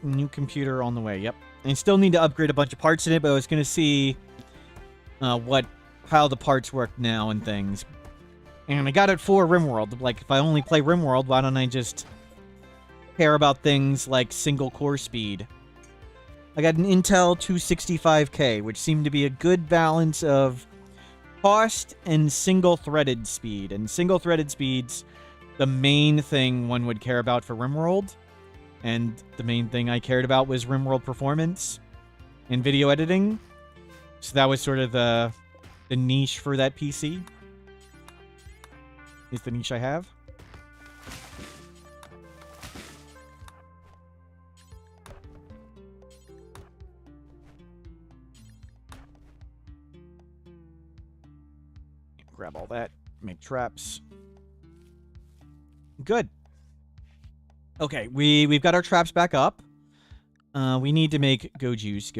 New computer on the way. Yep. I still need to upgrade a bunch of parts in it, but I was going to see how the parts work now and things. And I got it for Rimworld. Like, if I only play Rimworld, why don't I just care about things like single core speed? I got an Intel 265K, which seemed to be a good balance of cost and single-threaded speed. And single-threaded speed's the main thing one would care about for Rimworld. And the main thing I cared about was Rimworld performance and video editing. So that was sort of the niche for that PC. Is the niche I have. Grab all that. Make traps. Good. Okay, we've got our traps back up. We need to make go juice.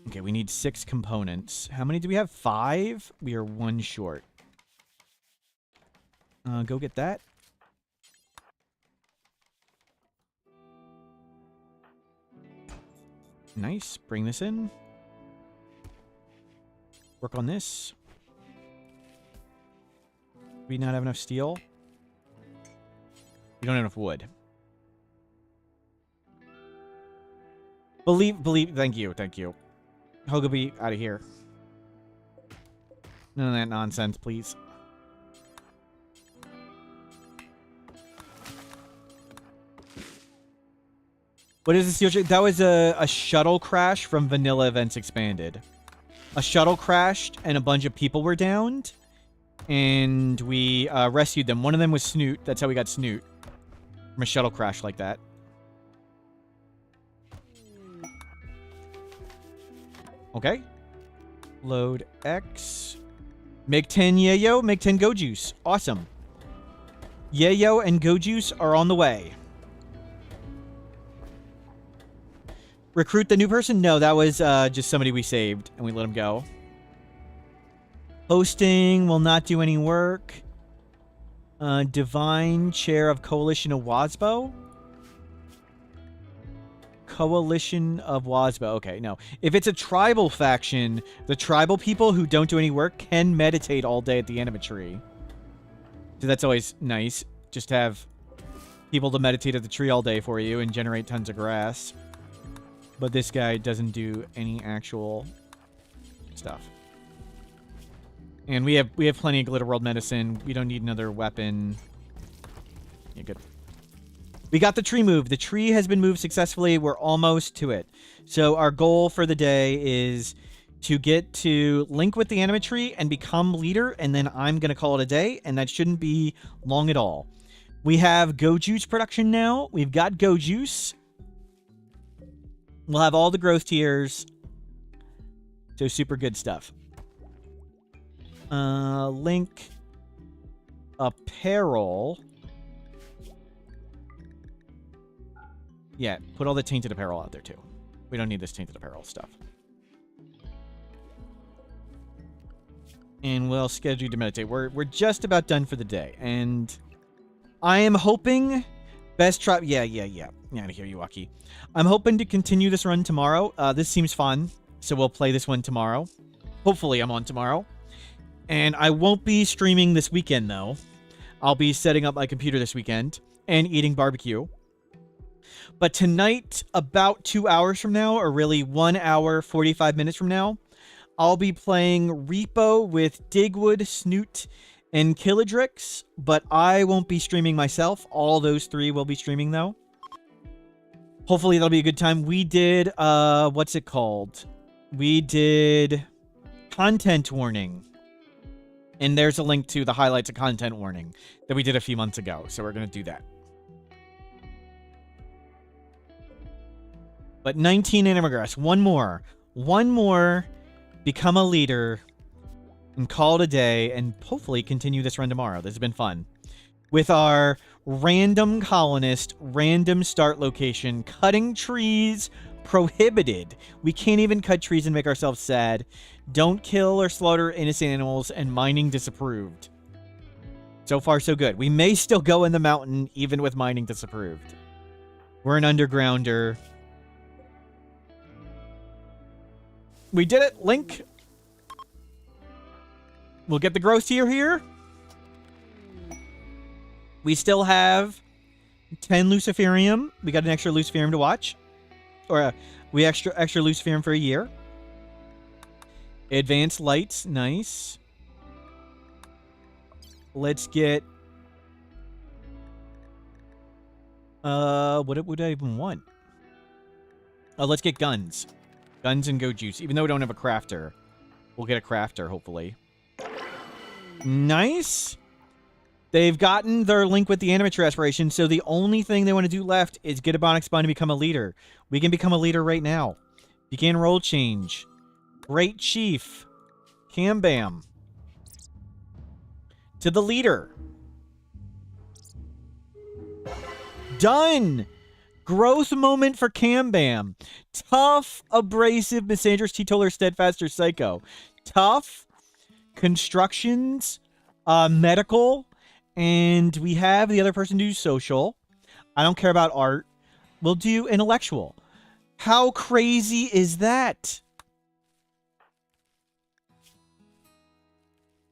Okay, we need 6 components. How many do we have? 5? We are 1 short. Go get that. Nice. Bring this in. Work on this. We not have enough steel. We don't have enough wood. Believe. Thank you. Hogaby, out of here. None of that nonsense, please. What is this? That was a shuttle crash from Vanilla Events Expanded. A shuttle crashed and a bunch of people were downed. And we rescued them. One of them was Snoot. That's how we got Snoot. From a shuttle crash like that. Okay. Load X. Make 10 yayo. Make 10 go juice. Awesome. Yayo and go juice are on the way. Recruit the new person? No, that was just somebody we saved, and we let him go. Hosting will not do any work. Divine Chair of Coalition of Wasbo? Coalition of Wasbo. Okay, no. If it's a tribal faction, the tribal people who don't do any work can meditate all day at the anima tree. So that's always nice. Just have people to meditate at the tree all day for you and generate tons of grass. But this guy doesn't do any actual stuff. And we have plenty of Glitter World medicine. We don't need another weapon. Yeah, good. We got the tree moved. The tree has been moved successfully. We're almost to it. So our goal for the day is to get to link with the anima tree and become leader, and then I'm going to call it a day, and that shouldn't be long at all. We have Go Juice production now. We've got Go Juice. We'll have all the growth tiers. So super good stuff. Link apparel. Yeah, put all the tainted apparel out there too. We don't need this tainted apparel stuff. And we'll schedule you to meditate. We're just about done for the day, and I am hoping best try. Yeah. Out of here, Yuaki. I'm hoping to continue this run tomorrow. This seems fun, so we'll play this one tomorrow. Hopefully, I'm on tomorrow, and I won't be streaming this weekend though. I'll be setting up my computer this weekend and eating barbecue. But tonight, about 2 hours from now, or really 1 hour, 45 minutes from now, I'll be playing Repo with Digwood, Snoot, and Killadrix, but I won't be streaming myself. All those three will be streaming, though. Hopefully, that'll be a good time. We did, what's it called? We did Content Warning. And there's a link to the highlights of Content Warning that we did a few months ago, so we're going to do that. But 19 animagrass. One more. Become a leader. And call it a day. And hopefully continue this run tomorrow. This has been fun. With our random colonist, random start location, cutting trees prohibited. We can't even cut trees and make ourselves sad. Don't kill or slaughter innocent animals, and mining disapproved. So far, so good. We may still go in the mountain, even with mining disapproved. We're an undergrounder. We did it, Link. We'll get the growth tier here. We still have 10 Luciferium. We got an extra Luciferium to watch. Or we extra Luciferium for a year. Advanced lights, nice. Let's get... what would I even want? Oh, let's get guns. Guns and go juice. Even though we don't have a crafter. We'll get a crafter, hopefully. Nice. They've gotten their link with the animator aspiration, so the only thing they want to do left is get a Bionic Spine and become a leader. We can become a leader right now. Begin role change. Great Chief. Cam Bam. To the leader. Done! Growth moment for Cam Bam. Tough, abrasive, misandrous, teetotaler, steadfast, or psycho. Tough, constructions, medical, and we have the other person do social. I don't care about art. We'll do intellectual. How crazy is that?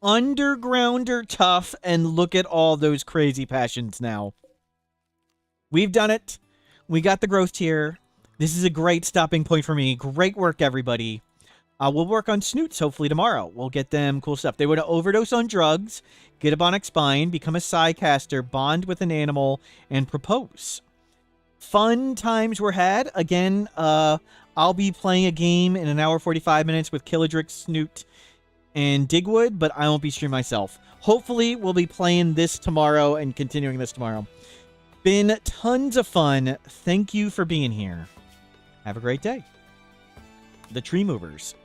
Undergrounder, tough, and look at all those crazy passions now. We've done it. We got the growth tier. This is a great stopping point for me. Great work, everybody. We'll work on Snoots hopefully tomorrow. We'll get them cool stuff. They would overdose on drugs, get a Bionic Spine, become a Psycaster, bond with an animal, and propose. Fun times were had. Again, I'll be playing a game in 1 hour 45 minutes with Killadrix, Snoot, and Digwood, but I won't be streaming myself. Hopefully, we'll be playing this tomorrow and continuing this tomorrow. Been tons of fun. Thank you for being here. Have a great day. The Tree Movers.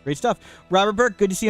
Great stuff. Robert Burke, good to see you.